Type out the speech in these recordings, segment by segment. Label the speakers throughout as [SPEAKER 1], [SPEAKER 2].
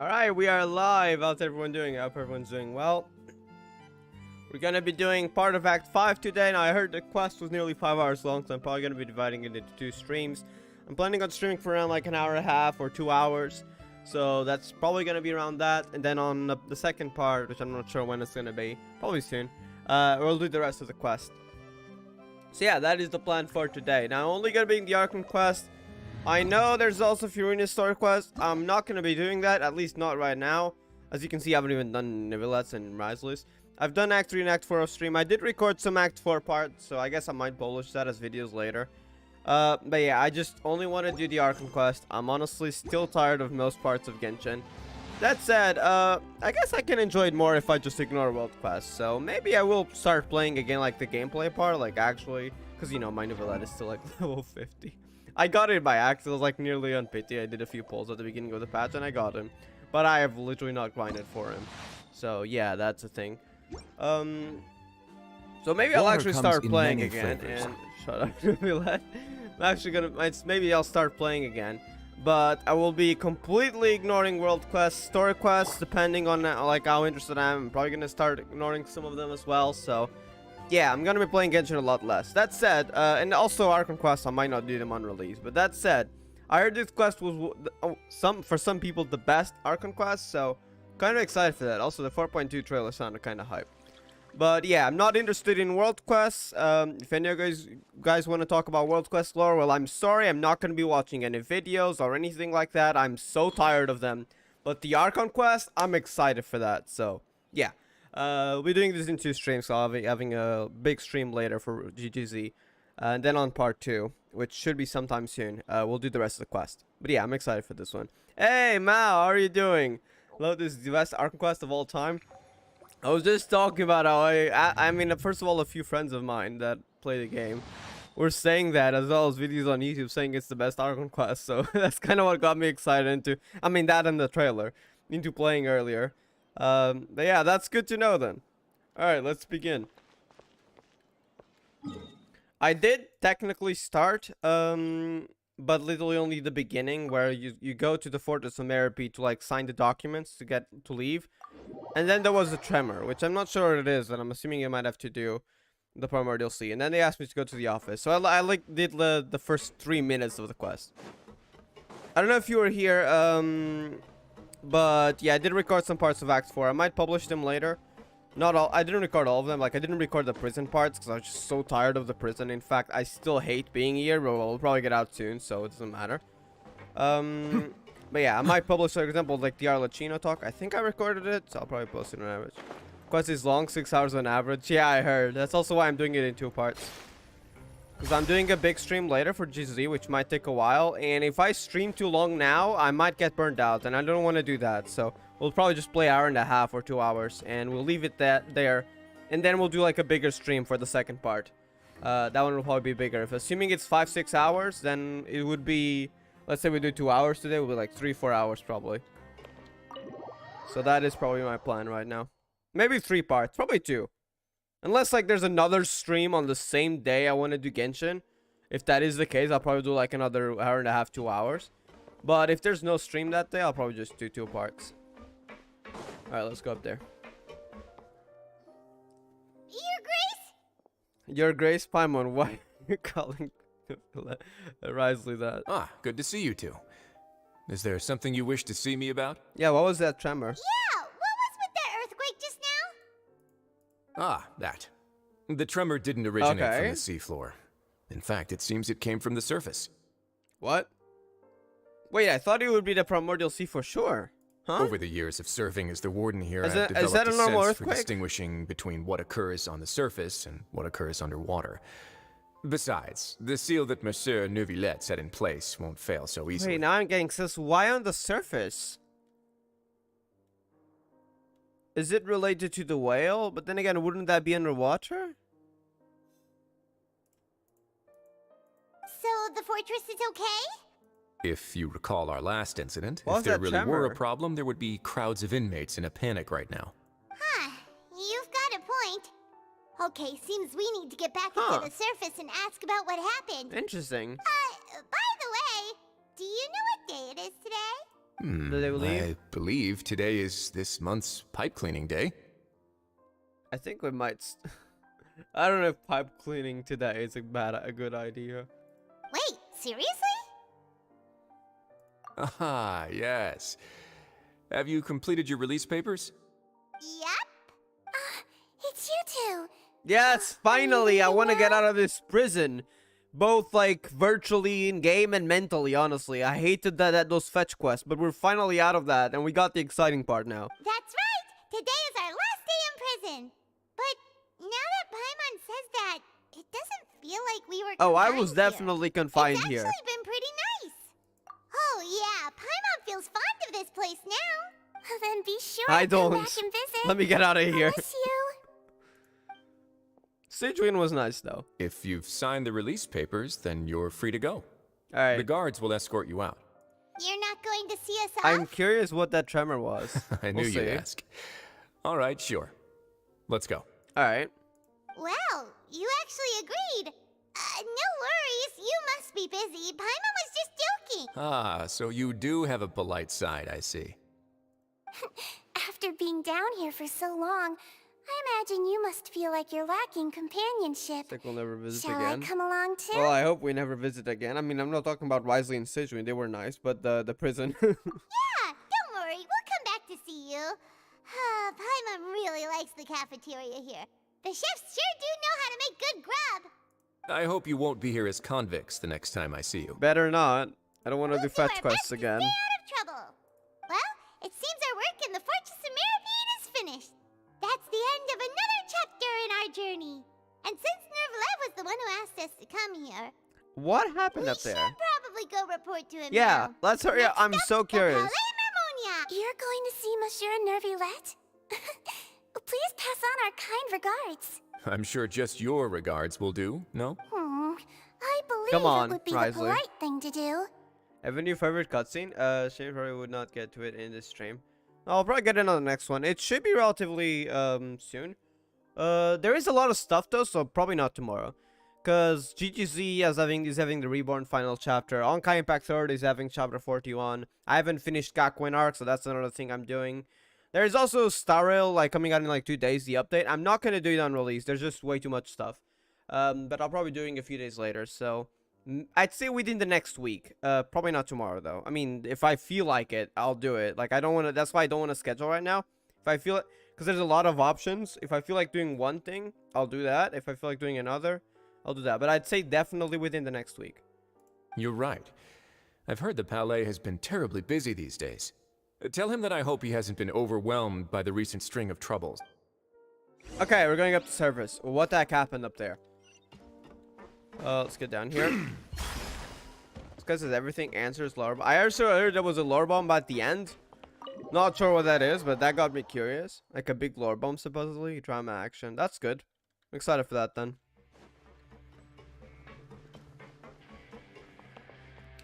[SPEAKER 1] Alright, we are live. How's everyone doing? I hope everyone's doing well. We're gonna be doing part of Act 5 today. Now, I heard the quest was nearly 5 hours long, so I'm probably gonna be dividing it into 2 streams. I'm planning on streaming for around like an hour and a half or 2 hours. So that's probably gonna be around that. And then on the second part, which I'm not sure when it's gonna be, probably soon, we'll do the rest of the quest. So yeah, that is the plan for today. Now, only gonna be in the Arkham quest. I know there's also Furina's story quest. I'm not going to be doing that, at least not right now. As you can see, I haven't even done Nivelets and Riseless. I've done Act 3 and Act 4 off stream. I did record some Act 4 parts, so I guess I might publish that as videos later. But yeah, I just only want to do the Arkham quest. I'm honestly still tired of most parts of Genshin. That said, I guess I can enjoy it more if I just ignore world quests. So maybe I will start playing again like the gameplay part, like actually, because you know, my Nivelet is still like level 50. I got it by accident. It was like nearly on pity. I did a few polls at the beginning of the patch and I got him. But I have literally not grinded for him. So yeah, that's a thing. So maybe I'll actually start playing again. And shut up, Nivelet. I'm actually gonna, maybe I'll start playing again. But I will be completely ignoring world quests, story quests, depending on like how interested I am. I'm probably gonna start ignoring some of them as well. So yeah, I'm gonna be playing Genshin a lot less. That said, and also Arkham quests, I might not do them on release. But that said, I heard this quest was for some people the best Arkham quest, so kind of excited for that. Also, the 4.2 trailer sounded kind of hype. But yeah, I'm not interested in world quests. If any of you guys want to talk about world quest lore, well, I'm sorry, I'm not gonna be watching any videos or anything like that. I'm so tired of them. But the Arkham quest, I'm excited for that. So yeah. We'll be doing this in 2 streams, so I'll be having a big stream later for GGZ. And then on part 2, which should be sometime soon, we'll do the rest of the quest. But yeah, I'm excited for this one. Hey, Mao, how are you doing? Love this is the best Arkham quest of all time. I was just talking about how I mean, first of all, a few friends of mine that play the game were saying that, as well as videos on YouTube saying it's the best Arkham quest. So that's kind of what got me excited into, I mean, that and the trailer, into playing earlier. But yeah, that's good to know then. Alright, let's begin. I did technically start, but literally only the beginning, where you go to the Fortress of Merope to like sign the documents to get to leave. And then there was a tremor, which I'm not sure what it is, but I'm assuming I might have to do the Primordial Sea. And then they asked me to go to the office. So I like did the first 3 minutes of the quest. I don't know if you were here, but yeah, I did record some parts of Act 4. I might publish them later. Not all. I didn't record all of them. Like, I didn't record the prison parts because I was just so tired of the prison. In fact, I still hate being here, but we'll probably get out soon, so it doesn't matter. But yeah, I might publish, for example, like the Arlecchino talk. I think I recorded it, so I'll probably post it on average. Quest is long, 6 hours on average. Yeah, I heard. That's also why I'm doing it in 2 parts. Because I'm doing a big stream later for GZ, which might take a while. And if I stream too long now, I might get burned out. And I don't want to do that. So we'll probably just play 1.5 hours or 2 hours. And we'll leave it there. And then we'll do like a bigger stream for the second part. That one will probably be bigger. If assuming it's 5-6 hours, then it would be... Let's say we do 2 hours today. It will be like 3-4 hours probably. So that is probably my plan right now. Maybe 3 parts. Probably 2. Unless, like, there's another stream on the same day I want to do Genshin. If that is the case, I'll probably do, like, another 1.5 hours, 2 hours. But if there's no stream that day, I'll probably just do 2 parts. Alright, let's go up there.
[SPEAKER 2] Your Grace?
[SPEAKER 1] Your Grace? Paimon, why are you calling Risley that?
[SPEAKER 3] Ah, good to see you two. Is there something you wish to see me about?
[SPEAKER 1] Yeah, what was that tremor?
[SPEAKER 2] Yeah, what was with that earthquake just now?
[SPEAKER 3] Ah, that. The tremor didn't originate from the seafloor. In fact, it seems it came from the surface.
[SPEAKER 1] What? Wait, I thought it would be the Primordial Sea for sure. Huh?
[SPEAKER 3] Over the years of serving as the warden here, I've
[SPEAKER 1] that
[SPEAKER 3] developed
[SPEAKER 1] a
[SPEAKER 3] a
[SPEAKER 1] normal
[SPEAKER 3] sense for
[SPEAKER 1] earthquake?
[SPEAKER 3] distinguishing between what occurs on the surface and what occurs underwater. Besides, the seal that Monsieur Neuvillette set in place won't fail so easily.
[SPEAKER 1] Wait, now I'm getting sus. Why on the surface? Is it related to the whale? But then again, wouldn't that be underwater?
[SPEAKER 2] So the fortress is okay?
[SPEAKER 3] If you recall our last incident,
[SPEAKER 1] What was
[SPEAKER 3] if there
[SPEAKER 1] that
[SPEAKER 3] really were
[SPEAKER 1] tremor?
[SPEAKER 3] a problem, there would be crowds of inmates in a panic right now.
[SPEAKER 2] Huh, you've got a point. Okay, seems we need to get back
[SPEAKER 1] Huh.
[SPEAKER 2] into the surface and ask about what happened.
[SPEAKER 1] Interesting.
[SPEAKER 2] By the way, do you know what day it is today?
[SPEAKER 1] Did they leave?
[SPEAKER 3] I believe today is this month's pipe cleaning day.
[SPEAKER 1] I think we might. I don't know if pipe cleaning today is a good idea.
[SPEAKER 2] Wait, seriously?
[SPEAKER 3] Ah, yes. Have you completed your release papers?
[SPEAKER 2] Yep. It's you two.
[SPEAKER 1] Yes, finally! I want to get out of this prison. Both, like, virtually in game and mentally, honestly. I hated those fetch quests, but we're finally out of that, and we got the exciting part now.
[SPEAKER 2] That's right! Today is our last day in prison. But now that Paimon says that, it doesn't feel like we were
[SPEAKER 1] Oh, I
[SPEAKER 2] confined
[SPEAKER 1] was definitely confined
[SPEAKER 2] it's
[SPEAKER 1] here.
[SPEAKER 2] It's actually been pretty nice. Oh yeah, Paimon feels fond of this place now. Then be sure
[SPEAKER 1] I
[SPEAKER 2] to come
[SPEAKER 1] don't.
[SPEAKER 2] back and visit.
[SPEAKER 1] Let me get out of here.
[SPEAKER 2] I miss you.
[SPEAKER 1] Sijuin was nice, though.
[SPEAKER 3] If you've signed the release papers, then you're free to go.
[SPEAKER 1] Alright.
[SPEAKER 3] The guards will escort you out.
[SPEAKER 2] You're not going to see us off?
[SPEAKER 1] I'm curious what that tremor was.
[SPEAKER 3] I knew
[SPEAKER 1] We'll
[SPEAKER 3] you'd
[SPEAKER 1] see.
[SPEAKER 3] ask. All right, sure. Let's go.
[SPEAKER 1] Alright.
[SPEAKER 2] Well, you actually agreed. No worries, you must be busy. Paimon was just joking.
[SPEAKER 3] Ah, so you do have a polite side, I see.
[SPEAKER 2] After being down here for so long, I imagine you must feel like you're lacking companionship.
[SPEAKER 1] I think we'll never visit
[SPEAKER 2] Shall
[SPEAKER 1] again.
[SPEAKER 2] I come along too?
[SPEAKER 1] Well, I hope we never visit again. I mean, I'm not talking about Wisely and Sijuin. They were nice, but the prison.
[SPEAKER 2] Yeah, don't worry. We'll come back to see you. Paimon really likes the cafeteria here. The chefs sure do know how to make good grub.
[SPEAKER 3] I hope you won't be here as convicts the next time I see you.
[SPEAKER 1] Better not. I don't want to
[SPEAKER 2] We'll
[SPEAKER 1] do
[SPEAKER 2] do
[SPEAKER 1] fetch
[SPEAKER 2] our
[SPEAKER 1] quests
[SPEAKER 2] best to
[SPEAKER 1] again.
[SPEAKER 2] Stay out of trouble. Well, it seems our work in the Fortress of Mirabede is finished. That's the end of another chapter in our journey. And since Nervalet was the one who asked us to come here,
[SPEAKER 1] What happened
[SPEAKER 2] we
[SPEAKER 1] up there?
[SPEAKER 2] should probably go report to him
[SPEAKER 1] Yeah,
[SPEAKER 2] now.
[SPEAKER 1] let's hurry up.
[SPEAKER 2] Next
[SPEAKER 1] I'm
[SPEAKER 2] up,
[SPEAKER 1] so
[SPEAKER 2] the
[SPEAKER 1] curious.
[SPEAKER 2] Palais Mermonia. You're going to see Monsieur Nervilette? Please pass on our kind regards.
[SPEAKER 3] I'm sure just your regards will do, no?
[SPEAKER 2] I believe
[SPEAKER 1] Come on,
[SPEAKER 2] it would be
[SPEAKER 1] Risley.
[SPEAKER 2] the polite thing to do.
[SPEAKER 1] Have a new favorite cutscene? Shame probably would not get to it in this stream. I'll probably get it on the next one. It should be relatively soon. There is a lot of stuff though, so probably not tomorrow. Cause GGZ is having the Reborn final chapter. Onkai Impact 3rd is having chapter 41. I haven't finished Gakuen arc, so that's another thing I'm doing. There is also Star Rail like coming out in like 2 days, the update. I'm not gonna do it on release. There's just way too much stuff. But I'll probably be doing a few days later. So I'd say within the next week. Probably not tomorrow though. I mean, if I feel like it, I'll do it. Like I don't want to. That's why I don't want to schedule right now. If I feel it, because there's a lot of options. If I feel like doing one thing, I'll do that. If I feel like doing another, I'll do that. But I'd say definitely within the next week.
[SPEAKER 3] You're right. I've heard the Palais has been terribly busy these days. Tell him that I hope he hasn't been overwhelmed by the recent string of troubles.
[SPEAKER 1] Okay, we're going up to surface. What the heck happened up there? Let's get down here. This guy says everything answers lore bomb. I also heard there was a lore bomb at the end. Not sure what that is, but that got me curious. Like a big lore bomb, supposedly. Drama action. That's good. I'm excited for that then.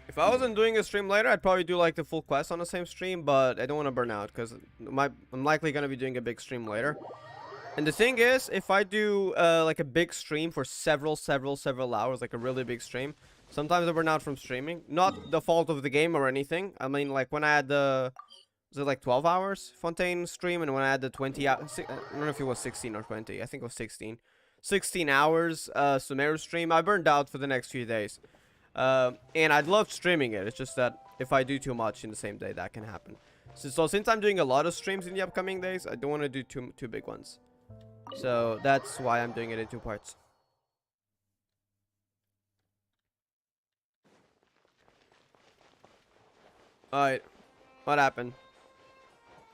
[SPEAKER 1] If I wasn't doing a stream later, I'd probably do like the full quest on the same stream, but I don't want to burn out because I'm likely going to be doing a big stream later. And the thing is, if I do like a big stream for several hours, like a really big stream, sometimes I burn out from streaming. Not the fault of the game or anything. I mean, like when I had the, was it like 12 hours Fontaine stream, and when I had the 20 hours, I don't know if it was 16 or 20. I think it was 16. 16 hours Sumeru stream. I burned out for the next few days. And I'd love streaming it. It's just that if I do too much in the same day, that can happen. So since I'm doing a lot of streams in the upcoming days, I don't want to do two big ones. So that's why I'm doing it in 2 parts. Alright. What happened?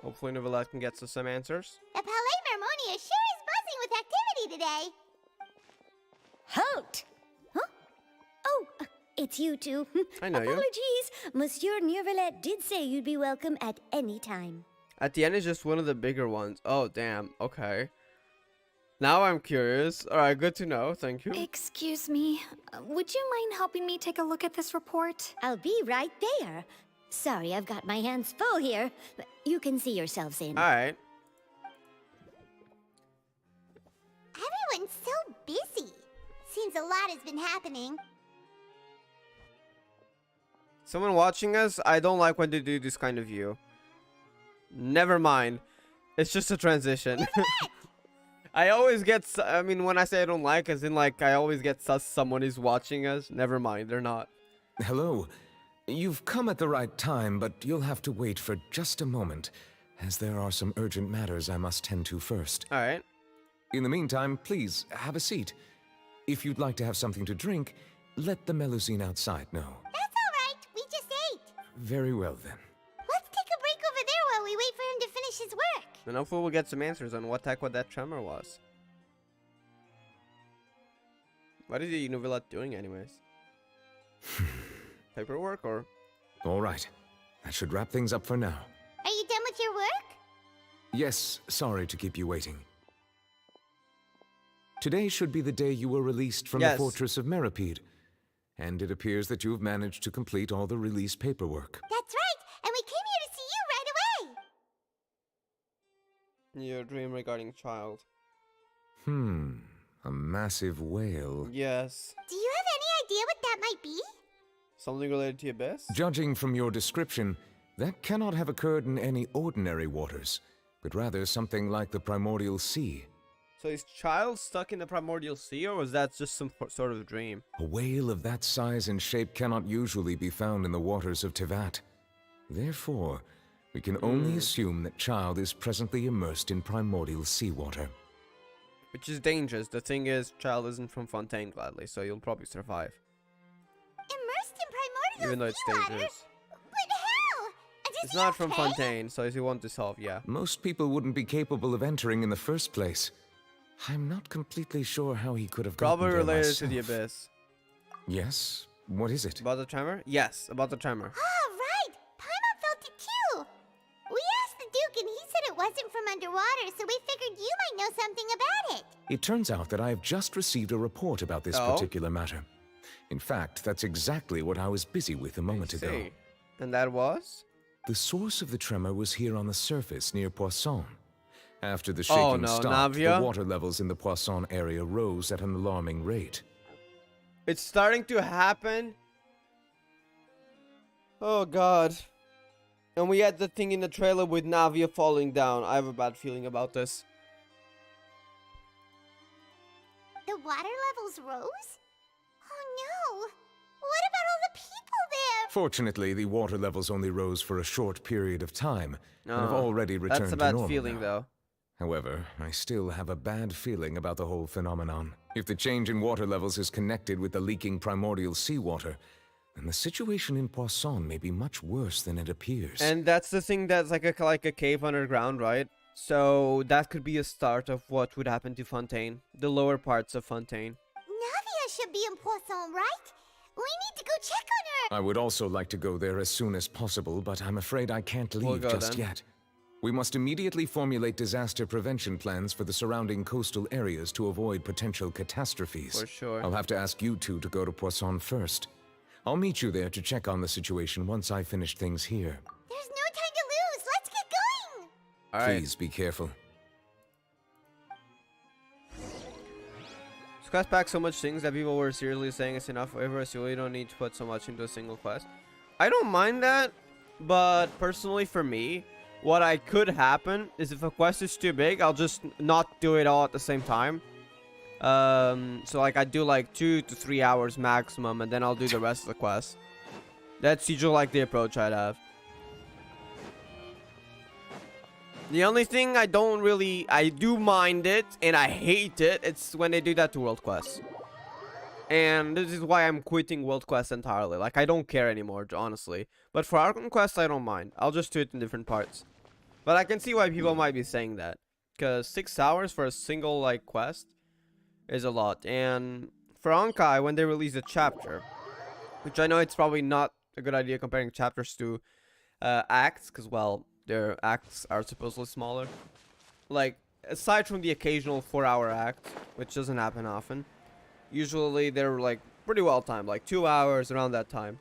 [SPEAKER 1] Hopefully Novelette can get us some answers.
[SPEAKER 2] The Palais Mermonia sure is buzzing with activity today.
[SPEAKER 4] Halt! Huh? Oh, it's you two.
[SPEAKER 1] I know you.
[SPEAKER 4] Apologies. Monsieur Nervalet did say you'd be welcome at any time.
[SPEAKER 1] At the end is just one of the bigger ones. Oh, damn. Okay. Now I'm curious. Alright, good to know. Thank you.
[SPEAKER 5] Excuse me. Would you mind helping me take a look at this report?
[SPEAKER 4] I'll be right there. Sorry, I've got my hands full here. You can see yourselves in.
[SPEAKER 1] Alright.
[SPEAKER 2] Everyone's so busy. Seems a lot has been happening.
[SPEAKER 1] Someone watching us, I don't like when they do this kind of view. Never mind. It's just a transition. I always get, I mean, when I say I don't like, as in like, I always get sus someone is watching us. Never mind, they're not.
[SPEAKER 6] Hello. You've come at the right time, but you'll have to wait for just a moment, as there are some urgent matters I must tend to first.
[SPEAKER 1] Alright.
[SPEAKER 6] In the meantime, please, have a seat. If you'd like to have something to drink, let the Melusine outside know.
[SPEAKER 2] That's alright. We just ate.
[SPEAKER 6] Very well, then.
[SPEAKER 2] Let's take a break over there while we wait for him to finish his work.
[SPEAKER 1] And hopefully we'll get some answers on what the heck what that tremor was. What is the Nouvellette doing anyways? Paperwork or?
[SPEAKER 6] All right. That should wrap things up for now.
[SPEAKER 2] Are you done with your work?
[SPEAKER 6] Yes, sorry to keep you waiting. Today should be the day you were released from the fortress of Meripede. And it appears that you have managed to complete all the release paperwork.
[SPEAKER 2] That's right, and we came here to see you right away.
[SPEAKER 1] Your dream regarding child.
[SPEAKER 6] A massive whale.
[SPEAKER 1] Yes.
[SPEAKER 2] Do you have any idea what that might be?
[SPEAKER 1] Something related to Abyss?
[SPEAKER 6] Judging from your description, that cannot have occurred in any ordinary waters, but rather something like the primordial sea.
[SPEAKER 1] So is child stuck in the primordial sea, or was that just some sort of dream?
[SPEAKER 6] A whale of that size and shape cannot usually be found in the waters of Tevat. Therefore, we can only assume that Child is presently immersed in primordial seawater.
[SPEAKER 1] Which is dangerous. The thing is, Child isn't from Fontaine, gladly, so you'll probably survive.
[SPEAKER 2] Immersed in primordial
[SPEAKER 1] Even though it's
[SPEAKER 2] seawater?
[SPEAKER 1] dangerous.
[SPEAKER 2] But how? And is
[SPEAKER 1] It's
[SPEAKER 2] he
[SPEAKER 1] not from
[SPEAKER 2] okay?
[SPEAKER 1] Fontaine, so he won't dissolve, yeah.
[SPEAKER 6] Most people wouldn't be capable of entering in the first place. I'm not completely sure how he could have gotten
[SPEAKER 1] Probably
[SPEAKER 6] there
[SPEAKER 1] related
[SPEAKER 6] myself.
[SPEAKER 1] to the Abyss.
[SPEAKER 6] Yes? What is it?
[SPEAKER 1] About the tremor? Yes, about the tremor.
[SPEAKER 2] Ah, right! Paimon felt it too! We asked the Duke and he said it wasn't from underwater, so we figured you might know something about it.
[SPEAKER 6] It turns out that I have just received a report about this particular matter. In fact, that's exactly what I was busy with a moment ago.
[SPEAKER 1] See. And that was?
[SPEAKER 6] The source of the tremor was here on the surface near Poisson. After the shaking stopped,
[SPEAKER 1] Navia?
[SPEAKER 6] the water levels in the Poisson area rose at an alarming rate.
[SPEAKER 1] It's starting to happen. Oh god. And we had the thing in the trailer with Navia falling down. I have a bad feeling about this.
[SPEAKER 2] The water levels rose? Oh no! What about all the people there?
[SPEAKER 6] Fortunately, the water levels only rose for a short period of time, and have already returned
[SPEAKER 1] That's a
[SPEAKER 6] to
[SPEAKER 1] bad
[SPEAKER 6] normal
[SPEAKER 1] feeling,
[SPEAKER 6] now.
[SPEAKER 1] though.
[SPEAKER 6] However, I still have a bad feeling about the whole phenomenon. If the change in water levels is connected with the leaking primordial seawater, then the situation in Poisson may be much worse than it appears.
[SPEAKER 1] And that's the thing that's like a cave underground, right? So that could be a start of what would happen to Fontaine. The lower parts of Fontaine.
[SPEAKER 2] Navia should be in Poisson, right? We need to go check on her!
[SPEAKER 6] I would also like to go there as soon as possible, but I'm afraid I can't leave
[SPEAKER 1] We'll go
[SPEAKER 6] just
[SPEAKER 1] then.
[SPEAKER 6] yet. We must immediately formulate disaster prevention plans for the surrounding coastal areas to avoid potential catastrophes.
[SPEAKER 1] For sure.
[SPEAKER 6] I'll have to ask you two to go to Poisson first. I'll meet you there to check on the situation once I finish things here.
[SPEAKER 2] There's no time to lose! Let's get going!
[SPEAKER 1] Alright.
[SPEAKER 6] Please be careful.
[SPEAKER 1] This quest packs so much things that people were seriously saying it's enough for us, so you don't need to put so much into a single quest. I don't mind that, but personally for me, what I could happen is if a quest is too big, I'll just not do it all at the same time. So like I do like 2 to 3 hours maximum, and then I'll do the rest of the quest. That's usually like the approach I'd have. The only thing I do mind it, and I hate it, it's when they do that to world quests. And this is why I'm quitting world quests entirely. Like, I don't care anymore, honestly. But for Archon quests, I don't mind. I'll just do it in different parts. But I can see why people might be saying that. Because 6 hours for a single, like, quest is a lot. And for Honkai, when they release a chapter, which I know it's probably not a good idea comparing chapters to acts, because, well, their acts are supposedly smaller. Like, aside from the occasional 4-hour act, which doesn't happen often, usually they're like pretty well timed, like 2 hours around that time.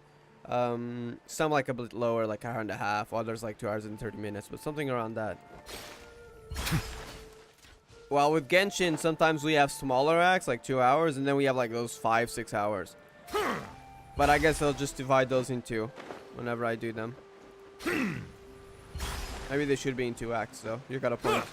[SPEAKER 1] Some like a bit lower, like 1.5 hours, others like 2 hours and 30 minutes, but something around that. While with Genshin, sometimes we have smaller acts, like 2 hours, and then we have like those 5-6 hours. But I guess I'll just divide those into whenever I do them. Maybe they should be in 2 acts, though. You got a point.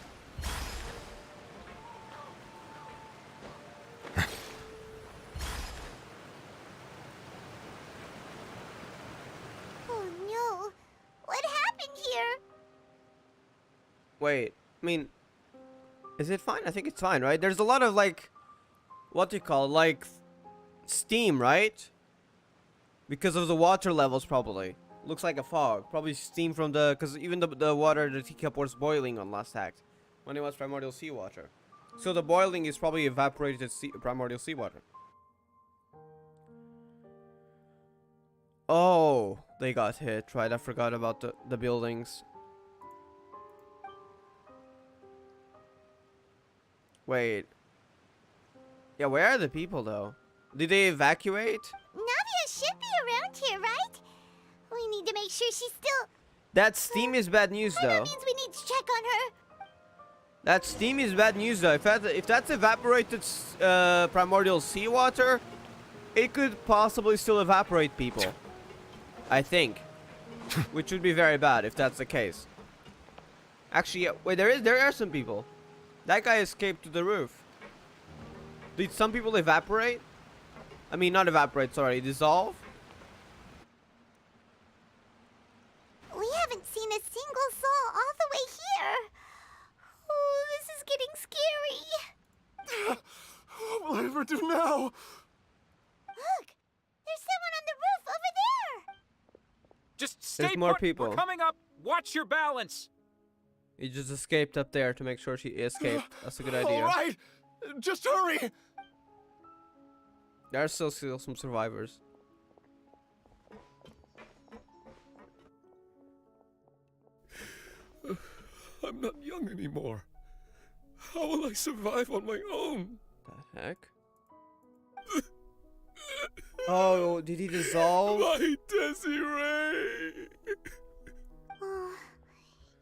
[SPEAKER 2] Oh no! What happened here?
[SPEAKER 1] Wait, I mean, is it fine? I think it's fine, right? There's a lot of, like, what do you call it? Like, steam, right? Because of the water levels, probably. Looks like a fog. Probably steam from the... Because even the water the teacup was boiling on last act. When it was primordial seawater. So the boiling is probably evaporated primordial seawater. Oh, they got hit, right? I forgot about the buildings. Wait. Yeah, where are the people, though? Did they evacuate?
[SPEAKER 2] Navia should be around here, right? We need to make sure she's still...
[SPEAKER 1] That steam is bad news, though.
[SPEAKER 2] That means we need to check on her.
[SPEAKER 1] That steam is bad news, though. If that's evaporated primordial seawater, it could possibly still evaporate people. I think. Which would be very bad if that's the case. Actually, yeah, wait, there are some people. That guy escaped to the roof. Did some people evaporate? I mean, not evaporate, sorry, dissolve?
[SPEAKER 2] We haven't seen a single soul all the way here. Oh, this is getting scary.
[SPEAKER 7] What will I ever do now?
[SPEAKER 2] Look, there's someone on the roof over there.
[SPEAKER 8] Just stay
[SPEAKER 1] There's more
[SPEAKER 8] put.
[SPEAKER 1] people.
[SPEAKER 8] We're coming up. Watch your balance.
[SPEAKER 1] He just escaped up there to make sure she escaped. That's a good idea.
[SPEAKER 7] All right, just hurry.
[SPEAKER 1] There are still some survivors.
[SPEAKER 7] I'm not young anymore. How will I survive on my own?
[SPEAKER 1] The heck? Oh, did he dissolve?
[SPEAKER 7] My Desiree!
[SPEAKER 2] Oh,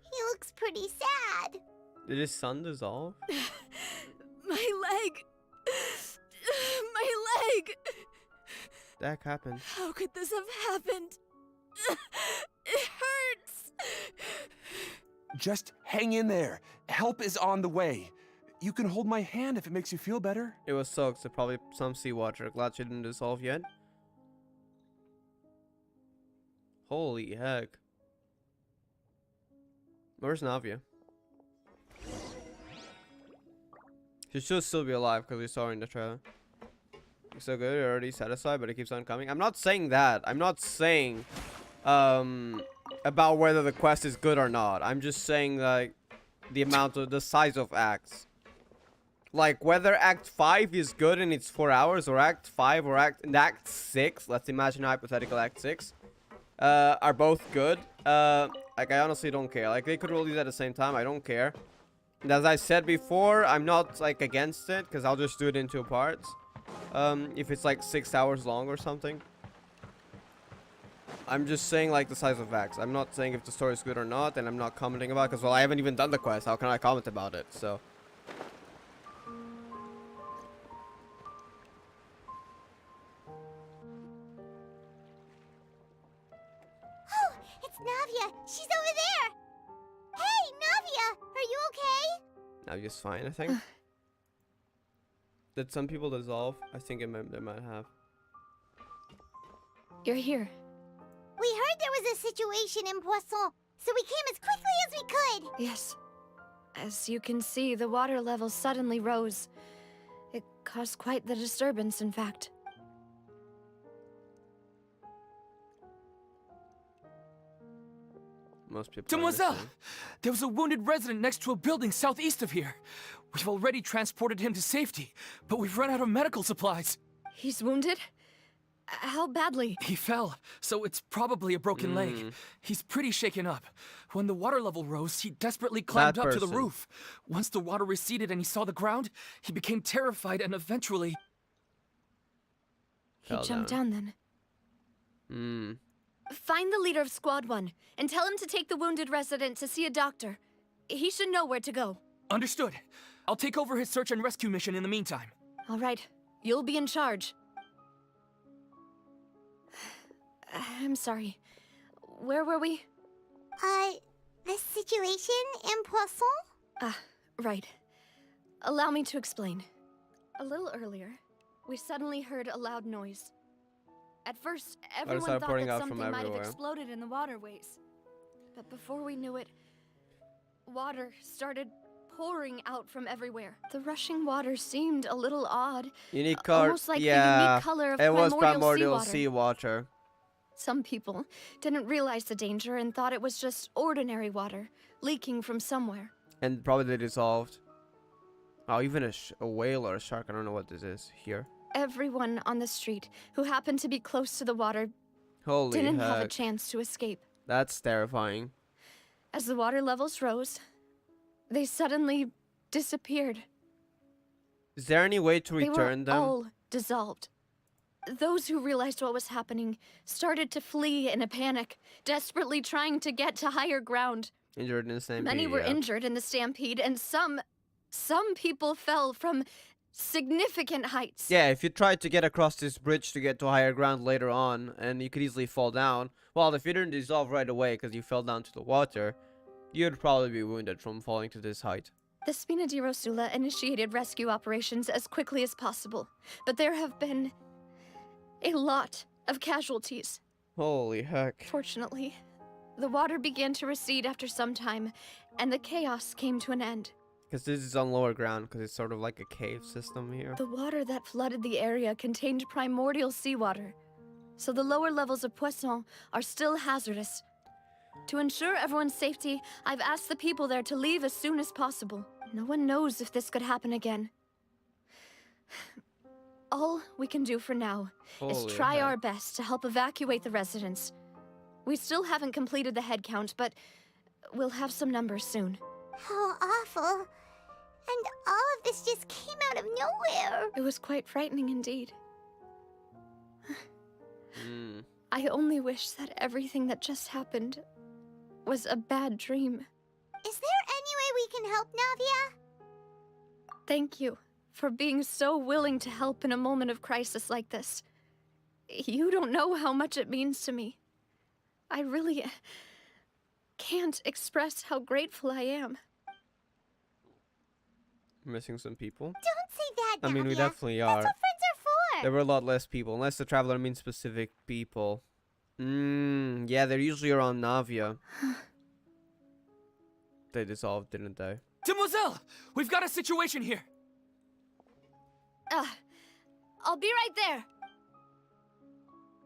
[SPEAKER 2] he looks pretty sad.
[SPEAKER 1] Did his son dissolve?
[SPEAKER 5] My leg! My leg!
[SPEAKER 1] The heck happened?
[SPEAKER 5] How could this have happened? It hurts!
[SPEAKER 9] Just hang in there. Help is on the way. You can hold my hand if it makes you feel better.
[SPEAKER 1] It was soaked, so probably some seawater. Glad she didn't dissolve yet. Holy heck. Where's Navia? She should still be alive because we saw her in the trailer. So good, you're already satisfied, but it keeps on coming. I'm not saying that. I'm not saying about whether the quest is good or not. I'm just saying like the amount of the size of acts. Like whether Act 5 is good and it's 4 hours, or Act 5 or Act 6. Let's imagine hypothetical Act 6. Are both good. Like I honestly don't care. Like they could release at the same time. I don't care. And as I said before, I'm not like against it because I'll just do it in 2 parts. If it's like 6 hours long or something. I'm just saying like the size of acts. I'm not saying if the story is good or not, and I'm not commenting about it because, well, I haven't even done the quest. How can I comment about it? So.
[SPEAKER 2] Oh, it's Navia. She's over there. Hey, Navia, are you okay?
[SPEAKER 1] Navia's fine, I think. Did some people dissolve? I think they might have.
[SPEAKER 5] You're here.
[SPEAKER 2] We heard there was a situation in Poisson, so we came as quickly as we could.
[SPEAKER 5] Yes. As you can see, the water level suddenly rose. It caused quite the disturbance, in fact.
[SPEAKER 1] Most people.
[SPEAKER 8] Demoiselle! There was a wounded resident next to a building southeast of here. We've already transported him to safety, but we've run out of medical supplies.
[SPEAKER 5] He's wounded? How badly?
[SPEAKER 8] He fell, so it's probably a broken leg. He's pretty shaken up. When the water level rose, he desperately climbed up to the roof. Once the water receded and he saw the ground, he became terrified and eventually...
[SPEAKER 5] He jumped down then. Find the leader of Squad 1 and tell him to take the wounded resident to see a doctor. He should know where to go.
[SPEAKER 8] Understood. I'll take over his search and rescue mission in the meantime.
[SPEAKER 5] All right. You'll be in charge. I'm sorry. where were we?
[SPEAKER 2] The situation in Poisson?
[SPEAKER 5] Ah, right. Allow me to explain. A little earlier, we suddenly heard a loud noise. At first, everyone
[SPEAKER 1] started
[SPEAKER 5] thought
[SPEAKER 1] pouring
[SPEAKER 5] that
[SPEAKER 1] out from
[SPEAKER 5] something might have
[SPEAKER 1] everywhere.
[SPEAKER 5] exploded in the waterways. But before we knew it, water started pouring out from everywhere. The rushing water seemed a little odd.
[SPEAKER 1] Unique color.
[SPEAKER 5] Almost like the
[SPEAKER 1] Yeah,
[SPEAKER 5] unique color of
[SPEAKER 1] it was
[SPEAKER 5] primordial
[SPEAKER 1] primordial seawater.
[SPEAKER 5] Some people didn't realize the danger and thought it was just ordinary water leaking from somewhere.
[SPEAKER 1] And probably they dissolved. Oh, even a whale or a shark. I don't know what this is here.
[SPEAKER 5] Everyone on the street who happened to be close to the water
[SPEAKER 1] Holy
[SPEAKER 5] didn't have a
[SPEAKER 1] heck.
[SPEAKER 5] chance to escape.
[SPEAKER 1] That's terrifying.
[SPEAKER 5] As the water levels rose, they suddenly disappeared.
[SPEAKER 1] Is there any way to
[SPEAKER 5] They
[SPEAKER 1] return
[SPEAKER 5] were
[SPEAKER 1] them?
[SPEAKER 5] all dissolved. Those who realized what was happening started to flee in a panic, desperately trying to get to higher ground.
[SPEAKER 1] Injured in the same
[SPEAKER 5] Many were injured in the stampede, and some people fell from significant heights.
[SPEAKER 1] Yeah, if you tried to get across this bridge to get to higher ground later on, and you could easily fall down, well, if you didn't dissolve right away because you fell down to the water, you'd probably be wounded from falling to this height.
[SPEAKER 5] The Spina di Rosula initiated rescue operations as quickly as possible, but there have been a lot of casualties.
[SPEAKER 1] Holy heck.
[SPEAKER 5] Fortunately, the water began to recede after some time, and the chaos came to an end.
[SPEAKER 1] Because this is on lower ground, because it's sort of like a cave system here.
[SPEAKER 5] The water that flooded the area contained primordial seawater, so the lower levels of Poisson are still hazardous. To ensure everyone's safety, I've asked the people there to leave as soon as possible. No one knows if this could happen again. All we can do for now is
[SPEAKER 1] Holy
[SPEAKER 5] try
[SPEAKER 1] heck.
[SPEAKER 5] our best to help evacuate the residents. We still haven't completed the head count, but we'll have some numbers soon.
[SPEAKER 2] How awful. And all of this just came out of nowhere.
[SPEAKER 5] It was quite frightening indeed.
[SPEAKER 1] Mm.
[SPEAKER 5] I only wish that everything that just happened was a bad dream.
[SPEAKER 2] Is there any way we can help, Navia?
[SPEAKER 5] Thank you for being so willing to help in a moment of crisis like this. You don't know how much it means to me. I really can't express how grateful I am.
[SPEAKER 1] Missing some people.
[SPEAKER 2] Don't say that, Navia.
[SPEAKER 1] I mean, we definitely
[SPEAKER 2] That's
[SPEAKER 1] are.
[SPEAKER 2] what friends are for.
[SPEAKER 1] There were a lot less people, unless the traveler means specific people. Yeah, they're usually around Navia. They dissolved, didn't they?
[SPEAKER 8] Demoiselle, we've got a situation here.
[SPEAKER 5] I'll be right there.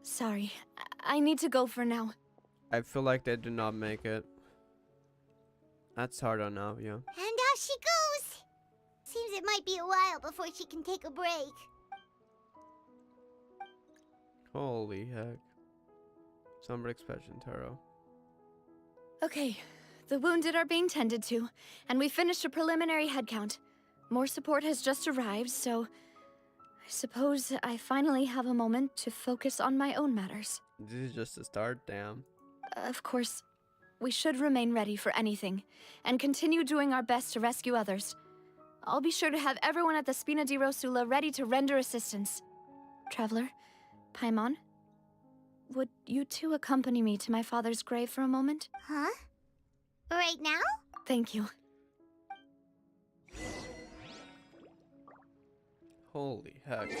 [SPEAKER 5] Sorry, I need to go for now.
[SPEAKER 1] I feel like they did not make it. That's hard on Navia.
[SPEAKER 2] And off she goes. Seems it might be a while before she can take a break.
[SPEAKER 1] Holy heck. Somber expression, Taro.
[SPEAKER 5] Okay, the wounded are being tended to, and we finished a preliminary head count. More support has just arrived, so I suppose I finally have a moment to focus on my own matters.
[SPEAKER 1] This is just a start, damn.
[SPEAKER 5] Of course, we should remain ready for anything, and continue doing our best to rescue others. I'll be sure to have everyone at the Spina di Rosula ready to render assistance. Traveler, Paimon, would you two accompany me to my father's grave for a moment?
[SPEAKER 2] Huh? Right now?
[SPEAKER 5] Thank you.
[SPEAKER 1] Holy heck.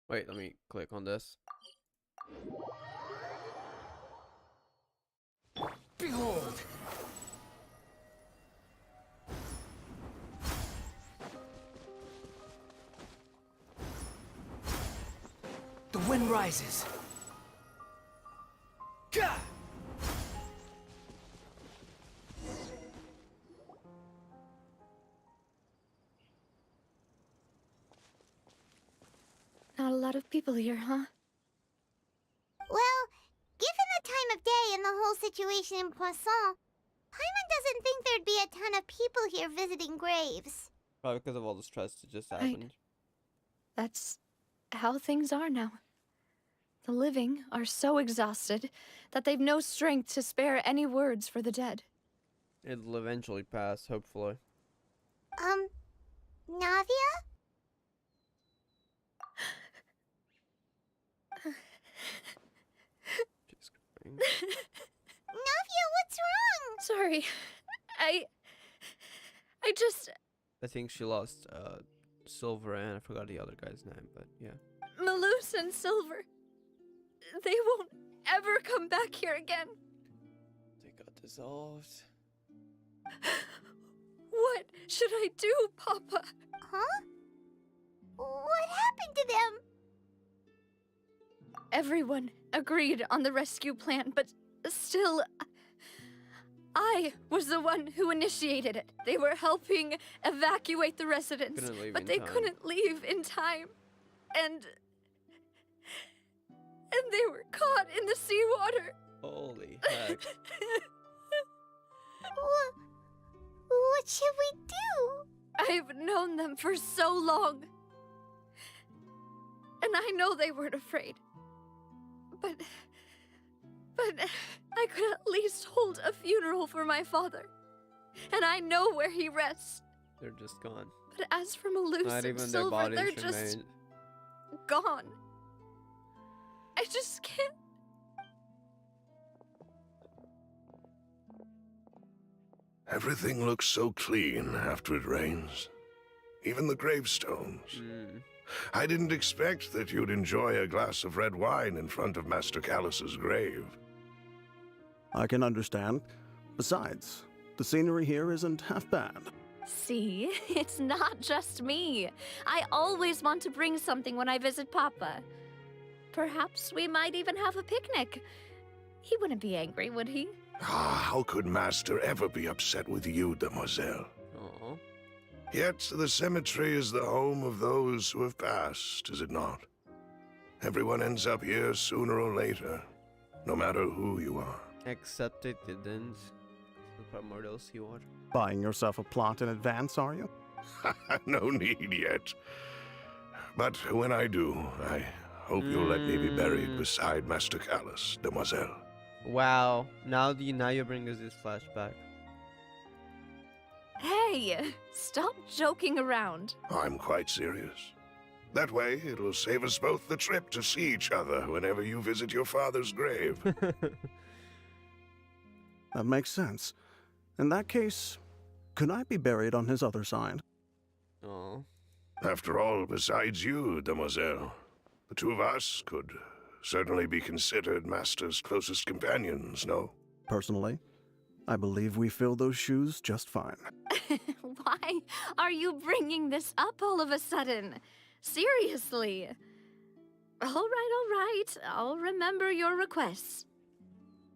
[SPEAKER 1] Wait, let me click on this.
[SPEAKER 8] Behold! The wind rises. Gah!
[SPEAKER 5] Not a lot of people here, huh?
[SPEAKER 2] Well, given the time of day and the whole situation in Poisson, Paimon doesn't think there'd be a ton of people here visiting graves.
[SPEAKER 1] Probably because of all the stress that just happened.
[SPEAKER 5] That's how things are now. The living are so exhausted that they've no strength to spare any words for the dead.
[SPEAKER 1] It'll eventually pass, hopefully.
[SPEAKER 2] Navia?
[SPEAKER 1] She's crying.
[SPEAKER 2] Navia, what's wrong?
[SPEAKER 5] Sorry. I just...
[SPEAKER 1] I think she lost Silver and I forgot the other guy's name, but yeah.
[SPEAKER 5] Malus and Silver. They won't ever come back here again.
[SPEAKER 1] They got dissolved.
[SPEAKER 5] What should I do, Papa?
[SPEAKER 2] Huh? What happened to them?
[SPEAKER 5] Everyone agreed on the rescue plan, but still, I was the one who initiated it. They were helping evacuate the residents, but they couldn't leave in time. And they were caught in the seawater.
[SPEAKER 1] Holy heck.
[SPEAKER 2] What should we do?
[SPEAKER 5] I've known them for so long. And I know they weren't afraid. But I could at least hold a funeral for my father. And I know where he rests.
[SPEAKER 1] They're just gone.
[SPEAKER 5] But as for Malus
[SPEAKER 1] Not
[SPEAKER 5] and
[SPEAKER 1] even their
[SPEAKER 5] Silver,
[SPEAKER 1] bodies
[SPEAKER 5] they're just
[SPEAKER 1] remain.
[SPEAKER 5] gone. I just can't.
[SPEAKER 10] Everything looks so clean after it rains. Even the gravestones. I didn't expect that you'd enjoy a glass of red wine in front of Master Callus's grave.
[SPEAKER 11] I can understand. Besides, the scenery here isn't half bad.
[SPEAKER 5] See, it's not just me. I always want to bring something when I visit Papa. Perhaps we might even have a picnic. He wouldn't be angry, would he?
[SPEAKER 10] How could Master ever be upset with you, Demoiselle?
[SPEAKER 1] Aww.
[SPEAKER 10] Yet the cemetery is the home of those who have passed, is it not? Everyone ends up here sooner or later, no matter who you are.
[SPEAKER 1] Except it didn't. The primordial seawater.
[SPEAKER 11] Buying yourself a plot in advance, are you?
[SPEAKER 10] No need yet. But when I do, I hope you'll let me be buried beside Master Callus, Demoiselle.
[SPEAKER 1] Wow. Now you bring us this flashback.
[SPEAKER 5] Hey, stop joking around.
[SPEAKER 10] I'm quite serious. That way, it'll save us both the trip to see each other whenever you visit your father's grave.
[SPEAKER 11] That makes sense. In that case, could I be buried on his other side?
[SPEAKER 1] Oh.
[SPEAKER 10] After all, besides you, Demoiselle, the two of us could certainly be considered Master's closest companions, no?
[SPEAKER 11] Personally, I believe we fill those shoes just fine.
[SPEAKER 5] Why are you bringing this up all of a sudden? Seriously. All right. I'll remember your requests.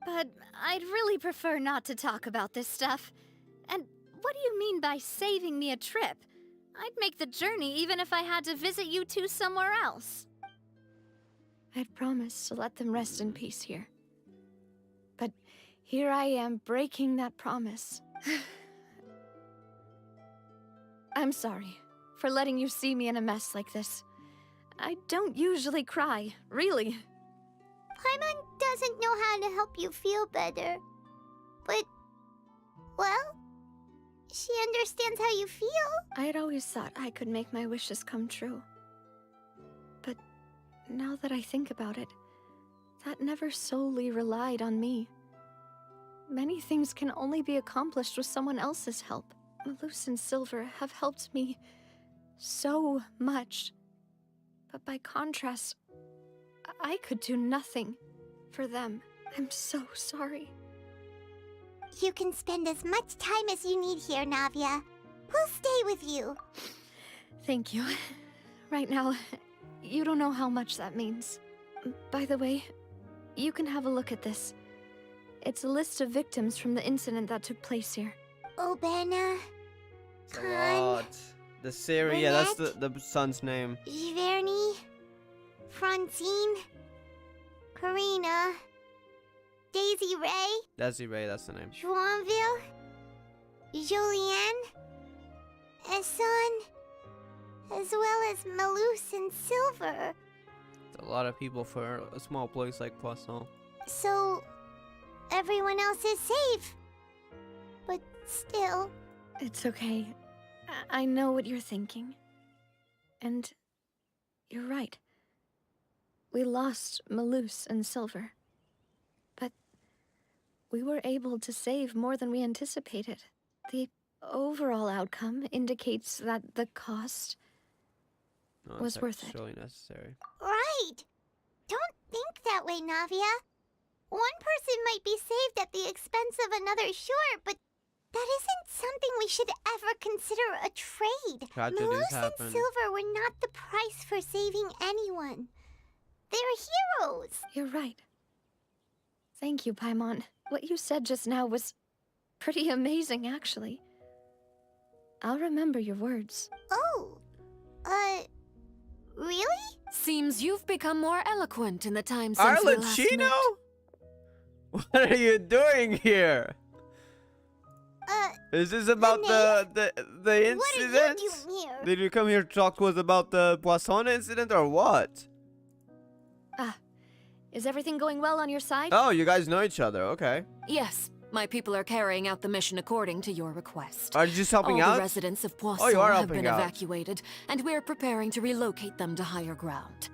[SPEAKER 4] But I'd really prefer not to talk about this stuff. And what do you mean by saving me a trip? I'd make the journey even if I had to visit you two somewhere else.
[SPEAKER 5] I'd promised to let them rest in peace here. But here I am breaking that promise. I'm sorry for letting you see me in a mess like this. I don't usually cry, really.
[SPEAKER 2] Paimon doesn't know how to help you feel better. But, well, she understands how you feel.
[SPEAKER 5] I'd always thought I could make my wishes come true. But now that I think about it, that never solely relied on me. Many things can only be accomplished with someone else's help. Malus and Silver have helped me so much. But by contrast, I could do nothing for them. I'm so sorry.
[SPEAKER 2] You can spend as much time as you need here, Navia. We'll stay with you.
[SPEAKER 5] Thank you. Right now, you don't know how much that means. By the way, you can have a look at this. It's a list of victims from the incident that took place here.
[SPEAKER 2] Obena,
[SPEAKER 1] It's a lot. The Siri, yeah, that's the son's name.
[SPEAKER 2] Giverny, Francine, Karina, Daisy Ray,
[SPEAKER 1] Desiree, that's the name.
[SPEAKER 2] Joinville, Julianne, Esson, as well as Malus and Silver.
[SPEAKER 1] a lot of people for a small place like Poisson.
[SPEAKER 2] So, everyone else is safe. But still...
[SPEAKER 5] It's okay. I know what you're thinking. And you're right. We lost Malus and Silver. But we were able to save more than we anticipated. The overall outcome indicates that the cost was worth it.
[SPEAKER 1] Actually necessary.
[SPEAKER 2] Right! Don't think that way, Navia. One person might be saved at the expense of another, sure, but that isn't something we should ever consider a trade.
[SPEAKER 1] Tragedies
[SPEAKER 2] Malus and
[SPEAKER 1] happen.
[SPEAKER 2] Silver were not the price for saving anyone. They're heroes.
[SPEAKER 5] You're right. Thank you, Paimon. What you said just now was pretty amazing, actually. I'll remember your words.
[SPEAKER 2] Oh, really?
[SPEAKER 12] Seems you've become more eloquent in the time since we last met.
[SPEAKER 1] Arlecchino? What are you doing here? Is this about the incident?
[SPEAKER 2] What are you doing here?
[SPEAKER 1] Did you come here to talk to us about the Poisson incident or what?
[SPEAKER 5] Is everything going well on your side?
[SPEAKER 1] Oh, you guys know each other, okay.
[SPEAKER 12] Yes, my people are carrying out the mission according to your request.
[SPEAKER 1] Are you just helping
[SPEAKER 12] All
[SPEAKER 1] out?
[SPEAKER 12] the residents of Poisson
[SPEAKER 1] Oh, you are
[SPEAKER 12] have been
[SPEAKER 1] helping out.
[SPEAKER 12] evacuated, and we're preparing to relocate them to higher ground.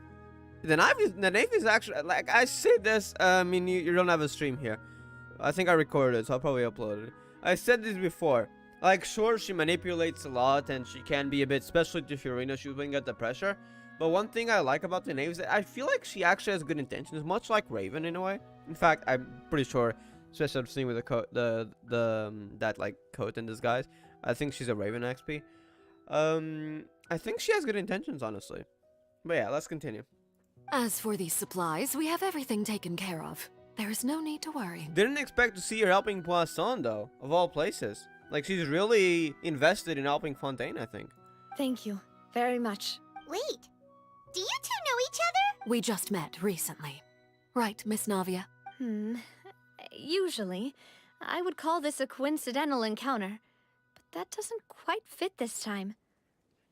[SPEAKER 1] The Navy is actually, like, I said this, I mean, you don't have a stream here. I think I recorded it, so I'll probably upload it. I said this before. Like, sure, she manipulates a lot, and she can be a bit, especially to Fiorina, she wouldn't get the pressure. But one thing I like about the Navy is that I feel like she actually has good intentions, much like Raven in a way. In fact, I'm pretty sure, especially I've seen with the coat, that like coat in disguise. I think she's a Raven XP. I think she has good intentions, honestly. But yeah, let's continue.
[SPEAKER 12] As for these supplies, we have everything taken care of. There is no need to worry.
[SPEAKER 1] Didn't expect to see her helping Poisson though, of all places. Like she's really invested in helping Fontaine, I think.
[SPEAKER 5] Thank you very much.
[SPEAKER 2] Wait, do you two know each other?
[SPEAKER 12] We just met recently. Right, Miss Navia?
[SPEAKER 5] Usually, I would call this a coincidental encounter, but that doesn't quite fit this time.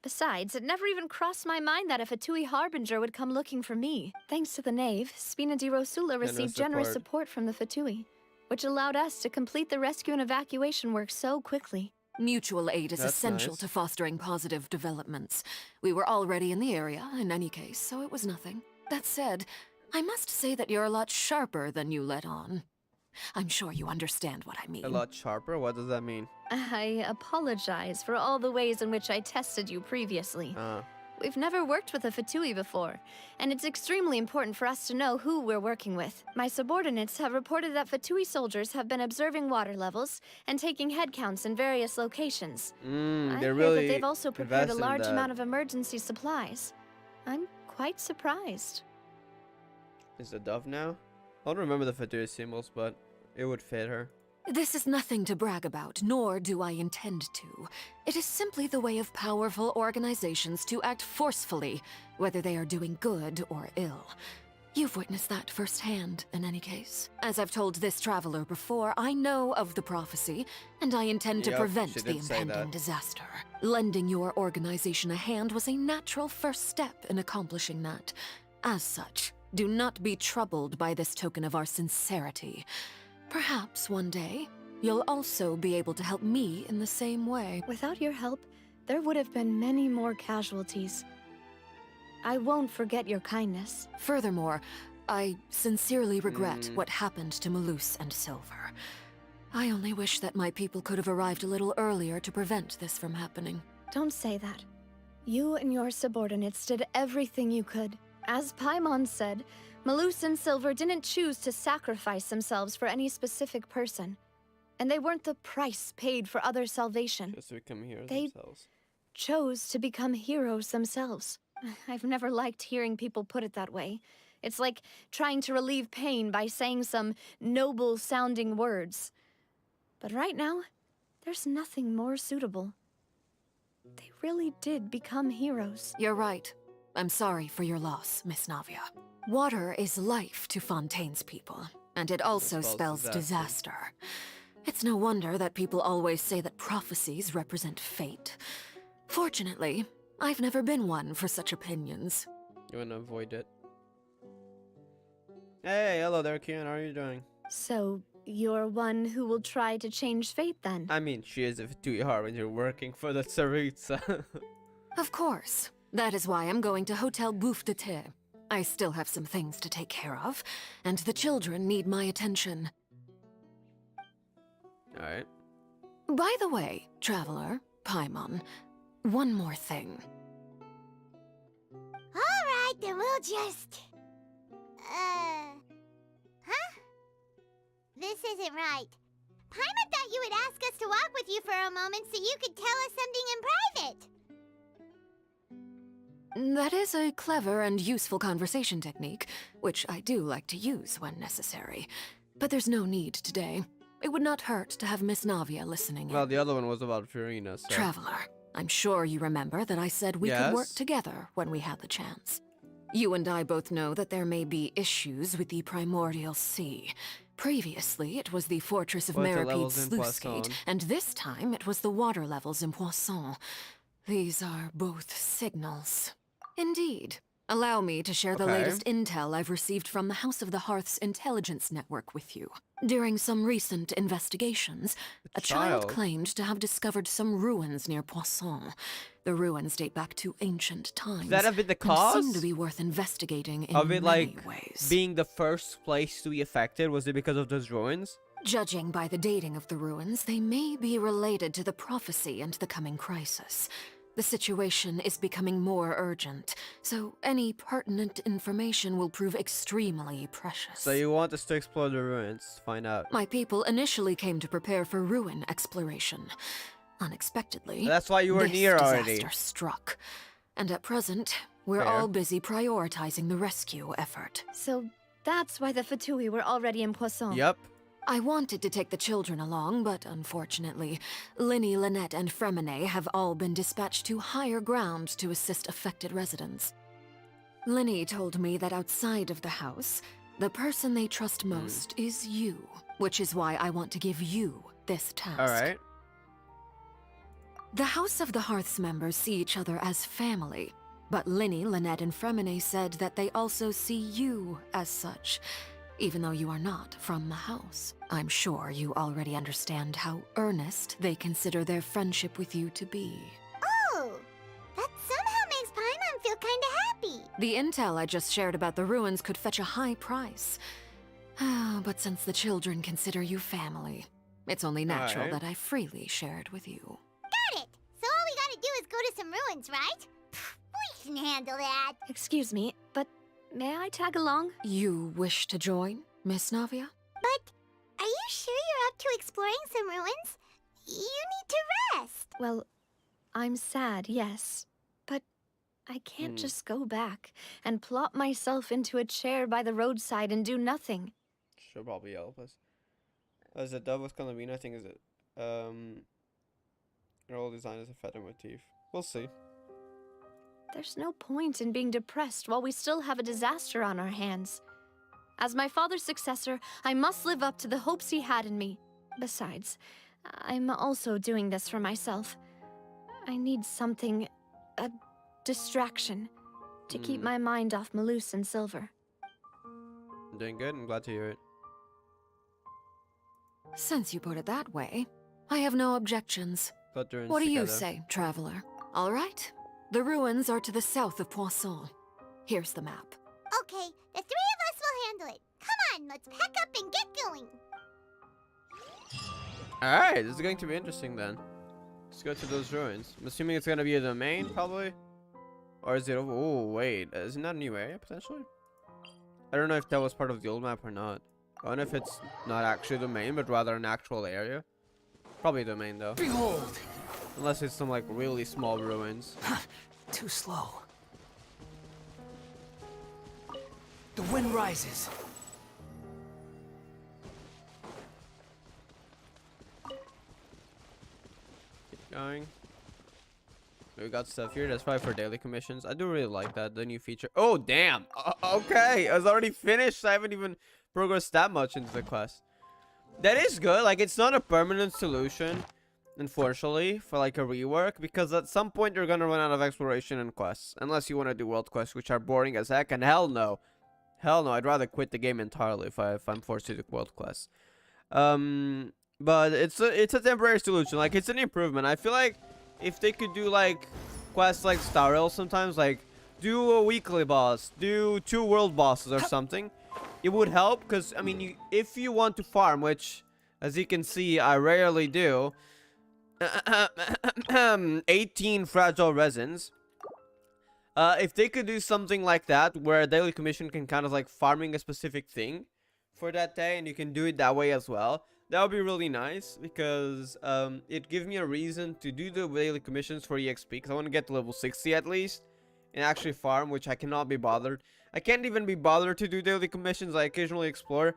[SPEAKER 5] Besides, it never even crossed my mind that a Fatui Harbinger would come looking for me. Thanks to the Knave, Spina di Rosula received generous support from the Fatui, which allowed us to complete the rescue and evacuation work so quickly.
[SPEAKER 12] Mutual aid is essential to fostering positive developments. We were already in the area, in any case, so it was nothing. That said, I must say that you're a lot sharper than you let on. I'm sure you understand what I mean.
[SPEAKER 1] A lot sharper? What does that mean?
[SPEAKER 5] I apologize for all the ways in which I tested you previously. We've never worked with a Fatui before, and it's extremely important for us to know who we're working with. My subordinates have reported that Fatui soldiers have been observing water levels and taking head counts in various locations. I hear that they've also prepared a large amount of emergency supplies. I'm quite surprised.
[SPEAKER 1] Is it Dove now? I don't remember the Fatui symbols, but it would fit her.
[SPEAKER 12] This is nothing to brag about, nor do I intend to. It is simply the way of powerful organizations to act forcefully, whether they are doing good or ill. You've witnessed that firsthand, in any case. As I've told this traveler before, I know of the prophecy, and I intend to prevent the impending disaster. Lending your organization a hand was a natural first step in accomplishing that. As such, do not be troubled by this token of our sincerity. Perhaps one day, you'll also be able to help me in the same way.
[SPEAKER 5] Without your help, there would have been many more casualties. I won't forget your kindness.
[SPEAKER 12] Furthermore, I sincerely regret what happened to Malus and Silver. I only wish that my people could have arrived a little earlier to prevent this from happening.
[SPEAKER 5] Don't say that. You and your subordinates did everything you could. As Paimon said, Malus and Silver didn't choose to sacrifice themselves for any specific person. And they weren't the price paid for other salvation.
[SPEAKER 1] Just to become heroes
[SPEAKER 5] they
[SPEAKER 1] themselves.
[SPEAKER 5] Chose to become heroes themselves. I've never liked hearing people put it that way. It's like trying to relieve pain by saying some noble-sounding words. But right now, there's nothing more suitable. They really did become heroes.
[SPEAKER 12] You're right. I'm sorry for your loss, Miss Navia. Water is life to Fontaine's people, and it also spells disaster. It's no wonder that people always say that prophecies represent fate. Fortunately, I've never been one for such opinions.
[SPEAKER 1] You want to avoid it? Hey, hello there, Kian. How are you doing?
[SPEAKER 5] So, you're one who will try to change fate then?
[SPEAKER 1] I mean, she is if too hard when you're working for the Tsaritsa.
[SPEAKER 12] Of course. That is why I'm going to Hotel Bouffe de Thé. I still have some things to take care of, and the children need my attention.
[SPEAKER 1] Alright.
[SPEAKER 12] By the way, Traveler, Paimon, one more thing.
[SPEAKER 2] Alright, then we'll just... Huh? This isn't right. Paimon thought you would ask us to walk with you for a moment so you could tell us something in private.
[SPEAKER 12] That is a clever and useful conversation technique, which I do like to use when necessary. But there's no need today. It would not hurt to have Miss Navia listening in.
[SPEAKER 1] Well, the other one was about Furina, so...
[SPEAKER 12] Traveler, I'm sure you remember that I said we could work together when we had the chance. You and I both know that there may be issues with the Primordial Sea. Previously, it was the fortress of Maripide's sluice gate, and this time it was the water levels in Poisson. These are both signals. Indeed. Allow me to share the latest intel I've received from the House of the Hearth's intelligence network with you. During some recent investigations, a child claimed to have discovered some ruins near Poisson. The ruins date back to ancient times.
[SPEAKER 1] Could that have been the cause?
[SPEAKER 12] And seem to be worth investigating in
[SPEAKER 1] of it,
[SPEAKER 12] many ways.
[SPEAKER 1] Being the first place to be affected? Was it because of those ruins?
[SPEAKER 12] Judging by the dating of the ruins, they may be related to the prophecy and the coming crisis. The situation is becoming more urgent, so any pertinent information will prove extremely precious.
[SPEAKER 1] So you want us to explore the ruins to find out?
[SPEAKER 12] My people initially came to prepare for ruin exploration. Unexpectedly,
[SPEAKER 1] that's why you were near already.
[SPEAKER 12] Disaster struck. And at present, we're all busy prioritizing the rescue effort.
[SPEAKER 5] So that's why the Fatui were already in Poisson.
[SPEAKER 1] Yep.
[SPEAKER 12] I wanted to take the children along, but unfortunately, Linny, Lynette, and Fremine have all been dispatched to higher ground to assist affected residents. Linny told me that outside of the house, the person they trust most is you, which is why I want to give you this task.
[SPEAKER 1] Alright.
[SPEAKER 12] The House of the Hearth's members see each other as family, but Linny, Lynette, and Fremine said that they also see you as such. Even though you are not from the house. I'm sure you already understand how earnest they consider their friendship with you to be.
[SPEAKER 2] Oh, that somehow makes Paimon feel kinda happy.
[SPEAKER 12] The intel I just shared about the ruins could fetch a high price. But since the children consider you family, it's only natural that I freely share it with you.
[SPEAKER 2] Got it! So all we gotta do is go to some ruins, right? We can handle that.
[SPEAKER 5] Excuse me, but may I tag along?
[SPEAKER 12] You wish to join, Miss Navia?
[SPEAKER 2] But are you sure you're up to exploring some ruins? You need to rest.
[SPEAKER 5] Well, I'm sad, yes. But I can't just go back and plop myself into a chair by the roadside and do nothing.
[SPEAKER 1] She'll probably help us. As a dove with Calamina, I think is it. Her whole design is a feather motif. We'll see.
[SPEAKER 5] There's no point in being depressed while we still have a disaster on our hands. As my father's successor, I must live up to the hopes he had in me. Besides, I'm also doing this for myself. I need something, a distraction, to keep my mind off Malus and Silver.
[SPEAKER 1] Doing good, I'm glad to hear it.
[SPEAKER 12] Since you put it that way, I have no objections. What do you say, Traveler? All right. The ruins are to the south of Poisson. Here's the map.
[SPEAKER 2] Okay, the three of us will handle it. Come on, let's pack up and get going.
[SPEAKER 1] Alright, this is going to be interesting then. Let's go to those ruins. I'm assuming it's going to be a domain, probably? Or is it over? Oh, wait. Isn't that a new area, potentially? I don't know if that was part of the old map or not. I don't know if it's not actually a domain, but rather an actual area. Probably a domain, though.
[SPEAKER 8] Behold!
[SPEAKER 1] Unless it's some, like, really small ruins.
[SPEAKER 8] Too slow. The wind rises.
[SPEAKER 1] Keep going. We got stuff here. That's probably for daily commissions. I do really like that, the new feature. Oh, damn! Okay, I was already finished. I haven't even progressed that much into the quest. That is good. Like, it's not a permanent solution, unfortunately, for like a rework, because at some point you're gonna run out of exploration and quests, unless you want to do world quests, which are boring as heck. And hell Hell no, I'd rather quit the game entirely if I'm forced to do world quests. But it's a temporary solution. Like, it's an improvement. I feel like if they could do like quests like Star Rail sometimes, like do a weekly boss, do 2 world bosses or something, it would help. Because I mean, if you want to farm, which as you can see I rarely do, 18 fragile resins. If they could do something like that, where a daily commission can kind of like farming a specific thing for that day, and you can do it that way as well, that would be really nice, because it gives me a reason to do the daily commissions for EXP, because I want to get to level 60 at least, and actually farm, which I cannot be bothered. I can't even be bothered to do daily commissions. I occasionally explore.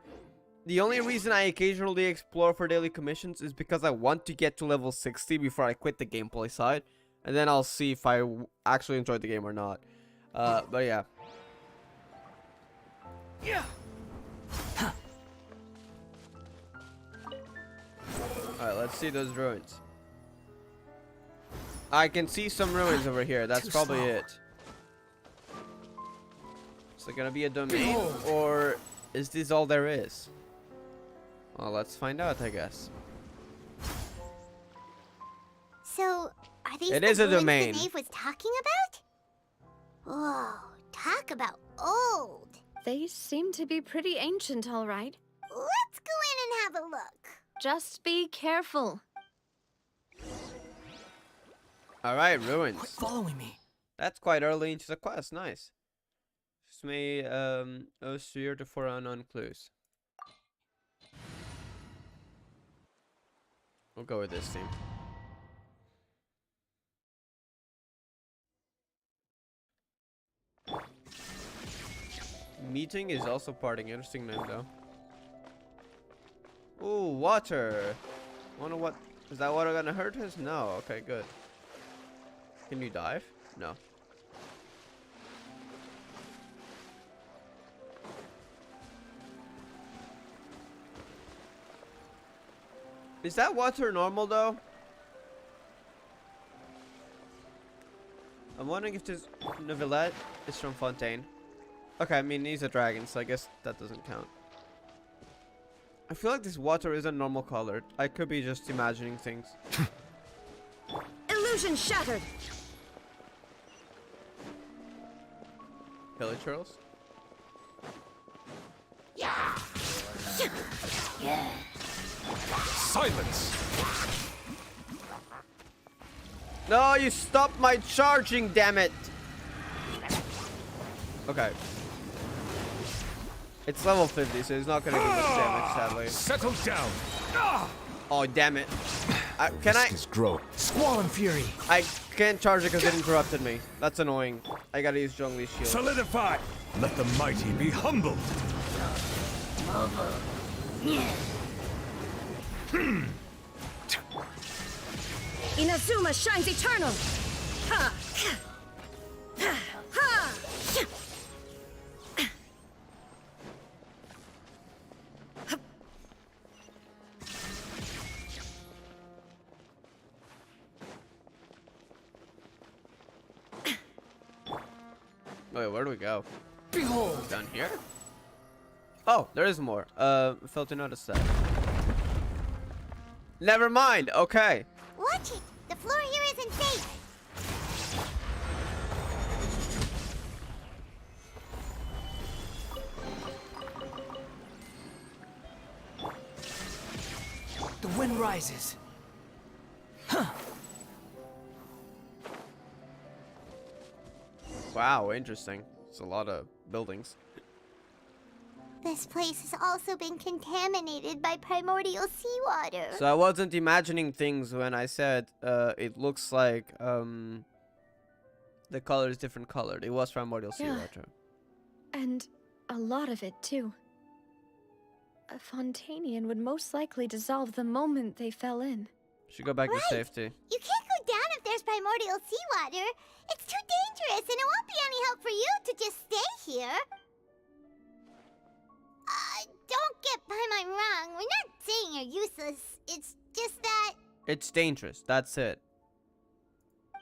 [SPEAKER 1] The only reason I occasionally explore for daily commissions is because I want to get to level 60 before I quit the gameplay side. And then I'll see if I actually enjoyed the game or not. But yeah.
[SPEAKER 8] Yeah.
[SPEAKER 1] Alright, let's see those ruins. I can see some ruins over here. That's probably it. Is there gonna be a domain? Or is this all there is? Well, let's find out, I guess.
[SPEAKER 2] So, are these
[SPEAKER 1] It
[SPEAKER 2] the
[SPEAKER 1] is a
[SPEAKER 2] ruins
[SPEAKER 1] domain.
[SPEAKER 2] the knave was talking about? Whoa, talk about old.
[SPEAKER 5] They seem to be pretty ancient, all right.
[SPEAKER 2] Let's go in and have a look.
[SPEAKER 5] Just be careful.
[SPEAKER 1] Alright, ruins.
[SPEAKER 8] Quit following me.
[SPEAKER 1] That's quite early into the quest. Nice. Just may steer to 4 unknown clues. We'll go with this team. Meeting is also parting. Interesting name though. Ooh, water. Wonder what is that water gonna hurt us? No. Okay, good. Can you dive? No. Is that water normal though? I'm wondering if this Neuvillette is from Fontaine. Okay, I mean he's a dragon, so I guess that doesn't count. I feel like this water isn't normal colored. I could be just imagining things.
[SPEAKER 13] Illusion shattered.
[SPEAKER 1] Hilly churls?
[SPEAKER 13] Yeah.
[SPEAKER 3] Silence!
[SPEAKER 1] No, you stopped my charging, damn it! Okay. It's level 50, so he's not gonna do much damage, sadly.
[SPEAKER 3] Settle down!
[SPEAKER 1] Oh, damn it. Can I?
[SPEAKER 3] Grow.
[SPEAKER 8] Squall and fury.
[SPEAKER 1] I can't charge it because it interrupted me. That's annoying. I gotta use Zhongli's shield.
[SPEAKER 3] Solidify! Let the mighty be humbled!
[SPEAKER 13] Inazuma shines eternal. Ha! Ha!
[SPEAKER 1] Wait, where do we go?
[SPEAKER 8] Behold!
[SPEAKER 1] Down here? Oh, there is more. Failed to notice that. Never mind. Okay.
[SPEAKER 2] Watch it. The floor here isn't safe.
[SPEAKER 8] The wind rises. Huh.
[SPEAKER 1] Wow, interesting. It's a lot of buildings.
[SPEAKER 2] This place has also been contaminated by primordial seawater.
[SPEAKER 1] So I wasn't imagining things when I said it looks like the color is different colored. It was primordial seawater.
[SPEAKER 5] And a lot of it, too. A Fontainian would most likely dissolve the moment they fell in.
[SPEAKER 1] Should go back to safety.
[SPEAKER 2] You can't go down if there's primordial seawater. It's too dangerous, and it won't be any help for you to just stay here. Don't get by my wrong. We're not saying you're useless. It's just that...
[SPEAKER 1] It's dangerous. That's it.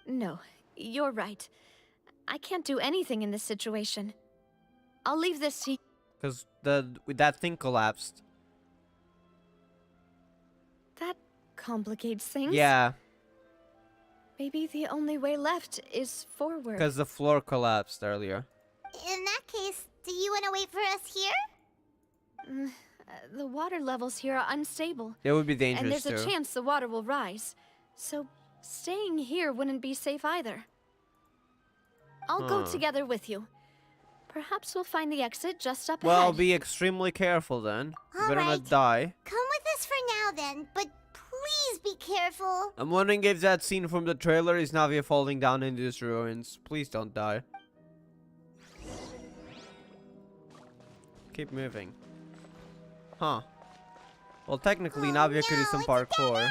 [SPEAKER 5] No, you're right. I can't do anything in this situation. I'll leave this to...
[SPEAKER 1] Because that thing collapsed.
[SPEAKER 5] That complicates things.
[SPEAKER 1] Yeah,
[SPEAKER 5] Maybe the only way left is forward.
[SPEAKER 1] because the floor collapsed earlier.
[SPEAKER 2] In that case, do you want to wait for us here?
[SPEAKER 5] The water levels here are unstable.
[SPEAKER 1] It would be dangerous
[SPEAKER 5] And there's
[SPEAKER 1] too.
[SPEAKER 5] a chance the water will rise. So staying here wouldn't be safe either. I'll go together with you. Perhaps we'll find the exit just up
[SPEAKER 1] Well,
[SPEAKER 5] ahead.
[SPEAKER 1] be extremely careful then. You better
[SPEAKER 2] Alright.
[SPEAKER 1] not die.
[SPEAKER 2] Come with us for now then, but please be careful.
[SPEAKER 1] I'm wondering if that scene from the trailer is Navia falling down into these ruins. Please don't die. Keep moving. Huh. Well, technically, Navia could do some
[SPEAKER 2] it's a dead
[SPEAKER 1] parkour.
[SPEAKER 2] end.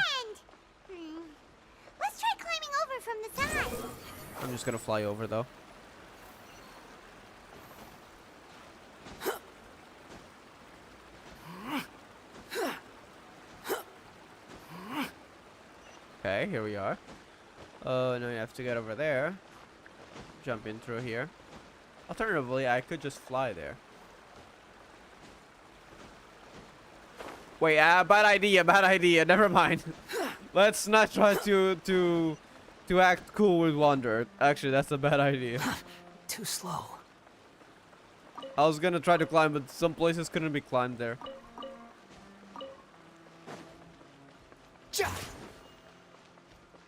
[SPEAKER 2] Let's try climbing over from the side.
[SPEAKER 1] I'm just gonna fly over though. Okay, here we are. Oh, no, you have to get over there. Jump in through here. Alternatively, I could just fly there. Wait, bad idea. Never mind. Let's not try to act cool with Wander. Actually, that's a bad idea.
[SPEAKER 8] Too slow.
[SPEAKER 1] I was gonna try to climb, but some places couldn't be climbed there.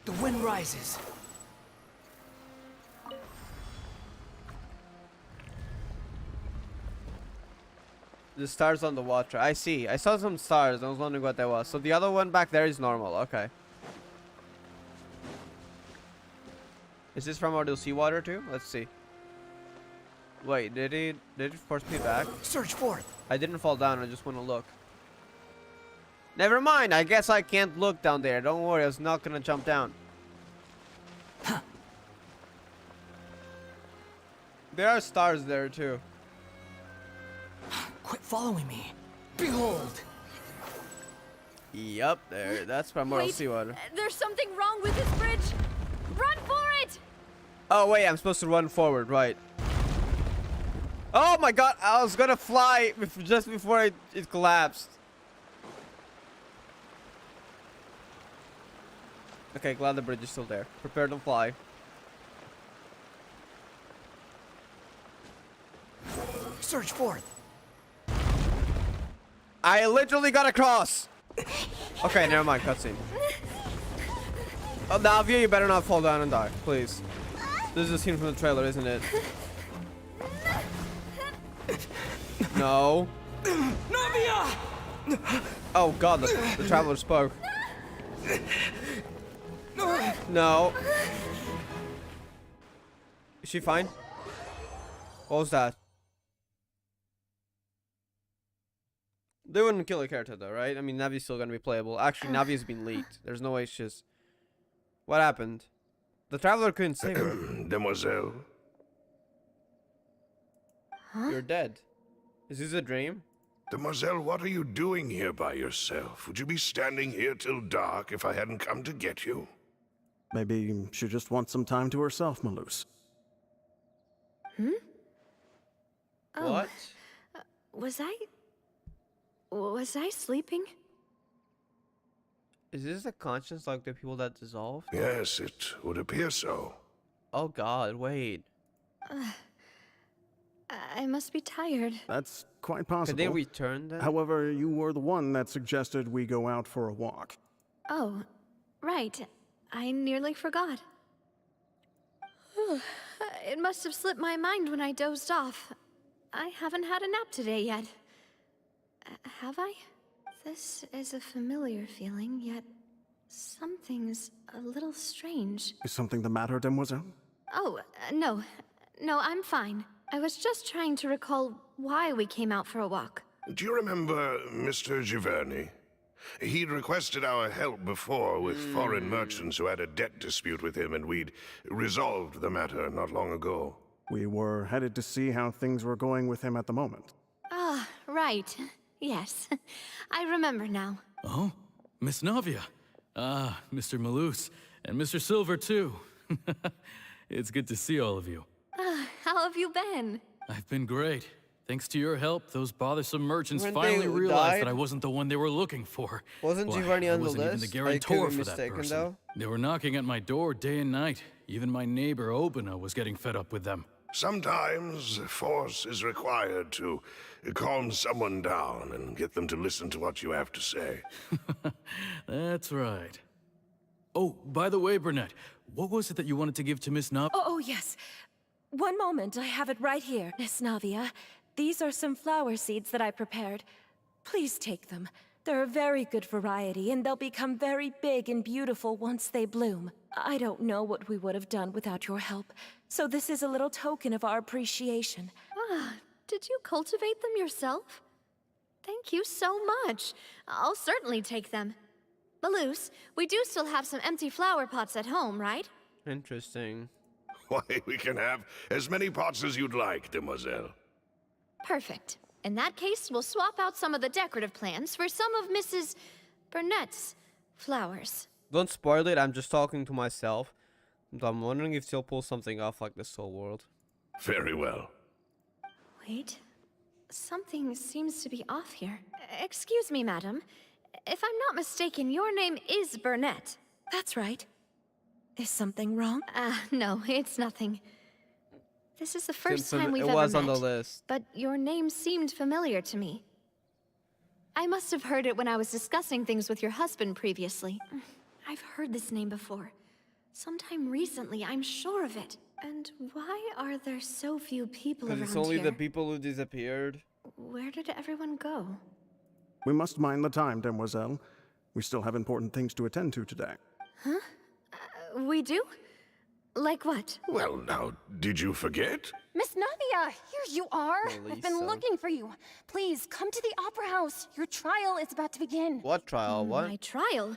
[SPEAKER 8] The wind rises.
[SPEAKER 1] The stars on the water. I see. I saw some stars. I was wondering what that was. So the other one back there is normal. Okay. Is this from Primordial Seawater too? Let's see. Wait, did it force me back?
[SPEAKER 8] Search forth.
[SPEAKER 1] I didn't fall down. I just want to look. Never mind. I guess I can't look down there. Don't worry. I was not gonna jump down. There are stars there too.
[SPEAKER 8] Quit following me. Behold.
[SPEAKER 1] Yup, there. That's Primordial
[SPEAKER 5] Wait,
[SPEAKER 1] Seawater.
[SPEAKER 5] there's something wrong with this bridge. Run for it!
[SPEAKER 1] Oh wait, I'm supposed to run forward, right? Oh my god, I was gonna fly just before it collapsed. Okay, glad the bridge is still there. Prepare to fly.
[SPEAKER 8] Search forth.
[SPEAKER 1] I literally got across. Okay, never mind, cutscene. Oh, Navia, you better not fall down and die, please. This is a scene from the trailer, isn't it? No.
[SPEAKER 8] Navia!
[SPEAKER 1] Oh god, the traveler spoke. No. Is she fine? What was that? They wouldn't kill a character though, right? I mean, Navi's still gonna be playable. Actually, Navi's been leaked. There's no way she's... What happened? The traveler couldn't save her.
[SPEAKER 10] Demoiselle?
[SPEAKER 1] You're dead. Is this a dream?
[SPEAKER 10] Demoiselle, what are you doing here by yourself? Would you be standing here till dark if I hadn't come to get you?
[SPEAKER 11] Maybe she just wants some time to herself, Malus.
[SPEAKER 5] Oh,
[SPEAKER 1] What?
[SPEAKER 5] Was I sleeping?
[SPEAKER 1] Is this a conscience like the people that dissolved?
[SPEAKER 10] Yes, it would appear so.
[SPEAKER 1] Oh god, wait.
[SPEAKER 5] I must be tired.
[SPEAKER 11] That's quite
[SPEAKER 1] Could
[SPEAKER 11] possible.
[SPEAKER 1] they return then?
[SPEAKER 11] However, you were the one that suggested we go out for a walk.
[SPEAKER 5] Oh, right. I nearly forgot. It must have slipped my mind when I dozed off. I haven't had a nap today yet. Have I? This is a familiar feeling, yet something's a little strange.
[SPEAKER 11] Is something the matter, Demoiselle?
[SPEAKER 5] Oh, no. No, I'm fine. I was just trying to recall why we came out for a walk.
[SPEAKER 10] Do you remember Mr. Giverny? He'd requested our help before with foreign merchants who had a debt dispute with him, and we'd resolved the matter not long ago.
[SPEAKER 11] We were headed to see how things were going with him at the moment.
[SPEAKER 5] Ah, right. Yes. I remember now.
[SPEAKER 14] Oh, Miss Navia. Ah, Mr. Malus. And Mr. Silver, too. It's good to see all of you.
[SPEAKER 5] How have you been?
[SPEAKER 14] I've been great. Thanks to your help, those bothersome merchants
[SPEAKER 1] When
[SPEAKER 14] finally
[SPEAKER 1] they
[SPEAKER 14] realized that
[SPEAKER 1] died?
[SPEAKER 14] I wasn't the one they were looking for.
[SPEAKER 1] Wasn't
[SPEAKER 14] Why,
[SPEAKER 1] Giovanni
[SPEAKER 14] I
[SPEAKER 1] on the
[SPEAKER 14] wasn't even
[SPEAKER 1] list?
[SPEAKER 14] the
[SPEAKER 1] I could
[SPEAKER 14] guarantor
[SPEAKER 1] be
[SPEAKER 14] for that
[SPEAKER 1] mistaken,
[SPEAKER 14] person.
[SPEAKER 1] though.
[SPEAKER 14] They were knocking at my door day and night. Even my neighbor Obina was getting fed up with them.
[SPEAKER 10] Sometimes force is required to calm someone down and get them to listen to what you have to say.
[SPEAKER 14] That's right. Oh, by the way, Burnett, what was it that you wanted to give to Miss Navia?
[SPEAKER 13] Oh, yes. One moment, I have it right here. Miss Navia, these are some flower seeds that I prepared. Please take them. They're a very good variety, and they'll become very big and beautiful once they bloom. I don't know what we would have done without your help, so this is a little token of our appreciation.
[SPEAKER 4] Ah, did you cultivate them yourself? Thank you so much. I'll certainly take them. Maloose, we do still have some empty flower pots at home, right?
[SPEAKER 1] Interesting.
[SPEAKER 10] Why, we can have as many pots as you'd like, demoiselle.
[SPEAKER 4] Perfect. In that case, we'll swap out some of the decorative plants for some of Mrs. Burnett's flowers.
[SPEAKER 1] Don't spoil it, I'm just talking to myself. I'm wondering if she'll pull something off like the Soul World.
[SPEAKER 10] Very well.
[SPEAKER 4] Wait. Something seems to be off here. Excuse me, madam. If I'm not mistaken, your name is Burnett.
[SPEAKER 13] That's right. Is something wrong?
[SPEAKER 4] No, it's nothing. This is the first time we've
[SPEAKER 1] It
[SPEAKER 4] ever
[SPEAKER 1] was
[SPEAKER 4] met,
[SPEAKER 1] on the list.
[SPEAKER 4] but your name seemed familiar to me. I must have heard it when I was discussing things with your husband previously. I've heard this name before. Sometime recently, I'm sure of it. And why are there so few people around
[SPEAKER 1] Because
[SPEAKER 4] here?
[SPEAKER 1] it's only the people who disappeared.
[SPEAKER 4] Where did everyone go?
[SPEAKER 11] We must mind the time, demoiselle. We still have important things to attend to today.
[SPEAKER 4] Huh? We do? Like what?
[SPEAKER 10] Well, now, did you forget?
[SPEAKER 15] Miss Navia, here you are. I've been
[SPEAKER 1] Melissa.
[SPEAKER 15] looking for you. Please, come to the Opera House. Your trial is about to begin.
[SPEAKER 1] What trial? What?
[SPEAKER 4] My trial?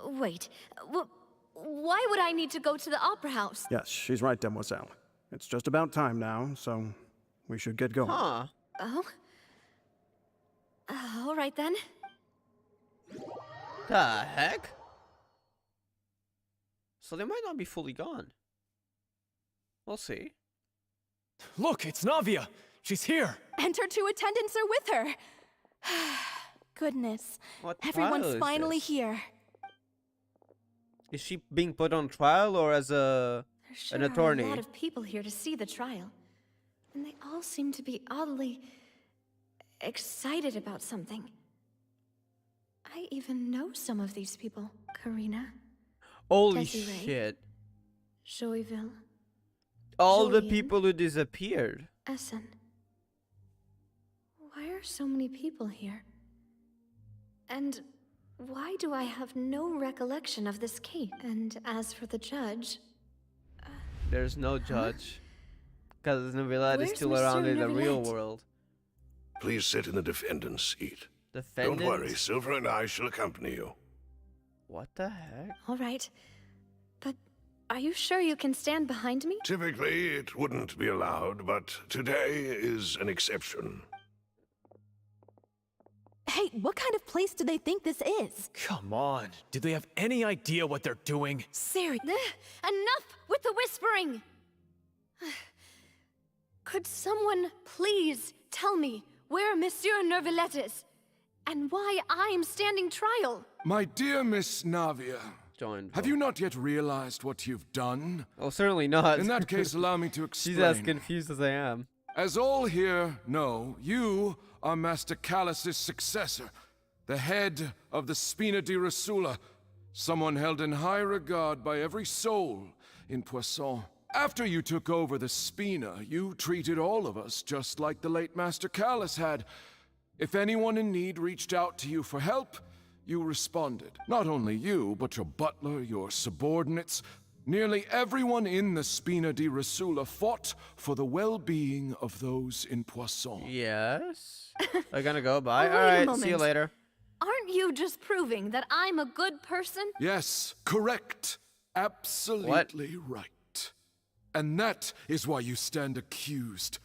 [SPEAKER 4] Wait, why would I need to go to the Opera House?
[SPEAKER 11] Yes, she's right, demoiselle. It's just about time now, so we should get going.
[SPEAKER 1] Huh.
[SPEAKER 4] Oh? All right then.
[SPEAKER 1] The heck? So they might not be fully gone. We'll see.
[SPEAKER 8] Look, it's Navia. She's here.
[SPEAKER 13] And her two attendants are with her.
[SPEAKER 15] Goodness.
[SPEAKER 1] What
[SPEAKER 15] Everyone's
[SPEAKER 1] trial is
[SPEAKER 15] finally
[SPEAKER 1] this?
[SPEAKER 15] here.
[SPEAKER 1] Is she being put on trial or as
[SPEAKER 4] There sure
[SPEAKER 1] an attorney?
[SPEAKER 4] are a lot of people here to see the trial. And they all seem to be oddly excited about something. I even know some of these people. Karina,
[SPEAKER 1] Holy
[SPEAKER 4] Desiree.
[SPEAKER 1] shit.
[SPEAKER 4] Joyville,
[SPEAKER 1] All the
[SPEAKER 4] Julian.
[SPEAKER 1] people who disappeared.
[SPEAKER 4] Essen. Why are so many people here? And why do I have no recollection of this case? And as for the judge...
[SPEAKER 1] There's no judge. Because Novillette is
[SPEAKER 4] Where's
[SPEAKER 1] still
[SPEAKER 4] Monsieur
[SPEAKER 1] around in the real
[SPEAKER 4] Novillette?
[SPEAKER 1] world.
[SPEAKER 10] Please sit in the defendant's seat.
[SPEAKER 1] Defendant?
[SPEAKER 10] Don't worry, Silver and I shall accompany you.
[SPEAKER 1] What the heck?
[SPEAKER 4] All right. But are you sure you can stand behind me?
[SPEAKER 10] Typically, it wouldn't be allowed, but today is an exception.
[SPEAKER 15] Hey, what kind of place do they think this is?
[SPEAKER 8] Come on. Do they have any idea what they're doing?
[SPEAKER 15] Seriously.
[SPEAKER 4] Enough with the whispering! Could someone please tell me where Monsieur Neuvillette is? And why I'm standing trial?
[SPEAKER 7] My dear Miss Navia,
[SPEAKER 1] Joined.
[SPEAKER 7] have you not yet realized what you've done?
[SPEAKER 1] Oh, certainly not.
[SPEAKER 7] In that case, allow me to explain.
[SPEAKER 1] She's as confused as I am.
[SPEAKER 7] As all here know, you are Master Callus's successor, the head of the Spina di Rosula, someone held in high regard by every soul in Poisson. After you took over the Spina, you treated all of us just like the late Master Callus had. If anyone in need reached out to you for help, you responded. Not only you, but your butler, your subordinates, nearly everyone in the Spina di Rosula fought for the well-being of those in Poisson.
[SPEAKER 1] Yes? I'm gonna go. Bye.
[SPEAKER 4] Oh, wait a
[SPEAKER 1] Alright, see you
[SPEAKER 4] moment.
[SPEAKER 1] later.
[SPEAKER 4] Aren't you just proving that I'm a good person?
[SPEAKER 7] Yes, correct. Absolutely right. And that is why you stand accused.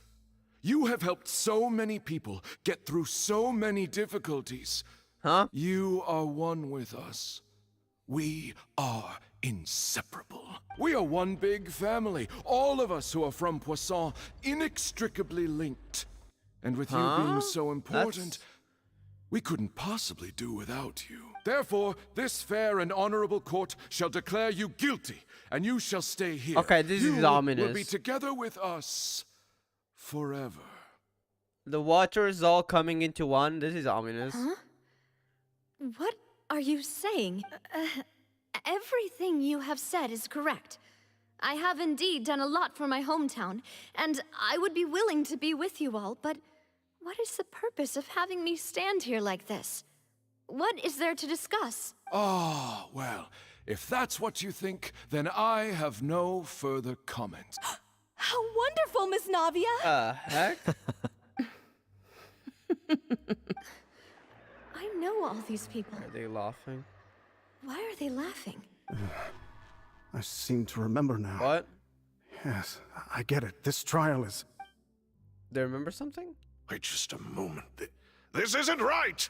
[SPEAKER 7] You have helped so many people get through so many difficulties.
[SPEAKER 1] Huh?
[SPEAKER 7] You are one with us. We are inseparable. We are one big family. All of us who are from Poisson, inextricably linked. And with you being so important, we couldn't possibly do without you. Therefore, this fair and honorable court shall declare you guilty, and you shall stay here.
[SPEAKER 1] Okay, this is ominous.
[SPEAKER 7] You will be together with us forever.
[SPEAKER 1] The water is all coming into one. This is ominous.
[SPEAKER 5] Huh? What are you saying? Everything you have said is correct. I have indeed done a lot for my hometown, and I would be willing to be with you all, but what is the purpose of having me stand here like this? What is there to discuss?
[SPEAKER 7] Ah, well, if that's what you think, then I have no further comment.
[SPEAKER 13] How wonderful, Miss Navia!
[SPEAKER 1] Heck?
[SPEAKER 5] I know all these people.
[SPEAKER 1] Are they laughing?
[SPEAKER 5] Why are they laughing?
[SPEAKER 11] I seem to remember now.
[SPEAKER 1] What?
[SPEAKER 11] Yes, I get it. This trial is...
[SPEAKER 1] They remember something?
[SPEAKER 10] Wait just a moment. This isn't right!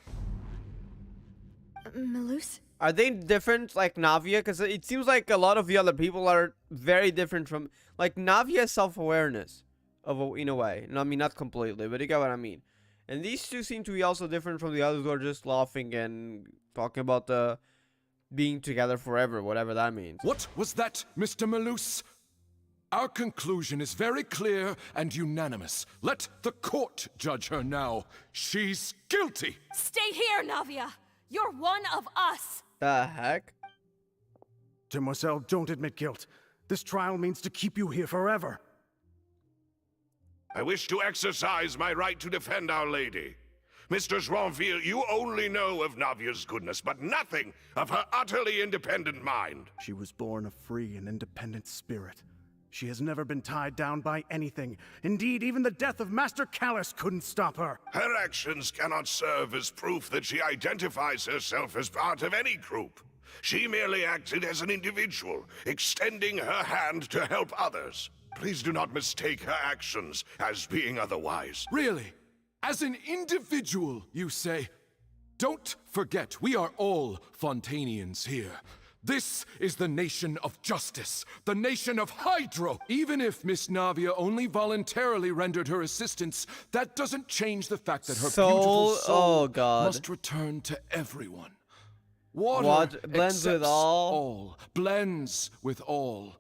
[SPEAKER 5] Malus?
[SPEAKER 1] Are they different like Navia? Because it seems like a lot of the other people are very different from... Like, Navia has self-awareness, in a way. No, I mean, not completely, but you get what I mean. And these two seem to be also different from the others who are just laughing and talking about the being together forever, whatever that means.
[SPEAKER 7] What was that, Mr. Malus? Our conclusion is very clear and unanimous. Let the court judge her now. She's guilty!
[SPEAKER 13] Stay here, Navia! You're one of us!
[SPEAKER 1] The heck?
[SPEAKER 11] Demoiselle, don't admit guilt. This trial means to keep you here forever.
[SPEAKER 10] I wish to exercise my right to defend Our Lady. Mr. Joinville, you only know of Navia's goodness, but nothing of her utterly independent mind.
[SPEAKER 11] She was born a free and independent spirit. She has never been tied down by anything. Indeed, even the death of Master Callus couldn't stop her.
[SPEAKER 10] Her actions cannot serve as proof that she identifies herself as part of any group. She merely acted as an individual, extending her hand to help others. Please do not mistake her actions as being otherwise.
[SPEAKER 7] Really? As an individual, you say? Don't forget, we are all Fontainians here. This is the nation of justice, the nation of Hydro. Even if Miss Navia only voluntarily rendered her assistance, that doesn't change the fact that her beautiful soul must return to everyone. Water
[SPEAKER 1] blends with all.
[SPEAKER 7] Blends with all.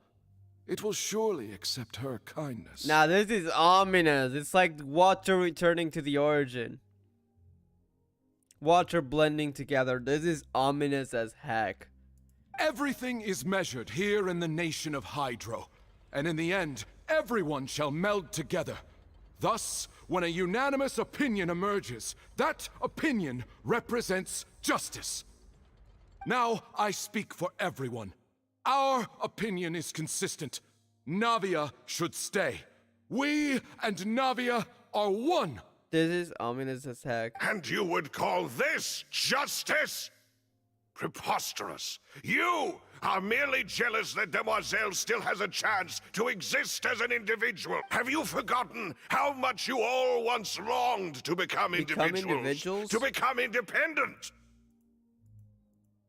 [SPEAKER 7] It will surely accept her kindness.
[SPEAKER 1] Now this is ominous. It's like water returning to the origin. Water blending together. This is ominous as heck.
[SPEAKER 7] Everything is measured here in the nation of Hydro, and in the end, everyone shall meld together. Thus, when a unanimous opinion emerges, that opinion represents justice. Now I speak for everyone. Our opinion is consistent. Navia should stay. We and Navia are one.
[SPEAKER 1] This is ominous as heck.
[SPEAKER 10] And you would call this justice? Preposterous. You are merely jealous that Demoiselle still has a chance to exist as an individual. Have you forgotten how much you all once longed to become individuals? To become independent?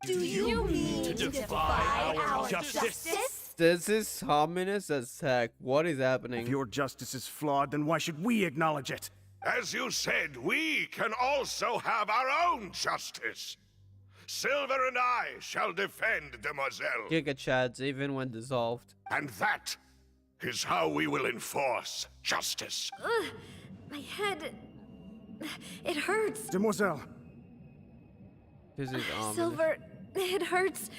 [SPEAKER 13] Do you mean to defy our justice?
[SPEAKER 1] This is ominous as heck. What is happening?
[SPEAKER 11] If your justice is flawed, then why should we acknowledge it?
[SPEAKER 10] As you said, we can also have our own justice. Silver and I shall defend Demoiselle.
[SPEAKER 1] Giga Chads, even when dissolved.
[SPEAKER 10] And that is how we will enforce justice.
[SPEAKER 5] My head... It hurts.
[SPEAKER 11] Demoiselle.
[SPEAKER 1] This is ominous.
[SPEAKER 5] Silver, it hurts.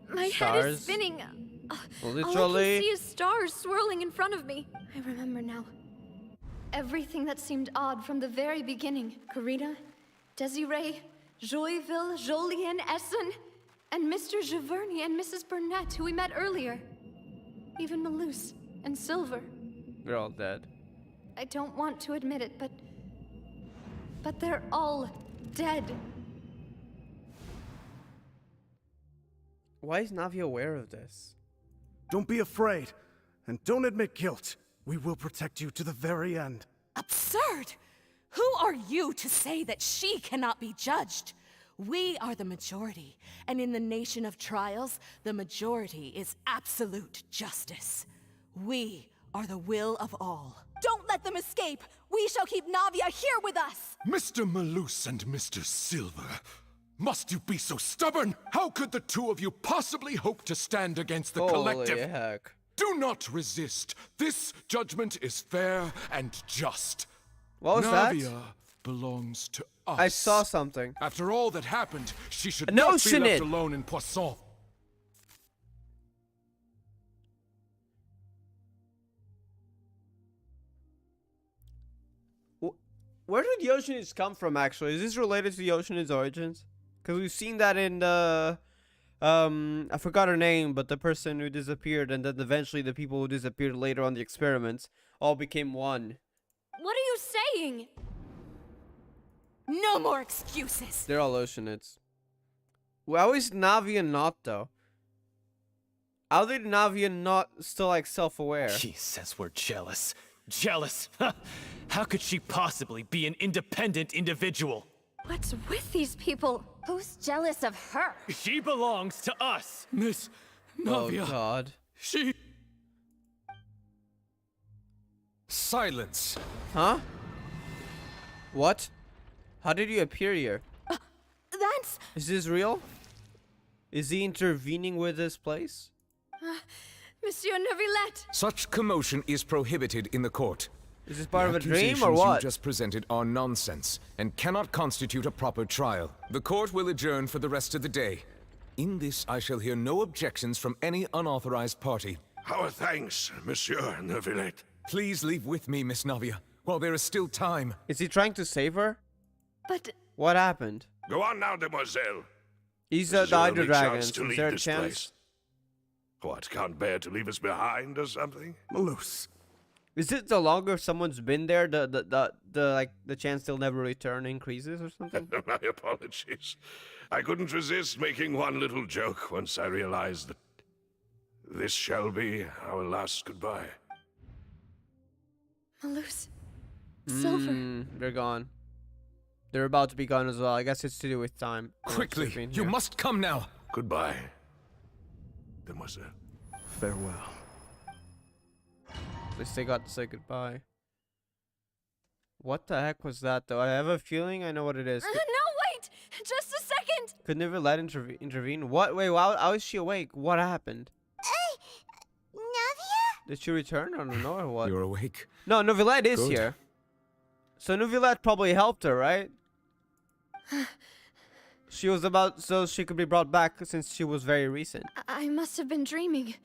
[SPEAKER 5] My head is spinning.
[SPEAKER 1] Literally.
[SPEAKER 5] All I can see is stars swirling in front of me. I remember now. Everything that seemed odd from the very beginning. Karina, Desiree, Joyville, Jolien, Essen, and Mr. Giverny and Mrs. Burnett, who we met earlier. Even Malus and Silver.
[SPEAKER 1] They're all dead.
[SPEAKER 5] I don't want to admit it, but they're all dead.
[SPEAKER 1] Why is Navi aware of this?
[SPEAKER 11] Don't be afraid, and don't admit guilt. We will protect you to the very end.
[SPEAKER 16] Absurd! Who are you to say that she cannot be judged? We are the majority, and in the nation of trials, the majority is absolute justice. We are the will of all. Don't let them escape! We shall keep Navia here with us!
[SPEAKER 7] Mr. Malus and Mr. Silver, must you be so stubborn? How could the two of you possibly hope to stand against the collective?
[SPEAKER 1] Holy heck.
[SPEAKER 7] Do not resist. This judgment is fair and just.
[SPEAKER 1] What was
[SPEAKER 7] Navia
[SPEAKER 1] that?
[SPEAKER 7] belongs to us.
[SPEAKER 1] I saw something.
[SPEAKER 7] After all that happened, she should
[SPEAKER 1] An
[SPEAKER 7] not be
[SPEAKER 1] ocean
[SPEAKER 7] left
[SPEAKER 1] it.
[SPEAKER 7] alone in Poisson.
[SPEAKER 1] Where did the Oceanids come from, actually? Is this related to the Oceanids' origins? Because we've seen that in the... I forgot her name, but the person who disappeared, and then eventually the people who disappeared later on the experiments all became one.
[SPEAKER 4] What are you saying?
[SPEAKER 16] No more excuses!
[SPEAKER 1] They're all Oceanids. How is Navia not, though? How did Navia not still, like, self-aware?
[SPEAKER 17] She says we're jealous. Jealous? How could she possibly be an independent individual?
[SPEAKER 4] What's with these people?
[SPEAKER 15] Who's jealous of her?
[SPEAKER 17] She belongs to us.
[SPEAKER 14] Miss Navia.
[SPEAKER 1] Oh, God.
[SPEAKER 14] She...
[SPEAKER 6] Silence!
[SPEAKER 1] Huh? What? How did you appear here?
[SPEAKER 16] That's...
[SPEAKER 1] Is this real? Is he intervening with this place?
[SPEAKER 4] Monsieur Neuvillette!
[SPEAKER 6] Such commotion is prohibited in the court.
[SPEAKER 1] Is this part of a dream or
[SPEAKER 6] accusations
[SPEAKER 1] what?
[SPEAKER 6] you just presented are nonsense and cannot constitute a proper trial. The court will adjourn for the rest of the day. In this, I shall hear no objections from any unauthorized party.
[SPEAKER 10] Our thanks, Monsieur Neuvillette.
[SPEAKER 6] Please leave with me, Miss Navia, while there is still time.
[SPEAKER 1] Is he trying to save her?
[SPEAKER 4] But...
[SPEAKER 1] What happened?
[SPEAKER 10] Go on now, demoiselle.
[SPEAKER 1] He's
[SPEAKER 10] This is
[SPEAKER 1] the
[SPEAKER 10] your
[SPEAKER 1] Hydra
[SPEAKER 10] only
[SPEAKER 1] Dragon.
[SPEAKER 10] chance to
[SPEAKER 1] Is
[SPEAKER 10] leave
[SPEAKER 1] there a
[SPEAKER 10] this
[SPEAKER 1] chance?
[SPEAKER 10] place. What, can't bear to leave us behind or something?
[SPEAKER 11] Malus.
[SPEAKER 1] Is it the longer someone's been there, the chance they'll never return increases or something?
[SPEAKER 10] My apologies. I couldn't resist making one little joke once I realized that this shall be our last goodbye.
[SPEAKER 4] Malus. Silver.
[SPEAKER 1] They're gone. They're about to be gone as well. I guess it's to do with time.
[SPEAKER 6] Quickly, you must come now.
[SPEAKER 10] Goodbye, demoiselle.
[SPEAKER 11] Farewell.
[SPEAKER 1] At least they got to say goodbye. What the heck was that, though? I have a feeling I know what it is.
[SPEAKER 4] No, wait! Just a second!
[SPEAKER 1] Could Neuvillette intervene? What? Wait, how is she awake? What happened?
[SPEAKER 2] Navia?
[SPEAKER 1] Did she return? I don't know or what?
[SPEAKER 6] You're awake.
[SPEAKER 1] No, Neuvillette is
[SPEAKER 6] Good.
[SPEAKER 1] here. So Neuvillette probably helped her, right? She was about so she could be brought back since she was very recent.
[SPEAKER 4] I must have been dreaming.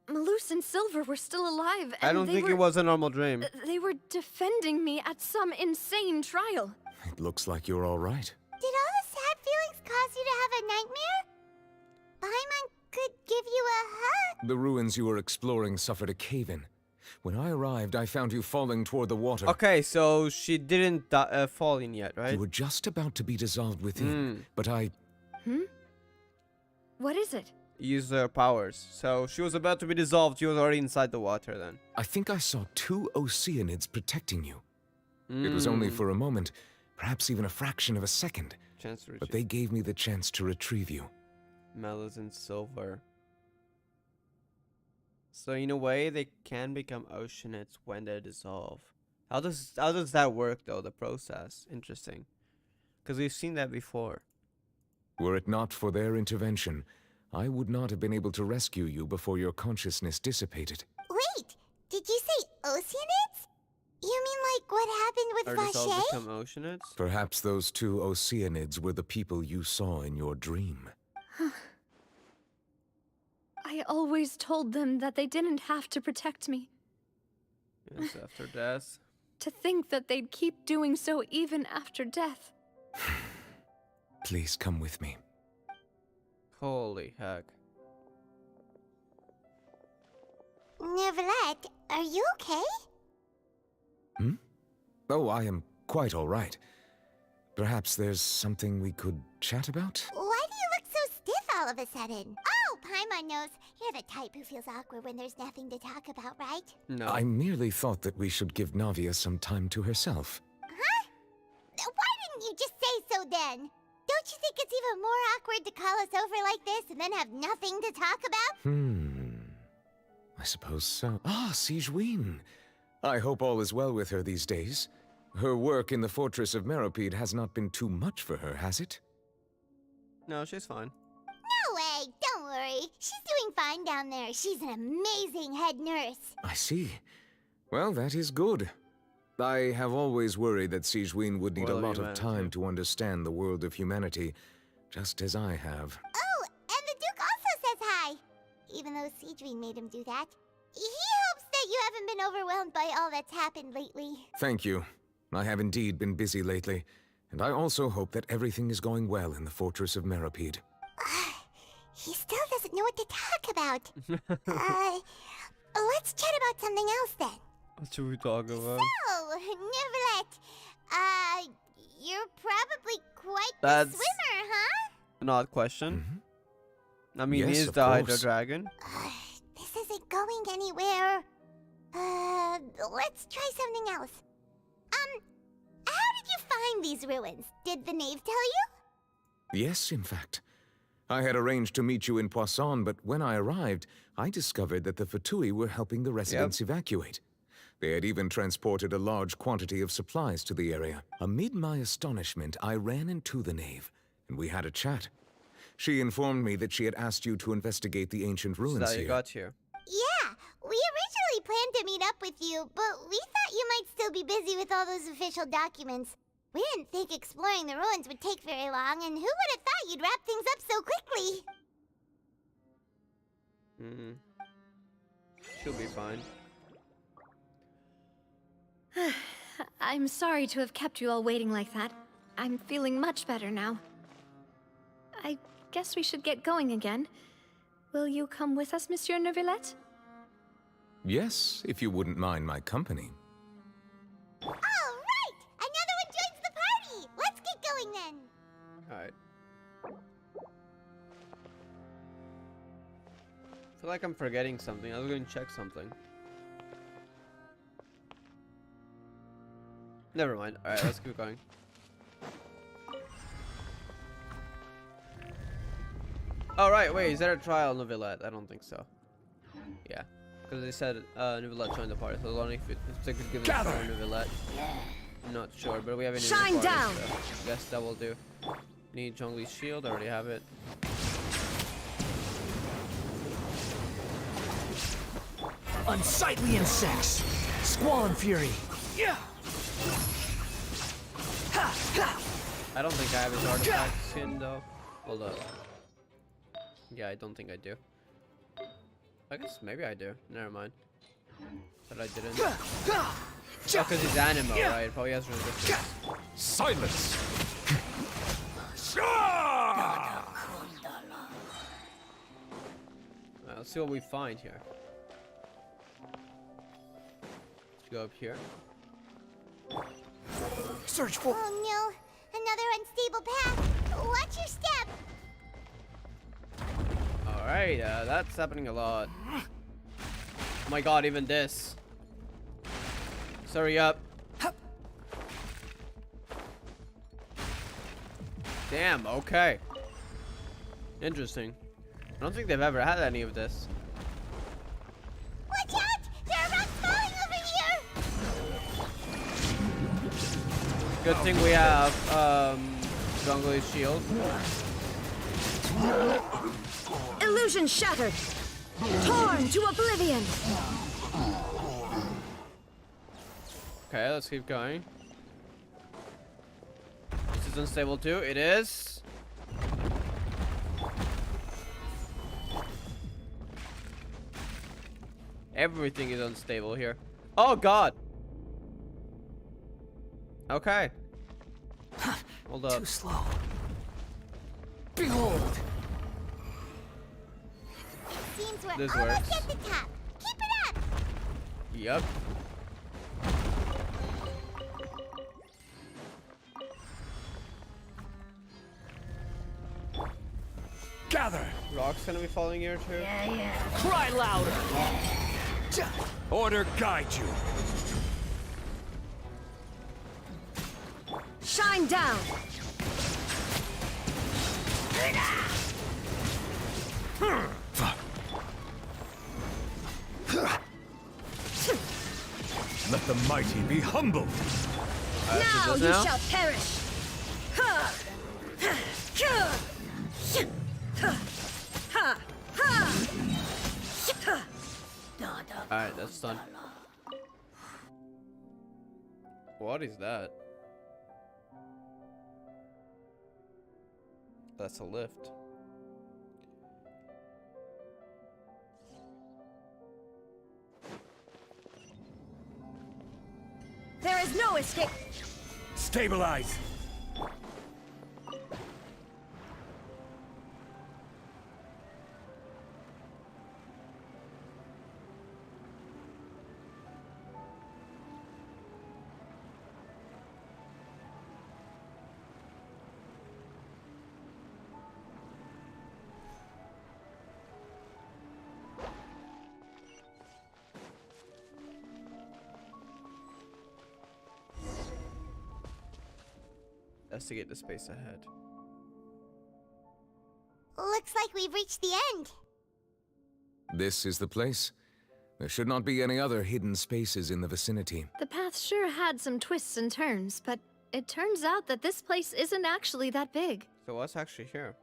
[SPEAKER 4] Malus and Silver were still alive, and
[SPEAKER 1] I don't think it was a normal dream.
[SPEAKER 4] They were defending me at some insane trial.
[SPEAKER 6] It looks like you're all right.
[SPEAKER 2] Did all the sad feelings cause you to have a nightmare? Paimon could give you a hug.
[SPEAKER 6] The ruins you were exploring suffered a cave-in. When I arrived, I found you falling toward the water.
[SPEAKER 1] Okay, so she didn't fall in yet, right?
[SPEAKER 6] You were just about to be dissolved within, but I...
[SPEAKER 4] What is it?
[SPEAKER 1] Use her powers. So she was about to be dissolved. She was already inside the water then.
[SPEAKER 6] I think I saw 2 Oceanids protecting you. It was only for a moment, perhaps even a fraction of a second.
[SPEAKER 1] Chance to
[SPEAKER 6] But they gave me the chance to retrieve you.
[SPEAKER 1] Malus and Silver. So in a way, they can become Oceanids when they dissolve. How does that work though? The process. Interesting. Because we've seen that before.
[SPEAKER 6] Were it not for their intervention, I would not have been able to rescue you before your consciousness dissipated.
[SPEAKER 2] Wait, did you say Oceanids? You mean like what happened with
[SPEAKER 1] Or dissolve
[SPEAKER 2] Vache?
[SPEAKER 1] become Oceanids?
[SPEAKER 6] Perhaps those 2 Oceanids were the people you saw in your dream.
[SPEAKER 4] I always told them that they didn't have to protect me.
[SPEAKER 1] Yes, after death.
[SPEAKER 4] To think that they'd keep doing so even after death.
[SPEAKER 6] Please come with me.
[SPEAKER 1] Holy heck.
[SPEAKER 2] Neuvillette, are you okay?
[SPEAKER 6] Oh, I am quite all right. Perhaps there's something we could chat about?
[SPEAKER 2] Why do you look so stiff all of a sudden? Oh, Paimon knows. You're the type who feels awkward when there's nothing to talk about, right?
[SPEAKER 1] No.
[SPEAKER 6] I merely thought that we should give Navia some time to herself.
[SPEAKER 2] Huh? Why didn't you just say so then? Don't you think it's even more awkward to call us over like this and then have nothing to talk about?
[SPEAKER 6] I suppose so. Ah, Sigewin. I hope all is well with her these days. Her work in the Fortress of Meropide has not been too much for her, has it?
[SPEAKER 1] No, she's fine.
[SPEAKER 2] No way, don't worry. She's doing fine down there. She's an amazing head nurse.
[SPEAKER 6] I see. Well, that is good. I have always worried that Sigewinne would need a lot of time to understand the world of humanity, just as I have.
[SPEAKER 2] Oh, and the Duke also says hi. Even though Sigewinne made him do that. He hopes that you haven't been overwhelmed by all that's happened lately.
[SPEAKER 6] Thank you. I have indeed been busy lately, and I also hope that everything is going well in the Fortress of Meropide.
[SPEAKER 2] He still doesn't know what to talk about. Let's chat about something else then.
[SPEAKER 1] What should we talk about?
[SPEAKER 2] So, Neverlet, you're probably quite
[SPEAKER 1] That's
[SPEAKER 2] the swimmer, huh?
[SPEAKER 1] An odd question. I mean,
[SPEAKER 6] Yes,
[SPEAKER 1] he's
[SPEAKER 6] of
[SPEAKER 1] the Hydra
[SPEAKER 6] course.
[SPEAKER 1] Dragon.
[SPEAKER 2] This isn't going anywhere. Let's try something else. How did you find these ruins? Did the knave tell you?
[SPEAKER 6] Yes, in fact. I had arranged to meet you in Poisson, but when I arrived, I discovered that the Fatui were helping the residents evacuate. They had even transported a large quantity of supplies to the area. Amid my astonishment, I ran into the knave, and we had a chat. She informed me that she had asked you to investigate the ancient ruins
[SPEAKER 1] That's how
[SPEAKER 6] here.
[SPEAKER 1] you got here.
[SPEAKER 2] Yeah, we originally planned to meet up with you, but we thought you might still be busy with all those official documents. We didn't think exploring the ruins would take very long, and who would have thought you'd wrap things up so quickly?
[SPEAKER 1] She'll be fine.
[SPEAKER 5] I'm sorry to have kept you all waiting like that. I'm feeling much better now. I guess we should get going again. Will you come with us, Monsieur Neuvillette?
[SPEAKER 6] Yes, if you wouldn't mind my company.
[SPEAKER 2] All right! Another one joins the party! Let's get going then!
[SPEAKER 1] Alright. I feel like I'm forgetting something. I was going to check something. Never mind. Alright, let's keep going. Alright, wait, is there a trial on Neuvillette? I don't think so. Yeah. Because they said Neuvillette joined the party, so I was wondering if they could give us a trial on Neuvillette. I'm not sure, but we have any
[SPEAKER 5] Shine down!
[SPEAKER 1] So I guess that will do. Need Zhongli's shield, I already have it.
[SPEAKER 17] Unsightly insects! Squall and fury! Yeah!
[SPEAKER 1] I don't think I have his artifact skin though. Hold up. Yeah, I don't think I do. I guess maybe I do. Never mind. But I didn't. Oh, because he's animal, right? Probably has resistance.
[SPEAKER 7] Silence!
[SPEAKER 1] Let's see what we find here. Let's go up here.
[SPEAKER 17] Search for.
[SPEAKER 2] Oh no! Another unstable path! Watch your step!
[SPEAKER 1] Alright, that's happening a lot. Oh my god, even this. Hurry up. Damn, okay. Interesting. I don't think they've ever had any of this.
[SPEAKER 2] Watch out! There are rocks falling over here!
[SPEAKER 1] Good thing we have, Zhongli's shield.
[SPEAKER 5] Illusion shattered! Torn to oblivion!
[SPEAKER 1] Okay, let's keep going. This is unstable too. It is. Everything is unstable here. Oh god. Okay. Hold up.
[SPEAKER 8] Too slow. Behold!
[SPEAKER 2] Seems we're
[SPEAKER 1] This
[SPEAKER 2] almost
[SPEAKER 1] works.
[SPEAKER 2] at the top. Keep it up!
[SPEAKER 1] Yep.
[SPEAKER 7] Gather!
[SPEAKER 1] Rock's gonna be falling here too.
[SPEAKER 17] Cry louder!
[SPEAKER 7] Order guide you.
[SPEAKER 5] Shine down!
[SPEAKER 18] mighty be humbled.
[SPEAKER 4] Now you shall perish.
[SPEAKER 1] Alright, that's done. What is that? That's a lift.
[SPEAKER 4] There is no escape.
[SPEAKER 18] Stabilize.
[SPEAKER 1] Investigate the space ahead.
[SPEAKER 2] Looks like we've reached the end.
[SPEAKER 6] This is the place. There should not be any other hidden spaces in the vicinity.
[SPEAKER 5] The path sure had some twists and turns, but it turns out that this place isn't actually that big.
[SPEAKER 1] So what's actually here?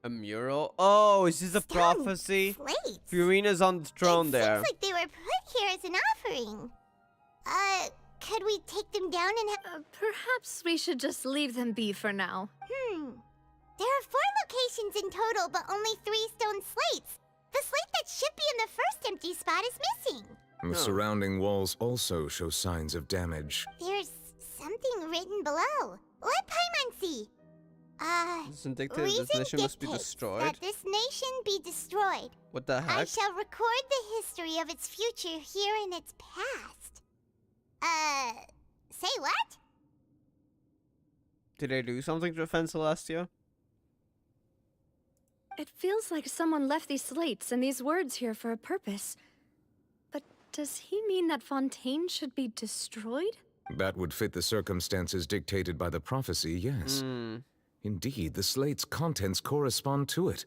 [SPEAKER 1] A mural? Oh, is this a prophecy?
[SPEAKER 2] Slates.
[SPEAKER 1] Furina's on the throne there.
[SPEAKER 2] Seems like they were put here as an offering. Could we take them down and
[SPEAKER 5] Perhaps we should just leave them be for now.
[SPEAKER 2] There are 4 locations in total, but only 3 stone slates. The slate that should be in the first empty spot is missing.
[SPEAKER 6] The surrounding walls also show signs of damage.
[SPEAKER 2] There's something written below. Let Paimon see.
[SPEAKER 1] This indicative this nation must be destroyed.
[SPEAKER 2] That this nation be destroyed.
[SPEAKER 1] What the heck?
[SPEAKER 2] I shall record the history of its future here in its past. Say what?
[SPEAKER 1] Did they do something to offend Celestia?
[SPEAKER 5] It feels like someone left these slates and these words here for a purpose. But does he mean that Fontaine should be destroyed?
[SPEAKER 6] That would fit the circumstances dictated by the prophecy, yes. Indeed, the slate's contents correspond to it.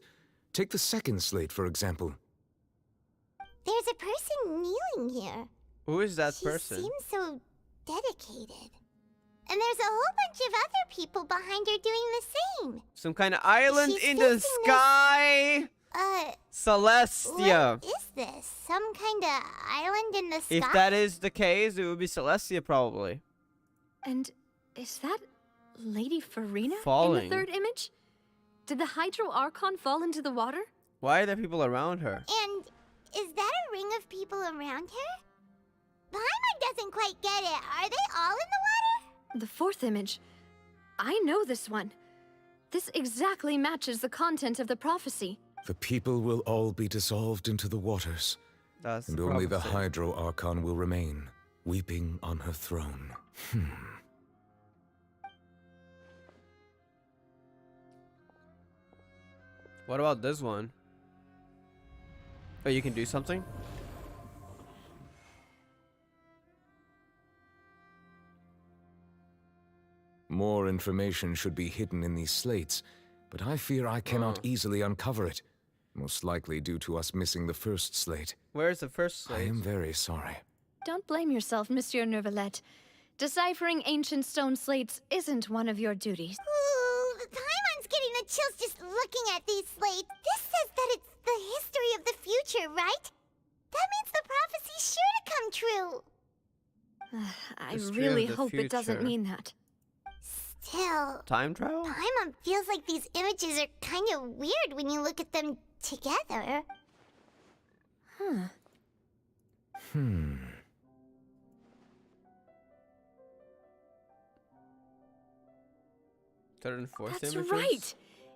[SPEAKER 6] Take the second slate, for example.
[SPEAKER 2] There's a person kneeling here.
[SPEAKER 1] Who is that person?
[SPEAKER 2] He seems so dedicated. And there's a whole bunch of other people behind her doing the same.
[SPEAKER 1] Some kind of island
[SPEAKER 2] She's
[SPEAKER 1] in the
[SPEAKER 2] facing
[SPEAKER 1] sky? Celestia.
[SPEAKER 2] What is this? Some kind of island in the sky?
[SPEAKER 1] If that is the case, it would be Celestia probably.
[SPEAKER 5] And is that Lady Furina
[SPEAKER 1] Falling.
[SPEAKER 5] in the third image? Did the Hydro Archon fall into the water?
[SPEAKER 1] Why are there people around her?
[SPEAKER 2] And is that a ring of people around her? Paimon doesn't quite get it. Are they all in the water?
[SPEAKER 5] The fourth image. I know this one. This exactly matches the content of the prophecy.
[SPEAKER 6] The people will all be dissolved into the waters.
[SPEAKER 1] That's
[SPEAKER 6] and
[SPEAKER 1] the
[SPEAKER 6] only the
[SPEAKER 1] prophecy.
[SPEAKER 6] Hydro Archon will remain, weeping on her throne.
[SPEAKER 1] What about this one? Oh, you can do something?
[SPEAKER 6] More information should be hidden in these slates, but I fear I cannot easily uncover it. Most likely due to us missing the first slate.
[SPEAKER 1] Where's the first slate?
[SPEAKER 6] I am very sorry.
[SPEAKER 5] Don't blame yourself, Monsieur Neuvillette. Deciphering ancient stone slates isn't one of your duties.
[SPEAKER 2] Ooh, Paimon's getting the chills just looking at these slates. This says that it's the history of the future, right? That means the prophecy's sure to come true.
[SPEAKER 5] I
[SPEAKER 1] History
[SPEAKER 5] really
[SPEAKER 1] of the
[SPEAKER 5] hope it doesn't
[SPEAKER 1] future.
[SPEAKER 5] mean that.
[SPEAKER 2] Still,
[SPEAKER 1] Time travel?
[SPEAKER 2] Paimon feels like these images are kind of weird when you look at them together.
[SPEAKER 1] Third and fourth
[SPEAKER 5] That's
[SPEAKER 1] images?
[SPEAKER 5] right!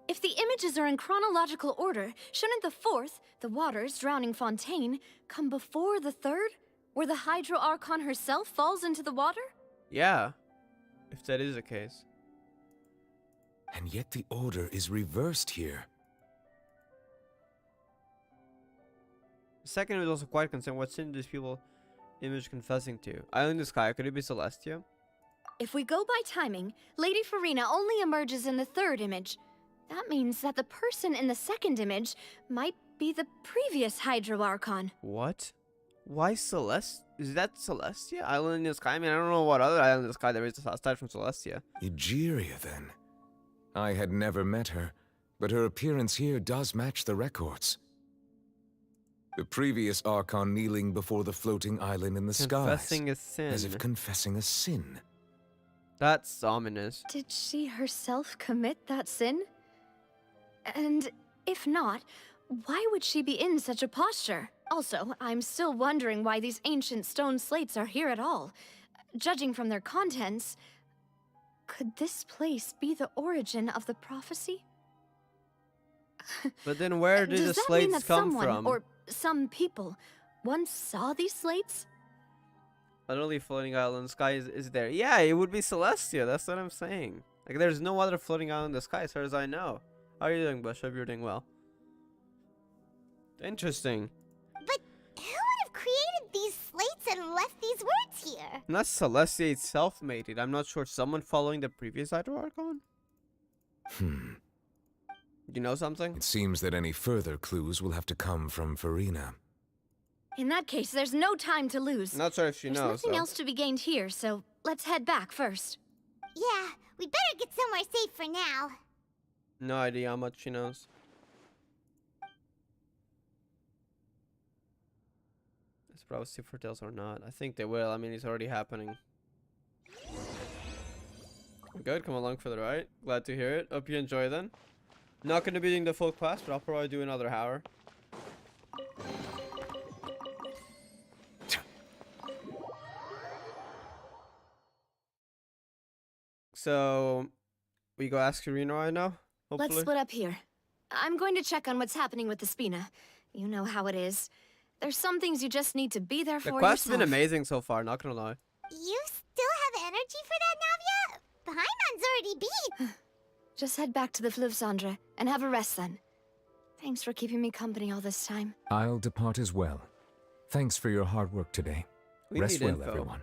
[SPEAKER 5] If the images are in chronological order, shouldn't the fourth, the waters drowning Fontaine, come before the third, where the Hydro Archon herself falls into the water?
[SPEAKER 1] Yeah. If that is the case.
[SPEAKER 6] And yet the order is reversed here.
[SPEAKER 1] The second is also quite concerned. What's in this people image confessing to? Island in the sky. Could it be Celestia?
[SPEAKER 5] If we go by timing, Lady Furina only emerges in the third image. That means that the person in the second image might be the previous Hydro Archon.
[SPEAKER 1] What? Why Celestia? Is that Celestia? Island in the Sky? I mean, I don't know what other island in the sky there is aside from Celestia.
[SPEAKER 6] Egeria, then. I had never met her, but her appearance here does match the records. The previous Archon kneeling before the floating island in the
[SPEAKER 1] Confessing
[SPEAKER 6] skies.
[SPEAKER 1] a sin.
[SPEAKER 6] As if confessing a sin.
[SPEAKER 1] That's ominous.
[SPEAKER 5] Did she herself commit that sin? And if not, why would she be in such a posture? Also, I'm still wondering why these ancient stone slates are here at all. Judging from their contents, could this place be the origin of the prophecy?
[SPEAKER 1] But then where did the
[SPEAKER 5] Does that mean
[SPEAKER 1] slates
[SPEAKER 5] that
[SPEAKER 1] come
[SPEAKER 5] someone,
[SPEAKER 1] from?
[SPEAKER 5] or some people, once saw these slates?
[SPEAKER 1] Literally floating island in the sky is there. Yeah, it would be Celestia. That's what I'm saying. Like, there's no other floating island in the sky as far as I know. How are you doing, Bush? Hope you're doing well. Interesting.
[SPEAKER 2] But who would have created these slates and left these words here?
[SPEAKER 1] Not Celestia itself made it. I'm not sure. Someone following the previous Hydro Archon? You know something?
[SPEAKER 6] It seems that any further clues will have to come from Farina.
[SPEAKER 5] In that case, there's no time to lose.
[SPEAKER 1] Not sure if she
[SPEAKER 5] There's
[SPEAKER 1] knows.
[SPEAKER 5] nothing else to be gained here, so let's head back first.
[SPEAKER 2] Yeah, we better get somewhere safe for now.
[SPEAKER 1] No idea how much she knows. It's prophecy foretells or not. I think they will. I mean, it's already happening. Good, come along for the ride. Glad to hear it. Hope you enjoy then. Not going to be doing the full quest, but I'll probably do another hour. So, we go ask Irina right now? Hopefully.
[SPEAKER 5] Let's split up here. I'm going to check on what's happening with the Spina. You know how it is. There's some things you just need to be there for
[SPEAKER 1] The quest's
[SPEAKER 5] yourself.
[SPEAKER 1] been amazing so far, not gonna lie.
[SPEAKER 2] You still have energy for that, Navia? Paimon's already beat.
[SPEAKER 5] Just head back to the Fluvsandra and have a rest then. Thanks for keeping me company all this time.
[SPEAKER 6] I'll depart as well. Thanks for your hard work today.
[SPEAKER 1] We
[SPEAKER 6] Rest
[SPEAKER 1] need
[SPEAKER 6] well,
[SPEAKER 1] info.
[SPEAKER 6] everyone.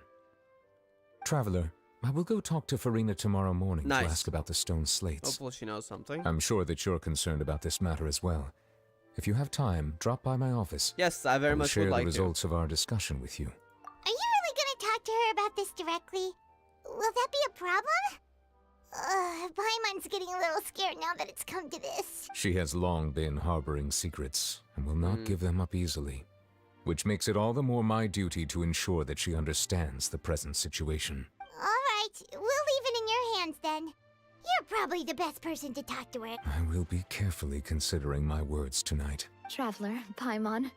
[SPEAKER 6] Traveler, I will go talk to Farina tomorrow morning
[SPEAKER 1] Nice.
[SPEAKER 6] to ask about the stone slates.
[SPEAKER 1] Hopefully she knows something.
[SPEAKER 6] I'm sure that you're concerned about this matter as well. If you have time, drop by my office.
[SPEAKER 1] Yes, I very
[SPEAKER 6] will
[SPEAKER 1] much
[SPEAKER 6] share
[SPEAKER 1] would like
[SPEAKER 6] the
[SPEAKER 1] to.
[SPEAKER 6] results of our discussion with you.
[SPEAKER 2] Are you really gonna talk to her about this directly? Will that be a problem? Paimon's getting a little scared now that it's come to this.
[SPEAKER 6] She has long been harboring secrets and will not give them up easily, which makes it all the more my duty to ensure that she understands the present situation.
[SPEAKER 2] Alright, we'll leave it in your hands then. You're probably the best person to talk to her.
[SPEAKER 6] I will be carefully considering my words tonight.
[SPEAKER 5] Traveler, Paimon,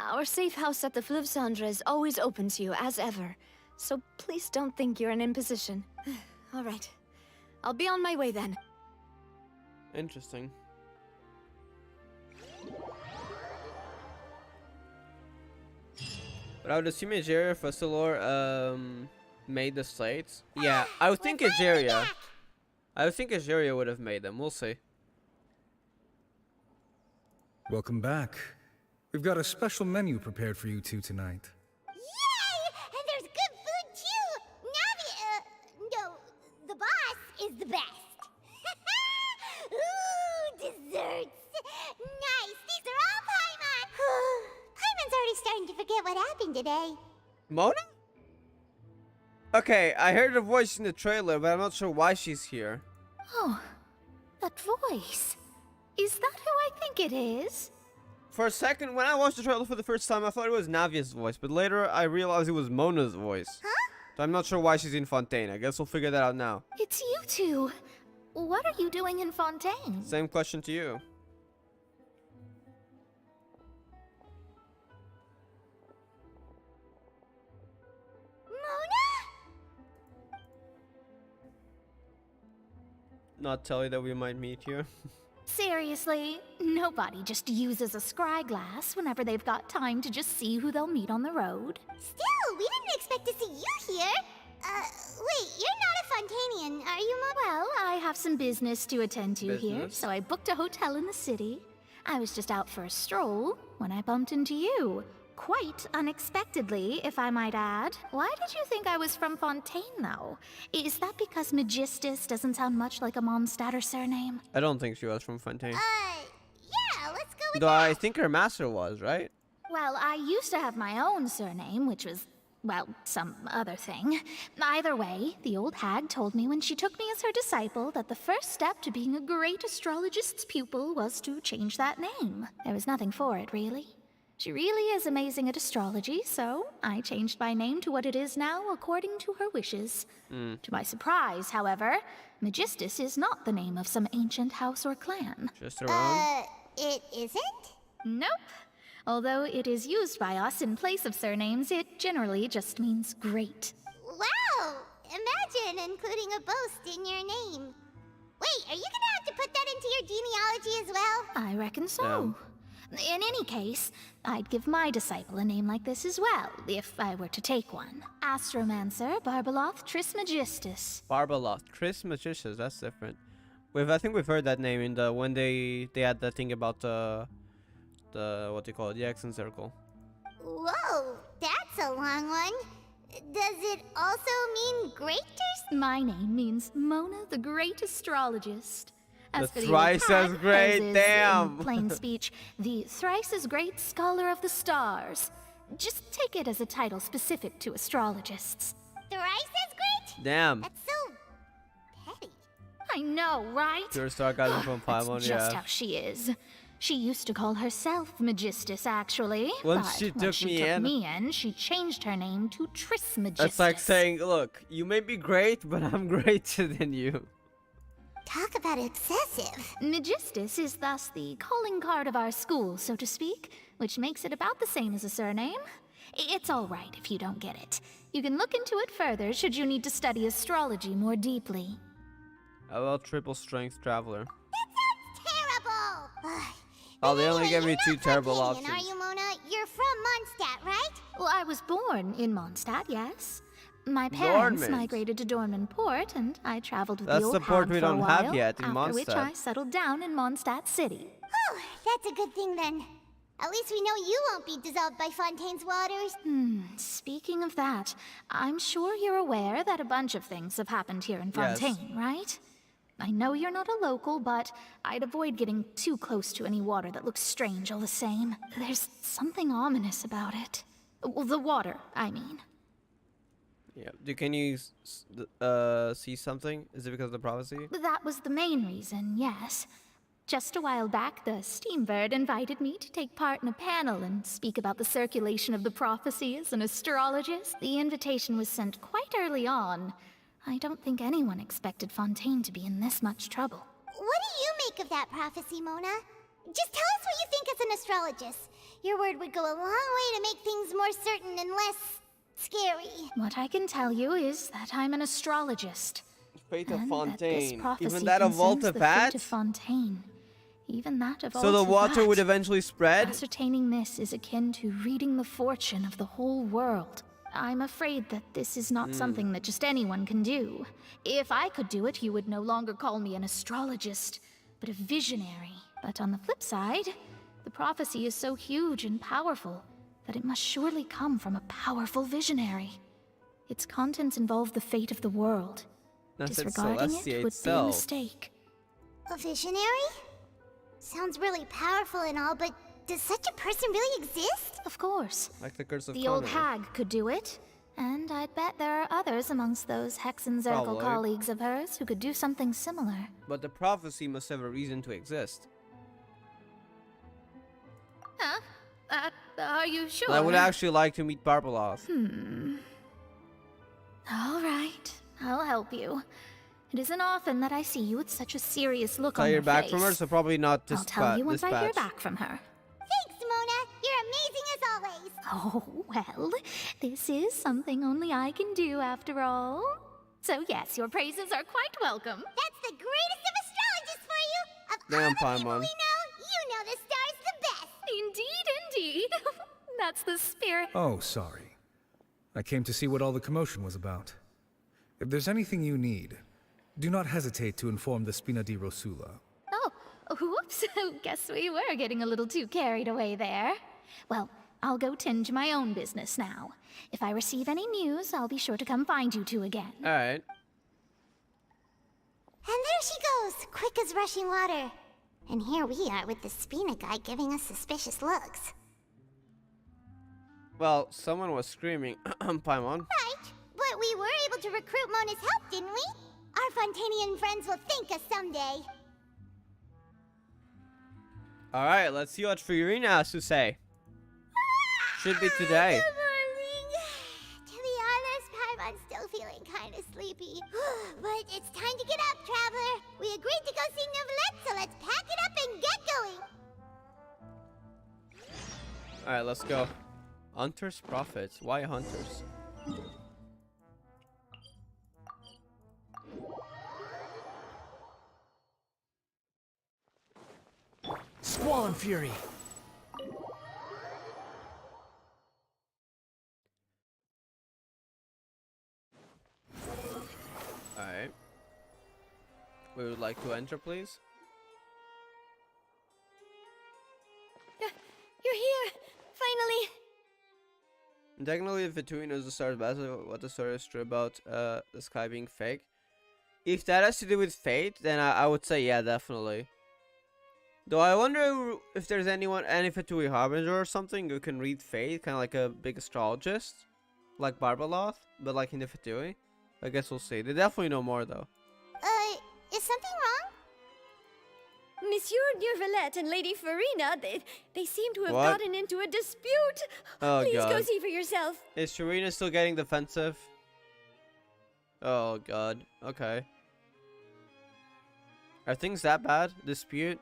[SPEAKER 5] our safe house at the Fluvsandra is always open to you as ever. So please don't think you're an imposition. All right. I'll be on my way then.
[SPEAKER 1] Interesting. But I would assume Egeria Fussilor made the slates. Yeah, I would think Egeria. I would think Egeria would have made them. We'll see.
[SPEAKER 19] Welcome back. We've got a special menu prepared for you two tonight.
[SPEAKER 2] Yay! And there's good food too! Navi, no, the boss is the best. Ooh, desserts! Nice, these are all Paimon! Paimon's already starting to forget what happened today.
[SPEAKER 1] Mona? Okay, I heard her voice in the trailer, but I'm not sure why she's here.
[SPEAKER 4] Oh, that voice. Is that who I think it is?
[SPEAKER 1] For a second, when I watched the trailer for the first time, I thought it was Navia's voice, but later I realized it was Mona's voice.
[SPEAKER 2] Huh?
[SPEAKER 1] So I'm not sure why she's in Fontaine. I guess we'll figure that out now.
[SPEAKER 4] It's you two. What are you doing in Fontaine?
[SPEAKER 1] Same question to you.
[SPEAKER 2] Mona?
[SPEAKER 1] Not tell you that we might meet here.
[SPEAKER 4] Seriously, nobody just uses a scry glass whenever they've got time to just see who they'll meet on the road.
[SPEAKER 2] Still, we didn't expect to see you here. Wait, you're not a Fontainian, are you, Mona?
[SPEAKER 4] Well, I have some business to attend to here,
[SPEAKER 1] Business?
[SPEAKER 4] so I booked a hotel in the city. I was just out for a stroll when I bumped into you. Quite unexpectedly, if I might add. Why did you think I was from Fontaine, though? Is that because Magistus doesn't sound much like a Mondstadt surname?
[SPEAKER 1] I don't think she was from Fontaine.
[SPEAKER 2] Yeah, let's go with
[SPEAKER 1] Though
[SPEAKER 2] that?
[SPEAKER 1] I think her master was, right?
[SPEAKER 4] Well, I used to have my own surname, which was, well, some other thing. Either way, the old hag told me when she took me as her disciple that the first step to being a great astrologist's pupil was to change that name. There was nothing for it, really. She really is amazing at astrology, so I changed my name to what it is now according to her wishes. To my surprise, however, Magistus is not the name of some ancient house or clan.
[SPEAKER 1] Just around.
[SPEAKER 2] It isn't?
[SPEAKER 4] Nope. Although it is used by us in place of surnames, it generally just means great.
[SPEAKER 2] Wow! Imagine including a boast in your name. Wait, are you gonna have to put that into your genealogy as well?
[SPEAKER 4] I reckon so. In any case, I'd give my disciple a name like this as well, if I were to take one. Astromancer Barbeloth Trismegistus.
[SPEAKER 1] Barbeloth Trismegistus, that's different. I think we've heard that name in the when they had that thing about the what do you call it, the Exon Circle.
[SPEAKER 2] Whoa, that's a long one. Does it also mean greaters?
[SPEAKER 4] My name means Mona the Great Astrologist. As for the
[SPEAKER 1] thrice as
[SPEAKER 4] hag,
[SPEAKER 1] great,
[SPEAKER 4] hers is,
[SPEAKER 1] damn.
[SPEAKER 4] in plain speech, the thrice as great scholar of the stars. Just take it as a title specific to astrologists.
[SPEAKER 2] Thrice as great?
[SPEAKER 1] Damn.
[SPEAKER 2] That's so petty.
[SPEAKER 4] I know, right?
[SPEAKER 1] Pure sarcasm from
[SPEAKER 4] That's
[SPEAKER 1] Paimon,
[SPEAKER 4] just
[SPEAKER 1] yeah.
[SPEAKER 4] how she is. She used to call herself Magistus, actually.
[SPEAKER 1] Once
[SPEAKER 4] but
[SPEAKER 1] she
[SPEAKER 4] when
[SPEAKER 1] took
[SPEAKER 4] she
[SPEAKER 1] me
[SPEAKER 4] took
[SPEAKER 1] in-
[SPEAKER 4] me in, she changed her name to Trismegistus.
[SPEAKER 1] It's like saying, look, you may be great, but I'm greater than you.
[SPEAKER 2] Talk about excessive.
[SPEAKER 4] Magistus is thus the calling card of our school, so to speak, which makes it about the same as a surname. It's all right if you don't get it. You can look into it further should you need to study astrology more deeply.
[SPEAKER 1] How about triple strength traveler?
[SPEAKER 2] Terrible!
[SPEAKER 1] Oh, they only gave me
[SPEAKER 2] you're
[SPEAKER 1] two
[SPEAKER 2] not
[SPEAKER 1] terrible
[SPEAKER 2] Fontaine,
[SPEAKER 1] options.
[SPEAKER 2] Are you, Mona? You're from Mondstadt, right?
[SPEAKER 4] Well, I was born in Mondstadt, yes. My parents
[SPEAKER 1] Dormant.
[SPEAKER 4] migrated to Dorman Port, and I traveled with
[SPEAKER 1] That's
[SPEAKER 4] the old
[SPEAKER 1] the port
[SPEAKER 4] hag
[SPEAKER 1] we
[SPEAKER 4] for a
[SPEAKER 1] don't have
[SPEAKER 4] while,
[SPEAKER 1] yet in
[SPEAKER 4] after which
[SPEAKER 1] Mondstadt.
[SPEAKER 4] I settled down in Mondstadt City.
[SPEAKER 2] Oh, that's a good thing then. At least we know you won't be dissolved by Fontaine's waters.
[SPEAKER 4] Speaking of that, I'm sure you're aware that a bunch of things have happened here in
[SPEAKER 1] Yes.
[SPEAKER 4] Fontaine, right? I know you're not a local, but I'd avoid getting too close to any water that looks strange all the same. There's something ominous about it. Well, the water, I mean.
[SPEAKER 1] Yeah. Can you see something? Is it because of the prophecy?
[SPEAKER 4] That was the main reason, yes. Just a while back, the Steambird invited me to take part in a panel and speak about the circulation of the prophecy as an astrologist. The invitation was sent quite early on. I don't think anyone expected Fontaine to be in this much trouble.
[SPEAKER 2] What do you make of that prophecy, Mona? Just tell us what you think as an astrologist. Your word would go a long way to make things more certain and less scary.
[SPEAKER 4] What I can tell you is that I'm an astrologist.
[SPEAKER 1] Fate of
[SPEAKER 4] And that this
[SPEAKER 1] Fontaine.
[SPEAKER 4] prophecy
[SPEAKER 1] Even that of
[SPEAKER 4] concerns the
[SPEAKER 1] Volta
[SPEAKER 4] fate of Fontaine. Even that of
[SPEAKER 1] So the water
[SPEAKER 4] Volta
[SPEAKER 1] would
[SPEAKER 4] Vat.
[SPEAKER 1] eventually spread?
[SPEAKER 4] Ascertaining this is akin to reading the fortune of the whole world. I'm afraid that this is not something that just anyone can do. If I could do it, you would no longer call me an astrologist, but a visionary. But on the flip side, the prophecy is so huge and powerful that it must surely come from a powerful visionary. Its contents involve the fate of the world.
[SPEAKER 1] That's it,
[SPEAKER 4] Disregarding
[SPEAKER 1] Celestia
[SPEAKER 4] it would be a
[SPEAKER 1] itself.
[SPEAKER 4] mistake.
[SPEAKER 2] A visionary? Sounds really powerful and all, but does such a person really exist?
[SPEAKER 4] Of course.
[SPEAKER 1] Like the curse of
[SPEAKER 4] The old
[SPEAKER 1] Conor.
[SPEAKER 4] hag could do it, and I'd bet there are others amongst those Hexen Circle
[SPEAKER 1] Probably.
[SPEAKER 4] colleagues of hers who could do something similar.
[SPEAKER 1] But the prophecy must have a reason to exist.
[SPEAKER 4] Huh? Are you sure?
[SPEAKER 1] I would actually like to meet Barbeloth.
[SPEAKER 4] All right, I'll help you. It isn't often that I see you with such a serious look
[SPEAKER 1] So
[SPEAKER 4] on
[SPEAKER 1] you're
[SPEAKER 4] your
[SPEAKER 1] back
[SPEAKER 4] face.
[SPEAKER 1] from her, so probably not
[SPEAKER 4] I'll tell you once I hear
[SPEAKER 1] dispatch.
[SPEAKER 4] back from her.
[SPEAKER 2] Thanks, Mona. You're amazing as always.
[SPEAKER 4] Oh, well, this is something only I can do after all. So yes, your praises are quite welcome.
[SPEAKER 2] That's the greatest of astrologists for you. Of
[SPEAKER 1] Damn,
[SPEAKER 2] all the people
[SPEAKER 1] Paimon.
[SPEAKER 2] we know, you know the star's the best.
[SPEAKER 4] Indeed. That's the spirit.
[SPEAKER 19] Oh, sorry. I came to see what all the commotion was about. If there's anything you need, do not hesitate to inform the Spina di Rosula.
[SPEAKER 4] Oh, whoops. Guess we were getting a little too carried away there. Well, I'll go tend to my own business now. If I receive any news, I'll be sure to come find you two again.
[SPEAKER 1] Alright.
[SPEAKER 2] And there she goes, quick as rushing water. And here we are with the Spina guy giving us suspicious looks.
[SPEAKER 1] Well, someone was screaming, Paimon.
[SPEAKER 2] Right, but we were able to recruit Mona's help, didn't we? Our Fontainian friends will thank us someday.
[SPEAKER 1] Alright, let's see what Fiorina has to say. Should be today.
[SPEAKER 2] Good morning. To be honest, Paimon's still feeling kind of sleepy. But it's time to get up, Traveler. We agreed to go see Neuvillette, so let's pack it up and get going.
[SPEAKER 1] Alright, let's go. Hunters Profits. Why hunters?
[SPEAKER 8] Squall and Fury.
[SPEAKER 1] Alright. We would like to enter, please.
[SPEAKER 4] You're here! Finally!
[SPEAKER 1] Technically, if Vituin knows the start best, what the story is true about the sky being fake. If that has to do with fate, then I would say yeah, definitely. Though I wonder if there's any Fatui Harbinger or something who can read fate, kind of like a big astrologist, like Barbaloth, but like in the Fatui. I guess we'll see. They definitely know more though.
[SPEAKER 2] Is something wrong?
[SPEAKER 4] Monsieur Neuvillette and Lady Farina, they seem to have
[SPEAKER 1] What?
[SPEAKER 4] gotten into a dispute.
[SPEAKER 1] Oh,
[SPEAKER 4] Please
[SPEAKER 1] God.
[SPEAKER 4] go see for yourself.
[SPEAKER 1] Is Sharina still getting defensive? Oh god. Okay. Are things that bad? Dispute?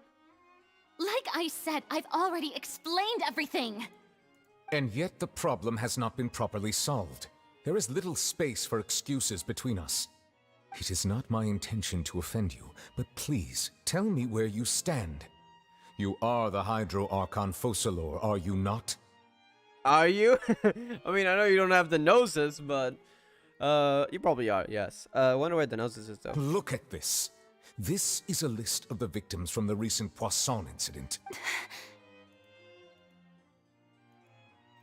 [SPEAKER 15] Like I said, I've already explained everything.
[SPEAKER 6] And yet the problem has not been properly solved. There is little space for excuses between us. It is not my intention to offend you, but please, tell me where you stand. You are the Hydro Archon Focalor, are you not?
[SPEAKER 1] Are you? I mean, I know you don't have the noses, but you probably are, yes. I wonder where the noses is though.
[SPEAKER 6] Look at this. This is a list of the victims from the recent Poisson incident.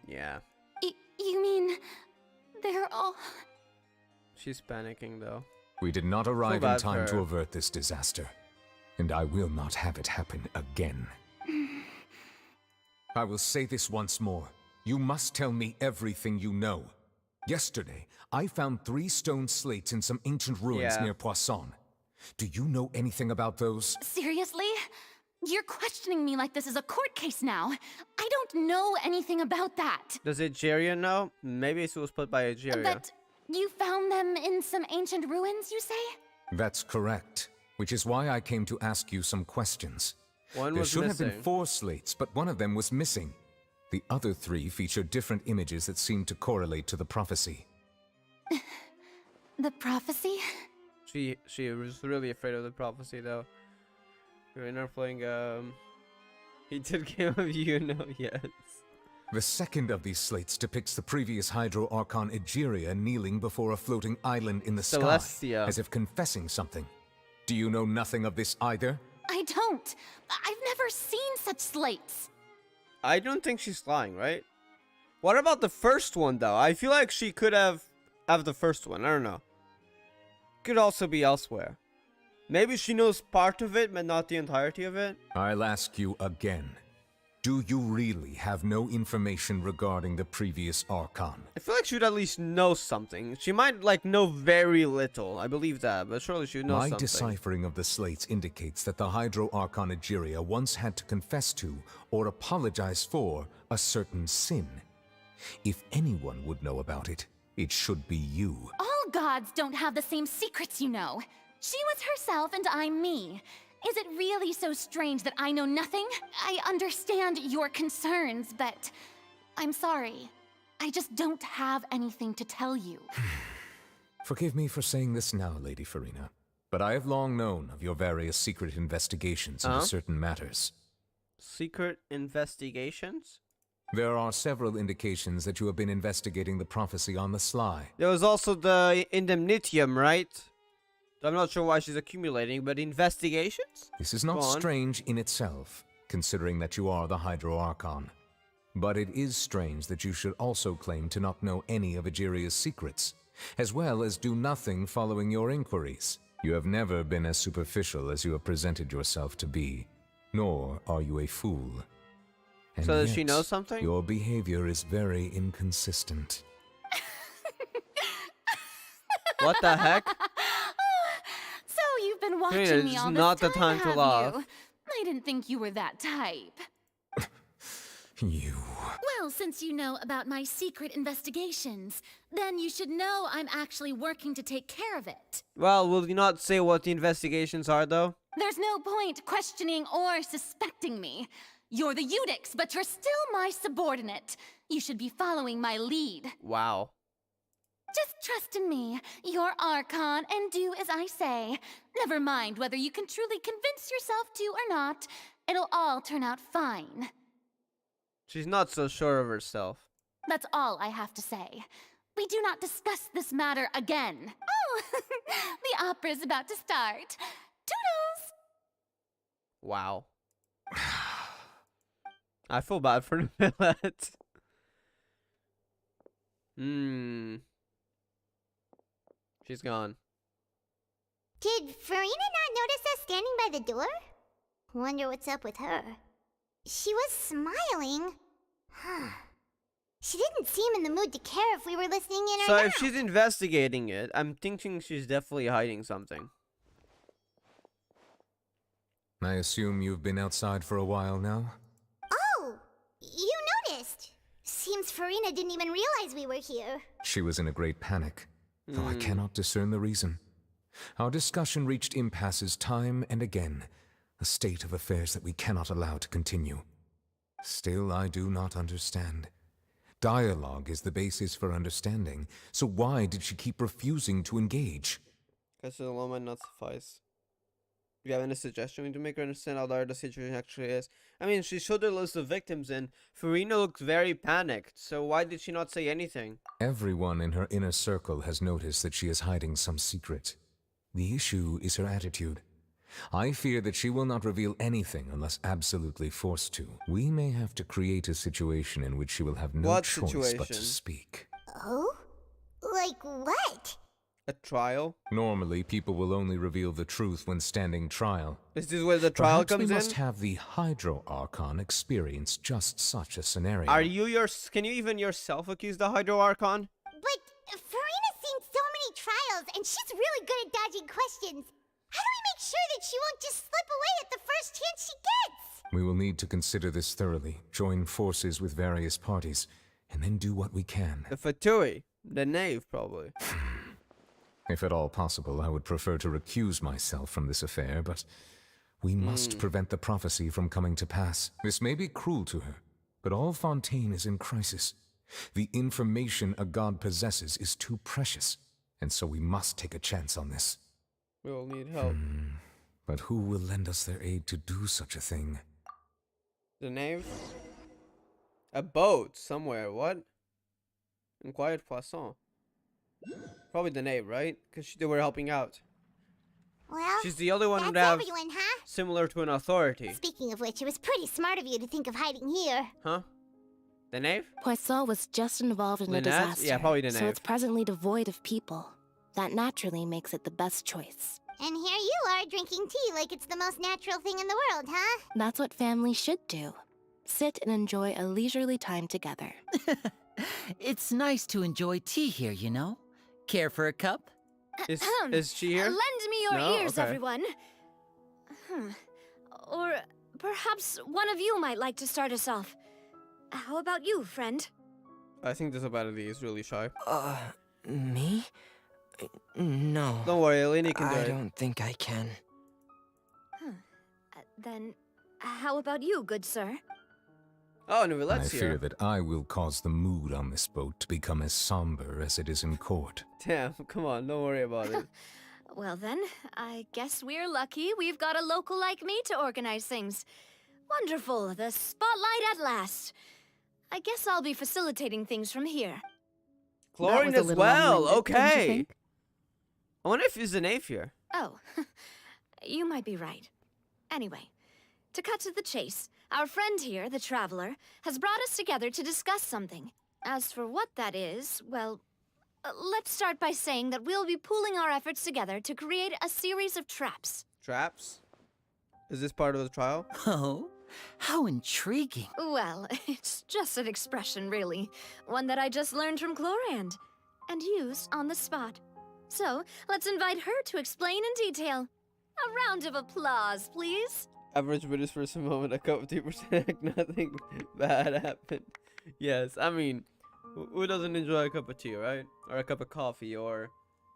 [SPEAKER 1] Yeah.
[SPEAKER 15] You mean they're all...
[SPEAKER 1] She's panicking though.
[SPEAKER 6] We did not arrive in
[SPEAKER 1] bad
[SPEAKER 6] time
[SPEAKER 1] for
[SPEAKER 6] to
[SPEAKER 1] her.
[SPEAKER 6] avert this disaster, and I will not have it happen again. I will say this once more. You must tell me everything you know. Yesterday, I found 3 stone slates in some ancient ruins
[SPEAKER 15] Yeah.
[SPEAKER 6] near Poisson. Do you know anything about those?
[SPEAKER 15] Seriously? You're questioning me like this is a court case now. I don't know anything about that.
[SPEAKER 1] Does Egeria know? Maybe it was put by Egeria.
[SPEAKER 15] But you found them in some ancient ruins, you say?
[SPEAKER 6] That's correct, which is why I came to ask you some questions.
[SPEAKER 1] One
[SPEAKER 6] There
[SPEAKER 1] was
[SPEAKER 6] should have been
[SPEAKER 1] missing.
[SPEAKER 6] 4 slates, but one of them was missing. The other 3 feature different images that seem to correlate to the prophecy.
[SPEAKER 15] The prophecy?
[SPEAKER 1] She was really afraid of the prophecy though. We're not playing he did Game of yes.
[SPEAKER 6] The second of these slates depicts the previous Hydro Archon Egeria kneeling before a floating island in the
[SPEAKER 1] Celestia.
[SPEAKER 6] sky, as if confessing something. Do you know nothing of this either?
[SPEAKER 15] I don't. I've never seen such slates.
[SPEAKER 1] I don't think she's lying, right? What about the first one though? I feel like she could have the first one. I don't know. Could also be elsewhere. Maybe she knows part of it, but not the entirety of it.
[SPEAKER 6] I'll ask you again. Do you really have no information regarding the previous Archon?
[SPEAKER 1] I feel like she would at least know something. She might like know very little. I believe that, but surely she would know
[SPEAKER 6] My
[SPEAKER 1] something.
[SPEAKER 6] deciphering of the slates indicates that the Hydro Archon Egeria once had to confess to, or apologize for, a certain sin. If anyone would know about it, it should be you.
[SPEAKER 15] All gods don't have the same secrets, you know. She was herself and I'm me. Is it really so strange that I know nothing? I understand your concerns, but I'm sorry. I just don't have anything to tell you.
[SPEAKER 6] Forgive me for saying this now, Lady Farina, but I have long known of your various secret investigations into certain matters.
[SPEAKER 1] Secret investigations?
[SPEAKER 6] There are several indications that you have been investigating the prophecy on the sly.
[SPEAKER 1] There was also the indemnitium, right? I'm not sure why she's accumulating, but investigations?
[SPEAKER 6] This is not
[SPEAKER 1] Go on.
[SPEAKER 6] strange in itself, considering that you are the Hydro Archon. But it is strange that you should also claim to not know any of Egeria's secrets, as well as do nothing following your inquiries. You have never been as superficial as you have presented yourself to be. nor are you a fool. And
[SPEAKER 1] So does she
[SPEAKER 6] yet,
[SPEAKER 1] know something?
[SPEAKER 6] Your behavior is very inconsistent.
[SPEAKER 1] What the heck?
[SPEAKER 15] So you've been watching
[SPEAKER 1] Serena,
[SPEAKER 15] me
[SPEAKER 1] this
[SPEAKER 15] all
[SPEAKER 1] is
[SPEAKER 15] this
[SPEAKER 1] not the
[SPEAKER 15] time,
[SPEAKER 1] time to
[SPEAKER 15] have
[SPEAKER 1] laugh.
[SPEAKER 15] you? I didn't think you were that type.
[SPEAKER 6] You...
[SPEAKER 15] Well, since you know about my secret investigations, then you should know I'm actually working to take care of it.
[SPEAKER 1] Well, will you not say what the investigations are, though?
[SPEAKER 15] There's no point questioning or suspecting me. You're the Eudix, but you're still my subordinate. You should be following my lead.
[SPEAKER 1] Wow.
[SPEAKER 15] Just trust in me, your Archon, and do as I say. Never mind whether you can truly convince yourself to or not. It'll all turn out fine.
[SPEAKER 1] She's not so sure of herself.
[SPEAKER 15] That's all I have to say. We do not discuss this matter again. Oh, the opera's about to start. Toodles!
[SPEAKER 1] Wow. I feel bad for the Millet. She's gone.
[SPEAKER 2] Did Farina not notice us standing by the door? Wonder what's up with her. She was smiling. She didn't seem in the mood to care if we were listening in or
[SPEAKER 1] So
[SPEAKER 2] not.
[SPEAKER 1] if she's investigating it, I'm thinking she's definitely hiding something.
[SPEAKER 6] I assume you've been outside for a while now?
[SPEAKER 2] Oh, you noticed. Seems Farina didn't even realize we were here.
[SPEAKER 6] She was in a great panic, though I cannot discern the reason. Our discussion reached impasses time and again, a state of affairs that we cannot allow to continue. Still, I do not understand. Dialogue is the basis for understanding, so why did she keep refusing to engage?
[SPEAKER 1] Because the law might not suffice. Do you have any suggestion to make her understand how dire the situation actually is? I mean, she showed her list of victims and Farina looked very panicked, so why did she not say anything?
[SPEAKER 6] Everyone in her inner circle has noticed that she is hiding some secret. The issue is her attitude. I fear that she will not reveal anything unless absolutely forced to. We may have to create a situation in which she will have no choice but to speak.
[SPEAKER 2] Oh? Like what?
[SPEAKER 1] A trial?
[SPEAKER 6] Normally, people will only reveal the truth when standing trial.
[SPEAKER 1] Is this where the trial
[SPEAKER 6] Perhaps
[SPEAKER 1] comes
[SPEAKER 6] we
[SPEAKER 1] in?
[SPEAKER 6] must have the Hydro Archon experience just such a scenario.
[SPEAKER 1] Are you can you even yourself accuse the Hydro Archon?
[SPEAKER 2] But Farina's seen so many trials, and she's really good at dodging questions. How do we make sure that she won't just slip away at the first chance she gets?
[SPEAKER 6] We will need to consider this thoroughly, join forces with various parties, and then do what we can.
[SPEAKER 1] The Fatui. The knave, probably.
[SPEAKER 6] If at all possible, I would prefer to recuse myself from this affair, but we must prevent the prophecy from coming to pass. This may be cruel to her, but all Fontaine is in crisis. The information a god possesses is too precious, and so we must take a chance on this.
[SPEAKER 1] We will need help.
[SPEAKER 6] But who will lend us their aid to do such a thing?
[SPEAKER 1] The knave? A boat somewhere, what? In Quiet Poisson. Probably the knave, right? Because they were helping out.
[SPEAKER 2] Well,
[SPEAKER 1] she's the only one who
[SPEAKER 2] that's
[SPEAKER 1] would have
[SPEAKER 2] everyone, huh?
[SPEAKER 1] similar to an authority.
[SPEAKER 2] Speaking of which, it was pretty smart of you to think of hiding here.
[SPEAKER 1] Huh? The knave?
[SPEAKER 20] Poisson was just involved in a
[SPEAKER 1] Lynette?
[SPEAKER 20] disaster.
[SPEAKER 1] Yeah, probably the
[SPEAKER 20] so
[SPEAKER 1] knave.
[SPEAKER 20] it's presently devoid of people. That naturally makes it the best choice.
[SPEAKER 2] And here you are drinking tea like it's the most natural thing in the world, huh?
[SPEAKER 20] That's what families should do. Sit and enjoy a leisurely time together.
[SPEAKER 21] It's nice to enjoy tea here, you know? Care for a cup?
[SPEAKER 1] Is she here?
[SPEAKER 5] Lend me your
[SPEAKER 1] No?
[SPEAKER 5] ears,
[SPEAKER 1] Okay.
[SPEAKER 5] everyone. Or perhaps one of you might like to start us off. How about you, friend?
[SPEAKER 1] I think this ability is really shy.
[SPEAKER 22] Me? No.
[SPEAKER 1] Don't worry, Eleni can do
[SPEAKER 22] I
[SPEAKER 1] it.
[SPEAKER 22] don't think I can.
[SPEAKER 5] Then, how about you, good sir?
[SPEAKER 1] Oh, no,
[SPEAKER 6] I
[SPEAKER 1] let's
[SPEAKER 6] fear
[SPEAKER 1] hear.
[SPEAKER 6] that I will cause the mood on this boat to become as somber as it is in court.
[SPEAKER 1] Damn, come on, don't worry about it.
[SPEAKER 5] Well then, I guess we're lucky we've got a local like me to organize things. Wonderful, the spotlight at last. I guess I'll be facilitating things from here.
[SPEAKER 1] Chlorine
[SPEAKER 5] was a
[SPEAKER 1] as
[SPEAKER 5] little
[SPEAKER 1] well,
[SPEAKER 5] long-winded, don't you
[SPEAKER 1] okay.
[SPEAKER 5] think?
[SPEAKER 1] I wonder if he's an knave here.
[SPEAKER 5] Oh, you might be right. Anyway, to cut to the chase, our friend here, the Traveler, has brought us together to discuss something. As for what that is, well, let's start by saying that we'll be pooling our efforts together to create a series of traps.
[SPEAKER 1] Traps? Is this part of the trial?
[SPEAKER 21] Oh, how intriguing.
[SPEAKER 4] Well, it's just an expression, really. One that I just learned from Chlorand and used on the spot. So, let's invite her to explain in detail. A round of applause, please.
[SPEAKER 1] Average British for a moment, a cup of tea per snack, nothing bad happened. Yes, I mean, who doesn't enjoy a cup of tea, right? Or a cup of coffee, or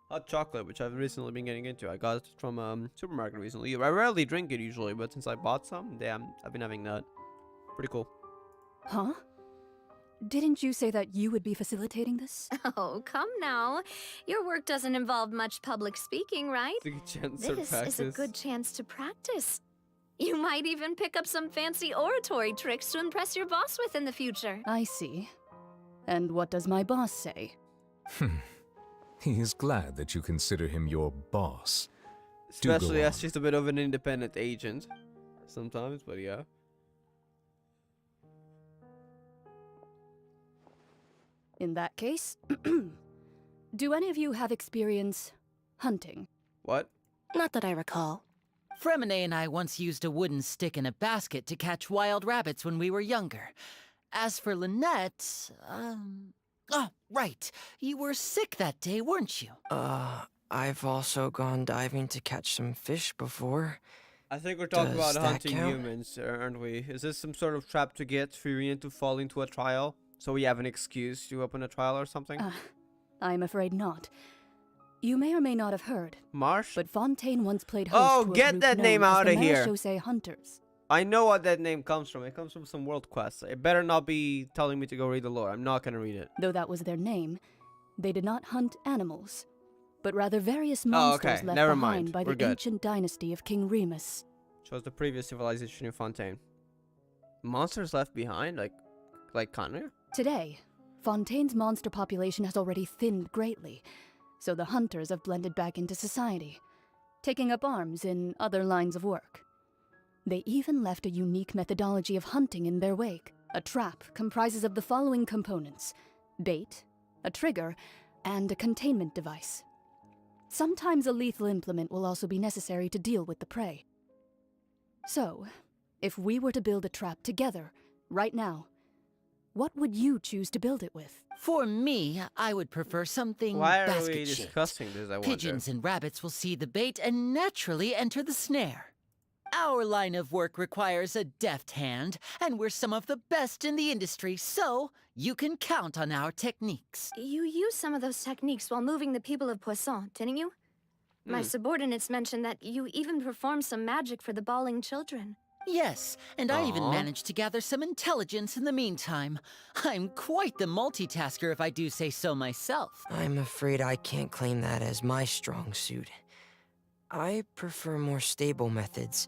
[SPEAKER 1] hot chocolate, which I've recently been getting into. I got it from supermarket recently. I rarely drink it usually, but since I bought some, damn, I've been having that. Pretty cool.
[SPEAKER 9] Huh? Didn't you say that you would be facilitating this?
[SPEAKER 4] Oh, come now. Your work doesn't involve much public speaking, right?
[SPEAKER 1] It's a good chance to
[SPEAKER 4] This
[SPEAKER 1] practice.
[SPEAKER 4] is a good chance to practice. You might even pick up some fancy oratory tricks to impress your boss with in the future.
[SPEAKER 9] I see. And what does my boss say?
[SPEAKER 6] He is glad that you consider him your boss.
[SPEAKER 1] Especially as she's a bit of an independent agent. Sometimes, but yeah.
[SPEAKER 9] In that case, do any of you have experience hunting?
[SPEAKER 1] What?
[SPEAKER 20] Not that I recall.
[SPEAKER 21] Fremine and I once used a wooden stick in a basket to catch wild rabbits when we were younger. As for Lynette, oh, right. You were sick that day, weren't you?
[SPEAKER 22] I've also gone diving to catch some fish before.
[SPEAKER 1] I think we're talking
[SPEAKER 22] Does
[SPEAKER 1] about
[SPEAKER 22] that
[SPEAKER 1] hunting
[SPEAKER 22] count?
[SPEAKER 1] humans, aren't we? Is this some sort of trap to get Furion to fall into a trial? So we have an excuse to open a trial or something?
[SPEAKER 9] I'm afraid not. You may or may not have heard.
[SPEAKER 1] Marsh?
[SPEAKER 9] But Fontaine once played host
[SPEAKER 1] Oh,
[SPEAKER 9] to a
[SPEAKER 1] get
[SPEAKER 9] group
[SPEAKER 1] that
[SPEAKER 9] known
[SPEAKER 1] name
[SPEAKER 9] as
[SPEAKER 1] out
[SPEAKER 9] the
[SPEAKER 1] of here.
[SPEAKER 9] Marechaussee Hunters.
[SPEAKER 1] I know what that name comes from. It comes from some world quest. It better not be telling me to go read the lore. I'm not gonna read it.
[SPEAKER 9] Though that was their name, they did not hunt animals, but rather various monsters left
[SPEAKER 1] Never
[SPEAKER 9] behind
[SPEAKER 1] mind.
[SPEAKER 9] by
[SPEAKER 1] We're
[SPEAKER 9] the
[SPEAKER 1] good.
[SPEAKER 9] ancient dynasty of King Remus.
[SPEAKER 1] Shows the previous civilization in Fontaine. Monsters left behind? Like Connor?
[SPEAKER 9] Today, Fontaine's monster population has already thinned greatly, so the hunters have blended back into society, taking up arms in other lines of work. They even left a unique methodology of hunting in their wake. A trap comprises of the following components: bait, a trigger, and a containment device. Sometimes a lethal implement will also be necessary to deal with the prey. So, if we were to build a trap together, right now, what would you choose to build it with?
[SPEAKER 21] For me, I would prefer something
[SPEAKER 1] Why are we
[SPEAKER 21] basket-shaped.
[SPEAKER 1] discussing this, I wonder?
[SPEAKER 21] Pigeons and rabbits will see the bait and naturally enter the snare. Our line of work requires a deft hand, and we're some of the best in the industry, so you can count on our techniques.
[SPEAKER 4] You used some of those techniques while moving the people of Poisson, didn't you? My subordinates mentioned that you even performed some magic for the bawling children.
[SPEAKER 21] Yes, and I even
[SPEAKER 1] Aw.
[SPEAKER 21] managed to gather some intelligence in the meantime. I'm quite the multitasker if I do say so myself.
[SPEAKER 22] I'm afraid I can't claim that as my strong suit. I prefer more stable methods,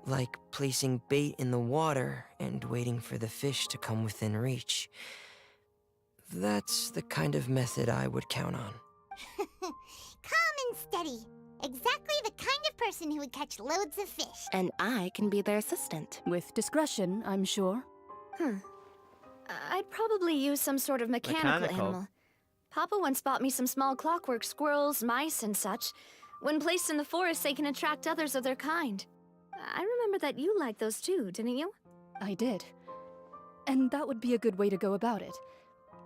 [SPEAKER 22] like placing bait in the water and waiting for the fish to come within reach. That's the kind of method I would count on.
[SPEAKER 2] Calm and steady. Exactly the kind of person who would catch loads of fish.
[SPEAKER 20] And I can be their assistant.
[SPEAKER 9] With discretion, I'm sure.
[SPEAKER 4] I'd probably use some sort of mechanical animal. Papa once bought me some small clockwork squirrels, mice, and such. When placed in the forest, they can attract others of their kind. I remember that you liked those too, didn't you?
[SPEAKER 9] I did. And that would be a good way to go about it.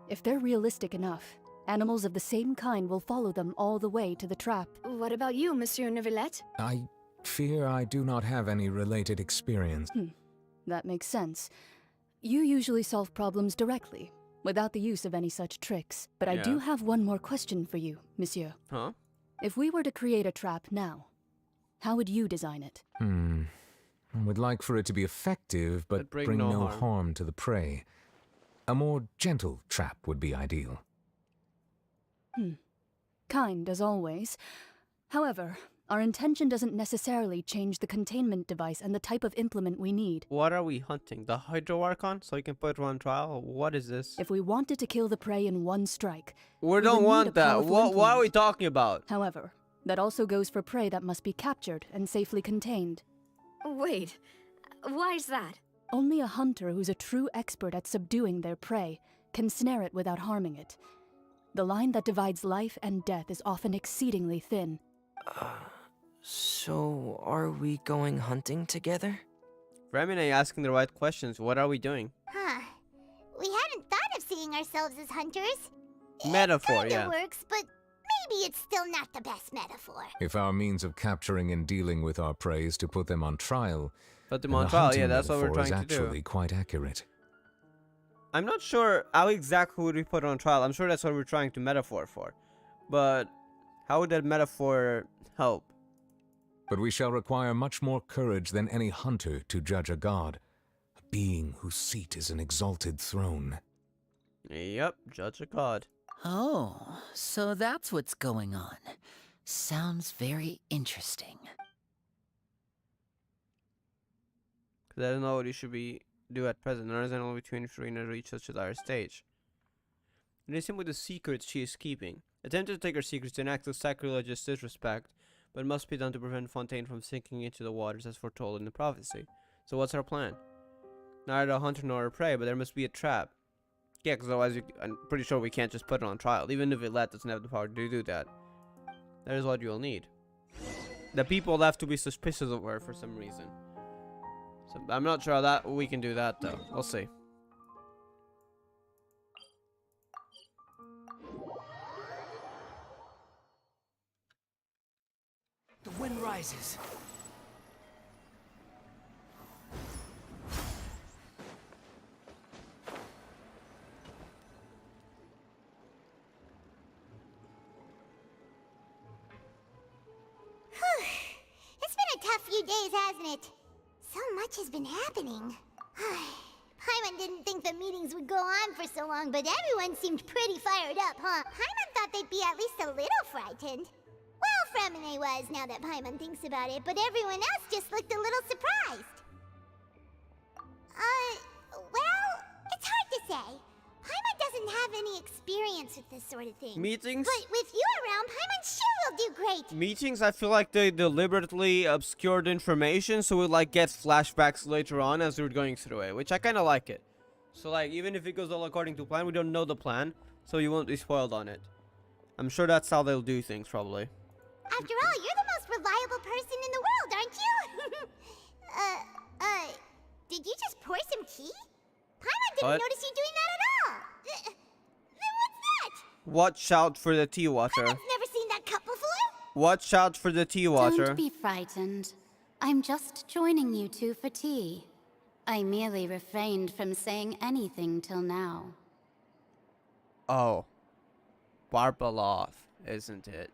[SPEAKER 9] If they're realistic enough, animals of the same kind will follow them all the way to the trap.
[SPEAKER 4] What about you, Monsieur Neuvillette?
[SPEAKER 6] I fear I do not have any related experience.
[SPEAKER 9] That makes sense. You usually solve problems directly, without the use of any such tricks. But I do have one more question for you, Monsieur.
[SPEAKER 1] Huh?
[SPEAKER 9] If we were to create a trap now, how would you design it?
[SPEAKER 6] I would like for it to be effective, but bring no harm to the prey. A more gentle trap would be ideal.
[SPEAKER 9] Kind, as always. However, our intention doesn't necessarily change the containment device and the type of implement we need.
[SPEAKER 1] What are we hunting? The Hydro Archon? So you can put it on trial? What is this?
[SPEAKER 9] If we wanted to kill the prey in one strike,
[SPEAKER 1] We don't want that. What are we talking about?
[SPEAKER 9] However, that also goes for prey that must be captured and safely contained.
[SPEAKER 4] Wait, why's that?
[SPEAKER 9] Only a hunter who's a true expert at subduing their prey can snare it without harming it. The line that divides life and death is often exceedingly thin.
[SPEAKER 22] So, are we going hunting together?
[SPEAKER 1] Remine asking the right questions. What are we doing?
[SPEAKER 2] Huh. We hadn't thought of seeing ourselves as hunters.
[SPEAKER 1] Metaphor,
[SPEAKER 2] It
[SPEAKER 1] yeah.
[SPEAKER 2] kinda works, but maybe it's still not the best metaphor.
[SPEAKER 6] If our means of capturing and dealing with our prey is to put them on trial,
[SPEAKER 1] Put them
[SPEAKER 6] then
[SPEAKER 1] on
[SPEAKER 6] the
[SPEAKER 1] trial,
[SPEAKER 6] hunting
[SPEAKER 1] yeah, that's what we're
[SPEAKER 6] metaphor
[SPEAKER 1] trying
[SPEAKER 6] is
[SPEAKER 1] to do.
[SPEAKER 6] actually quite accurate.
[SPEAKER 1] I'm not sure how exactly would we put it on trial. I'm sure that's what we're trying to metaphor for. But how would that metaphor help?
[SPEAKER 6] But we shall require much more courage than any hunter to judge a god, a being whose seat is an exalted throne.
[SPEAKER 1] Yep, judge a god.
[SPEAKER 21] Oh, so that's what's going on. Sounds very interesting.
[SPEAKER 1] Because I don't know what you should do at present. There is only between three and reach such a dire stage. It is simply the secrets she is keeping. Attempting to take her secrets is an act of sacrilegious disrespect, but must be done to prevent Fontaine from sinking into the waters as foretold in the prophecy. So what's our plan? Neither a hunter nor a prey, but there must be a trap. Yeah, because otherwise I'm pretty sure we can't just put it on trial. Even if Let doesn't have the power to do that. That is what you'll need. The people have to be suspicious of her for some reason. So I'm not sure how that we can do that though. We'll see.
[SPEAKER 8] The wind rises.
[SPEAKER 2] It's been a tough few days, hasn't it? So much has been happening. Paimon didn't think the meetings would go on for so long, but everyone seemed pretty fired up, huh? Paimon thought they'd be at least a little frightened. Well, Fremine was, now that Paimon thinks about it, but everyone else just looked a little surprised. Well, it's hard to say. Paimon doesn't have any experience with this sort of thing.
[SPEAKER 1] Meetings?
[SPEAKER 2] But with you around, Paimon sure will do great.
[SPEAKER 1] Meetings, I feel like they deliberately obscured information so we like get flashbacks later on as we're going through it, which I kind of like it. So like even if it goes all according to plan, we don't know the plan, so you won't be spoiled on it. I'm sure that's how they'll do things probably.
[SPEAKER 2] After all, you're the most reliable person in the world, aren't you? Did you just pour some tea? Paimon didn't
[SPEAKER 1] What?
[SPEAKER 2] notice you doing that at all. Then what's that?
[SPEAKER 1] Watch out for the tea water.
[SPEAKER 2] Paimon's never seen that cup before.
[SPEAKER 1] Watch out for the tea water.
[SPEAKER 3] Don't be frightened. I'm just joining you two for tea. I merely refrained from saying anything till now.
[SPEAKER 1] Oh. Barbaloth, isn't it?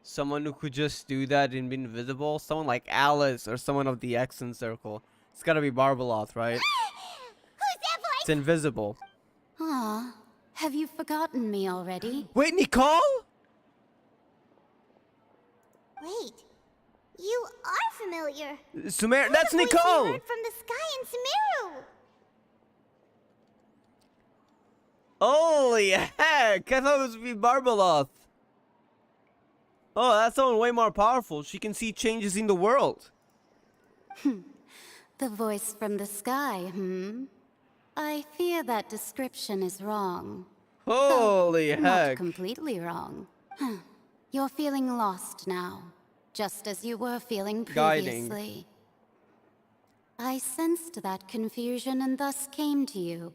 [SPEAKER 1] Someone who could just do that and be invisible? Someone like Alice or someone of the Exon Circle. It's gotta be Barbaloth, right?
[SPEAKER 2] Who's that voice?
[SPEAKER 1] It's invisible.
[SPEAKER 3] Ah, have you forgotten me already?
[SPEAKER 1] Wait, Nicole?
[SPEAKER 2] Wait, you are familiar.
[SPEAKER 1] Sumer, that's
[SPEAKER 2] You're the voice
[SPEAKER 1] Nicole!
[SPEAKER 2] we heard from the sky in Sumeru.
[SPEAKER 1] Holy heck! I thought it was be Barbaloth. Oh, that's someone way more powerful. She can see changes in the world.
[SPEAKER 3] The voice from the sky, I fear that description is wrong.
[SPEAKER 1] Holy
[SPEAKER 3] Not
[SPEAKER 1] heck.
[SPEAKER 3] completely wrong. You're feeling lost now, just as you were feeling
[SPEAKER 1] Guiding.
[SPEAKER 3] previously. I sensed that confusion and thus came to you.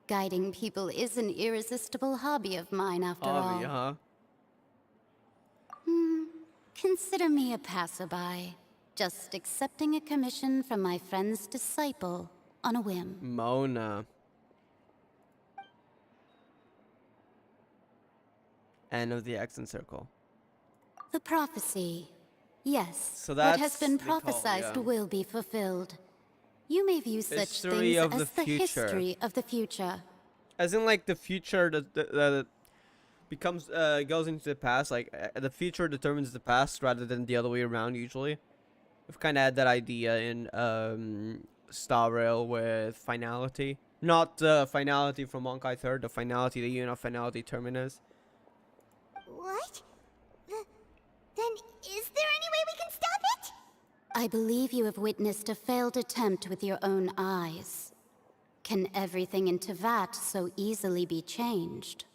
[SPEAKER 3] Guiding people is an irresistible hobby of mine, after
[SPEAKER 1] Hobby,
[SPEAKER 3] all.
[SPEAKER 1] huh?
[SPEAKER 3] Consider me a passerby, just accepting a commission from my friend's disciple on a whim.
[SPEAKER 1] Mona. End of the Exon Circle.
[SPEAKER 3] The prophecy. Yes,
[SPEAKER 1] So
[SPEAKER 3] what has
[SPEAKER 1] that's
[SPEAKER 3] been
[SPEAKER 1] Nicole,
[SPEAKER 3] prophesized
[SPEAKER 1] yeah.
[SPEAKER 3] will be fulfilled. You may view such
[SPEAKER 1] History
[SPEAKER 3] things
[SPEAKER 1] of
[SPEAKER 3] as
[SPEAKER 1] the
[SPEAKER 3] the
[SPEAKER 1] future.
[SPEAKER 3] history of the future.
[SPEAKER 1] As in, like, the future that becomes, goes into the past. Like, the future determines the past rather than the other way around, usually. We've kind of had that idea in, Star Rail with finality. Not the finality from Honkai 3rd, the finality, the unit of finality terminus.
[SPEAKER 2] What? Then is there any way we can stop it?
[SPEAKER 3] I believe you have witnessed a failed attempt with your own eyes. Can everything in Tevat so easily be changed?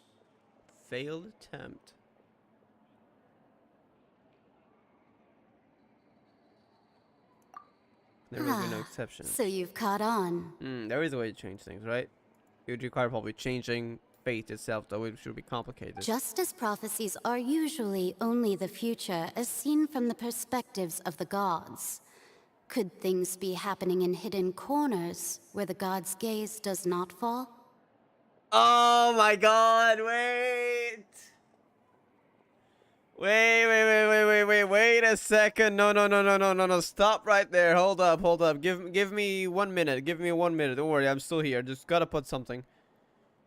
[SPEAKER 1] Failed attempt. There will be no exception.
[SPEAKER 3] So you've caught on.
[SPEAKER 1] There is a way to change things, right? It would require probably changing fate itself, though it should be complicated.
[SPEAKER 3] Just as prophecies are usually only the future as seen from the perspectives of the gods, could things be happening in hidden corners where the god's gaze does not fall?
[SPEAKER 1] Oh my god, wait! Wait a second. No, stop right there. Hold up. Give me 1 minute. Don't worry, I'm still here. Just gotta put something.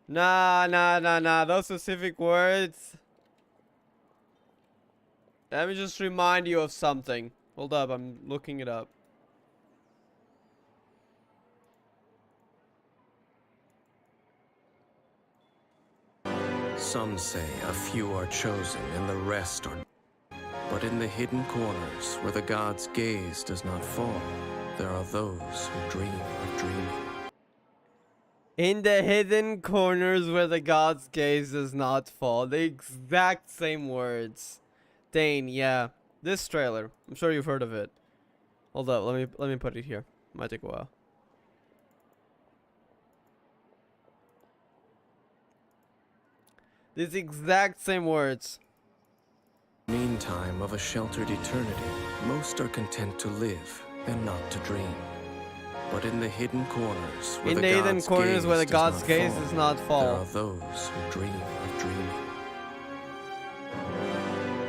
[SPEAKER 1] Nah. Those specific words. Let me just remind you of something. Hold up, I'm looking it up.
[SPEAKER 12] Some say a few are chosen and the rest are. But in the hidden corners where the god's gaze does not fall, there are those who dream of dreaming.
[SPEAKER 1] In the hidden corners where the god's gaze does not fall. The exact same words. Dane, yeah. This trailer. I'm sure you've heard of it. Hold up, let me put it here. Might take a while. These exact same words.
[SPEAKER 12] Meantime of a sheltered eternity, most are content to live and not to dream. But in the hidden corners where the god's gaze does not fall, there are those who dream of dreaming.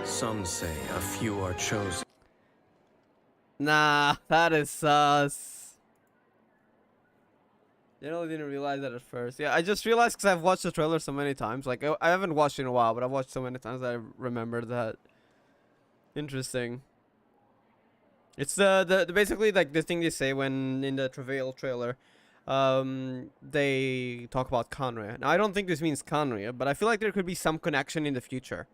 [SPEAKER 12] Some say a few are chosen.
[SPEAKER 1] Nah, that is sus. You know, I didn't realize that at first. Yeah, I just realized because I've watched the trailer so many times. Like, I haven't watched it in a while, but I've watched so many times that I remembered that. Interesting. It's the basically like the thing they say when in the Travail trailer, they talk about Conria. Now I don't think this means Conria, but I feel like there could be some connection in the future.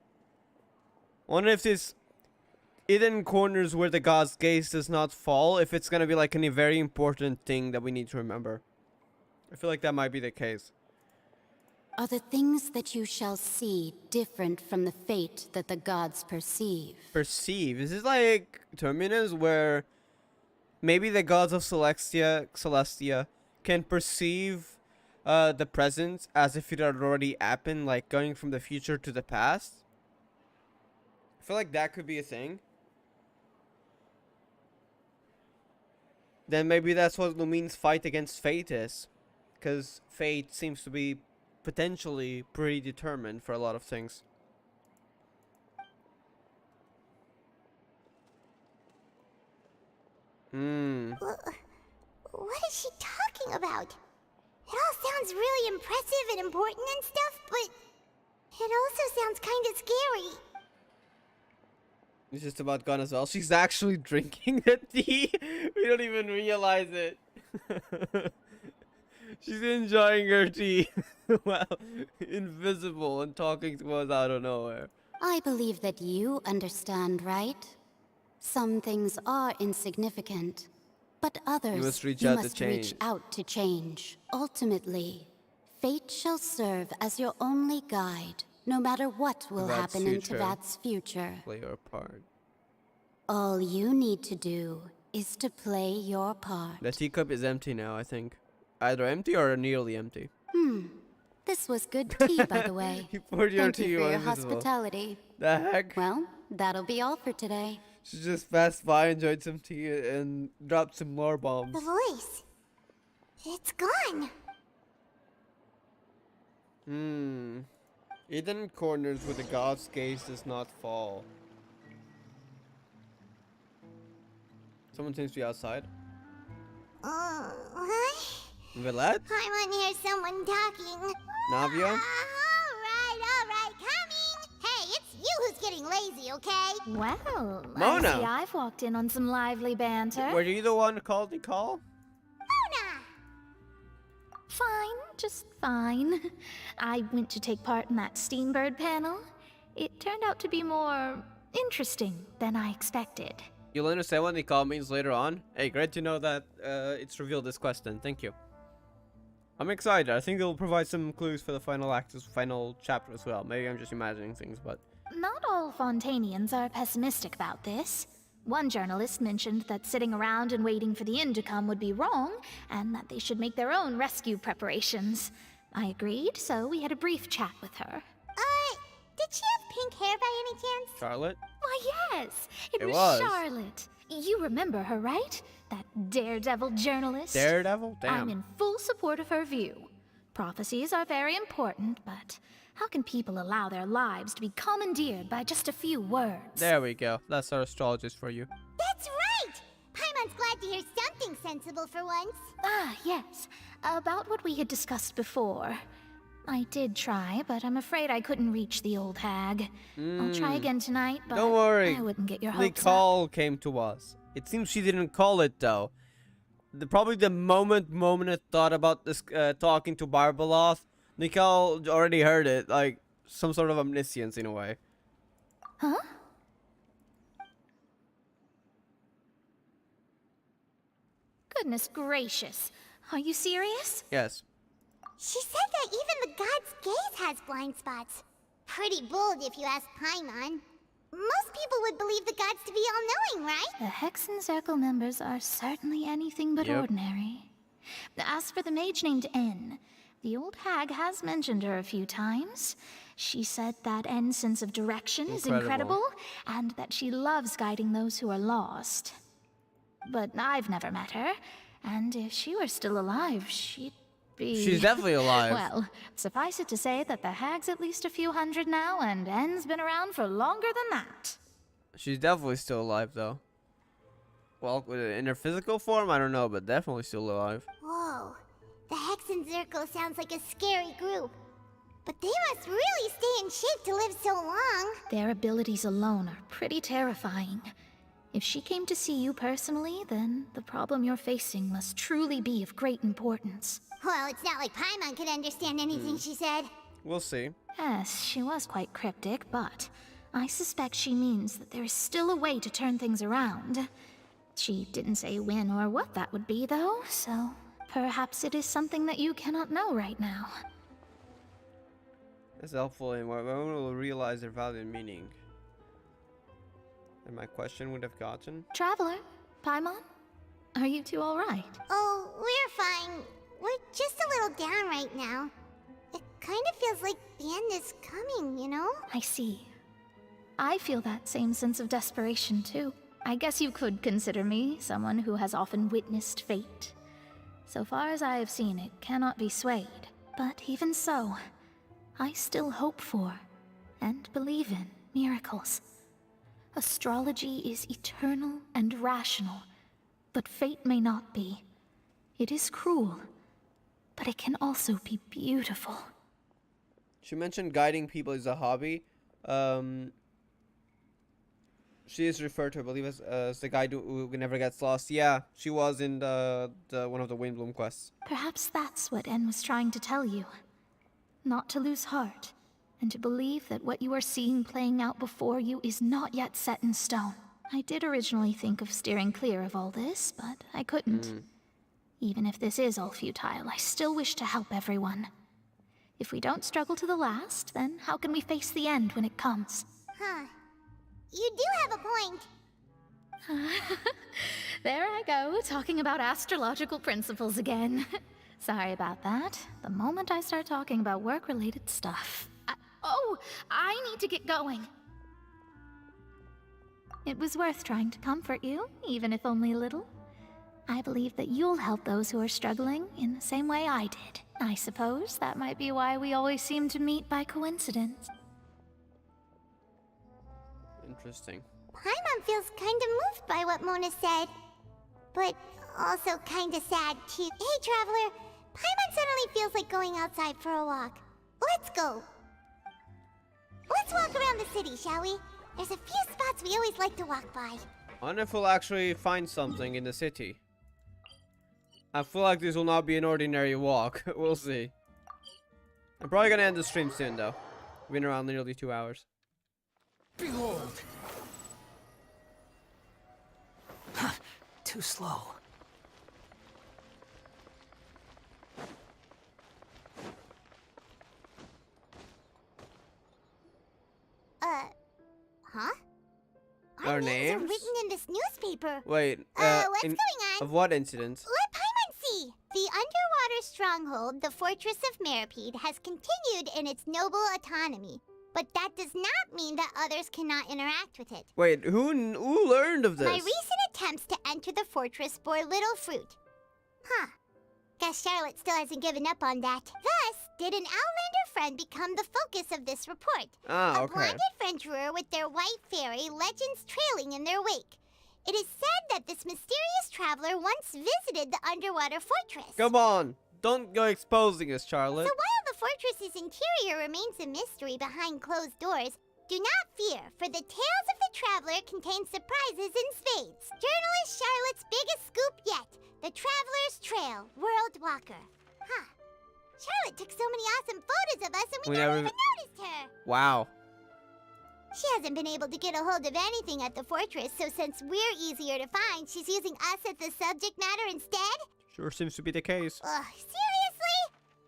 [SPEAKER 1] I wonder if this hidden corners where the god's gaze does not fall, if it's gonna be like a very important thing that we need to remember. I feel like that might be the case.
[SPEAKER 3] Are the things that you shall see different from the fate that the gods perceive?
[SPEAKER 1] Perceive? Is this like Terminus, where maybe the gods of Celestia can perceive the present as if it had already happened, like going from the future to the past? I feel like that could be a thing. Then maybe that's what Lumine's fight against fate is. Because fate seems to be potentially predetermined for a lot of things.
[SPEAKER 2] What is she talking about? It all sounds really impressive and important and stuff, but it also sounds kind of scary.
[SPEAKER 1] It's just about gone as well. She's actually drinking the tea. We don't even realize it. She's enjoying her tea. Well, invisible and talking to us out of nowhere.
[SPEAKER 3] I believe that you understand, right? Some things are insignificant, but others
[SPEAKER 1] you must reach
[SPEAKER 3] out to change. Ultimately, fate shall serve as your only guide, no matter what will happen in Teyvat's future.
[SPEAKER 1] Play your part.
[SPEAKER 3] All you need to do is to play your part.
[SPEAKER 1] The teacup is empty now, I think. Either empty or nearly empty.
[SPEAKER 3] This was good tea, by the way.
[SPEAKER 1] You poured your
[SPEAKER 3] Thank
[SPEAKER 1] tea
[SPEAKER 3] you for your
[SPEAKER 1] invisible.
[SPEAKER 3] hospitality.
[SPEAKER 1] The heck?
[SPEAKER 3] Well, that'll be all for today.
[SPEAKER 1] She just passed by, enjoyed some tea, and dropped some more bombs.
[SPEAKER 2] The voice. It's gone.
[SPEAKER 1] Hidden corners where the god's gaze does not fall. Someone seems to be outside.
[SPEAKER 2] What?
[SPEAKER 1] Villette?
[SPEAKER 2] I want to hear someone talking.
[SPEAKER 1] Navia?
[SPEAKER 2] All right, coming. Hey, it's you who's getting lazy, okay?
[SPEAKER 4] Well,
[SPEAKER 1] Mona.
[SPEAKER 4] I see I've walked in on some lively banter.
[SPEAKER 1] Were you the one who called Nicole?
[SPEAKER 2] Mona!
[SPEAKER 4] Fine, just fine. I went to take part in that Steambird panel. It turned out to be more interesting than I expected.
[SPEAKER 1] You'll understand what Nicole means later on. Hey, great to know that it's revealed this quest then. Thank you. I'm excited. I think it'll provide some clues for the final act, final chapter as well. Maybe I'm just imagining things, but...
[SPEAKER 4] Not all Fontainians are pessimistic about this. One journalist mentioned that sitting around and waiting for the end to come would be wrong, and that they should make their own rescue preparations. I agreed, so we had a brief chat with her.
[SPEAKER 2] Did she have pink hair by any chance?
[SPEAKER 1] Charlotte?
[SPEAKER 4] Why, yes! It was Charlotte. You remember her, right? That daredevil journalist?
[SPEAKER 1] Daredevil? Damn.
[SPEAKER 4] I'm in full support of her view. Prophecies are very important, but how can people allow their lives to be commandeered by just a few words?
[SPEAKER 1] There we go. That's our astrologist for you.
[SPEAKER 2] That's right! Paimon's glad to hear something sensible for once.
[SPEAKER 4] Ah, yes. About what we had discussed before. I did try, but I'm afraid I couldn't reach the old hag. I'll try again tonight, but
[SPEAKER 1] don't worry.
[SPEAKER 4] I wouldn't get your hopes
[SPEAKER 1] The call came to us. It seems she didn't call it, though. Probably the moment it thought about this talking to Barbaloth, Nicole already heard it, like some sort of omniscience in a way.
[SPEAKER 4] Huh? Goodness gracious. Are you serious?
[SPEAKER 1] Yes.
[SPEAKER 2] She said that even the god's gaze has blind spots. Pretty bold if you ask Paimon. Most people would believe the gods to be all-knowing, right?
[SPEAKER 4] The Hexen Circle members are certainly anything but ordinary. As for the mage named N, the old hag has mentioned her a few times. She said that N's sense of direction is incredible, and that she loves guiding those who are lost. But I've never met her, and if she were still alive, she'd be...
[SPEAKER 1] She's definitely alive.
[SPEAKER 4] Well, suffice it to say that the hag's at least a few hundred now, and N's been around for longer than that.
[SPEAKER 1] She's definitely still alive, though. Well, in her physical form, I don't know, but definitely still alive.
[SPEAKER 2] Whoa. The Hexen Circle sounds like a scary group. But they must really stay in shape to live so long.
[SPEAKER 4] Their abilities alone are pretty terrifying. If she came to see you personally, then the problem you're facing must truly be of great importance.
[SPEAKER 2] Well, it's not like Paimon could understand anything she said.
[SPEAKER 1] We'll see.
[SPEAKER 4] Yes, she was quite cryptic, but I suspect she means that there is still a way to turn things around. She didn't say when or what that would be, though, so perhaps it is something that you cannot know right now.
[SPEAKER 1] It's helpful in what one will realize their value and meaning. And my question would have gotten?
[SPEAKER 4] Traveler, Paimon, are you two all right?
[SPEAKER 2] Oh, we're fine. We're just a little down right now. It kind of feels like the end is coming, you know?
[SPEAKER 4] I see. I feel that same sense of desperation, too. I guess you could consider me someone who has often witnessed fate. So far as I have seen, it cannot be swayed. But even so, I still hope for, and believe in, miracles. Astrology is eternal and rational, but fate may not be. It is cruel, but it can also be beautiful.
[SPEAKER 1] She mentioned guiding people is a hobby. She is referred to, I believe, as the guy who never gets lost. Yeah, she was in the one of the Windbloom quests.
[SPEAKER 4] Perhaps that's what N was trying to tell you. Not to lose heart, and to believe that what you are seeing playing out before you is not yet set in stone. I did originally think of steering clear of all this, but I couldn't. Even if this is all futile, I still wish to help everyone. If we don't struggle to the last, then how can we face the end when it comes?
[SPEAKER 2] Huh. You do have a point.
[SPEAKER 4] There I go, talking about astrological principles again. Sorry about that. The moment I start talking about work-related stuff. I need to get going. It was worth trying to comfort you, even if only a little. I believe that you'll help those who are struggling in the same way I did. I suppose that might be why we always seem to meet by coincidence.
[SPEAKER 1] Interesting.
[SPEAKER 2] Paimon feels kind of moved by what Mona said. But also kind of sad, too. Hey, Traveler. Paimon suddenly feels like going outside for a walk. Let's go. Let's walk around the city, shall we? There's a few spots we always like to walk by.
[SPEAKER 1] I wonder if we'll actually find something in the city. I feel like this will not be an ordinary walk. We'll see. I'm probably gonna end the stream soon, though. We've been around nearly 2 hours.
[SPEAKER 8] Behold! Too slow.
[SPEAKER 2] Huh?
[SPEAKER 1] Our names?
[SPEAKER 2] are written in this newspaper.
[SPEAKER 1] Wait,
[SPEAKER 2] what's going on?
[SPEAKER 1] Of what incident?
[SPEAKER 2] Let Paimon see. The underwater stronghold, the Fortress of Meripede, has continued in its noble autonomy. But that does not mean that others cannot interact with it.
[SPEAKER 1] Wait, who learned of this?
[SPEAKER 2] My recent attempts to enter the fortress bore little fruit. Huh. Guess Charlotte still hasn't given up on that. Thus, did an Outlander friend become the focus of this report.
[SPEAKER 1] Ah,
[SPEAKER 2] a
[SPEAKER 1] okay.
[SPEAKER 2] blind adventurer with their white fairy, legends trailing in their wake. It is said that this mysterious traveler once visited the underwater fortress.
[SPEAKER 1] Come on, don't go exposing us, Charlotte.
[SPEAKER 2] So while the fortress's interior remains a mystery behind closed doors, do not fear, for the tales of the traveler contain surprises in spades. Journalist Charlotte's biggest scoop yet, the Traveler's Trail, World Walker. Huh. Charlotte took so many awesome photos of us and we never even noticed her.
[SPEAKER 1] Wow.
[SPEAKER 2] She hasn't been able to get a hold of anything at the fortress, so since we're easier to find, she's using us as the subject matter instead?
[SPEAKER 1] Sure seems to be the case.
[SPEAKER 2] Ugh, seriously?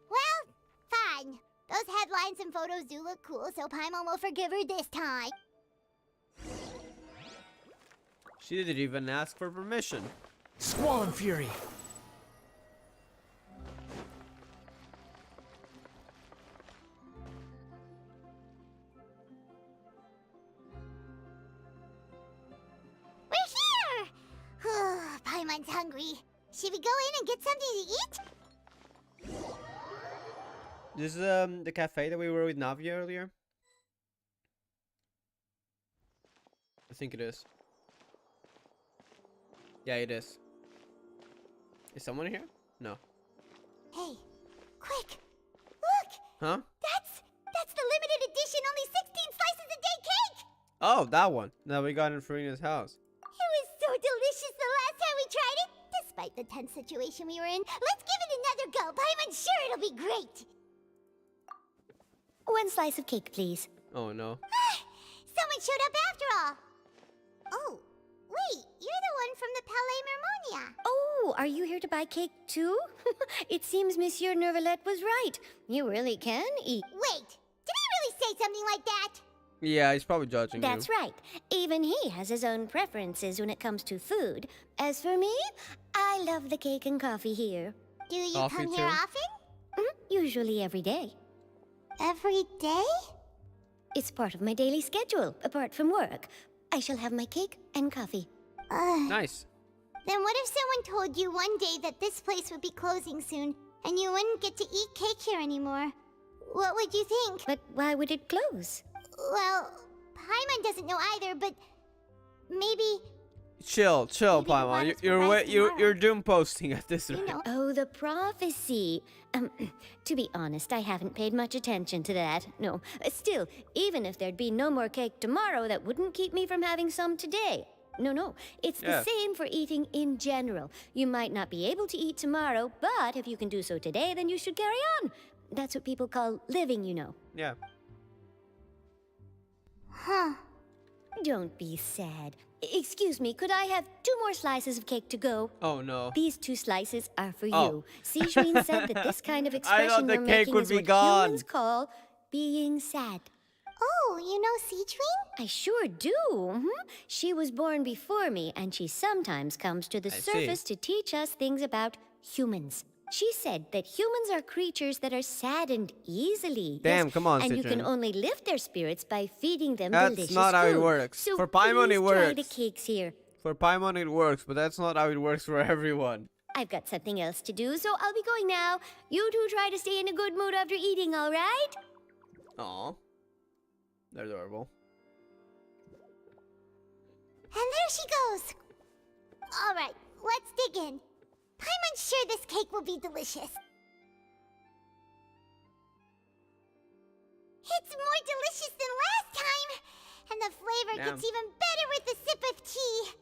[SPEAKER 2] Well, fine. Those headlines and photos do look cool, so Paimon will forgive her this time.
[SPEAKER 1] She didn't even ask for permission.
[SPEAKER 8] Squall and Fury.
[SPEAKER 2] We're here! Paimon's hungry. Should we go in and get something to eat?
[SPEAKER 1] This is the cafe that we were with Navia earlier. I think it is. Yeah, it is. Is someone here? No.
[SPEAKER 2] Hey, quick! Look!
[SPEAKER 1] Huh?
[SPEAKER 2] That's the limited edition only 16 slices a day cake!
[SPEAKER 1] Oh, that one. That we got in Farina's house.
[SPEAKER 2] It was so delicious the last time we tried it! Despite the tense situation we were in, let's give it another go. Paimon's sure it'll be great!
[SPEAKER 13] 1 slice of cake, please.
[SPEAKER 1] Oh, no.
[SPEAKER 2] Someone showed up after all! Oh, wait, you're the one from the Palais Mermonia.
[SPEAKER 13] Oh, are you here to buy cake too? It seems Monsieur Nervalette was right. You really can eat.
[SPEAKER 2] Wait, did he really say something like that?
[SPEAKER 1] Yeah, he's probably judging
[SPEAKER 13] That's
[SPEAKER 1] you.
[SPEAKER 13] right. Even he has his own preferences when it comes to food. As for me, I love the cake and coffee here.
[SPEAKER 2] Do you
[SPEAKER 1] Coffee
[SPEAKER 2] come here
[SPEAKER 1] too?
[SPEAKER 2] often?
[SPEAKER 13] Usually every day.
[SPEAKER 2] Every day?
[SPEAKER 13] It's part of my daily schedule, apart from work. I shall have my cake and coffee.
[SPEAKER 1] Nice.
[SPEAKER 2] Then what if someone told you one day that this place would be closing soon, and you wouldn't get to eat cake here anymore? What would you think?
[SPEAKER 13] But why would it close?
[SPEAKER 2] Well, Paimon doesn't know either, but maybe...
[SPEAKER 1] Chill, Paimon. You're doom posting at this rate.
[SPEAKER 13] Oh, the prophecy. To be honest, I haven't paid much attention to that. No. Still, even if there'd be no more cake tomorrow, that wouldn't keep me from having some today. No. It's the same for eating in general. You might not be able to eat tomorrow, but if you can do so today, then you should carry on. That's what people call living, you know.
[SPEAKER 1] Yeah.
[SPEAKER 2] Huh.
[SPEAKER 13] Don't be sad. Excuse me, could I have 2 more slices of cake to go?
[SPEAKER 1] Oh, no.
[SPEAKER 13] These 2 slices are for
[SPEAKER 1] Oh.
[SPEAKER 13] you. Sijin said that this kind of
[SPEAKER 1] I
[SPEAKER 13] expression
[SPEAKER 1] thought the
[SPEAKER 13] we're
[SPEAKER 1] cake
[SPEAKER 13] making
[SPEAKER 1] would
[SPEAKER 13] is
[SPEAKER 1] be
[SPEAKER 13] what
[SPEAKER 1] gone.
[SPEAKER 13] humans call being sad.
[SPEAKER 2] Oh, you know Sijin?
[SPEAKER 13] I sure do. She was born before me, and she sometimes comes to the
[SPEAKER 1] I see.
[SPEAKER 13] surface to teach us things about humans. She said that humans are creatures that are saddened easily.
[SPEAKER 1] Damn,
[SPEAKER 13] yes,
[SPEAKER 1] come on,
[SPEAKER 13] and you can
[SPEAKER 1] Citron.
[SPEAKER 13] only lift their spirits by feeding them
[SPEAKER 1] That's
[SPEAKER 13] delicious
[SPEAKER 1] not how it
[SPEAKER 13] food.
[SPEAKER 1] works.
[SPEAKER 13] So
[SPEAKER 1] For Paimon,
[SPEAKER 13] please
[SPEAKER 1] it
[SPEAKER 13] try
[SPEAKER 1] works.
[SPEAKER 13] the cakes here.
[SPEAKER 1] For Paimon it works, but that's not how it works for everyone.
[SPEAKER 13] I've got something else to do, so I'll be going now. You two try to stay in a good mood after eating, all right?
[SPEAKER 1] Aw. They're adorable.
[SPEAKER 2] And there she goes. All right, let's dig in. Paimon's sure this cake will be delicious. It's more delicious than last time. And the flavor
[SPEAKER 1] Damn.
[SPEAKER 2] gets even better with a sip of tea.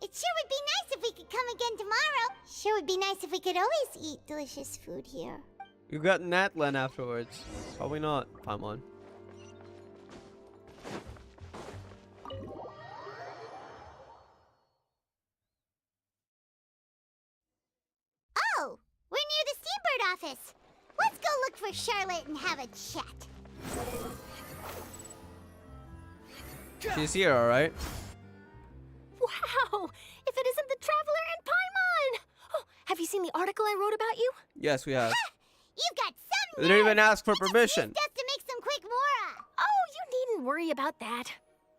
[SPEAKER 2] It sure would be nice if we could come again tomorrow. Sure would be nice if we could always eat delicious food here.
[SPEAKER 1] You got Natlan afterwards. Probably not, Paimon.
[SPEAKER 2] Oh, we're near the Steambird office. Let's go look for Charlotte and have a chat.
[SPEAKER 1] She's here, alright?
[SPEAKER 14] Wow! If it isn't the Traveler and Paimon! Oh, have you seen the article I wrote about you?
[SPEAKER 1] Yes, we have.
[SPEAKER 2] You've got some
[SPEAKER 1] They didn't even
[SPEAKER 2] nerve.
[SPEAKER 1] ask for permission.
[SPEAKER 2] Just to make some quick mora.
[SPEAKER 14] Oh, you needn't worry about that.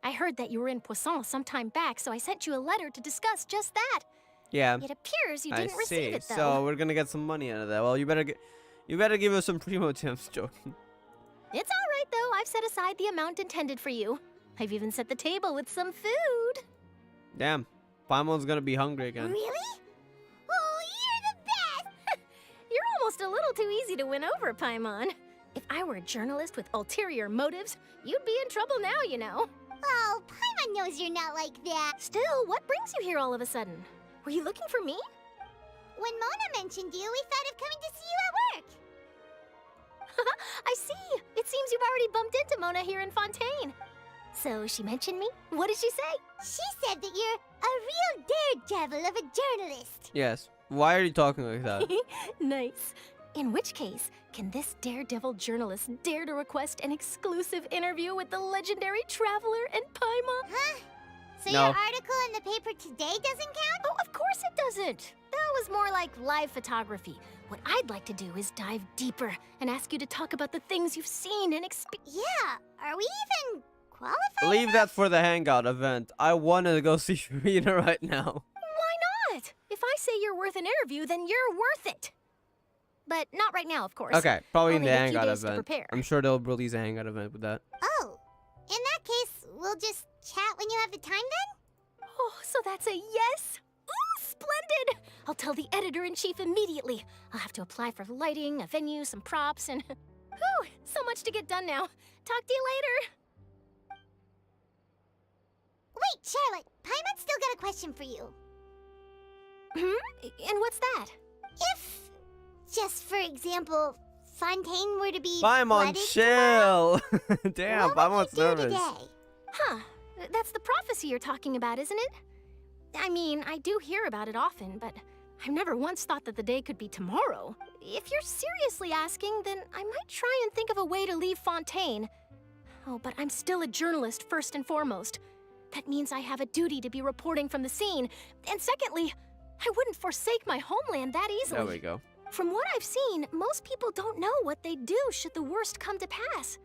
[SPEAKER 14] I heard that you were in Poisson some time back, so I sent you a letter to discuss just that.
[SPEAKER 1] Yeah.
[SPEAKER 14] It appears you
[SPEAKER 1] I
[SPEAKER 14] didn't receive
[SPEAKER 1] see.
[SPEAKER 14] it, though.
[SPEAKER 1] So we're gonna get some money out of that. Well, you better give us some primo tips, joking.
[SPEAKER 14] It's all right, though. I've set aside the amount intended for you. I've even set the table with some food.
[SPEAKER 1] Damn, Paimon's gonna be hungry again.
[SPEAKER 2] Really? Oh, you're the best!
[SPEAKER 14] You're almost a little too easy to win over, Paimon. If I were a journalist with ulterior motives, you'd be in trouble now, you know.
[SPEAKER 2] Oh, Paimon knows you're not like that.
[SPEAKER 14] Still, what brings you here all of a sudden? Were you looking for me?
[SPEAKER 2] When Mona mentioned you, we thought of coming to see you at work.
[SPEAKER 14] I see. It seems you've already bumped into Mona here in Fontaine. So she mentioned me? What did she say?
[SPEAKER 2] She said that you're a real daredevil of a journalist.
[SPEAKER 1] Yes. Why are you talking like that?
[SPEAKER 14] Nice. In which case, can this daredevil journalist dare to request an exclusive interview with the legendary Traveler and Paimon?
[SPEAKER 2] Huh? So
[SPEAKER 1] No.
[SPEAKER 2] your article in the paper today doesn't count?
[SPEAKER 14] Oh, of course it doesn't. That was more like live photography. What I'd like to do is dive deeper and ask you to talk about the things you've seen and experienced.
[SPEAKER 2] Yeah, are we even qualified?
[SPEAKER 1] Leave that for the hangout event. I wanted to go see Sharita right now.
[SPEAKER 14] Why not? If I say you're worth an interview, then you're worth it. But not right now, of course.
[SPEAKER 1] Okay, probably in
[SPEAKER 14] Only
[SPEAKER 1] the
[SPEAKER 14] a few
[SPEAKER 1] hangout
[SPEAKER 14] days to
[SPEAKER 1] event.
[SPEAKER 14] prepare.
[SPEAKER 1] I'm sure they'll release a hangout event with that.
[SPEAKER 2] Oh, in that case, we'll just chat when you have the time then?
[SPEAKER 14] Oh, so that's a yes? Ooh, splendid! I'll tell the editor-in-chief immediately. I'll have to apply for lighting, a venue, some props, and... Whew, so much to get done now. Talk to you later.
[SPEAKER 2] Wait, Charlotte, Paimon's still got a question for you.
[SPEAKER 14] And what's that?
[SPEAKER 2] If, just for example, Fontaine were to be
[SPEAKER 1] Paimon,
[SPEAKER 2] flooded
[SPEAKER 1] chill! Damn,
[SPEAKER 2] what
[SPEAKER 1] Paimon's
[SPEAKER 2] would you do
[SPEAKER 1] nervous.
[SPEAKER 2] today?
[SPEAKER 14] Huh. That's the prophecy you're talking about, isn't it? I mean, I do hear about it often, but I've never once thought that the day could be tomorrow. If you're seriously asking, then I might try and think of a way to leave Fontaine. Oh, but I'm still a journalist first and foremost. That means I have a duty to be reporting from the scene. And secondly, I wouldn't forsake my homeland that easily.
[SPEAKER 1] There we go.
[SPEAKER 14] From what I've seen, most people don't know what they'd do should the worst come to pass.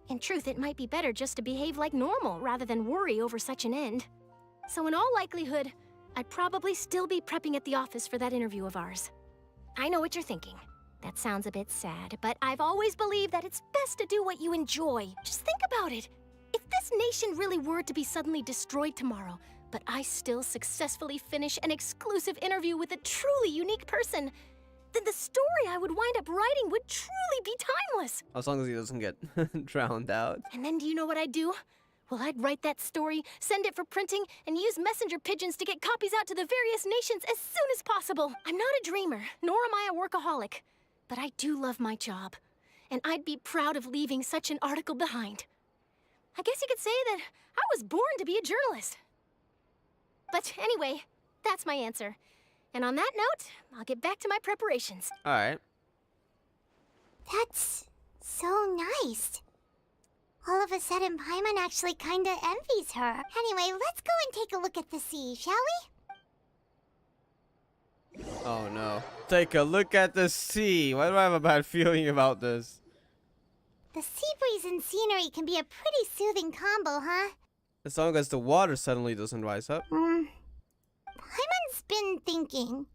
[SPEAKER 14] In truth, it might be better just to behave like normal rather than worry over such an end. So in all likelihood, I'd probably still be prepping at the office for that interview of ours. I know what you're thinking. That sounds a bit sad, but I've always believed that it's best to do what you enjoy. Just think about it. If this nation really were to be suddenly destroyed tomorrow, but I still successfully finish an exclusive interview with a truly unique person, then the story I would wind up writing would truly be timeless.
[SPEAKER 1] As long as he doesn't get drowned out.
[SPEAKER 14] And then do you know what I'd do? Well, I'd write that story, send it for printing, and use messenger pigeons to get copies out to the various nations as soon as possible. I'm not a dreamer, nor am I a workaholic, but I do love my job, and I'd be proud of leaving such an article behind. I guess you could say that I was born to be a journalist. But anyway, that's my answer. And on that note, I'll get back to my preparations.
[SPEAKER 1] Alright.
[SPEAKER 2] That's so nice. All of a sudden, Paimon actually kinda envies her. Anyway, let's go and take a look at the sea, shall we?
[SPEAKER 1] Oh no. Take a look at the sea. Why do I have a bad feeling about this?
[SPEAKER 2] The sea breeze and scenery can be a pretty soothing combo, huh?
[SPEAKER 1] As long as the water suddenly doesn't rise up.
[SPEAKER 2] Paimon's been thinking.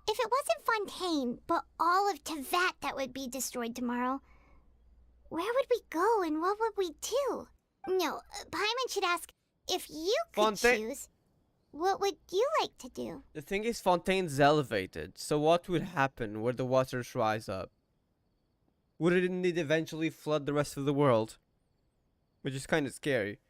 [SPEAKER 2] If it wasn't Fontaine, but all of Tevat that would be destroyed tomorrow, where would we go and what would we do? No, Paimon should ask, if you could choose, what would you like to do?
[SPEAKER 1] The thing is, Fontaine's elevated, so what would happen where the waters rise up? Wouldn't it eventually flood the rest of the world? Which is kind of scary.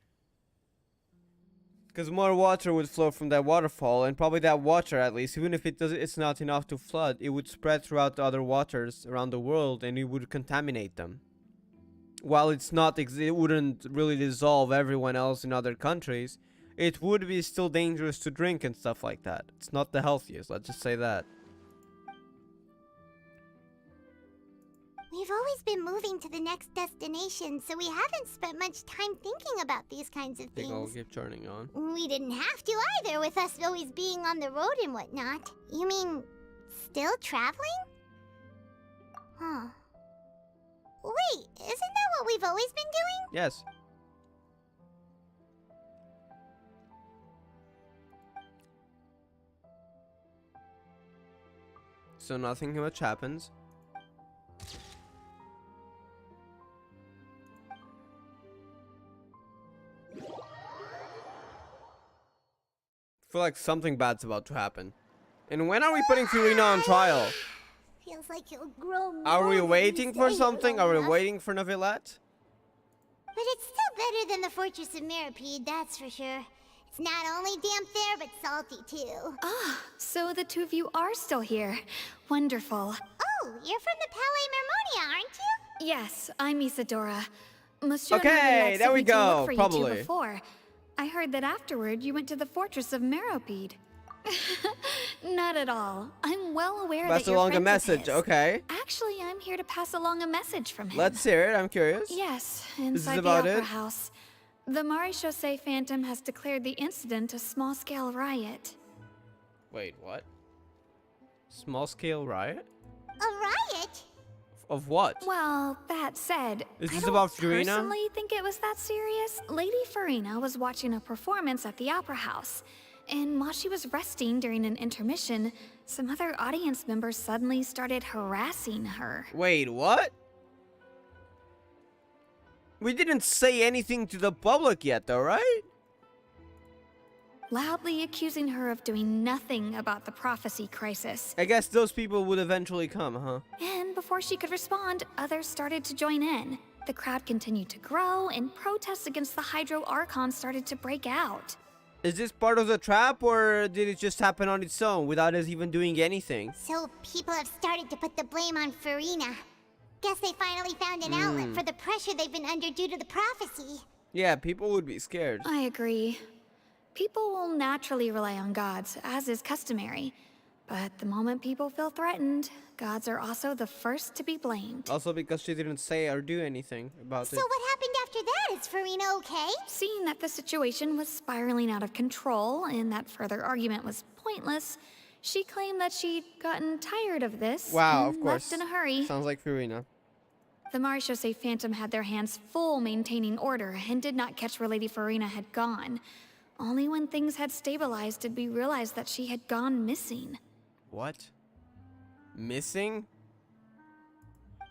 [SPEAKER 1] Because more water would flow from that waterfall, and probably that water, at least, even if it's not enough to flood, it would spread throughout the other waters around the world, and it would contaminate them. While it wouldn't really dissolve everyone else in other countries, it would be still dangerous to drink and stuff like that. It's not the healthiest, let's just say that.
[SPEAKER 2] We've always been moving to the next destination, so we haven't spent much time thinking about these kinds of things.
[SPEAKER 1] I'll keep turning on.
[SPEAKER 2] We didn't have to either, with us always being on the road and whatnot. You mean, still traveling? Huh. Wait, isn't that what we've always been doing?
[SPEAKER 1] Yes. So nothing much happens. I feel like something bad's about to happen. And when are we putting Furina on trial?
[SPEAKER 2] Feels like he'll grow more.
[SPEAKER 1] Are we
[SPEAKER 2] than
[SPEAKER 1] waiting
[SPEAKER 2] we
[SPEAKER 1] for
[SPEAKER 2] say
[SPEAKER 1] something? Are we
[SPEAKER 2] enough.
[SPEAKER 1] waiting for Neuvillette?
[SPEAKER 2] But it's still better than the Fortress of Masquerade, that's for sure. It's not only damp there, but salty too.
[SPEAKER 4] Ah, so the two of you are still here. Wonderful.
[SPEAKER 2] Oh, you're from the Palais Mermonia, aren't you?
[SPEAKER 4] Yes, I'm Isadora. Monsieur
[SPEAKER 1] Okay,
[SPEAKER 4] Neuvillette
[SPEAKER 1] there
[SPEAKER 4] sent
[SPEAKER 1] we
[SPEAKER 4] me to
[SPEAKER 1] go,
[SPEAKER 4] look for you
[SPEAKER 1] probably.
[SPEAKER 4] two before. I heard that afterward you went to the Fortress of Masquerade. Not at all. I'm well aware
[SPEAKER 1] Pass
[SPEAKER 4] that you're
[SPEAKER 1] along a
[SPEAKER 4] friends with
[SPEAKER 1] message,
[SPEAKER 4] his.
[SPEAKER 1] okay.
[SPEAKER 4] Actually, I'm here to pass along a message from him.
[SPEAKER 1] Let's hear it, I'm curious.
[SPEAKER 4] Yes,
[SPEAKER 1] This is
[SPEAKER 4] inside the
[SPEAKER 1] about
[SPEAKER 4] Opera
[SPEAKER 1] it?
[SPEAKER 4] House. The Maréchaussée Phantom has declared the incident a small-scale riot.
[SPEAKER 1] Wait, what? Small scale riot?
[SPEAKER 2] A riot?
[SPEAKER 1] Of what?
[SPEAKER 4] Well, that said,
[SPEAKER 1] Is
[SPEAKER 4] I
[SPEAKER 1] this
[SPEAKER 4] don't
[SPEAKER 1] about Furina?
[SPEAKER 4] personally think it was that serious. Lady Furina was watching a performance at the Opera House, and while she was resting during an intermission, some other audience members suddenly started harassing her.
[SPEAKER 1] Wait, what? We didn't say anything to the public yet, though, right?
[SPEAKER 4] Loudly accusing her of doing nothing about the prophecy crisis.
[SPEAKER 1] I guess those people would eventually come, huh?
[SPEAKER 4] And before she could respond, others started to join in. The crowd continued to grow, and protests against the Hydro Archon started to break out.
[SPEAKER 1] Is this part of the trap, or did it just happen on its own without us even doing anything?
[SPEAKER 2] So people have started to put the blame on Furina. Guess they finally found an outlet for the pressure they've been under due to the prophecy.
[SPEAKER 1] Yeah, people would be scared.
[SPEAKER 4] I agree. People will naturally rely on gods, as is customary. But the moment people feel threatened, gods are also the first to be blamed.
[SPEAKER 1] Also because she didn't say or do anything about it.
[SPEAKER 2] So what happened after that? Is Furina okay?
[SPEAKER 4] Seeing that the situation was spiraling out of control and that further argument was pointless, she claimed that she'd gotten tired of this
[SPEAKER 1] Wow,
[SPEAKER 4] and
[SPEAKER 1] of course.
[SPEAKER 4] left in a hurry.
[SPEAKER 1] Sounds like Furina.
[SPEAKER 4] The Maréchaussée Phantom had their hands full maintaining order and did not catch where Lady Furina had gone. Only when things had stabilized did we realize that she had gone missing.
[SPEAKER 1] What? Missing?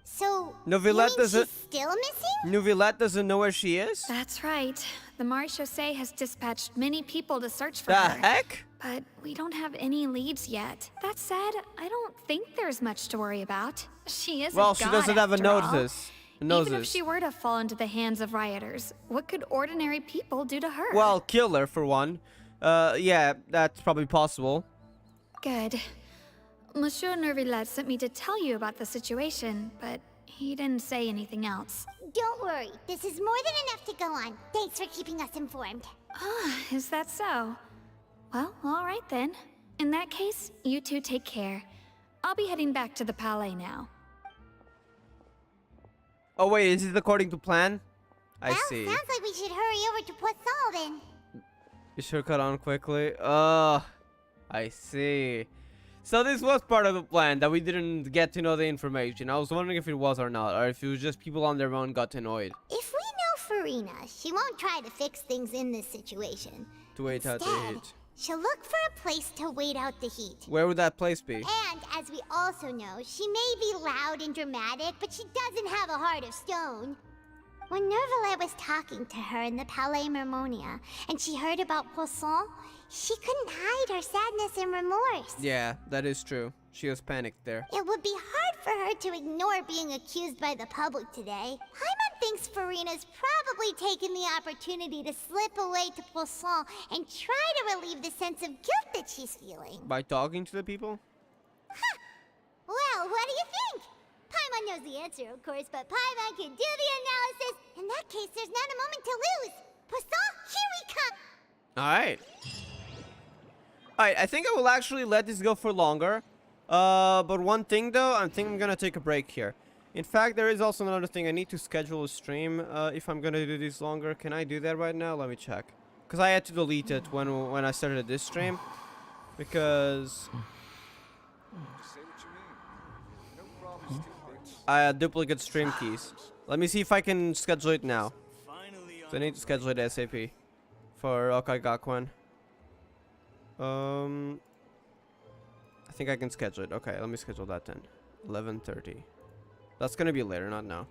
[SPEAKER 2] So,
[SPEAKER 1] Neuvillette
[SPEAKER 2] you mean
[SPEAKER 1] doesn't-
[SPEAKER 2] she's still missing?
[SPEAKER 1] Neuvillette doesn't know where she is?
[SPEAKER 4] That's right. The Maréchaussée has dispatched many people to search for
[SPEAKER 1] The
[SPEAKER 4] her.
[SPEAKER 1] heck?
[SPEAKER 4] But we don't have any leads yet. That said, I don't think there's much to worry about. She is
[SPEAKER 1] Well,
[SPEAKER 4] a
[SPEAKER 1] she
[SPEAKER 4] god,
[SPEAKER 1] doesn't have a
[SPEAKER 4] after all.
[SPEAKER 1] noses.
[SPEAKER 4] Even if she were to fall into the hands of rioters, what could ordinary people do to her?
[SPEAKER 1] Well, kill her for one. Yeah, that's probably possible.
[SPEAKER 4] Good. Monsieur Neuvillette sent me to tell you about the situation, but he didn't say anything else.
[SPEAKER 2] Don't worry, this is more than enough to go on. Thanks for keeping us informed.
[SPEAKER 4] Ah, is that so? Well, all right then. In that case, you two take care. I'll be heading back to the Palais now.
[SPEAKER 1] Oh wait, is it according to plan? I see.
[SPEAKER 2] Sounds like we should hurry over to Poisson then.
[SPEAKER 1] You should cut on quickly. Oh, I see. So this was part of the plan, that we didn't get to know the information. I was wondering if it was or not, or if it was just people on their own got annoyed.
[SPEAKER 2] If we know Furina, she won't try to fix things in this situation.
[SPEAKER 1] To wait out the
[SPEAKER 2] Instead,
[SPEAKER 1] heat.
[SPEAKER 2] she'll look for a place to wait out the heat.
[SPEAKER 1] Where would that place be?
[SPEAKER 2] And as we also know, she may be loud and dramatic, but she doesn't have a heart of stone. When Neuvillette was talking to her in the Palais Mermonia, and she heard about Poisson, she couldn't hide her sadness and remorse.
[SPEAKER 1] Yeah, that is true. She was panicked there.
[SPEAKER 2] It would be hard for her to ignore being accused by the public today. Paimon thinks Furina's probably taken the opportunity to slip away to Poisson and try to relieve the sense of guilt that she's feeling.
[SPEAKER 1] By talking to the people?
[SPEAKER 2] Well, what do you think? Paimon knows the answer, of course, but Paimon can do the analysis. In that case, there's not a moment to lose. Poisson, here we come!
[SPEAKER 1] Alright. Alright, I think I will actually let this go for longer. But one thing though, I think I'm gonna take a break here. In fact, there is also another thing. I need to schedule a stream if I'm gonna do this longer. Can I do that right now? Let me check. Because I had to delete it when I started this stream. Because I had duplicate stream keys. Let me see if I can schedule it now. So I need to schedule it ASAP for Okagakwan. I think I can schedule it. Okay, let me schedule that then. 11:30. That's gonna be later, not now.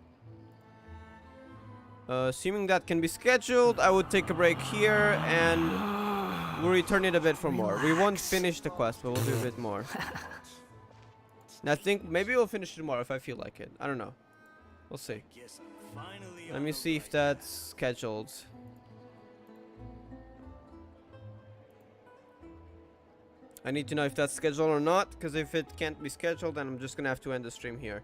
[SPEAKER 1] Assuming that can be scheduled, I would take a break here and we'll return it a bit for more. We won't finish the quest, but we'll do a bit more. And I think maybe we'll finish it tomorrow if I feel like it. I don't know. We'll see. Let me see if that's scheduled. I need to know if that's scheduled or not, because if it can't be scheduled, then I'm just gonna have to end the stream here.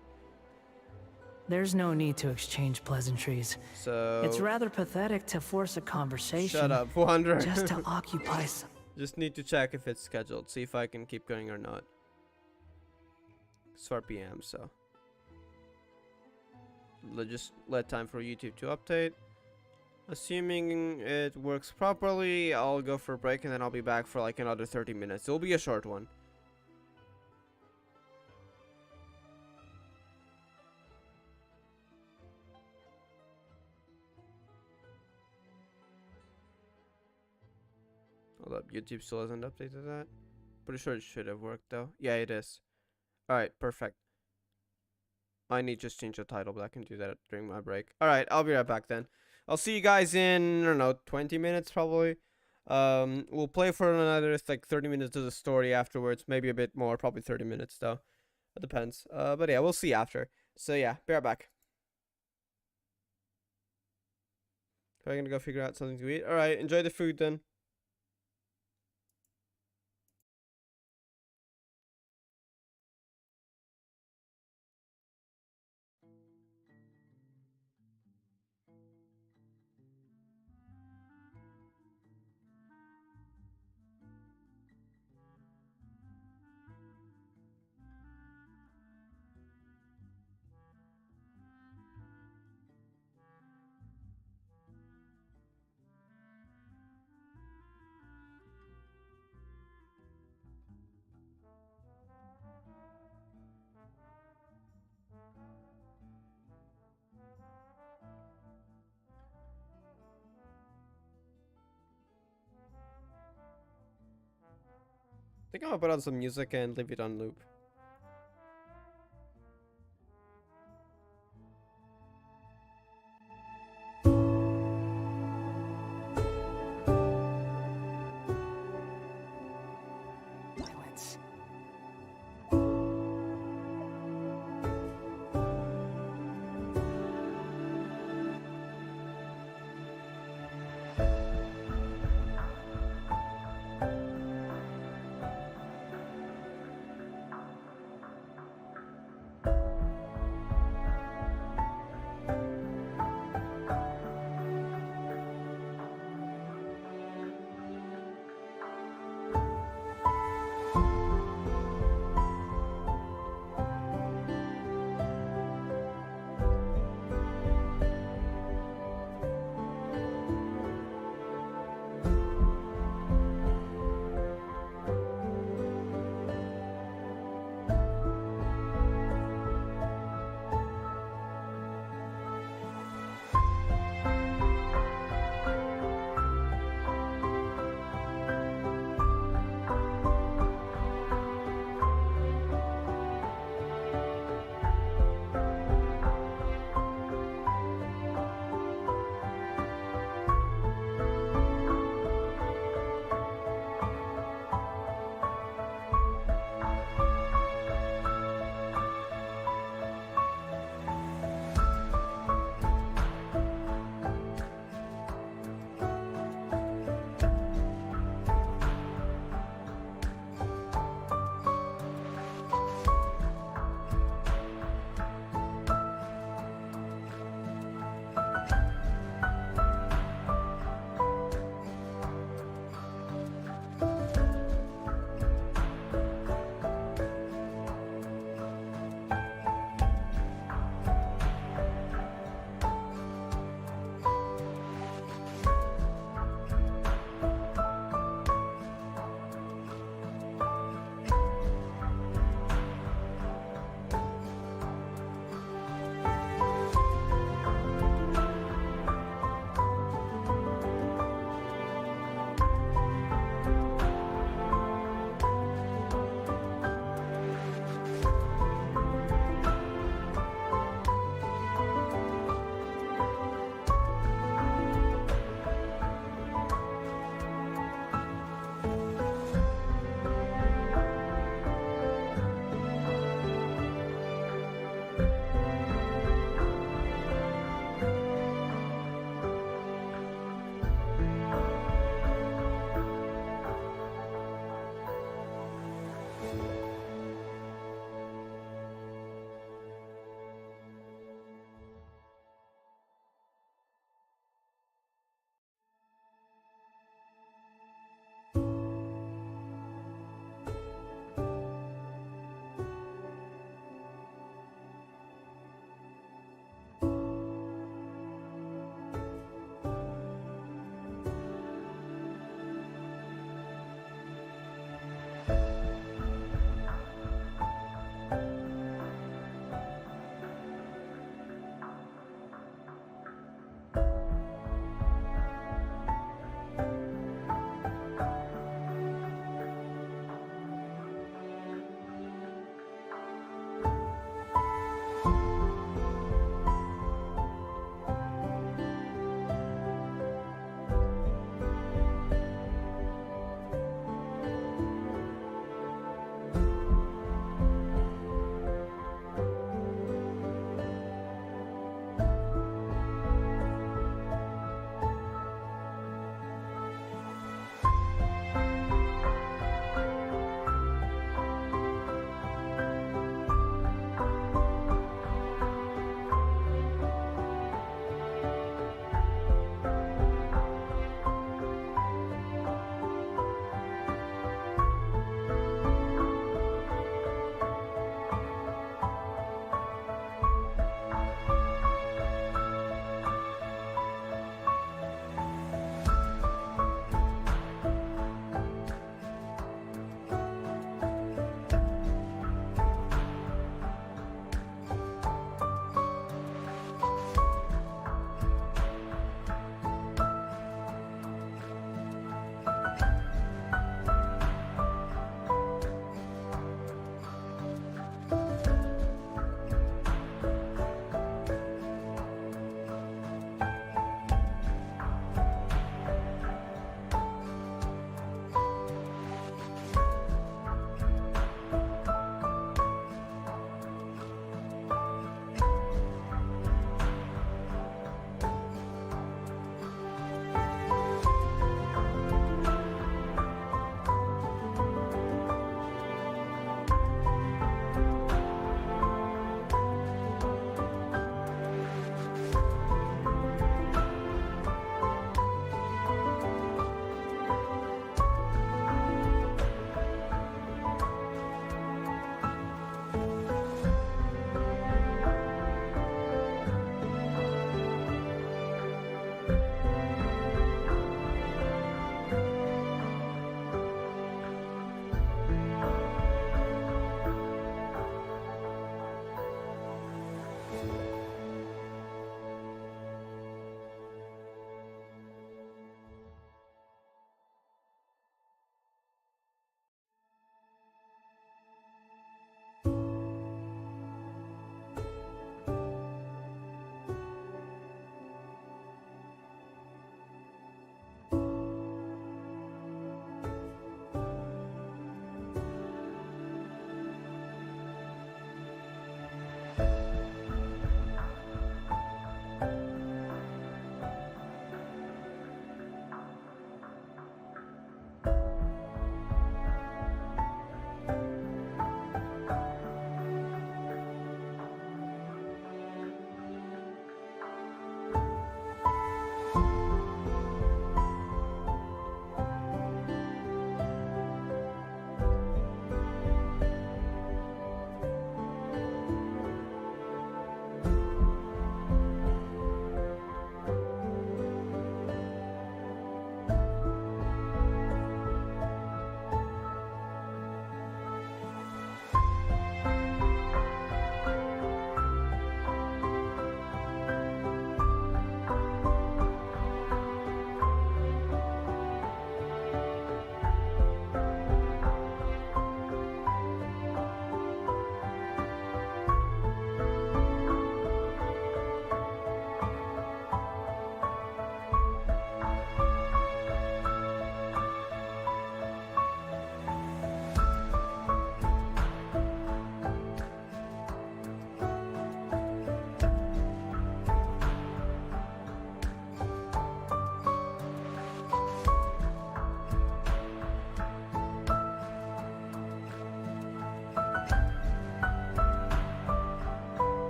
[SPEAKER 10] There's no need to exchange pleasantries.
[SPEAKER 1] So
[SPEAKER 10] it's rather pathetic to force a conversation.
[SPEAKER 1] Shut up, 400.
[SPEAKER 10] Just to occupy some.
[SPEAKER 1] Just need to check if it's scheduled. See if I can keep going or not. It's 4 p.m. so just let time for YouTube to update. Assuming it works properly, I'll go for a break and then I'll be back for like another 30 minutes. It'll be a short one. Hold up, YouTube still hasn't updated that. Pretty sure it should have worked though. Yeah, it is. Alright, perfect. I need to just change the title, but I can do that during my break. Alright, I'll be right back then. I'll see you guys in, I don't know, 20 minutes probably. We'll play for another like 30 minutes of the story afterwards. Maybe a bit more, probably 30 minutes though. It depends. But yeah, we'll see after. So yeah, be right back. I'm gonna go figure out something to eat. Alright, enjoy the food then. I think I'm gonna put on some music and leave it on loop.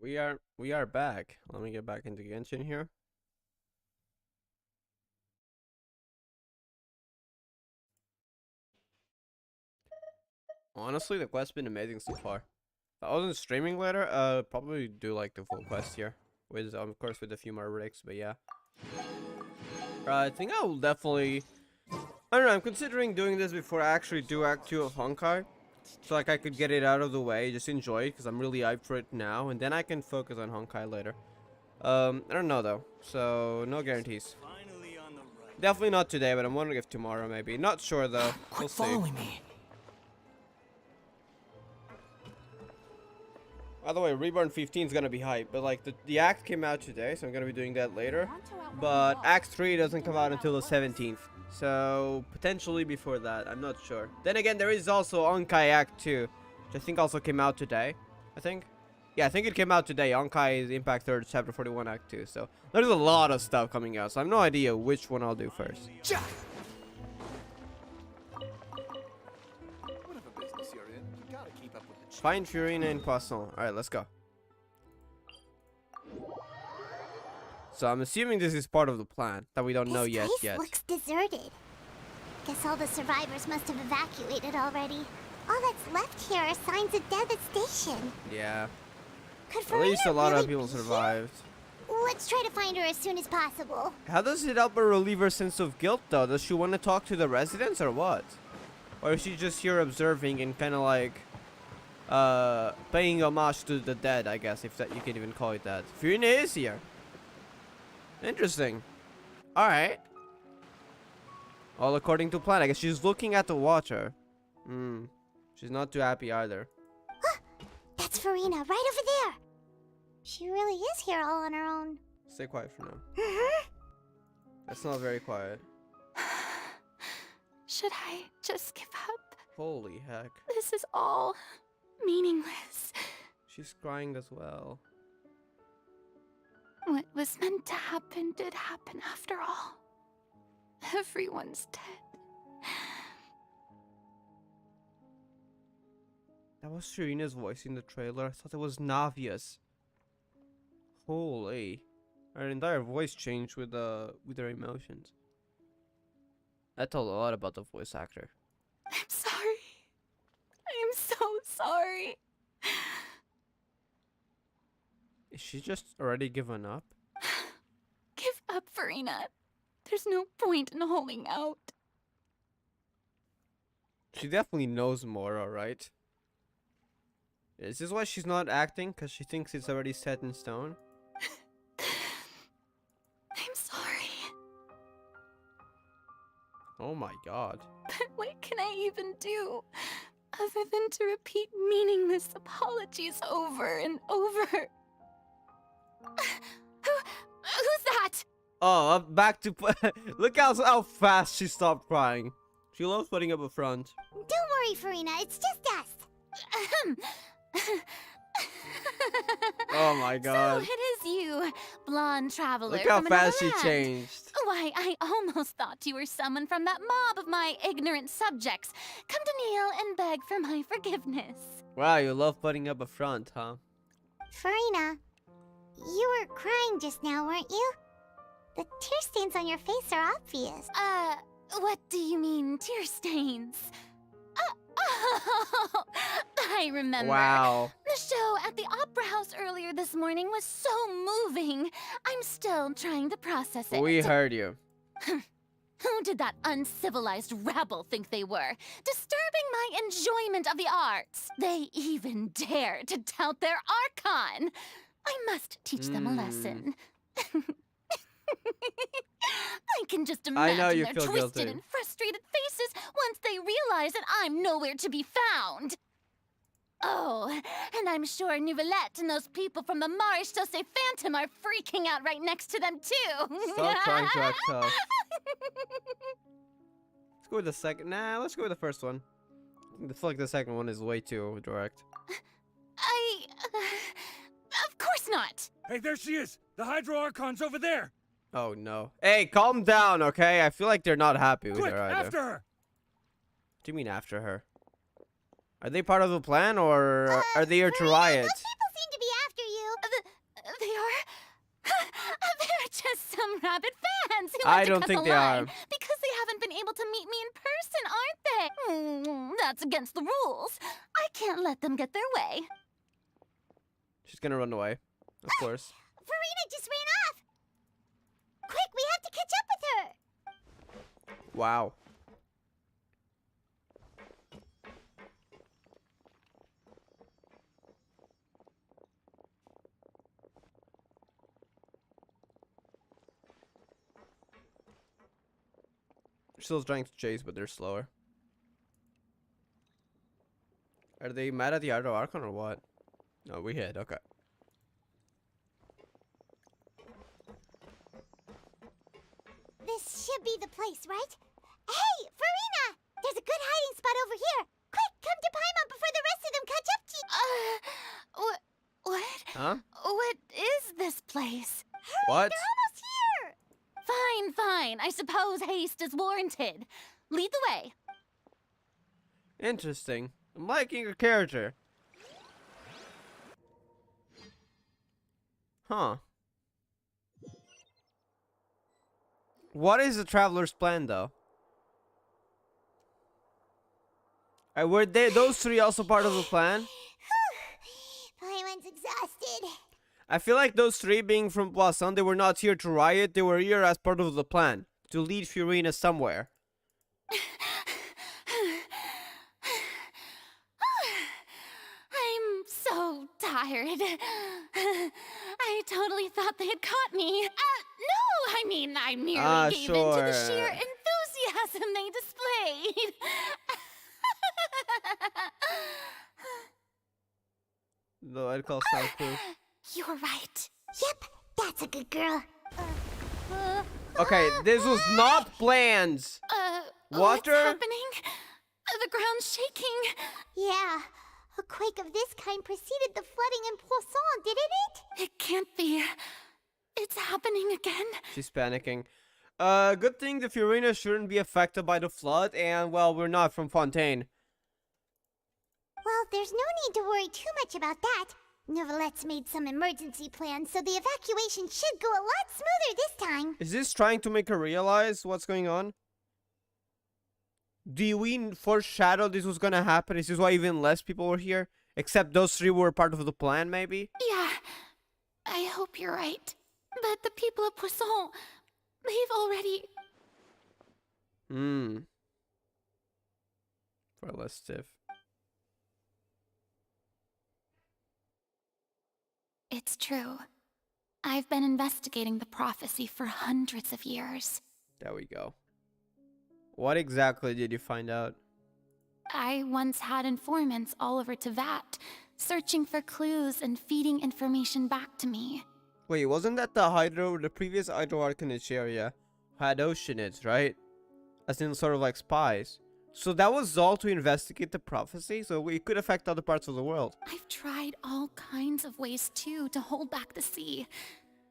[SPEAKER 1] We are back. Let me get back into Genshin here. Honestly, the quest's been amazing so far. If I wasn't streaming later, probably do like the full quest here. With of course with a few more breaks, but yeah. I think I will definitely, I don't know, I'm considering doing this before I actually do Act 2 of Honkai. So like I could get it out of the way, just enjoy it, because I'm really hyped for it now, and then I can focus on Honkai later. I don't know though, so no guarantees. Definitely not today, but I'm wondering if tomorrow maybe. Not sure though. We'll see.
[SPEAKER 8] Following me.
[SPEAKER 1] By the way, Reborn 15 is gonna be hype, but like the act came out today, so I'm gonna be doing that later. But Act 3 doesn't come out until the 17th, so potentially before that. I'm not sure. Then again, there is also Honkai Act 2, which I think also came out today. I think. Yeah, I think it came out today. Honkai is Impact 3rd, Chapter 41, Act 2. So there's a lot of stuff coming out, so I have no idea which one I'll do first. Find Furina in Poisson. Alright, let's go. So I'm assuming this is part of the plan that we don't know yet.
[SPEAKER 2] This place looks deserted. Guess all the survivors must have evacuated already. All that's left here are signs of devastation.
[SPEAKER 1] Yeah.
[SPEAKER 2] Could
[SPEAKER 1] At least a lot
[SPEAKER 2] really
[SPEAKER 1] of people survived.
[SPEAKER 2] Let's try to find her as soon as possible.
[SPEAKER 1] How does it help her relieve her sense of guilt though? Does she want to talk to the residents or what? Or is she just here observing and kind of like paying homage to the dead, I guess, if that you can even call it that. Furina is here. Interesting. Alright. All according to plan. I guess she's looking at the water. She's not too happy either.
[SPEAKER 2] That's Furina, right over there. She really is here all on her own.
[SPEAKER 1] Stay quiet for now. That's not very quiet.
[SPEAKER 15] Should I just give up?
[SPEAKER 1] Holy heck.
[SPEAKER 15] This is all meaningless.
[SPEAKER 1] She's crying as well.
[SPEAKER 15] What was meant to happen did happen after all. Everyone's dead.
[SPEAKER 1] That was Furina's voice in the trailer. I thought it was Navia's. Holy. Her entire voice changed with her emotions. That told a lot about the voice actor.
[SPEAKER 15] I'm sorry. I am so sorry.
[SPEAKER 1] Is she just already given up?
[SPEAKER 15] Give up, Furina. There's no point in holding out.
[SPEAKER 1] She definitely knows more, alright? Is this why she's not acting? Because she thinks it's already set in stone?
[SPEAKER 15] I'm sorry.
[SPEAKER 1] Oh my god.
[SPEAKER 15] But what can I even do? Other than to repeat meaningless apologies over and over. Who's that?
[SPEAKER 1] Oh, back to... Look how fast she stopped crying. She loves putting up a front.
[SPEAKER 2] Don't worry, Furina. It's just us.
[SPEAKER 1] Oh my god.
[SPEAKER 15] So it is you, blonde traveler.
[SPEAKER 1] Look how
[SPEAKER 15] from
[SPEAKER 1] fast she
[SPEAKER 15] another land.
[SPEAKER 1] changed.
[SPEAKER 15] Why, I almost thought you were someone from that mob of my ignorant subjects. Come to kneel and beg for my forgiveness.
[SPEAKER 1] Wow, you love putting up a front, huh?
[SPEAKER 2] Furina, you were crying just now, weren't you? The tear stains on your face are obvious.
[SPEAKER 15] What do you mean, tear stains? Oh, I remember.
[SPEAKER 1] Wow.
[SPEAKER 15] The show at the Opera House earlier this morning was so moving. I'm still trying to process it.
[SPEAKER 1] We heard you.
[SPEAKER 15] Who did that uncivilized rabble think they were? Disturbing my enjoyment of the arts. They even dare to tout their archon. I must teach them a lesson. I can just imagine their twisted and frustrated faces once they realize that I'm nowhere to be found. Oh, and I'm sure Nouvellette and those people from the Marish Chaussee Phantom are freaking out right next to them too.
[SPEAKER 1] Stop trying to act tough. Let's go with the second. Nah, let's go with the first one. I feel like the second one is way too direct.
[SPEAKER 15] Of course not.
[SPEAKER 18] Hey, there she is! The Hydro Archon's over there!
[SPEAKER 1] Oh no. Hey, calm down, okay? I feel like they're not happy with her either.
[SPEAKER 18] After her!
[SPEAKER 1] What do you mean after her? Are they part of the plan, or are they here to riot?
[SPEAKER 2] Those people seem to be after you.
[SPEAKER 1] I don't think they are.
[SPEAKER 15] Because they haven't been able to meet me in person, aren't they? That's against the rules. I can't let them get their way.
[SPEAKER 1] She's gonna run away, of course.
[SPEAKER 2] Farina just ran off! Quick, we have to catch up with her!
[SPEAKER 1] Wow. Still trying to chase, but they're slower. Are they mad at the Hydro Archon or what? No, we hit. Okay.
[SPEAKER 2] This should be the place, right? Hey, Farina! There's a good hiding spot over here! Quick, come to Paimon before the rest of them catch up to you!
[SPEAKER 15] What?
[SPEAKER 1] Huh?
[SPEAKER 15] What is this place?
[SPEAKER 1] What?
[SPEAKER 2] They're almost here!
[SPEAKER 15] Fine. I suppose haste is warranted. Lead the way.
[SPEAKER 1] Interesting. I'm liking your character. Huh. What is the traveler's plan, though? Were those three also part of the plan?
[SPEAKER 2] Paimon's exhausted.
[SPEAKER 1] I feel like those three, being from Poisson, they were not here to riot. They were here as part of the plan to lead Furina somewhere.
[SPEAKER 15] I'm so tired. I totally thought they had caught me. No, I mean, I merely gave in to the sheer enthusiasm they displayed.
[SPEAKER 1] No, I'd call soundproof.
[SPEAKER 2] You're right. Yep, that's a good girl.
[SPEAKER 1] Okay, this was not planned. Water?
[SPEAKER 15] What's happening? The ground's shaking.
[SPEAKER 2] Yeah, a quake of this kind preceded the flooding in Poisson, didn't it?
[SPEAKER 15] It can't be. It's happening again.
[SPEAKER 1] She's panicking. Good thing the Furina shouldn't be affected by the flood, and, well, we're not from Fontaine.
[SPEAKER 2] Well, there's no need to worry too much about that. Novelette's made some emergency plans, so the evacuation should go a lot smoother this time.
[SPEAKER 1] Is this trying to make her realize what's going on? Do we foreshadow this was gonna happen? Is this why even less people were here? Except those three were part of the plan, maybe?
[SPEAKER 15] Yeah, I hope you're right. But the people of Poisson, they've already...
[SPEAKER 1] For less stiff.
[SPEAKER 15] It's true. I've been investigating the prophecy for hundreds of years.
[SPEAKER 1] There we go. What exactly did you find out?
[SPEAKER 15] I once had informants all over Tevat, searching for clues and feeding information back to me.
[SPEAKER 1] Wait, wasn't that the previous Hydro Archon area had oceanids, right? As in sort of like spies. So that was all to investigate the prophecy, so it could affect other parts of the world.
[SPEAKER 15] I've tried all kinds of ways too to hold back the sea.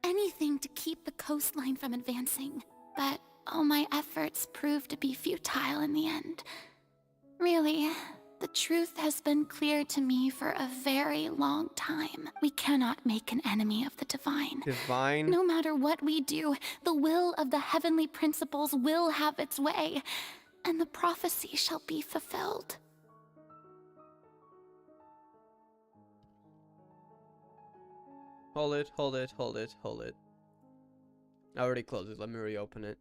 [SPEAKER 15] Anything to keep the coastline from advancing. But all my efforts proved to be futile in the end. Really, the truth has been clear to me for a very long time. We cannot make an enemy of the divine.
[SPEAKER 1] Divine?
[SPEAKER 15] No matter what we do, the will of the heavenly principles will have its way, and the prophecy shall be fulfilled.
[SPEAKER 1] Hold it. I already closed it. Let me reopen it.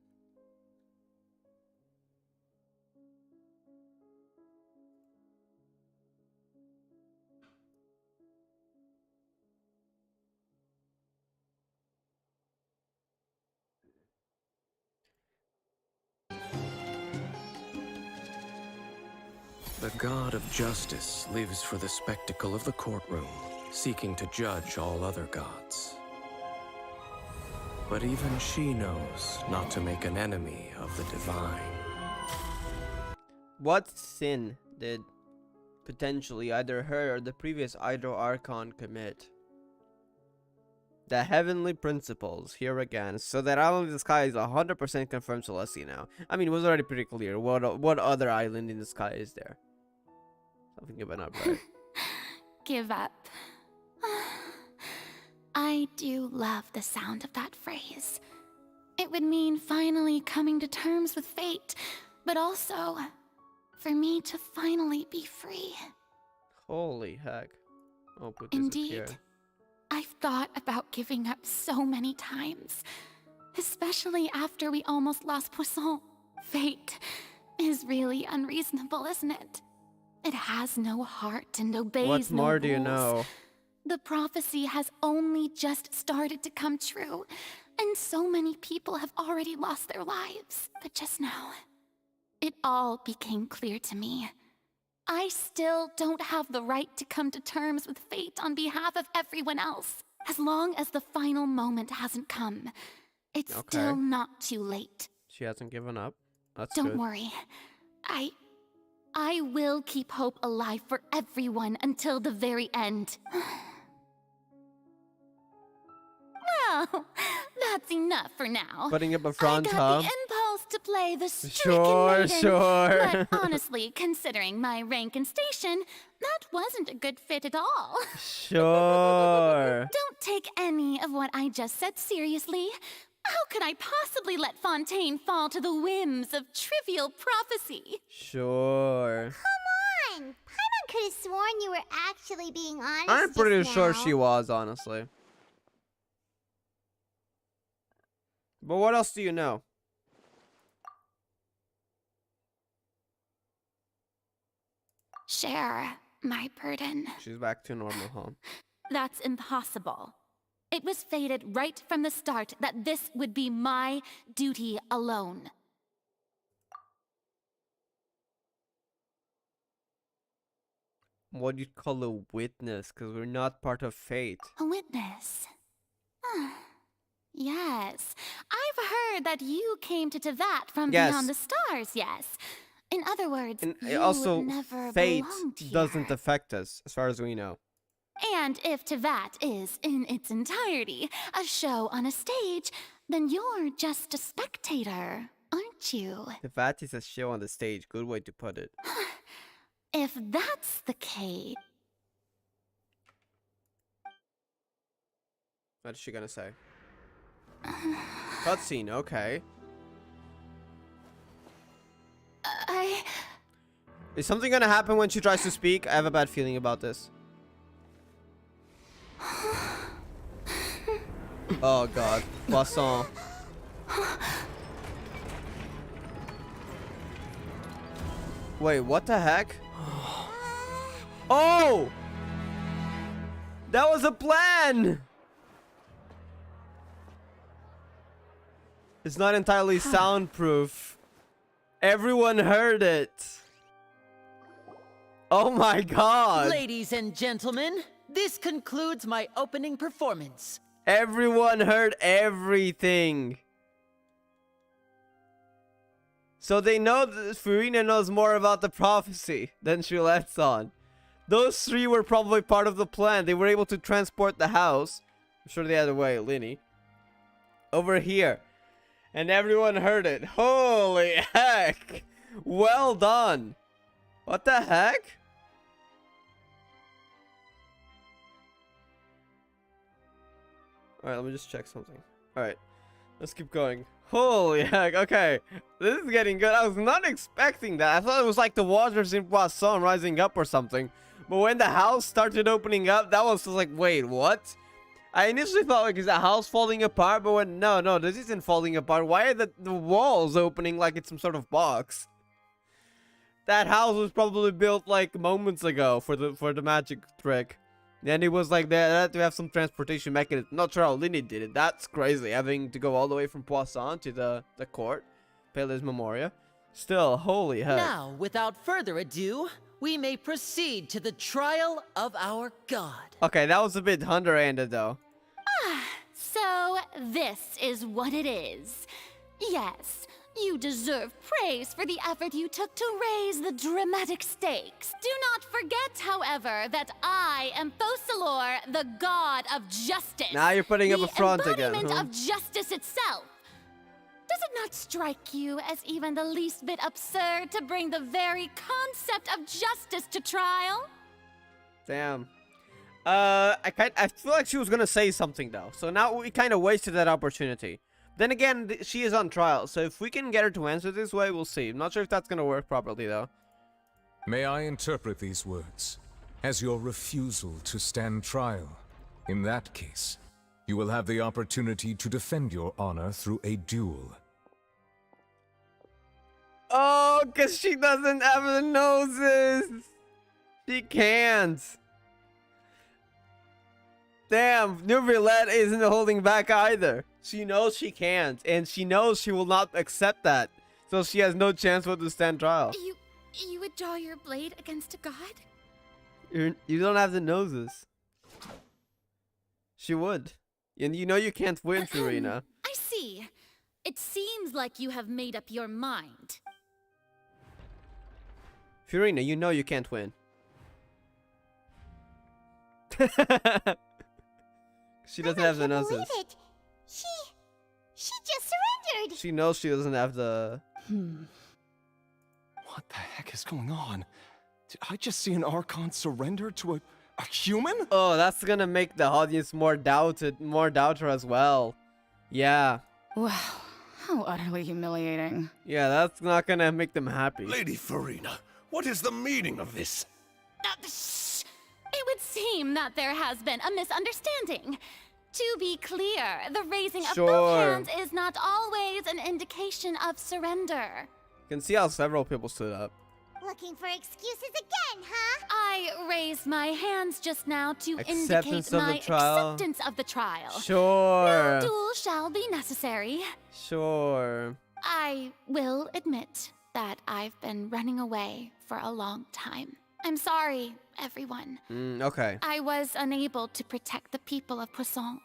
[SPEAKER 12] The god of justice lives for the spectacle of the courtroom, seeking to judge all other gods. But even she knows not to make an enemy of the divine.
[SPEAKER 1] What sin did potentially either her or the previous Hydro Archon commit? The heavenly principles, here again. So that island in the sky is 100% confirmed Celestia now. I mean, it was already pretty clear. What other island in the sky is there? Something given up, right?
[SPEAKER 15] Give up. I do love the sound of that phrase. It would mean finally coming to terms with fate, but also for me to finally be free.
[SPEAKER 1] Holy heck. Oh, put
[SPEAKER 15] Indeed. I've thought about giving up so many times, especially after we almost lost Poisson. Fate is really unreasonable, isn't it? It has no heart and obeys no rules.
[SPEAKER 1] What more do you know?
[SPEAKER 15] The prophecy has only just started to come true, and so many people have already lost their lives. But just now, it all became clear to me. I still don't have the right to come to terms with fate on behalf of everyone else. As long as the final moment hasn't come, it's still not too late.
[SPEAKER 1] She hasn't given up. That's
[SPEAKER 15] Don't
[SPEAKER 1] good.
[SPEAKER 15] worry. I will keep hope alive for everyone until the very end. Well, that's enough for now.
[SPEAKER 1] Putting up a front
[SPEAKER 15] I
[SPEAKER 1] hub.
[SPEAKER 15] got the impulse to play the stricken
[SPEAKER 1] Sure,
[SPEAKER 15] maiden,
[SPEAKER 1] sure.
[SPEAKER 15] But honestly, considering my rank and station, that wasn't a good fit at all.
[SPEAKER 1] Sure.
[SPEAKER 15] Don't take any of what I just said seriously. How could I possibly let Fontaine fall to the whims of trivial prophecy?
[SPEAKER 1] Sure.
[SPEAKER 2] Come on! Paimon could have sworn you were actually being honest.
[SPEAKER 1] I'm pretty
[SPEAKER 2] just
[SPEAKER 1] sure
[SPEAKER 2] now.
[SPEAKER 1] she was, honestly. But what else do you know?
[SPEAKER 15] Share my burden.
[SPEAKER 1] She's back to normal, huh?
[SPEAKER 15] That's impossible. It was fated right from the start that this would be my duty alone.
[SPEAKER 1] What do you call a witness? Because we're not part of fate.
[SPEAKER 15] A witness. Yes. I've heard that you came to Tevat from
[SPEAKER 1] Yes.
[SPEAKER 15] beyond the stars, yes. In other words,
[SPEAKER 1] And
[SPEAKER 15] you
[SPEAKER 1] also,
[SPEAKER 15] never
[SPEAKER 1] fate
[SPEAKER 15] belonged here.
[SPEAKER 1] doesn't affect us, as far as we know.
[SPEAKER 15] And if Tevat is, in its entirety, a show on a stage, then you're just a spectator, aren't you?
[SPEAKER 1] The Vat is a show on the stage. Good way to put it.
[SPEAKER 15] If that's the case...
[SPEAKER 1] What is she gonna say? Cutscene, okay. Is something gonna happen when she tries to speak? I have a bad feeling about this. Oh god. Poisson. Wait, what the heck? Oh! That was a plan! It's not entirely soundproof. Everyone heard it. Oh my god.
[SPEAKER 21] Ladies and gentlemen, this concludes my opening performance.
[SPEAKER 1] Everyone heard everything. So they know that Furina knows more about the prophecy than she lets on. Those three were probably part of the plan. They were able to transport the house. I'm sure the other way, Linny. Over here. And everyone heard it. Holy heck. Well done. What the heck? Alright, let me just check something. Alright, let's keep going. Holy heck, okay. This is getting good. I was not expecting that. I thought it was like the waters in Poisson rising up or something. But when the house started opening up, that was just like, wait, what? I initially thought, like, is the house falling apart? But when, no, this isn't falling apart. Why are the walls opening like it's some sort of box? That house was probably built like moments ago for the magic trick. And it was like they had to have some transportation mechanism. Not sure how Linny did it. That's crazy, having to go all the way from Poisson to the court. Pele's Memoria. Still, holy heck.
[SPEAKER 21] Now, without further ado, we may proceed to the trial of our god.
[SPEAKER 1] Okay, that was a bit underhanded though.
[SPEAKER 15] So, this is what it is. Yes, you deserve praise for the effort you took to raise the dramatic stakes. Do not forget, however, that I am Focalor, the god of justice.
[SPEAKER 1] Now you're putting up a front again,
[SPEAKER 15] The embodiment
[SPEAKER 1] huh?
[SPEAKER 15] of justice itself. Does it not strike you as even the least bit absurd to bring the very concept of justice to trial?
[SPEAKER 1] Damn. I feel like she was gonna say something though. So now we kind of wasted that opportunity. Then again, she is on trial, so if we can get her to answer this way, we'll see. I'm not sure if that's gonna work properly, though.
[SPEAKER 6] May I interpret these words as your refusal to stand trial? In that case, you will have the opportunity to defend your honor through a duel.
[SPEAKER 1] Oh, because she doesn't have the noses. She can't. Damn, Neuvillette isn't holding back either. She knows she can't, and she knows she will not accept that. So she has no chance but to stand trial.
[SPEAKER 15] You would draw your blade against a god?
[SPEAKER 1] You don't have the noses. She would. And you know you can't win, Furina.
[SPEAKER 15] I see. It seems like you have made up your mind.
[SPEAKER 1] Furina, you know you can't win. She doesn't have the noses.
[SPEAKER 2] Believe it. She just surrendered.
[SPEAKER 1] She knows she doesn't have the...
[SPEAKER 7] What the heck is going on? Did I just see an Archon surrender to a human?
[SPEAKER 1] Oh, that's gonna make the audience more doubter as well. Yeah.
[SPEAKER 9] Wow, how utterly humiliating.
[SPEAKER 1] Yeah, that's not gonna make them happy.
[SPEAKER 11] Lady Furina, what is the meaning of this?
[SPEAKER 15] Shh! It would seem that there has been a misunderstanding. To be clear, the raising of both hands is not always an indication of surrender.
[SPEAKER 1] You can see how several people stood up.
[SPEAKER 2] Looking for excuses again, huh?
[SPEAKER 15] I raised my hands just now to
[SPEAKER 1] Acceptance
[SPEAKER 15] indicate
[SPEAKER 1] of
[SPEAKER 15] my
[SPEAKER 1] the trial.
[SPEAKER 15] acceptance of the trial.
[SPEAKER 1] Sure.
[SPEAKER 15] No duel shall be necessary.
[SPEAKER 1] Sure.
[SPEAKER 15] I will admit that I've been running away for a long time. I'm sorry, everyone.
[SPEAKER 1] Okay.
[SPEAKER 15] I was unable to protect the people of Poisson.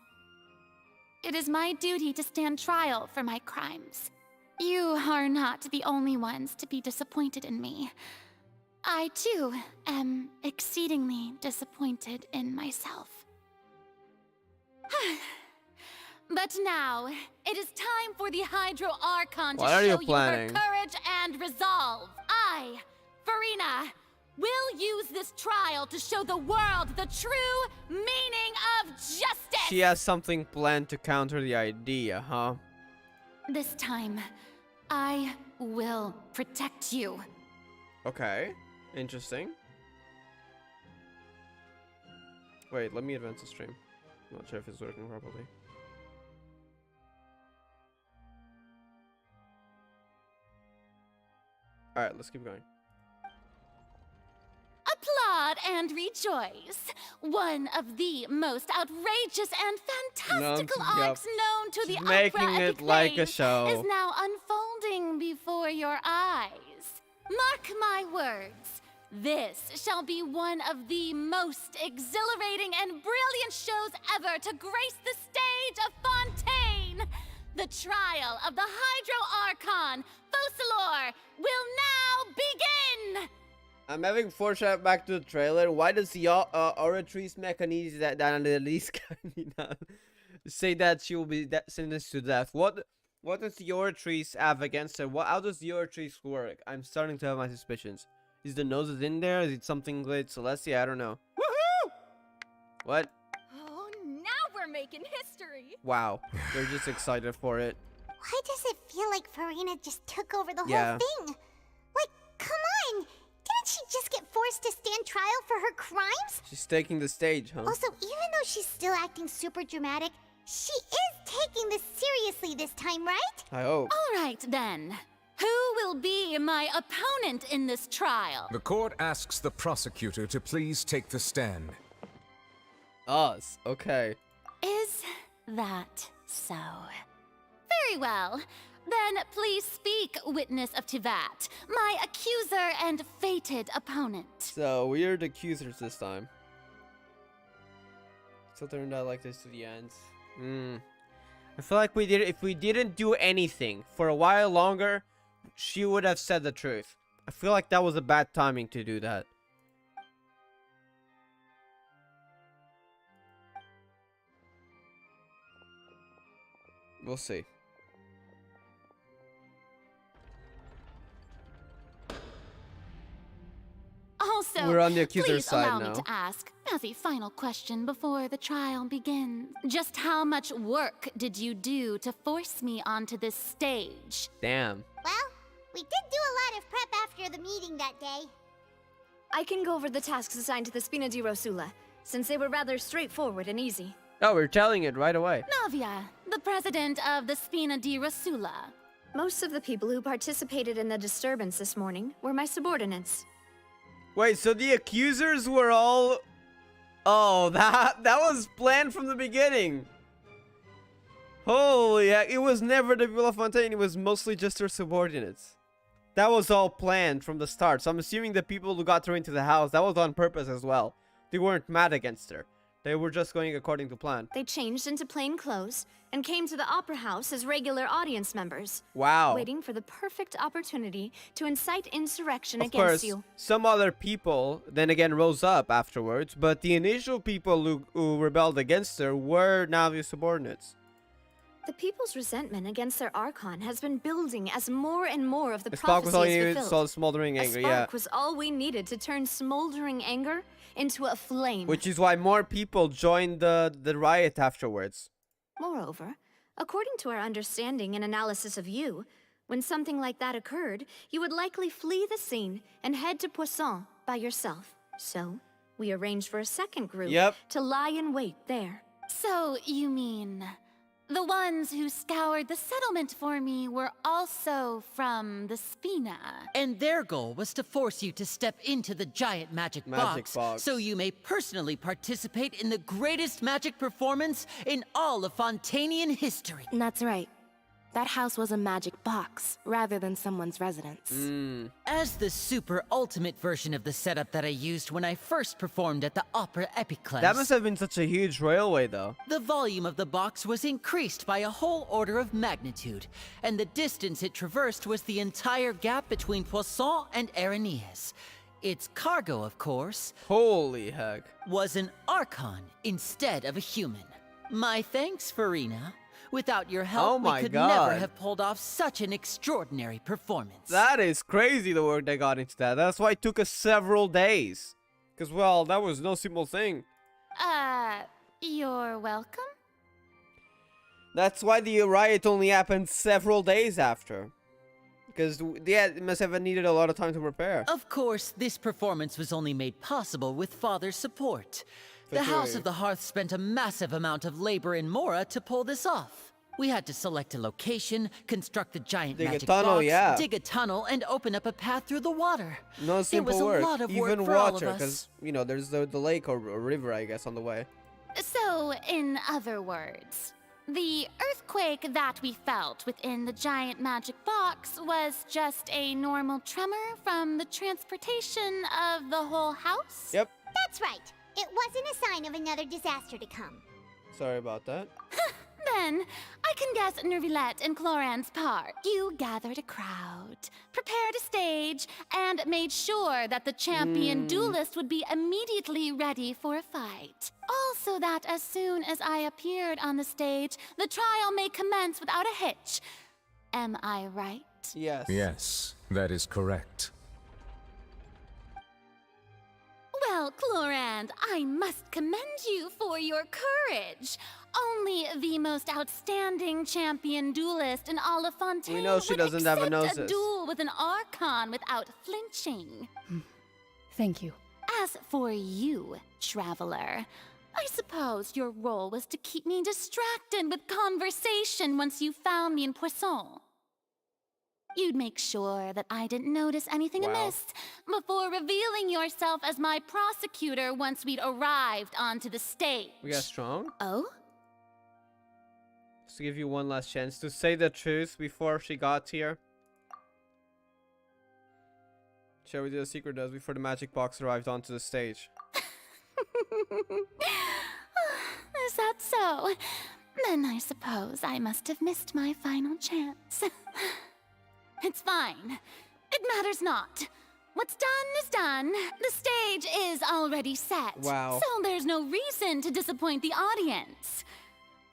[SPEAKER 15] It is my duty to stand trial for my crimes. You are not the only ones to be disappointed in me. I, too, am exceedingly disappointed in myself. But now, it is time for the Hydro Archon to show you her courage and resolve. I, Furina, will use this trial to show the world the true meaning of justice!
[SPEAKER 1] She has something planned to counter the idea, huh?
[SPEAKER 15] This time, I will protect you.
[SPEAKER 1] Okay. Interesting. Wait, let me advance the stream. I'm not sure if it's working properly. Alright, let's keep going.
[SPEAKER 15] Applaud and rejoice. One of the most outrageous and fantastical arcs known to the
[SPEAKER 1] making it like a show.
[SPEAKER 15] Is now unfolding before your eyes. Mark my words. This shall be one of the most exhilarating and brilliant shows ever to grace the stage of Fontaine. The trial of the Hydro Archon, Focalor, will now begin!
[SPEAKER 1] I'm having foreshadowed back to the trailer. Why does the Oratrice mechanism that Annalise say that she will be sentenced to death? What does the Oratrice have against her? How does the Oratrice work? I'm starting to have my suspicions. Is the noses in there? Is it something with Celestia? I don't know. Woohoo! What?
[SPEAKER 14] Oh, now we're making history.
[SPEAKER 1] Wow, they're just excited for it.
[SPEAKER 2] Why does it feel like Furina just took over the whole thing? Like, come on! Didn't she just get forced to stand trial for her crimes?
[SPEAKER 1] She's taking the stage, huh?
[SPEAKER 2] Also, even though she's still acting super dramatic, she is taking this seriously this time, right?
[SPEAKER 1] I hope.
[SPEAKER 15] All right, then. Who will be my opponent in this trial?
[SPEAKER 6] The court asks the prosecutor to please take the stand.
[SPEAKER 1] Us, okay.
[SPEAKER 15] Is that so? Very well. Then please speak, witness of Tivat, my accuser and fated opponent.
[SPEAKER 1] So, we're the accusers this time. So turned out like this to the end. I feel like if we didn't do anything for a while longer, she would have said the truth. I feel like that was a bad timing to do that. We'll see.
[SPEAKER 15] Also,
[SPEAKER 1] we're on the accuser's
[SPEAKER 15] please
[SPEAKER 1] side
[SPEAKER 15] allow
[SPEAKER 1] now.
[SPEAKER 15] me to ask, as a final question before the trial begins, just how much work did you do to force me onto this stage?
[SPEAKER 1] Damn.
[SPEAKER 2] Well, we did do a lot of prep after the meeting that day.
[SPEAKER 5] I can go over the tasks assigned to the Spina di Rosula, since they were rather straightforward and easy.
[SPEAKER 1] Oh, we're telling it right away.
[SPEAKER 15] Navia, the president of the Spina di Rosula.
[SPEAKER 5] Most of the people who participated in the disturbance this morning were my subordinates.
[SPEAKER 1] Wait, so the accusers were all... Oh, that was planned from the beginning. Holy heck, it was never the people of Fontaine, it was mostly just their subordinates. That was all planned from the start, so I'm assuming the people who got her into the house, that was on purpose as well. They weren't mad against her. They were just going according to plan.
[SPEAKER 5] They changed into plain clothes and came to the opera house as regular audience members.
[SPEAKER 1] Wow.
[SPEAKER 5] Waiting for the perfect opportunity to incite insurrection
[SPEAKER 1] Of
[SPEAKER 5] against
[SPEAKER 1] course,
[SPEAKER 5] you.
[SPEAKER 1] some other people then again rose up afterwards, but the initial people who rebelled against her were Navia's subordinates.
[SPEAKER 5] The people's resentment against their Archon has been building as more and more of the
[SPEAKER 1] A spark was all
[SPEAKER 5] prophecy
[SPEAKER 1] you
[SPEAKER 5] is
[SPEAKER 1] needed,
[SPEAKER 5] fulfilled.
[SPEAKER 1] so smoldering
[SPEAKER 5] A
[SPEAKER 1] anger,
[SPEAKER 5] spark
[SPEAKER 1] yeah.
[SPEAKER 5] was all we needed to turn smoldering anger into a flame.
[SPEAKER 1] Which is why more people joined the riot afterwards.
[SPEAKER 5] Moreover, according to our understanding and analysis of you, when something like that occurred, you would likely flee the scene and head to Poisson by yourself. So, we arranged for a second group to lie in wait there.
[SPEAKER 15] So, you mean... the ones who scoured the settlement for me were also from the Spina.
[SPEAKER 21] And their goal was to force you to step into the giant magic box, so you may personally participate in the greatest magic performance in all of Fontainian history.
[SPEAKER 20] That's right. That house was a magic box, rather than someone's residence.
[SPEAKER 21] As the super ultimate version of the setup that I used when I first performed at the Opera Epiclese.
[SPEAKER 1] That must have been such a huge railway, though.
[SPEAKER 21] The volume of the box was increased by a whole order of magnitude, and the distance it traversed was the entire gap between Poisson and Areneas. Its cargo, of course...
[SPEAKER 1] Holy heck.
[SPEAKER 21] ...was an Archon instead of a human. My thanks, Farina. Without your help, we could never have pulled off such an extraordinary performance.
[SPEAKER 1] That is crazy, the work they got into that. That's why it took us several days. Because, well, that was no simple thing.
[SPEAKER 15] You're welcome?
[SPEAKER 1] That's why the riot only happened several days after. Because, yeah, it must have needed a lot of time to prepare.
[SPEAKER 21] Of course, this performance was only made possible with Father's support. The House of the Hearth spent a massive amount of labor in Mora to pull this off. We had to select a location, construct a giant magic box, dig a tunnel, and open up a path through the water.
[SPEAKER 1] No simple work.
[SPEAKER 21] It was a lot of work
[SPEAKER 1] Even
[SPEAKER 21] for all of
[SPEAKER 1] water,
[SPEAKER 21] us.
[SPEAKER 1] because, you know, there's the lake or river, I guess, on the way.
[SPEAKER 15] So, in other words, the earthquake that we felt within the giant magic box was just a normal tremor from the transportation of the whole house?
[SPEAKER 1] Yep.
[SPEAKER 2] That's right. It wasn't a sign of another disaster to come.
[SPEAKER 1] Sorry about that.
[SPEAKER 15] Then, I can guess Nervillette and Cloran's part. You gathered a crowd, prepared a stage, and made sure that the champion duelist would be immediately ready for a fight. Also that as soon as I appeared on the stage, the trial may commence without a hitch. Am I right?
[SPEAKER 1] Yes.
[SPEAKER 6] Yes, that is correct.
[SPEAKER 15] Well, Clorand, I must commend you for your courage. Only the most outstanding champion duelist in all of Fontaine
[SPEAKER 1] We know she doesn't have a
[SPEAKER 15] accept
[SPEAKER 1] noses.
[SPEAKER 15] duel with an Archon without flinching.
[SPEAKER 9] Thank you.
[SPEAKER 15] As for you, Traveler, I suppose your role was to keep me distracted with conversation once you found me in Poisson. You'd make sure that I didn't notice anything amiss before revealing yourself as my prosecutor once we'd arrived onto the stage.
[SPEAKER 1] We got strong.
[SPEAKER 15] Oh?
[SPEAKER 1] Just to give you one last chance to say the truth before she got here. Share with you the secret does before the magic box arrived onto the stage.
[SPEAKER 15] Is that so? Then I suppose I must have missed my final chance. It's fine. It matters not. What's done is done. The stage is already set.
[SPEAKER 1] Wow.
[SPEAKER 15] So there's no reason to disappoint the audience.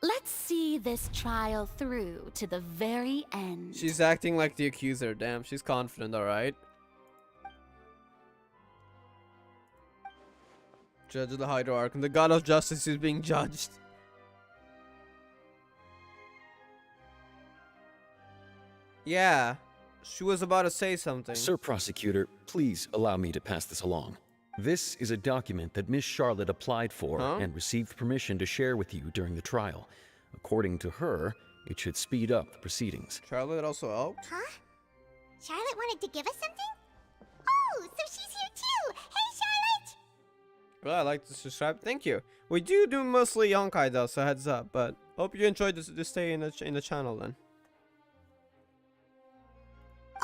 [SPEAKER 15] Let's see this trial through to the very end.
[SPEAKER 1] She's acting like the accuser. Damn, she's confident, alright. Judge of the Hydro Archon. The god of justice is being judged. Yeah. She was about to say something.
[SPEAKER 16] Sir Prosecutor, please allow me to pass this along. This is a document that Miss Charlotte applied for and received permission to share with you during the trial. According to her, it should speed up the proceedings.
[SPEAKER 1] Charlotte also helped?
[SPEAKER 2] Huh? Charlotte wanted to give us something? Oh, so she's here too! Hey, Charlotte!
[SPEAKER 1] Well, I like to subscribe. Thank you. We do mostly Yonkai though, so heads up. But hope you enjoyed this stay in the channel then.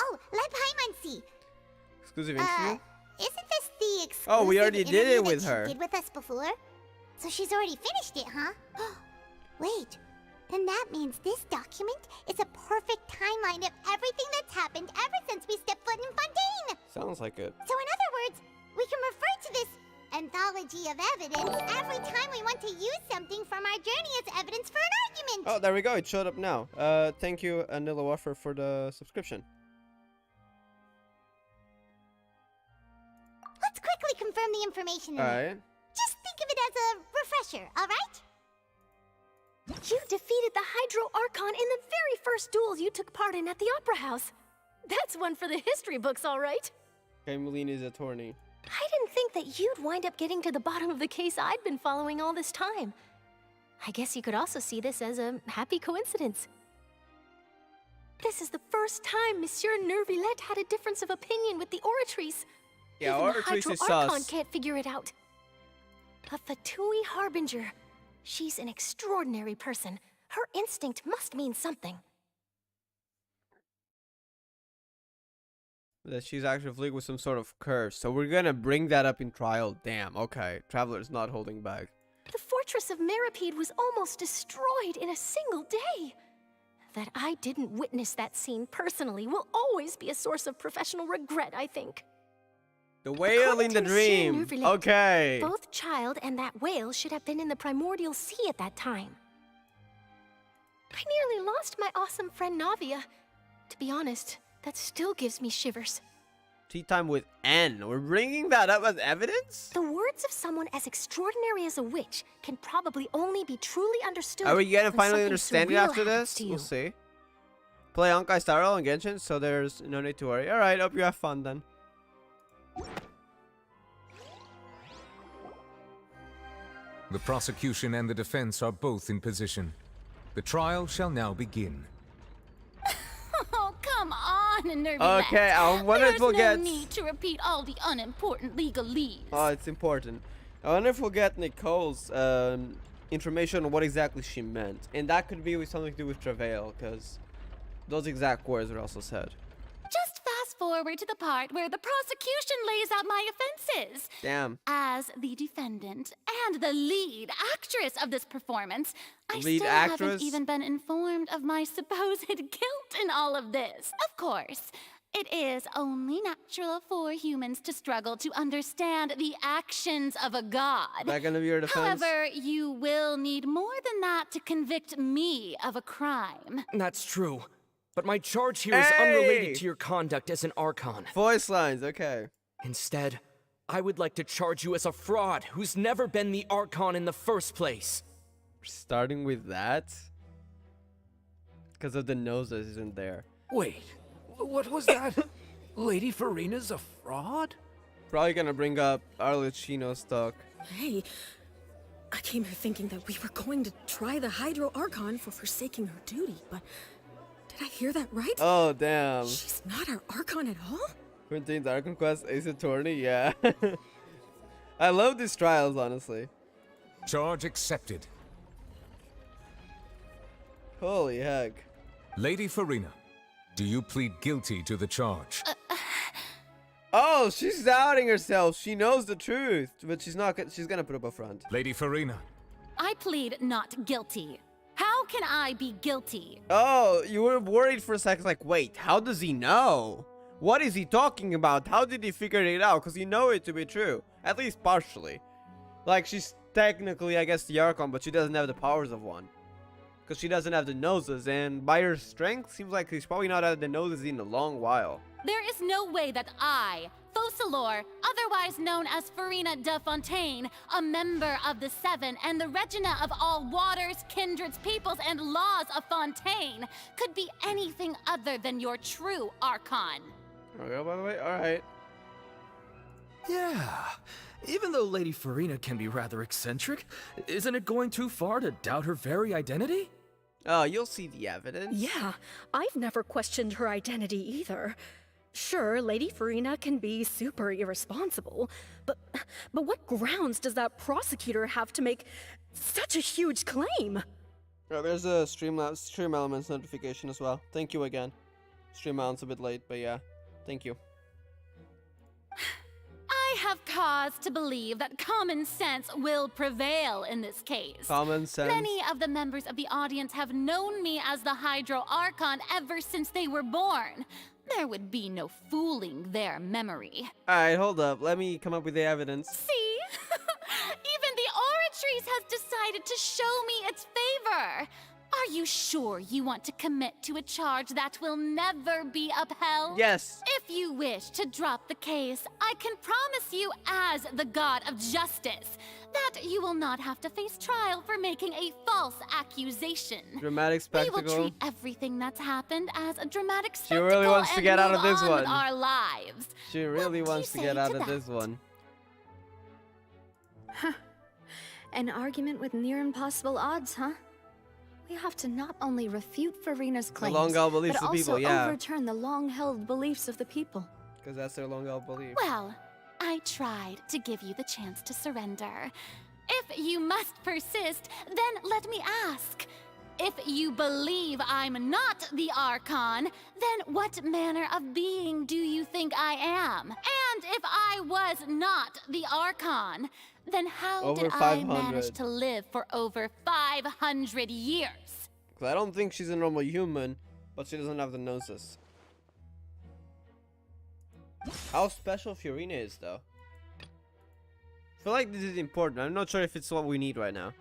[SPEAKER 2] Oh, Leb Hymancy.
[SPEAKER 1] Exclusive interview?
[SPEAKER 2] Isn't this the exclusive
[SPEAKER 1] Oh, we already did it with
[SPEAKER 2] that
[SPEAKER 1] her.
[SPEAKER 2] She did with us before? So she's already finished it, huh? Wait, then that means this document is a perfect timeline of everything that's happened ever since we stepped foot in Fontaine.
[SPEAKER 1] Sounds like it.
[SPEAKER 2] So in other words, we can refer to this anthology of evidence every time we want to use something from our journey as evidence for an argument.
[SPEAKER 1] Oh, there we go. It showed up now. Thank you, Anila Waffer, for the subscription.
[SPEAKER 2] Let's quickly confirm the information in it.
[SPEAKER 1] Alright.
[SPEAKER 2] Just think of it as a refresher, alright?
[SPEAKER 14] You defeated the Hydro Archon in the very first duel you took part in at the Opera House. That's one for the history books, all right.
[SPEAKER 1] Cameline is attorney.
[SPEAKER 14] I didn't think that you'd wind up getting to the bottom of the case I'd been following all this time. I guess you could also see this as a happy coincidence. This is the first time Monsieur Nervillette had a difference of opinion with the Oratrice.
[SPEAKER 1] Yeah,
[SPEAKER 14] Even
[SPEAKER 1] Oratrice
[SPEAKER 14] the
[SPEAKER 1] is
[SPEAKER 14] Hydro Archon
[SPEAKER 1] sus.
[SPEAKER 14] can't figure it out. A Fatui Harbinger. She's an extraordinary person. Her instinct must mean something.
[SPEAKER 1] That she's actually with some sort of curse. So we're gonna bring that up in trial. Damn, okay. Traveler's not holding back.
[SPEAKER 14] The fortress of Meripede was almost destroyed in a single day. That I didn't witness that scene personally will always be a source of professional regret, I think.
[SPEAKER 1] The whale in the dream. Okay.
[SPEAKER 14] Both Child and that whale should have been in the primordial sea at that time. I nearly lost my awesome friend Navia. To be honest, that still gives me shivers.
[SPEAKER 1] Tea time with N. We're bringing that up as evidence?
[SPEAKER 14] The words of someone as extraordinary as a witch can probably only be truly understood.
[SPEAKER 1] Are we gonna
[SPEAKER 14] when
[SPEAKER 1] finally
[SPEAKER 14] something
[SPEAKER 1] understand it
[SPEAKER 14] surreal
[SPEAKER 1] after
[SPEAKER 14] happens
[SPEAKER 1] this?
[SPEAKER 14] to you.
[SPEAKER 1] We'll see. Play Honkai Star Rail and Genshin, so there's no need to worry. Alright, hope you have fun then.
[SPEAKER 6] The prosecution and the defense are both in position. The trial shall now begin.
[SPEAKER 15] Oh, come on, Nervillette.
[SPEAKER 1] Okay, I wonder if we'll
[SPEAKER 15] There's
[SPEAKER 1] get...
[SPEAKER 15] no need to repeat all the unimportant legalese.
[SPEAKER 1] Oh, it's important. I wonder if we'll get Nicole's information on what exactly she meant. And that could be with something to do with travail, because those exact words were also said.
[SPEAKER 15] Just fast forward to the part where the prosecution lays out my offenses.
[SPEAKER 1] Damn.
[SPEAKER 15] As the defendant and the lead actress of this performance, I
[SPEAKER 1] Lead
[SPEAKER 15] still
[SPEAKER 1] actress?
[SPEAKER 15] haven't even been informed of my supposed guilt in all of this. Of course, it is only natural for humans to struggle to understand the actions of a god.
[SPEAKER 1] That gonna be your defense?
[SPEAKER 15] However, you will need more than that to convict me of a crime.
[SPEAKER 17] That's true. But my charge here is unrelated to your conduct as an Archon.
[SPEAKER 1] Voice lines, okay.
[SPEAKER 17] Instead, I would like to charge you as a fraud who's never been the Archon in the first place.
[SPEAKER 1] Starting with that? Because of the nose that isn't there.
[SPEAKER 11] Wait, what was that? Lady Farina's a fraud?
[SPEAKER 1] Probably gonna bring up Arlecchino stock.
[SPEAKER 23] Hey, I came here thinking that we were going to try the Hydro Archon for forsaking her duty, but did I hear that right?
[SPEAKER 1] Oh, damn.
[SPEAKER 23] She's not our Archon at all?
[SPEAKER 1] Quintine's Archon Quest Ace Attorney, yeah. I love these trials, honestly.
[SPEAKER 6] Charge accepted.
[SPEAKER 1] Holy heck.
[SPEAKER 6] Lady Farina, do you plead guilty to the charge?
[SPEAKER 1] Oh, she's doubting herself. She knows the truth, but she's not. She's gonna put up a front.
[SPEAKER 6] Lady Farina.
[SPEAKER 15] I plead not guilty. How can I be guilty?
[SPEAKER 1] Oh, you were worried for a second, like, wait, how does he know? What is he talking about? How did he figure it out? Because you know it to be true, at least partially. Like, she's technically, I guess, the Archon, but she doesn't have the powers of one. Because she doesn't have the noses, and by her strength, seems like she's probably not had the noses in a long while.
[SPEAKER 15] There is no way that I, Rosalor, otherwise known as Farina de Fontaine, a member of the Seven and the Regina of all waters, kindreds, peoples, and laws of Fontaine, could be anything other than your true Archon.
[SPEAKER 1] Okay, by the way, alright.
[SPEAKER 8] Yeah. Even though Lady Farina can be rather eccentric, isn't it going too far to doubt her very identity?
[SPEAKER 1] Oh, you'll see the evidence.
[SPEAKER 23] Yeah, I've never questioned her identity either. Sure, Lady Farina can be super irresponsible, but what grounds does that prosecutor have to make such a huge claim?
[SPEAKER 1] Oh, there's a stream elements notification as well. Thank you again. Stream elements a bit late, but yeah, thank you.
[SPEAKER 15] I have cause to believe that common sense will prevail in this case.
[SPEAKER 1] Common sense.
[SPEAKER 15] Many of the members of the audience have known me as the Hydro Archon ever since they were born. There would be no fooling their memory.
[SPEAKER 1] Alright, hold up. Let me come up with the evidence.
[SPEAKER 15] See? Even the Oratrice has decided to show me its favor. Are you sure you want to commit to a charge that will never be upheld?
[SPEAKER 1] Yes.
[SPEAKER 15] If you wish to drop the case, I can promise you as the God of Justice that you will not have to face trial for making a false accusation.
[SPEAKER 1] Dramatic spectacle.
[SPEAKER 15] We will treat everything that's happened as a dramatic
[SPEAKER 1] She
[SPEAKER 15] spectacle
[SPEAKER 1] really wants to
[SPEAKER 15] and
[SPEAKER 1] get out of
[SPEAKER 15] move
[SPEAKER 1] this
[SPEAKER 15] on
[SPEAKER 1] one.
[SPEAKER 15] with our lives.
[SPEAKER 1] She really wants to get out of this one.
[SPEAKER 5] Huh. An argument with near impossible odds, huh? We have to not only refute Farina's claims,
[SPEAKER 1] long-held beliefs
[SPEAKER 5] but
[SPEAKER 1] of
[SPEAKER 5] also
[SPEAKER 1] people, yeah.
[SPEAKER 5] overturn the long-held beliefs of the people.
[SPEAKER 1] Because that's their long-held belief.
[SPEAKER 15] Well, I tried to give you the chance to surrender. If you must persist, then let me ask. If you believe I'm not the Archon, then what manner of being do you think I am? And if I was not the Archon, then how did I manage to live for over 500 years?
[SPEAKER 1] Because I don't think she's a normal human, but she doesn't have the gnosis. How special Fiorina is, though. I feel like this is important. I'm not sure if it's what we need right now.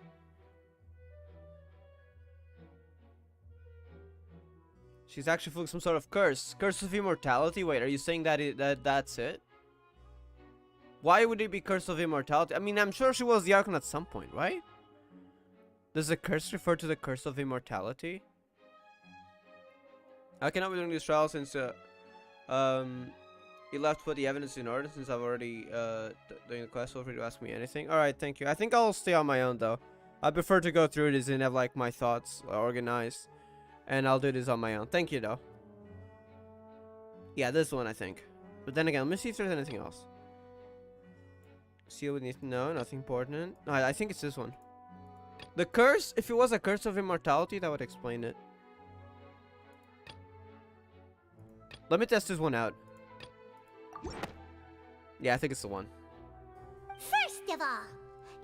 [SPEAKER 1] She's actually feeling some sort of curse. Curse of immortality? Wait, are you saying that that's it? Why would it be curse of immortality? I mean, I'm sure she was the Archon at some point, right? Does the curse refer to the curse of immortality? I cannot be doing this trial since you left to put the evidence in order, since I've already doing the quest. Feel free to ask me anything. Alright, thank you. I think I'll stay on my own though. I prefer to go through this and have like my thoughts organized. And I'll do this on my own. Thank you though. Yeah, this one I think. But then again, let me see if there's anything else. See what we need to know. Nothing important. No, I think it's this one. The curse, if it was a curse of immortality, that would explain it. Let me test this one out. Yeah, I think it's the one.
[SPEAKER 2] First of all,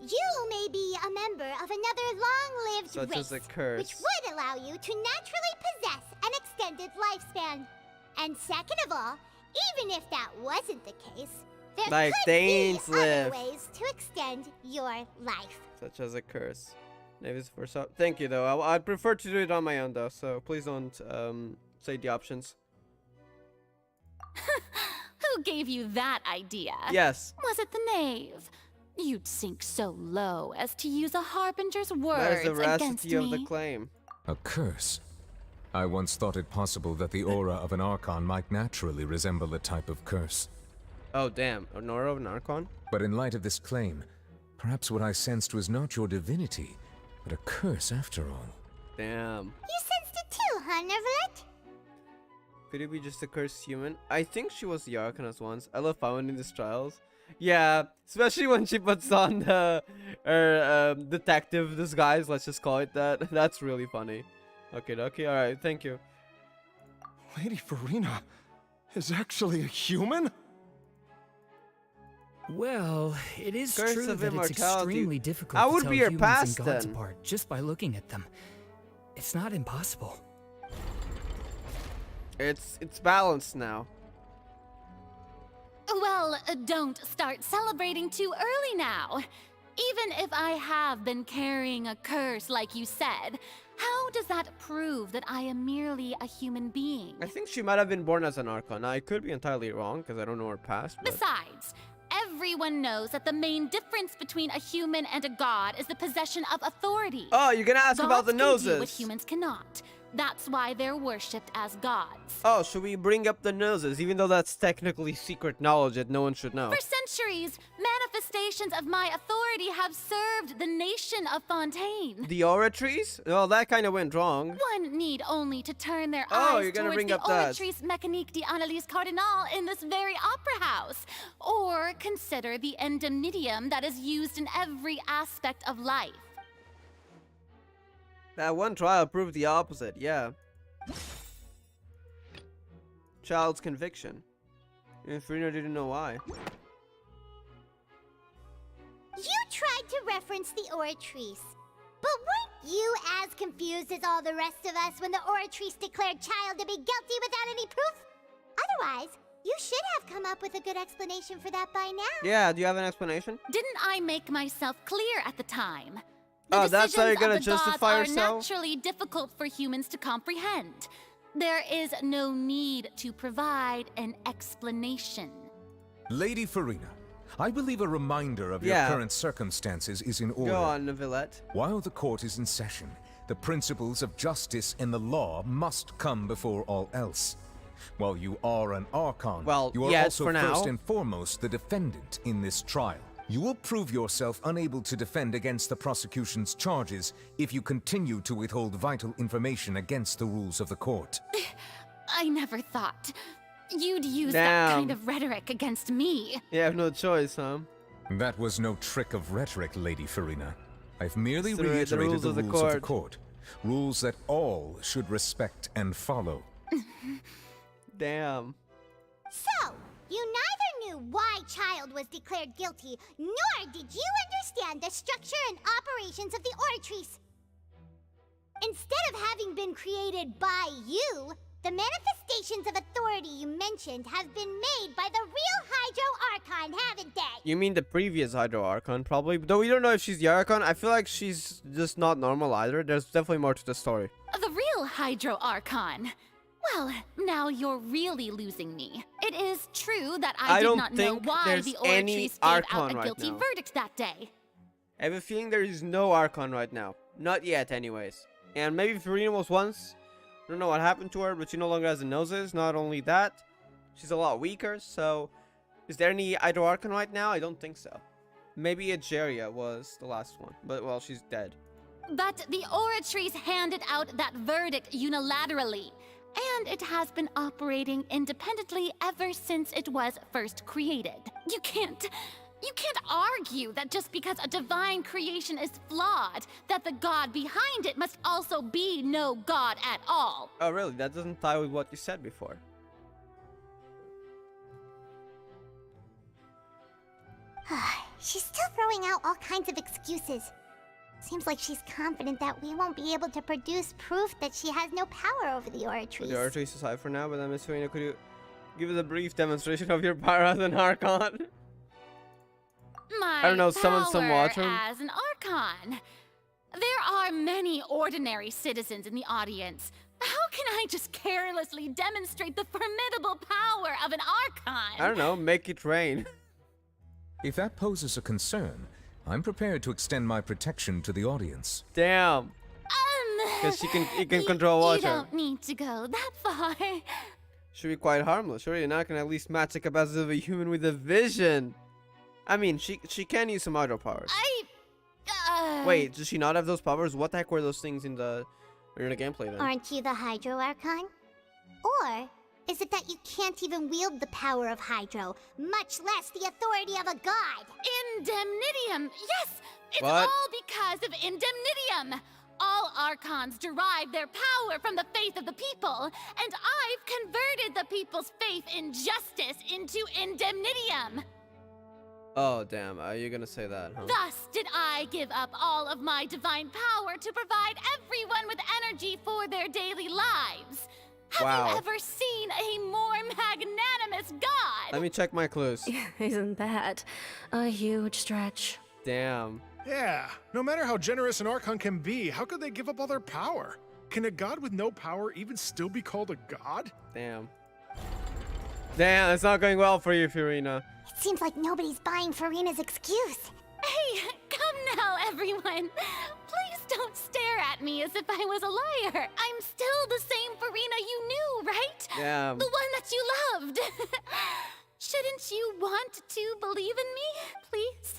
[SPEAKER 2] you may be a member of another long-lived race, which would allow you to naturally possess an extended lifespan. And second of all, even if that wasn't the case, there could be other ways to extend your life.
[SPEAKER 1] Such as a curse. Maybe it's for some. Thank you though. I'd prefer to do it on my own though, so please don't say the options.
[SPEAKER 15] Who gave you that idea?
[SPEAKER 1] Yes.
[SPEAKER 15] Was it the knave? You'd sink so low as to use a harbinger's
[SPEAKER 1] That
[SPEAKER 15] words
[SPEAKER 1] is the
[SPEAKER 15] against
[SPEAKER 1] veracity of
[SPEAKER 15] me.
[SPEAKER 1] the claim.
[SPEAKER 6] A curse? I once thought it possible that the aura of an Archon might naturally resemble a type of curse.
[SPEAKER 1] Oh damn, an aura of an Archon?
[SPEAKER 6] But in light of this claim, perhaps what I sensed was not your divinity, but a curse after all.
[SPEAKER 1] Damn.
[SPEAKER 2] You sensed it too, huh, Neverlet?
[SPEAKER 1] Could it be just a cursed human? I think she was the Arcanist once. I love finding these trials. Yeah, especially when she puts on the detective disguise, let's just call it that. That's really funny. Okay, alright, thank you.
[SPEAKER 7] Lady Farina is actually a human?
[SPEAKER 10] Well, it is
[SPEAKER 1] Curse
[SPEAKER 10] true
[SPEAKER 1] of
[SPEAKER 10] that it's
[SPEAKER 1] immortality.
[SPEAKER 10] extremely difficult
[SPEAKER 1] I
[SPEAKER 10] to
[SPEAKER 1] would
[SPEAKER 10] tell
[SPEAKER 1] be your
[SPEAKER 10] humans
[SPEAKER 1] past
[SPEAKER 10] and gods
[SPEAKER 1] then.
[SPEAKER 10] apart just by looking at them. It's not impossible.
[SPEAKER 1] It's balanced now.
[SPEAKER 15] Well, don't start celebrating too early now. Even if I have been carrying a curse like you said, How does that prove that I am merely a human being?
[SPEAKER 1] I think she might have been born as an Archon. Now, I could be entirely wrong because I don't know her past. But...
[SPEAKER 15] Besides, everyone knows that the main difference between a human and a god is the possession of authority.
[SPEAKER 1] Oh, you're gonna ask about the noses.
[SPEAKER 15] Gods can do what humans cannot. That's why they're worshipped as gods.
[SPEAKER 1] Oh, should we bring up the noses, even though that's technically secret knowledge that no one should know?
[SPEAKER 15] For centuries, manifestations of my authority have served the nation of Fontaine.
[SPEAKER 1] The oratories? Well, that kind of went wrong.
[SPEAKER 15] One need only to turn their
[SPEAKER 1] Oh,
[SPEAKER 15] eyes
[SPEAKER 1] you're gonna
[SPEAKER 15] towards
[SPEAKER 1] bring
[SPEAKER 15] the
[SPEAKER 1] up that.
[SPEAKER 15] Oratrice Mécanique d'Analyse Cardinal in this very opera house. Or consider the indemnitium that is used in every aspect of life.
[SPEAKER 1] That one trial proved the opposite, yeah. Child's conviction. And Farina didn't know why.
[SPEAKER 2] You tried to reference the Oratrice. But weren't you as confused as all the rest of us when the Oratrice declared Child to be guilty without any proof? Otherwise, you should have come up with a good explanation for that by now.
[SPEAKER 1] Yeah, do you have an explanation?
[SPEAKER 15] Didn't I make myself clear at the time?
[SPEAKER 1] Oh, that's how you're gonna
[SPEAKER 15] Decisions of the
[SPEAKER 1] justify
[SPEAKER 15] gods
[SPEAKER 1] yourself?
[SPEAKER 15] are naturally difficult for humans to comprehend. There is no need to provide an explanation.
[SPEAKER 6] Lady Farina, I believe a reminder of your current circumstances is in order.
[SPEAKER 1] Go on, Villette.
[SPEAKER 6] While the court is in session, the principles of justice and the law must come before all else. While you are an Archon, you are also first and foremost the defendant in this trial. You will prove yourself unable to defend against the prosecution's charges if you continue to withhold vital information against the rules of the court.
[SPEAKER 15] I never thought you'd use that kind of rhetoric against me.
[SPEAKER 1] You have no choice, huh?
[SPEAKER 6] That was no trick of rhetoric, Lady Farina. I've merely
[SPEAKER 1] The
[SPEAKER 6] reiterated
[SPEAKER 1] rules
[SPEAKER 6] the
[SPEAKER 1] of the
[SPEAKER 6] rules of the
[SPEAKER 1] court.
[SPEAKER 6] court. Rules that all should respect and follow.
[SPEAKER 1] Damn.
[SPEAKER 2] So, you neither knew why Child was declared guilty, nor did you understand the structure and operations of the Oratrice. Instead of having been created by you, the manifestations of authority you mentioned have been made by the real Hydro Archon, haven't they?
[SPEAKER 1] You mean the previous Hydro Archon, probably? Though we don't know if she's the Archon. I feel like she's just not normal either. There's definitely more to the story.
[SPEAKER 15] The real Hydro Archon. Well, now you're really losing me. It is true that I did not know why the Oratrice gave out a guilty verdict that day.
[SPEAKER 1] I have a feeling there is no Archon right now. Not yet, anyways. And maybe Farina was once. I don't know what happened to her, but she no longer has the noses. Not only that, she's a lot weaker, so... Is there any Hydro Archon right now? I don't think so. Maybe Egeria was the last one, but, well, she's dead.
[SPEAKER 15] But the Oratrice handed out that verdict unilaterally. And it has been operating independently ever since it was first created. You can't argue that just because a divine creation is flawed, that the god behind it must also be no god at all.
[SPEAKER 1] Oh, really? That doesn't tie with what you said before.
[SPEAKER 2] She's still throwing out all kinds of excuses. Seems like she's confident that we won't be able to produce proof that she has no power over the Oratrice.
[SPEAKER 1] The Oratrice aside for now, but then Miss Farina, could you give us a brief demonstration of your power as an Archon?
[SPEAKER 15] My
[SPEAKER 1] I don't know, summon some water?
[SPEAKER 15] As an Archon. There are many ordinary citizens in the audience. How can I just carelessly demonstrate the formidable power of an Archon?
[SPEAKER 1] I don't know, make it rain.
[SPEAKER 6] If that poses a concern, I'm prepared to extend my protection to the audience.
[SPEAKER 1] Damn. Because you can control water.
[SPEAKER 15] You don't need to go that far.
[SPEAKER 1] Should be quite harmless. Sure, you're not gonna at least match the capacity of a human with a vision. I mean, she can use some hydro powers. Wait, does she not have those powers? What the heck were those things in the gameplay then?
[SPEAKER 2] Aren't you the Hydro Archon? Or is it that you can't even wield the power of Hydro, much less the authority of a god?
[SPEAKER 15] Indemnitium! Yes! It's
[SPEAKER 1] What?
[SPEAKER 15] all because of Indemnitium! All Archons derive their power from the faith of the people, and I've converted the people's faith in justice into Indemnitium!
[SPEAKER 1] Oh, damn. Are you gonna say that, huh?
[SPEAKER 15] Thus did I give up all of my divine power to provide everyone with energy for their daily lives. Have you ever seen a more magnanimous god?
[SPEAKER 1] Let me check my clues.
[SPEAKER 23] Isn't that a huge stretch?
[SPEAKER 1] Damn.
[SPEAKER 3] Yeah, no matter how generous an Archon can be, how could they give up all their power? Can a god with no power even still be called a god?
[SPEAKER 1] Damn. Damn, it's not going well for you, Furina.
[SPEAKER 2] It seems like nobody's buying Furina's excuse.
[SPEAKER 15] Hey, come now, everyone. Please don't stare at me as if I was a liar. I'm still the same Furina you knew, right?
[SPEAKER 1] Yeah.
[SPEAKER 15] The one that you loved. Shouldn't you want to believe in me, please?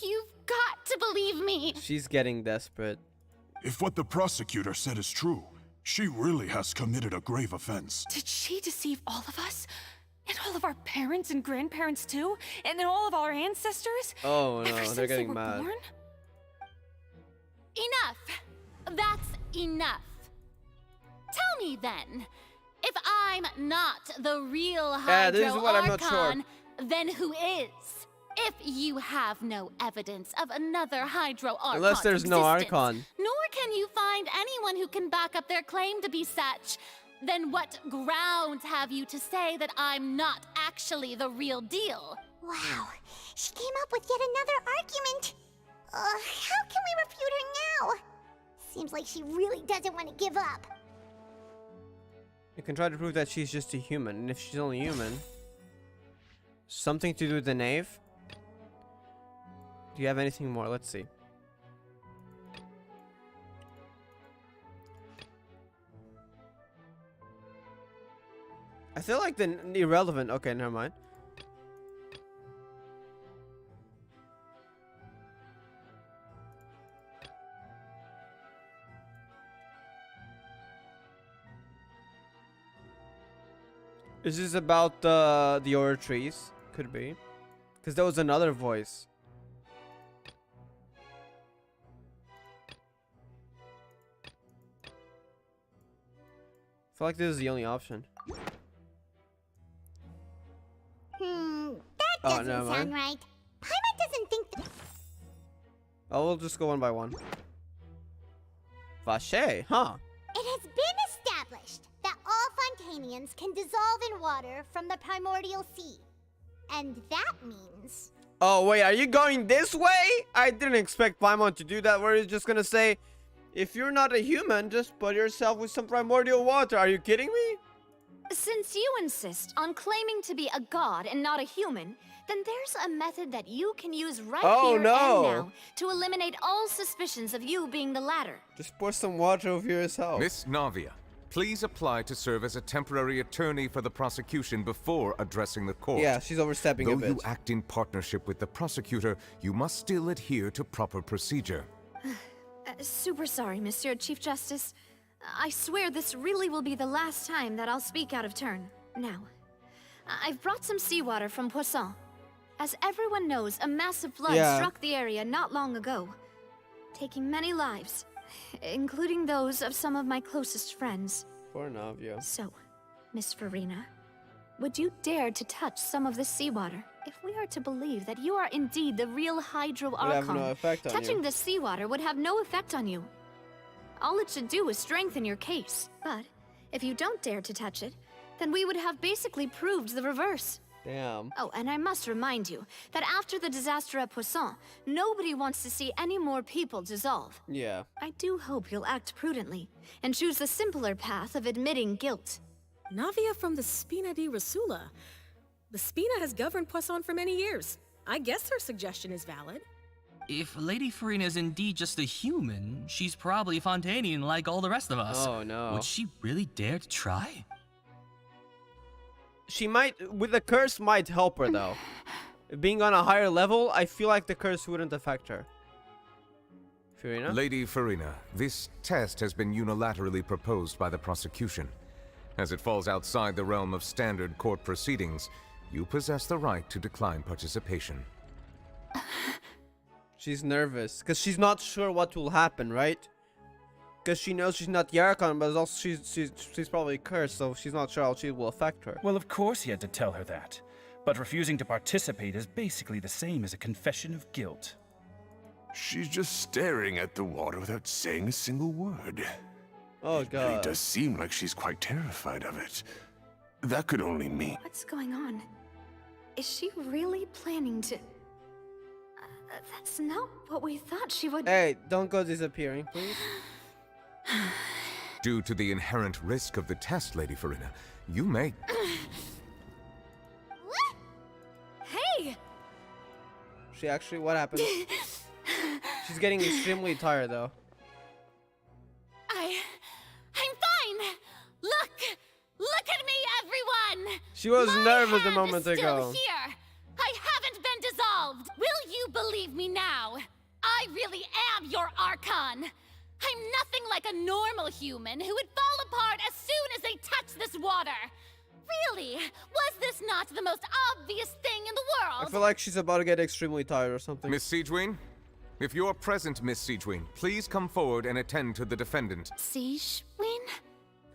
[SPEAKER 15] You've got to believe me.
[SPEAKER 1] She's getting desperate.
[SPEAKER 19] If what the prosecutor said is true, she really has committed a grave offense.
[SPEAKER 22] Did she deceive all of us? And all of our parents and grandparents too? And then all of our ancestors?
[SPEAKER 1] Oh
[SPEAKER 22] Ever
[SPEAKER 1] no,
[SPEAKER 22] since
[SPEAKER 1] they're
[SPEAKER 22] they
[SPEAKER 1] getting
[SPEAKER 22] were
[SPEAKER 1] mad.
[SPEAKER 22] born?
[SPEAKER 15] Enough. That's enough. Tell me then, if I'm not the real
[SPEAKER 1] this is
[SPEAKER 15] Hydro
[SPEAKER 1] what I'm not
[SPEAKER 15] Archon,
[SPEAKER 1] sure.
[SPEAKER 15] then who is? If you have no evidence of another Hydro Archon
[SPEAKER 1] Unless there's no Archon.
[SPEAKER 15] nor can you find anyone who can back up their claim to be such, then what grounds have you to say that I'm not actually the real deal?
[SPEAKER 2] Wow, she came up with yet another argument. How can we refute her now? Seems like she really doesn't want to give up.
[SPEAKER 1] You can try to prove that she's just a human, and if she's only human, something to do with the knave. Do you have anything more? Let's see. I feel like the irrelevant. Okay, never mind. Is this about the Aura trees? Could be. Because there was another voice. I feel like this is the only option.
[SPEAKER 2] That doesn't sound right. Paimon doesn't think that...
[SPEAKER 1] Oh, we'll just go one by one. Vache, huh?
[SPEAKER 2] It has been established that all Fontainians can dissolve in water from the primordial sea. And that means...
[SPEAKER 1] Oh, wait, are you going this way? I didn't expect Paimon to do that, where he's just gonna say, if you're not a human, just put yourself with some primordial water. Are you kidding me?
[SPEAKER 5] Since you insist on claiming to be a god and not a human, then there's a method that you can use right here and now to eliminate all suspicions of you being the latter.
[SPEAKER 1] Just pour some water over yourself.
[SPEAKER 6] Miss Navia, please apply to serve as a temporary attorney for the prosecution before addressing the court.
[SPEAKER 1] Yeah, she's overstepping a bit.
[SPEAKER 6] Though you act in partnership with the prosecutor, you must still adhere to proper procedure.
[SPEAKER 5] Super sorry, Monsieur Chief Justice. I swear this really will be the last time that I'll speak out of turn. Now, I've brought some seawater from Poisson. As everyone knows, a massive flood struck the area not long ago, taking many lives, including those of some of my closest friends.
[SPEAKER 1] Poor Navia.
[SPEAKER 5] So, Miss Furina, would you dare to touch some of the seawater? If we are to believe that you are indeed the real Hydro Archon,
[SPEAKER 1] no effect on
[SPEAKER 5] touching
[SPEAKER 1] you.
[SPEAKER 5] the seawater would have no effect on you. All it should do is strengthen your case. But if you don't dare to touch it, then we would have basically proved the reverse.
[SPEAKER 1] Damn.
[SPEAKER 5] Oh, and I must remind you that after the disaster at Poisson, nobody wants to see any more people dissolve.
[SPEAKER 1] Yeah.
[SPEAKER 5] I do hope you'll act prudently and choose the simpler path of admitting guilt.
[SPEAKER 23] Navia from the Spina di Rosula. The Spina has governed Poisson for many years. I guess her suggestion is valid.
[SPEAKER 24] If Lady Furina is indeed just a human, she's probably Fontainian like all the rest of us.
[SPEAKER 1] Oh no.
[SPEAKER 24] Would she really dare to try?
[SPEAKER 1] She might, with the curse might help her though. Being on a higher level, I feel like the curse wouldn't affect her. Furina?
[SPEAKER 6] Lady Furina, this test has been unilaterally proposed by the prosecution. As it falls outside the realm of standard court proceedings, you possess the right to decline participation.
[SPEAKER 1] She's nervous, because she's not sure what will happen, right? Because she knows she's not the Archon, but also she's probably cursed, so she's not sure how she will affect her.
[SPEAKER 18] Well, of course he had to tell her that. But refusing to participate is basically the same as a confession of guilt.
[SPEAKER 19] She's just staring at the water without saying a single word.
[SPEAKER 1] Oh,
[SPEAKER 19] It really
[SPEAKER 1] God.
[SPEAKER 19] does seem like she's quite terrified of it. That could only mean...
[SPEAKER 5] What's going on? Is she really planning to... That's not what we thought she would.
[SPEAKER 1] Hey, don't go disappearing, please.
[SPEAKER 6] Due to the inherent risk of the test, Lady Farina, you may...
[SPEAKER 5] Hey!
[SPEAKER 1] She actually, what happened? She's getting extremely tired, though.
[SPEAKER 15] I'm fine! Look at me, everyone!
[SPEAKER 1] She was
[SPEAKER 15] My
[SPEAKER 1] nervous a
[SPEAKER 15] hand
[SPEAKER 1] moment
[SPEAKER 15] is still
[SPEAKER 1] ago.
[SPEAKER 15] Here. I haven't been dissolved. Will you believe me now? I really am your Archon. I'm nothing like a normal human who would fall apart as soon as they touch this water. Really? Was this not the most obvious thing in the world?
[SPEAKER 1] I feel like she's about to get extremely tired or something.
[SPEAKER 6] Miss Siegewien? If you are present, Miss Siegewien, please come forward and attend to the defendant.
[SPEAKER 15] Siegewien?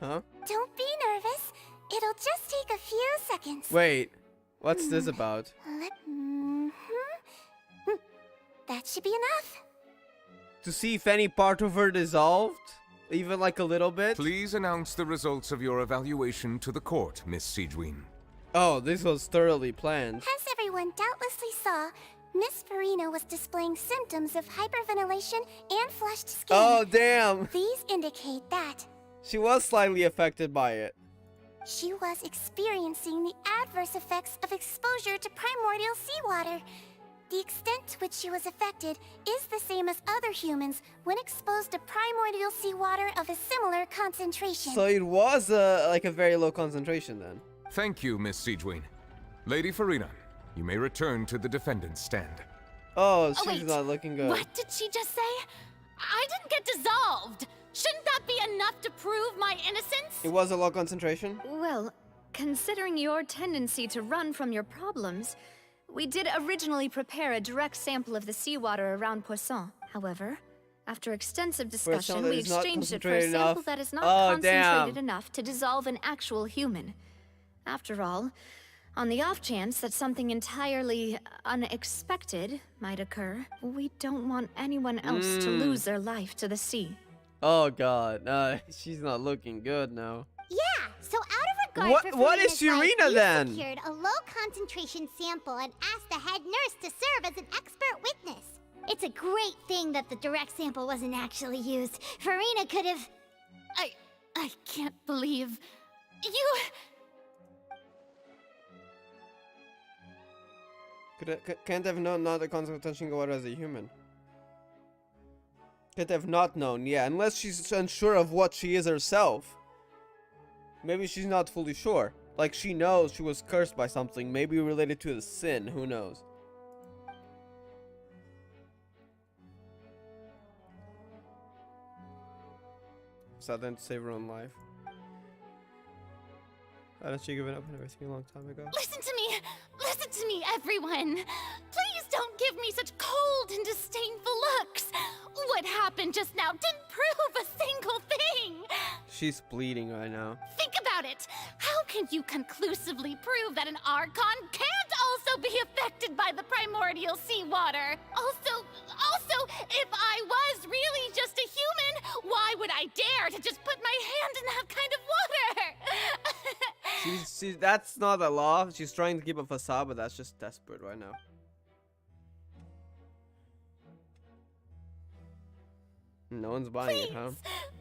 [SPEAKER 1] Huh?
[SPEAKER 2] Don't be nervous. It'll just take a few seconds.
[SPEAKER 1] Wait, what's this about?
[SPEAKER 2] That should be enough.
[SPEAKER 1] To see if any part of her dissolved? Even like a little bit?
[SPEAKER 6] Please announce the results of your evaluation to the court, Miss Siegewien.
[SPEAKER 1] Oh, this was thoroughly planned.
[SPEAKER 2] As everyone doubtlessly saw, Miss Farina was displaying symptoms of hyperventilation and flushed skin.
[SPEAKER 1] Oh, damn!
[SPEAKER 2] These indicate that
[SPEAKER 1] She was slightly affected by it.
[SPEAKER 2] she was experiencing the adverse effects of exposure to primordial seawater. The extent to which she was affected is the same as other humans when exposed to primordial seawater of a similar concentration.
[SPEAKER 1] So it was like a very low concentration then.
[SPEAKER 6] Thank you, Miss Siegewien. Lady Farina, you may return to the defendant's stand.
[SPEAKER 1] Oh, she's
[SPEAKER 15] wait.
[SPEAKER 1] not looking good.
[SPEAKER 15] What did she just say? I didn't get dissolved. Shouldn't that be enough to prove my innocence?
[SPEAKER 1] It was a low concentration?
[SPEAKER 5] Well, considering your tendency to run from your problems, we did originally prepare a direct sample of the seawater around Poisson. However, after extensive discussion, we exchanged it for a sample that is not concentrated enough to dissolve an actual human. After all, on the off chance that something entirely unexpected might occur, we don't want anyone else to lose their life to the sea.
[SPEAKER 1] Oh god, she's not looking good now.
[SPEAKER 2] Yeah, so out of regard for
[SPEAKER 1] What is
[SPEAKER 2] Farina's life,
[SPEAKER 1] Furina
[SPEAKER 2] you
[SPEAKER 1] then?
[SPEAKER 2] secured a low-concentration sample and asked the head nurse to serve as an expert witness. It's a great thing that the direct sample wasn't actually used. Farina could have...
[SPEAKER 15] I can't believe...
[SPEAKER 1] Can't have known not a concentration water as a human. Can't have not known, yeah, unless she's unsure of what she is herself. Maybe she's not fully sure. Like she knows she was cursed by something, maybe related to a sin, who knows. So then to save her own life. Hadn't she given up on everything a long time ago?
[SPEAKER 15] Listen to me, everyone. Please don't give me such cold and disdainful looks. What happened just now didn't prove a single thing.
[SPEAKER 1] She's bleeding right now.
[SPEAKER 15] Think about it. How can you conclusively prove that an Archon can't also be affected by the primordial seawater? Also, if I was really just a human, why would I dare to just put my hand in that kind of water?
[SPEAKER 1] That's not a law. She's trying to keep a facade, but that's just desperate right now. No one's buying it, huh?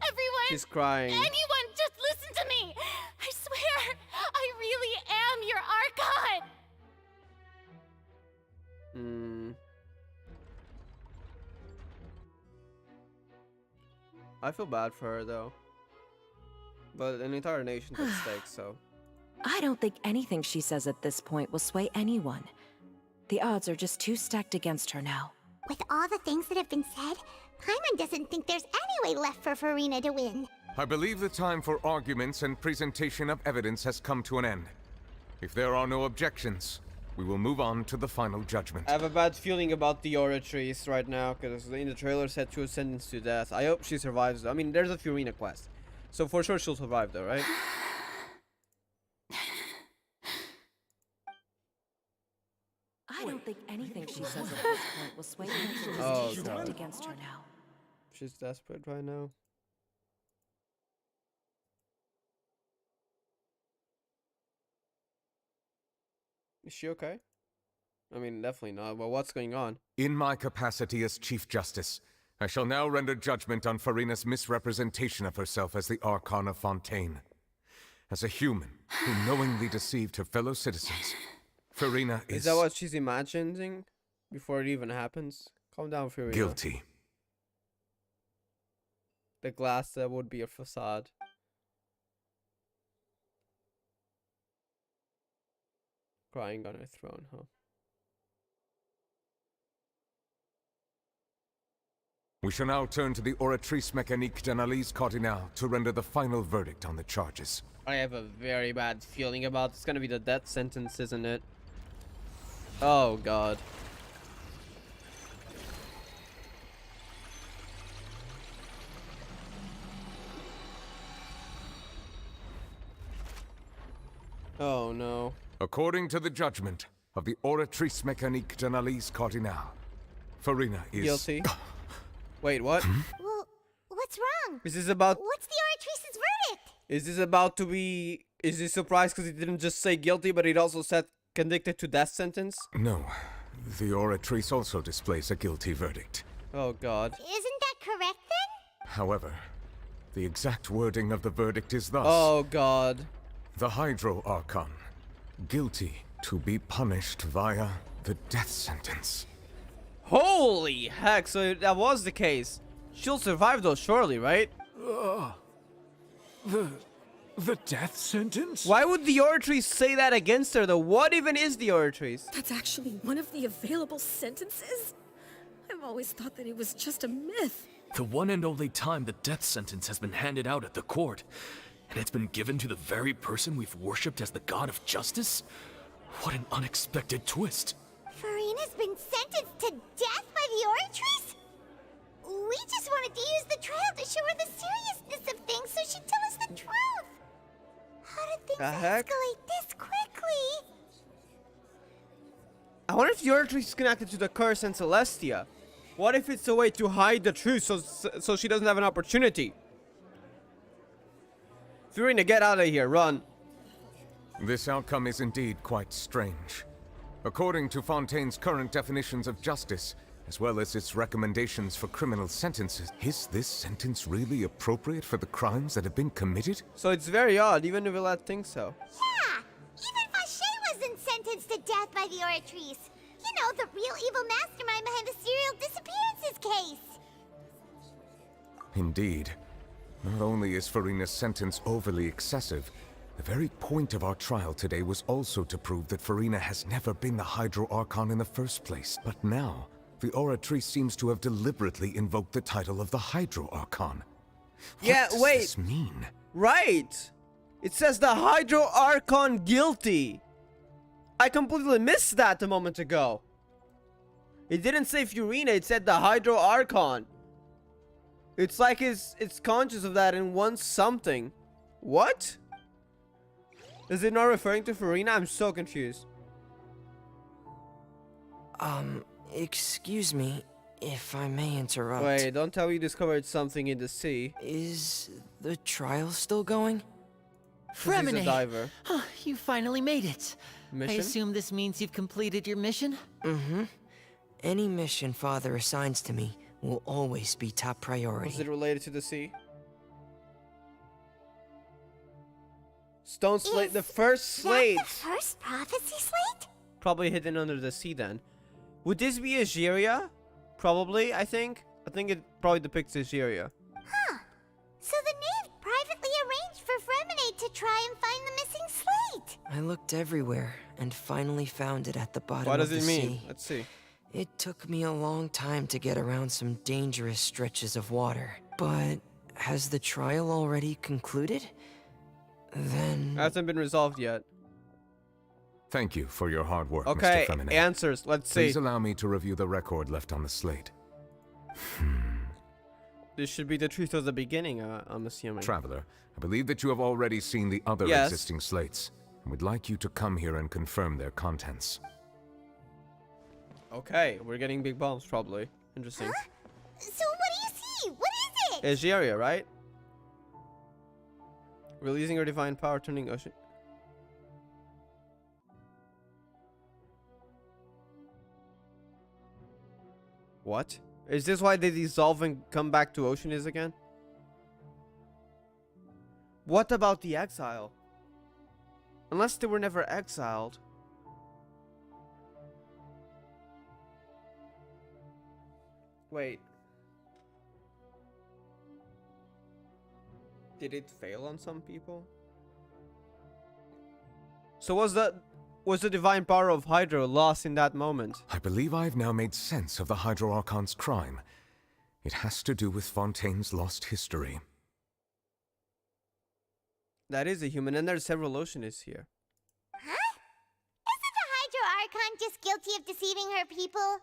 [SPEAKER 15] Everyone!
[SPEAKER 1] She's crying.
[SPEAKER 15] Anyone, just listen to me! I swear, I really am your Archon!
[SPEAKER 1] I feel bad for her, though. But an entire nation's at stake, so...
[SPEAKER 4] I don't think anything she says at this point will sway anyone. The odds are just too stacked against her now.
[SPEAKER 2] With all the things that have been said, Paimon doesn't think there's any way left for Farina to win.
[SPEAKER 6] I believe the time for arguments and presentation of evidence has come to an end. If there are no objections, we will move on to the final judgment.
[SPEAKER 1] I have a bad feeling about the Oratrice right now, because in the trailer said she was sentenced to death. I hope she survives. I mean, there's a Furina quest, so for sure she'll survive though, right?
[SPEAKER 4] I don't think anything she says at this point will sway anyone.
[SPEAKER 1] Oh,
[SPEAKER 4] She's
[SPEAKER 1] God.
[SPEAKER 4] stacked against her now.
[SPEAKER 1] She's desperate right now. Is she okay? I mean, definitely not. Well, what's going on?
[SPEAKER 6] In my capacity as Chief Justice, I shall now render judgment on Farina's misrepresentation of herself as the Archon of Fontaine. As a human who knowingly deceived her fellow citizens, Farina is...
[SPEAKER 1] Is that what she's imagining before it even happens? Calm down, Farina.
[SPEAKER 6] Guilty.
[SPEAKER 1] The glass that would be a facade. Crying on her throne, huh?
[SPEAKER 6] We shall now turn to the Oratrice Mécanique d'Analyse Cardinale to render the final verdict on the charges.
[SPEAKER 1] I have a very bad feeling about it's gonna be the death sentence, isn't it? Oh god. Oh no.
[SPEAKER 6] According to the judgment of the Oratrice Mécanique d'Analyse Cardinale, Farina is...
[SPEAKER 1] Guilty. Wait, what?
[SPEAKER 2] Well, what's wrong?
[SPEAKER 1] Is this about...
[SPEAKER 2] What's the Oratrice's verdict?
[SPEAKER 1] Is this about to be... Is he surprised because he didn't just say guilty, but he also said convicted to death sentence?
[SPEAKER 6] No. The Oratrice also displays a guilty verdict.
[SPEAKER 1] Oh god.
[SPEAKER 2] Isn't that correct then?
[SPEAKER 6] However, the exact wording of the verdict is thus.
[SPEAKER 1] Oh god.
[SPEAKER 6] The Hydro Archon, guilty to be punished via the death sentence.
[SPEAKER 1] Holy heck, so that was the case. She'll survive though, surely, right?
[SPEAKER 11] The death sentence?
[SPEAKER 1] Why would the Oratrice say that against her though? What even is the Oratrice?
[SPEAKER 23] That's actually one of the available sentences? I've always thought that it was just a myth.
[SPEAKER 8] The one and only time the death sentence has been handed out at the court. And it's been given to the very person we've worshipped as the god of justice? What an unexpected twist.
[SPEAKER 2] Farina's been sentenced to death by the Oratrice? We just wanted to use the trial to show her the seriousness of things so she'd tell us the truth. How did things escalate this quickly?
[SPEAKER 1] I wonder if the Oratrice is connected to the curse and Celestia. What if it's a way to hide the truth so she doesn't have an opportunity? Farina, get out of here, run.
[SPEAKER 6] This outcome is indeed quite strange. According to Fontaine's current definitions of justice, as well as its recommendations for criminal sentences, is this sentence really appropriate for the crimes that have been committed?
[SPEAKER 1] So it's very odd, even if Villette thinks so.
[SPEAKER 2] Yeah, even Vacher wasn't sentenced to death by the Oratrice. You know, the real evil mastermind behind the serial disappearances case.
[SPEAKER 6] Indeed. Not only is Farina's sentence overly excessive, the very point of our trial today was also to prove that Farina has never been the Hydro Archon in the first place. But now, the Oratrice seems to have deliberately invoked the title of the Hydro Archon.
[SPEAKER 1] What does
[SPEAKER 6] this mean?
[SPEAKER 1] Right! It says the Hydro Archon guilty. I completely missed that a moment ago. It didn't say Furina, it said the Hydro Archon. It's like it's conscious of that and wants something. What? Is it not referring to Farina? I'm so confused.
[SPEAKER 12] Excuse me, if I may interrupt.
[SPEAKER 1] Wait, don't tell me you discovered something in the sea.
[SPEAKER 12] Is the trial still going?
[SPEAKER 1] He's a diver.
[SPEAKER 13] Oh, you finally made it.
[SPEAKER 1] Mission?
[SPEAKER 13] I assume this means you've completed your mission?
[SPEAKER 12] Mm-hmm. Any mission Father assigns to me will always be top priority.
[SPEAKER 1] Was it related to the sea? Stone slate, the first slate.
[SPEAKER 2] The first prophecy slate?
[SPEAKER 1] Probably hidden under the sea then. Would this be Egeria? Probably, I think. I think it probably depicts Egeria.
[SPEAKER 2] Huh. So the knave privately arranged for Fremenade to try and find the missing slate.
[SPEAKER 12] I looked everywhere and finally found it at the bottom
[SPEAKER 1] What
[SPEAKER 12] of
[SPEAKER 1] does
[SPEAKER 12] the
[SPEAKER 1] it mean?
[SPEAKER 12] sea.
[SPEAKER 1] Let's see.
[SPEAKER 12] It took me a long time to get around some dangerous stretches of water. But has the trial already concluded? Then...
[SPEAKER 1] Hasn't been resolved yet.
[SPEAKER 6] Thank you for your hard work,
[SPEAKER 1] Okay,
[SPEAKER 6] Mr. Feminine.
[SPEAKER 1] answers. Let's see.
[SPEAKER 6] Please allow me to review the record left on the slate.
[SPEAKER 1] This should be the truth of the beginning, I'm assuming.
[SPEAKER 6] Traveler, I believe that you have already seen the other existing slates, and would like you to come here and confirm their contents.
[SPEAKER 1] Okay, we're getting big bombs, probably. Interesting.
[SPEAKER 2] Huh? So what do you see? What is it?
[SPEAKER 1] Egeria, right? Releasing her divine power, turning ocean. What? Is this why they dissolve and come back to Oceanus again? What about the exile? Unless they were never exiled. Wait. Did it fail on some people? So was the divine power of Hydro lost in that moment?
[SPEAKER 6] I believe I've now made sense of the Hydro Archon's crime. It has to do with Fontaine's lost history.
[SPEAKER 1] That is a human, and there's several Oceanists here.
[SPEAKER 2] Huh? Isn't the Hydro Archon just guilty of deceiving her people?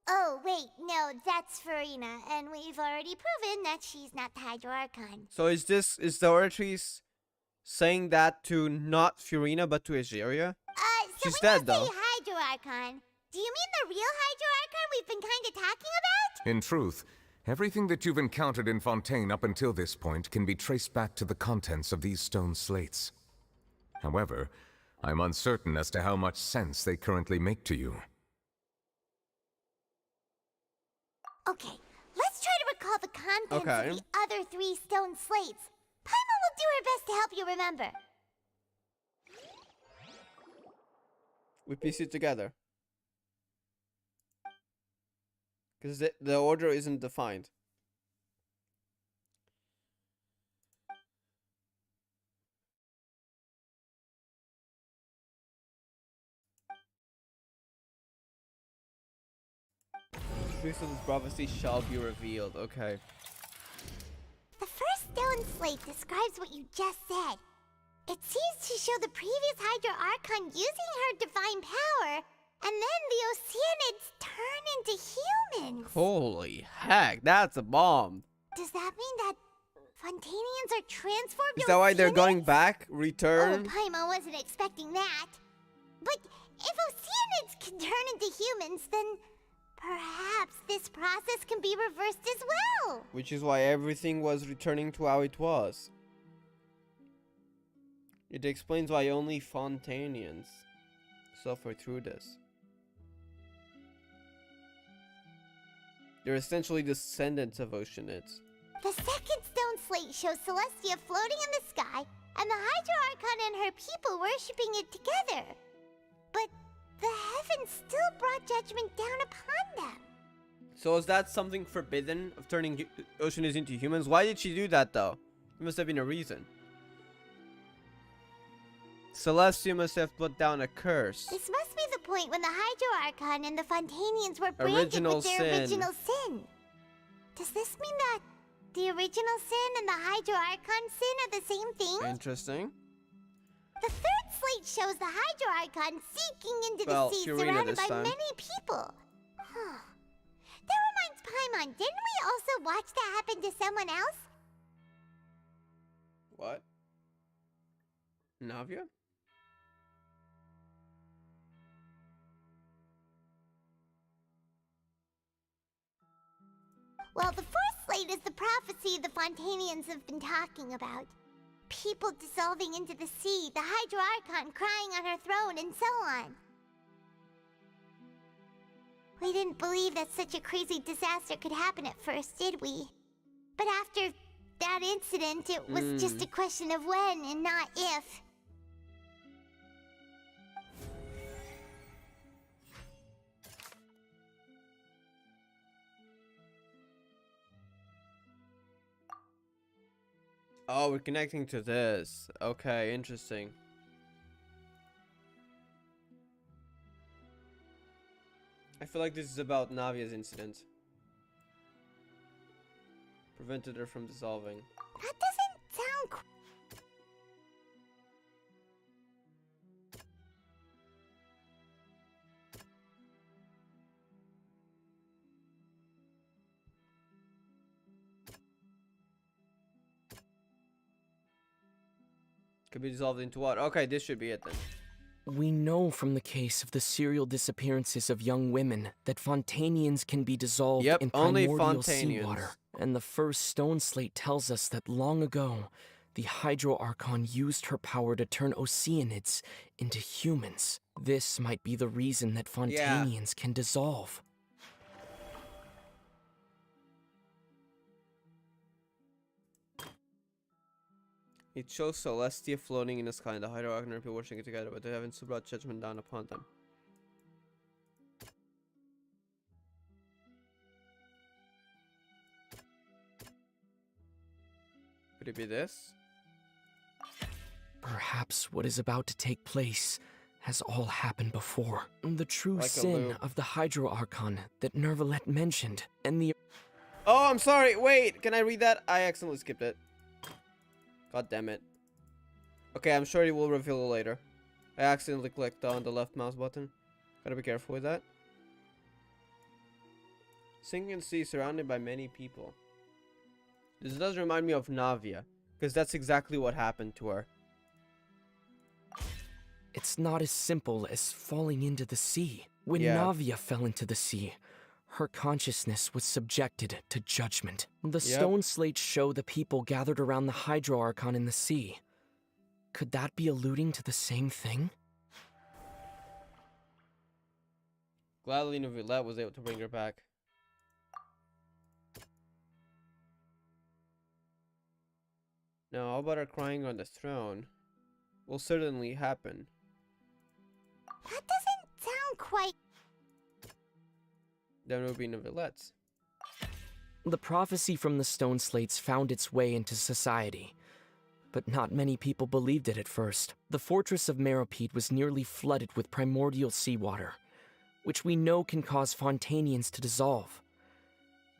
[SPEAKER 2] Oh, wait, no, that's Farina, and we've already proven that she's not the Hydro Archon.
[SPEAKER 1] So is the Oratrice saying that to not Furina, but to Egeria?
[SPEAKER 2] So
[SPEAKER 1] She's
[SPEAKER 2] when
[SPEAKER 1] dead,
[SPEAKER 2] you
[SPEAKER 1] though.
[SPEAKER 2] say Hydro Archon, do you mean the real Hydro Archon we've been kind of talking about?
[SPEAKER 6] In truth, everything that you've encountered in Fontaine up until this point can be traced back to the contents of these stone slates. However, I'm uncertain as to how much sense they currently make to you.
[SPEAKER 2] Okay, let's try to recall the contents of the other 3 stone slates. Paimon will do her best to help you remember.
[SPEAKER 1] We piece it together. Because the order isn't defined. The truth of this prophecy shall be revealed. Okay.
[SPEAKER 2] The first stone slate describes what you just said. It seems to show the previous Hydro Archon using her divine power, and then the Oceanids turn into humans.
[SPEAKER 1] Holy heck, that's a bomb.
[SPEAKER 2] Does that mean that Fontainians are transformed
[SPEAKER 1] Is that why they're going back? Return?
[SPEAKER 2] Oh, Paimon wasn't expecting that. But if Oceanids can turn into humans, then perhaps this process can be reversed as well.
[SPEAKER 1] Which is why everything was returning to how it was. It explains why only Fontainians suffer through this. They're essentially descendants of Oceanids.
[SPEAKER 2] The second stone slate shows Celestia floating in the sky, and the Hydro Archon and her people worshipping it together. But the heavens still brought judgment down upon them.
[SPEAKER 1] So is that something forbidden of turning Oceanids into humans? Why did she do that though? There must have been a reason. Celestia must have put down a curse.
[SPEAKER 2] This must be the point when the Hydro Archon and the Fontainians were branded with their original sin. Does this mean that the original sin and the Hydro Archon sin are the same thing?
[SPEAKER 1] Interesting.
[SPEAKER 2] The third slate shows the Hydro Archon seeking into the sea, surrounded by many people. That reminds Paimon, didn't we also watch that happen to someone else?
[SPEAKER 1] What? Navia?
[SPEAKER 2] Well, the fourth slate is the prophecy the Fontainians have been talking about. People dissolving into the sea, the Hydro Archon crying on her throne, and so on. We didn't believe that such a crazy disaster could happen at first, did we? But after that incident, it was just a question of when and not if.
[SPEAKER 1] Oh, we're connecting to this. Okay, interesting. I feel like this is about Navia's incident. Prevented her from dissolving.
[SPEAKER 2] That doesn't sound
[SPEAKER 1] Could be dissolved into what? Okay, this should be it then.
[SPEAKER 17] We know from the case of the serial disappearances of young women that Fontainians can be dissolved in
[SPEAKER 1] only
[SPEAKER 17] primordial
[SPEAKER 1] Fontainians.
[SPEAKER 17] seawater. And the first stone slate tells us that long ago, the Hydro Archon used her power to turn Oceanids into humans. This might be the reason that Fontainians can dissolve.
[SPEAKER 1] It shows Celestia floating in the sky and the Hydro Archon and people worshiping it together, but they haven't brought judgment down upon them. Could it be this?
[SPEAKER 17] Perhaps what is about to take place has all happened before. The true
[SPEAKER 1] Like a
[SPEAKER 17] sin
[SPEAKER 1] loop.
[SPEAKER 17] of the Hydro Archon that Nervalette mentioned, and the...
[SPEAKER 1] Oh, I'm sorry. Wait, can I read that? I accidentally skipped it. God damn it. Okay, I'm sure it will reveal it later. I accidentally clicked on the left mouse button. Gotta be careful with that. Sinking sea surrounded by many people. This does remind me of Navia, because that's exactly what happened to her.
[SPEAKER 17] It's not as simple as falling into the sea. When
[SPEAKER 1] Yeah.
[SPEAKER 17] Navia fell into the sea, her consciousness was subjected to judgment. The
[SPEAKER 1] Yep.
[SPEAKER 17] stone slates show the people gathered around the Hydro Archon in the sea. Could that be alluding to the same thing?
[SPEAKER 1] Gladly Neuvillette was able to bring her back. Now, all about her crying on the throne will certainly happen.
[SPEAKER 2] That doesn't sound quite...
[SPEAKER 1] Then it will be Neuvillette's.
[SPEAKER 17] The prophecy from the stone slates found its way into society, but not many people believed it at first. The fortress of Meropide was nearly flooded with primordial seawater, which we know can cause Fontainians to dissolve.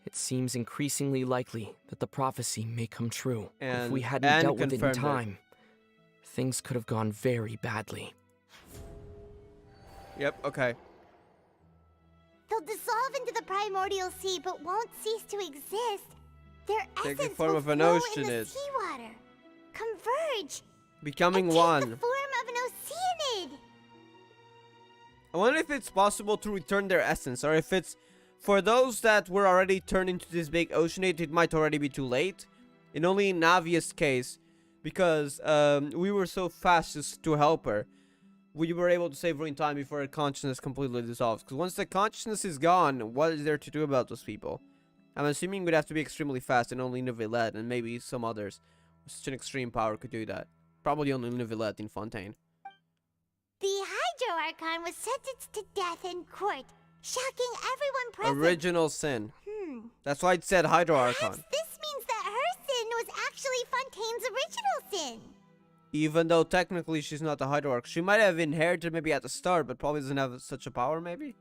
[SPEAKER 17] It seems increasingly likely that the prophecy may come true. If we hadn't dealt with it in time, things could have gone very badly.
[SPEAKER 1] Yep, okay.
[SPEAKER 2] They'll dissolve into the primordial sea, but won't cease to exist. Their
[SPEAKER 1] Take the
[SPEAKER 2] essence
[SPEAKER 1] form
[SPEAKER 2] will
[SPEAKER 1] of an
[SPEAKER 2] flow
[SPEAKER 1] ocean
[SPEAKER 2] in the
[SPEAKER 1] it.
[SPEAKER 2] seawater, converge,
[SPEAKER 1] Becoming
[SPEAKER 2] and
[SPEAKER 1] one.
[SPEAKER 2] take the form of an oceanid.
[SPEAKER 1] I wonder if it's possible to return their essence, or if it's for those that were already turned into this big oceanate, it might already be too late. And only in Navia's case, because we were so fast to help her, we were able to save her in time before her consciousness completely dissolves. Because once the consciousness is gone, what is there to do about those people? I'm assuming we'd have to be extremely fast, and only Neuvillette and maybe some others with such an extreme power could do that. Probably only Neuvillette in Fontaine.
[SPEAKER 2] The Hydro Archon was sentenced to death in court, shocking everyone present.
[SPEAKER 1] Original sin. That's why it said Hydro Archon.
[SPEAKER 2] Perhaps this means that her sin was actually Fontaine's original sin.
[SPEAKER 1] Even though technically she's not a Hydro Archon. She might have inherited maybe at the start, but probably doesn't have such a power maybe?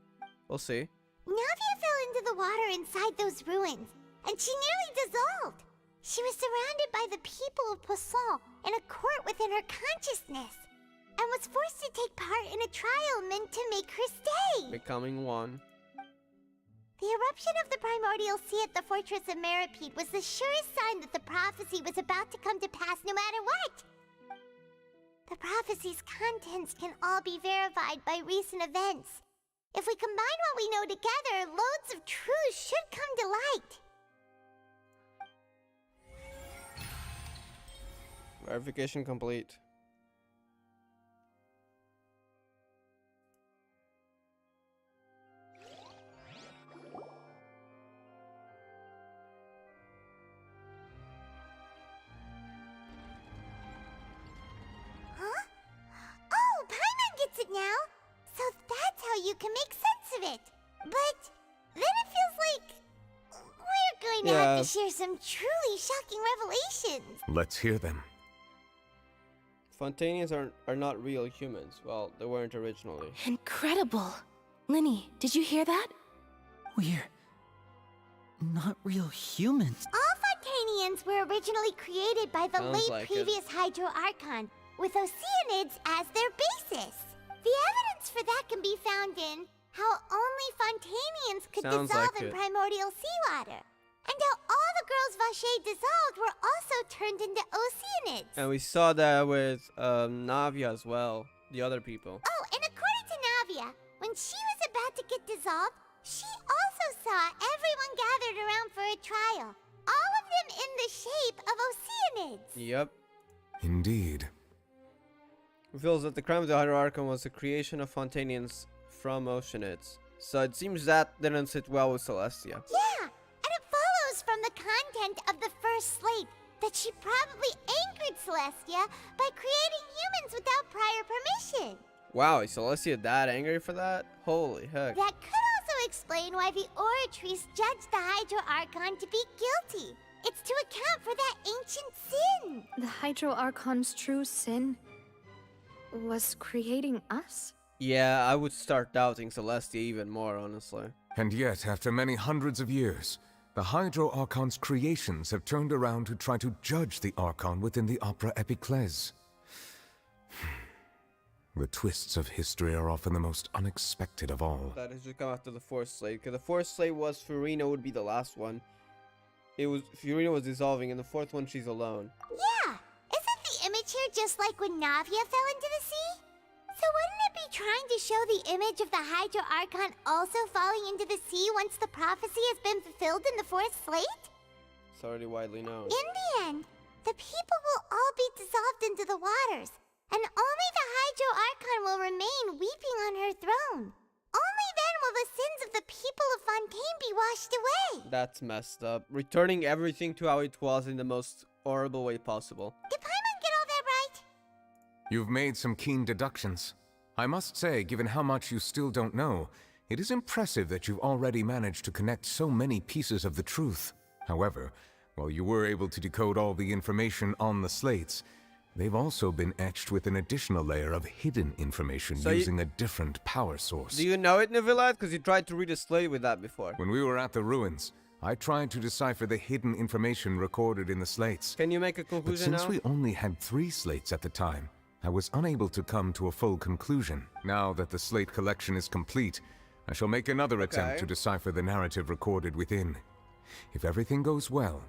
[SPEAKER 1] We'll see.
[SPEAKER 2] Navia fell into the water inside those ruins, and she nearly dissolved. She was surrounded by the people of Poisson in a court within her consciousness, and was forced to take part in a trial meant to make her stay.
[SPEAKER 1] Becoming one.
[SPEAKER 2] The eruption of the primordial sea at the fortress of Meropide was the surest sign that the prophecy was about to come to pass no matter what. The prophecy's contents can all be verified by recent events. If we combine what we know together, loads of truths should come to light.
[SPEAKER 1] Verification complete.
[SPEAKER 2] Huh? Oh, Paimon gets it now! So that's how you can make sense of it. But then it feels like we're going to have to share some truly shocking revelations.
[SPEAKER 6] Let's hear them.
[SPEAKER 1] Fontainians are not real humans. Well, they weren't originally.
[SPEAKER 14] Incredible. Linny, did you hear that?
[SPEAKER 13] We're not real humans.
[SPEAKER 2] All Fontainians were originally created by the
[SPEAKER 1] Sounds
[SPEAKER 2] late
[SPEAKER 1] like
[SPEAKER 2] previous Hydro Archon, with Oceanids as their basis. The evidence for that can be found in how only Fontainians could
[SPEAKER 1] Sounds
[SPEAKER 2] dissolve
[SPEAKER 1] like
[SPEAKER 2] in
[SPEAKER 1] it.
[SPEAKER 2] primordial seawater, and how all the girls Vacher dissolved were also turned into Oceanids.
[SPEAKER 1] And we saw that with Navia as well. The other people.
[SPEAKER 2] Oh, and according to Navia, when she was about to get dissolved, she also saw everyone gathered around for a trial. All of them in the shape of Oceanids.
[SPEAKER 1] Yep.
[SPEAKER 6] Indeed.
[SPEAKER 1] Reveals that the crime of the Hydro Archon was the creation of Fontainians from Oceanids. So it seems that didn't sit well with Celestia.
[SPEAKER 2] Yeah, and it follows from the content of the first slate that she probably angered Celestia by creating humans without prior permission.
[SPEAKER 1] Wow, is Celestia that angry for that? Holy heck.
[SPEAKER 2] That could also explain why the Oratrice judged the Hydro Archon to be guilty. It's to account for that ancient sin.
[SPEAKER 5] The Hydro Archon's true sin was creating us?
[SPEAKER 1] Yeah, I would start doubting Celestia even more, honestly.
[SPEAKER 6] And yet, after many hundreds of years, the Hydro Archon's creations have turned around to try to judge the Archon within the Opera Epiclese. The twists of history are often the most unexpected of all.
[SPEAKER 1] That has just come after the fourth slate, because the fourth slate was Furina would be the last one. It was Furina was dissolving, and the fourth one she's alone.
[SPEAKER 2] Yeah, isn't the image here just like when Navia fell into the sea? So wouldn't it be trying to show the image of the Hydro Archon also falling into the sea once the prophecy has been fulfilled in the fourth slate?
[SPEAKER 1] It's already widely known.
[SPEAKER 2] In the end, the people will all be dissolved into the waters, and only the Hydro Archon will remain weeping on her throne. Only then will the sins of the people of Fontaine be washed away.
[SPEAKER 1] That's messed up. Returning everything to how it was in the most horrible way possible.
[SPEAKER 2] Did Paimon get all that right?
[SPEAKER 6] You've made some keen deductions. I must say, given how much you still don't know, it is impressive that you've already managed to connect so many pieces of the truth. However, while you were able to decode all the information on the slates, they've also been etched with an additional layer of hidden information using a different power source.
[SPEAKER 1] Do you know it, Nivelite? Because you tried to read a slate with that before.
[SPEAKER 6] When we were at the ruins, I tried to decipher the hidden information recorded in the slates.
[SPEAKER 1] Can you make a conclusion
[SPEAKER 6] But since
[SPEAKER 1] now?
[SPEAKER 6] we only had 3 slates at the time, I was unable to come to a full conclusion. Now that the slate collection is complete, I shall make another attempt to decipher the narrative recorded within. If everything goes well,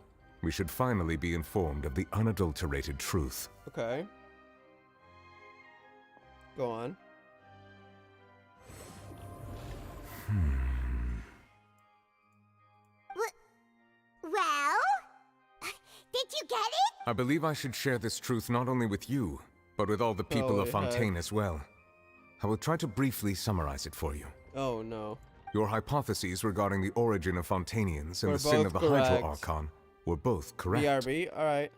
[SPEAKER 6] we should finally be informed of the unadulterated truth.
[SPEAKER 1] Okay. Go on.
[SPEAKER 2] Well? Did you get it?
[SPEAKER 6] I believe I should share this truth not only with you, but with all the people of Fontaine as well. I will try to briefly summarize it for you.
[SPEAKER 1] Oh no.
[SPEAKER 6] Your hypotheses regarding the origin of Fontainians and
[SPEAKER 1] We're
[SPEAKER 6] the sin of the
[SPEAKER 1] both
[SPEAKER 6] Hydro
[SPEAKER 1] correct.
[SPEAKER 6] Archon were both correct.
[SPEAKER 1] BRB, alright.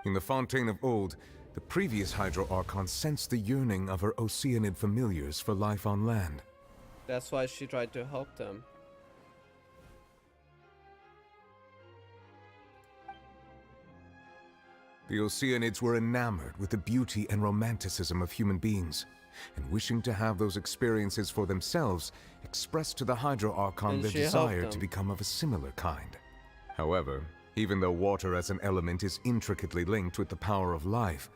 [SPEAKER 6] In the Fontaine of old, the previous Hydro Archon sensed the yearning of her Oceanid familiars for life on land.
[SPEAKER 1] That's why she tried to help them.
[SPEAKER 6] The Oceanids were enamored with the beauty and romanticism of human beings, and wishing to have those experiences for themselves, expressed to the Hydro Archon
[SPEAKER 1] And
[SPEAKER 6] their
[SPEAKER 1] she helped
[SPEAKER 6] desire
[SPEAKER 1] them.
[SPEAKER 6] to become of a similar kind. However, even though water as an element is intricately linked with the power of life,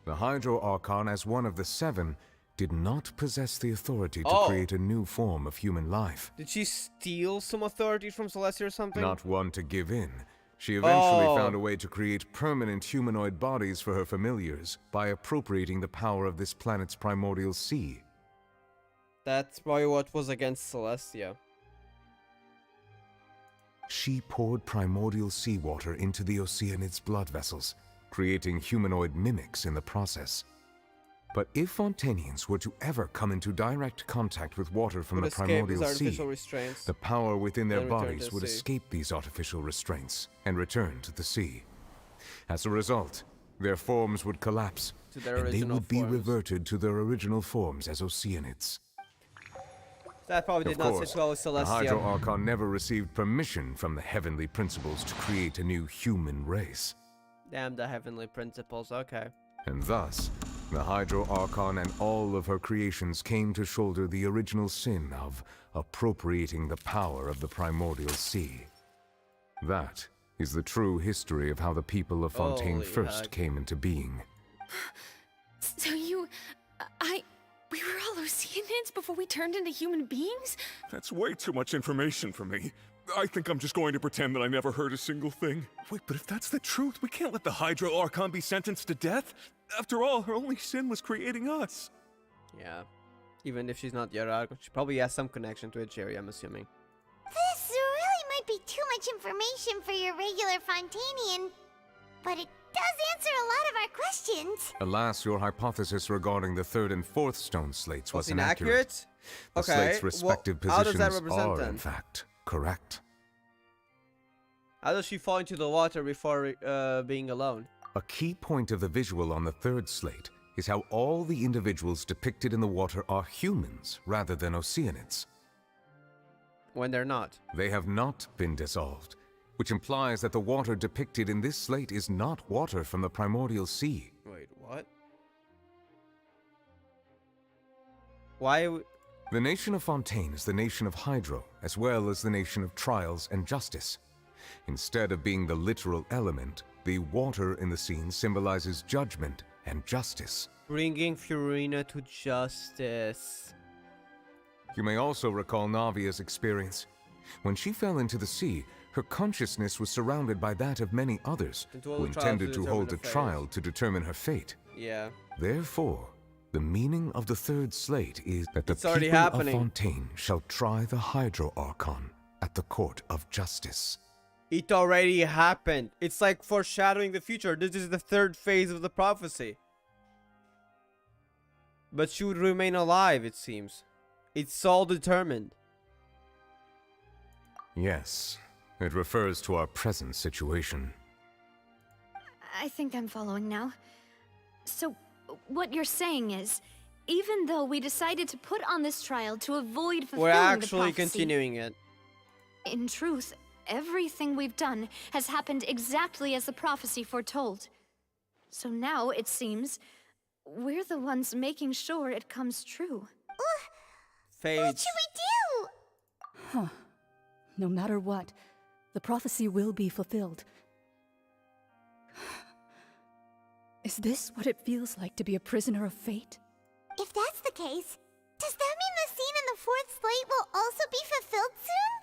[SPEAKER 6] the Hydro Archon as one of the 7 did not possess the authority to create a new form of human life.
[SPEAKER 1] Did she steal some authority from Celestia or something?
[SPEAKER 6] Not one to give in. She eventually found a way to create permanent humanoid bodies for her familiars by appropriating the power of this planet's primordial sea.
[SPEAKER 1] That's probably what was against Celestia.
[SPEAKER 6] She poured primordial seawater into the Oceanid's blood vessels, creating humanoid mimics in the process. But if Fontainians were to ever come into direct contact with water from the primordial sea, the power within their bodies would escape these artificial restraints and return to the sea. As a result, their forms would collapse, and they would be reverted to their original forms as Oceanids.
[SPEAKER 1] That probably did not sit well with
[SPEAKER 6] the Hydro
[SPEAKER 1] Celestia.
[SPEAKER 6] Archon never received permission from the heavenly principles to create a new human race.
[SPEAKER 1] Damn the heavenly principles, okay.
[SPEAKER 6] And thus, the Hydro Archon and all of her creations came to shoulder the original sin of appropriating the power of the primordial sea. That is the true history of how the people of Fontaine first came into being.
[SPEAKER 22] So we were all Oceanids before we turned into human beings?
[SPEAKER 19] That's way too much information for me. I think I'm just going to pretend that I never heard a single thing. Wait, but if that's the truth, we can't let the Hydro Archon be sentenced to death. After all, her only sin was creating us.
[SPEAKER 1] Yeah. Even if she's not Yarag, she probably has some connection to Ejiri, I'm assuming.
[SPEAKER 2] This really might be too much information for your regular Fontainian, but it does answer a lot of our questions.
[SPEAKER 6] Alas, your hypothesis regarding the 3rd and 4th stone slates was
[SPEAKER 1] inaccurate?
[SPEAKER 6] inaccurate. The
[SPEAKER 1] Okay,
[SPEAKER 6] slates' respective
[SPEAKER 1] well, how does that
[SPEAKER 6] positions
[SPEAKER 1] represent
[SPEAKER 6] are,
[SPEAKER 1] then?
[SPEAKER 6] in fact, correct.
[SPEAKER 1] How does she fall into the water before being alone?
[SPEAKER 6] A key point of the visual on the third slate is how all the individuals depicted in the water are humans rather than Oceanids.
[SPEAKER 1] When they're not.
[SPEAKER 6] They have not been dissolved, which implies that the water depicted in this slate is not water from the primordial sea.
[SPEAKER 1] Wait, what? Why?
[SPEAKER 6] The nation of Fontaine is the nation of Hydro, as well as the nation of trials and justice. Instead of being the literal element, the water in the scene symbolizes judgment and justice.
[SPEAKER 1] Bringing Furina to justice.
[SPEAKER 6] You may also recall Navia's experience. When she fell into the sea, her consciousness was surrounded by that of many others who intended to hold a trial to determine her fate.
[SPEAKER 1] Yeah.
[SPEAKER 6] Therefore, the meaning of the third slate is that the people of Fontaine shall try the Hydro Archon at the court of justice.
[SPEAKER 1] It already happened. It's like foreshadowing the future. This is the third phase of the prophecy. But she would remain alive, it seems. It's all determined.
[SPEAKER 6] Yes, it refers to our present situation.
[SPEAKER 5] I think I'm following now. So, what you're saying is, even though we decided to put on this trial to avoid fulfilling
[SPEAKER 1] We're
[SPEAKER 5] the
[SPEAKER 1] actually
[SPEAKER 5] prophecy,
[SPEAKER 1] continuing it.
[SPEAKER 5] in truth, everything we've done has happened exactly as the prophecy foretold. So now, it seems, we're the ones making sure it comes true.
[SPEAKER 2] What should we do?
[SPEAKER 9] Huh. No matter what, the prophecy will be fulfilled. Is this what it feels like to be a prisoner of fate?
[SPEAKER 2] If that's the case, does that mean the scene in the fourth slate will also be fulfilled soon?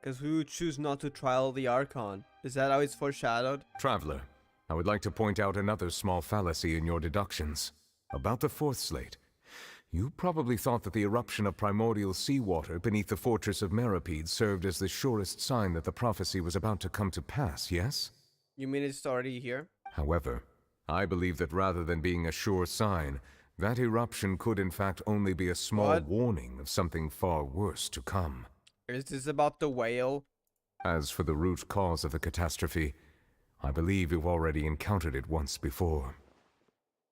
[SPEAKER 1] Because we would choose not to trial the Archon. Is that how it's foreshadowed?
[SPEAKER 6] Traveler, I would like to point out another small fallacy in your deductions. About the fourth slate. You probably thought that the eruption of primordial seawater beneath the fortress of Masquerade served as the surest sign that the prophecy was about to come to pass, yes?
[SPEAKER 1] You mean it's already here?
[SPEAKER 6] However, I believe that rather than being a sure sign, that eruption could in fact only be a small warning of something far worse to come.
[SPEAKER 1] Is this about the whale?
[SPEAKER 6] As for the root cause of the catastrophe, I believe you've already encountered it once before.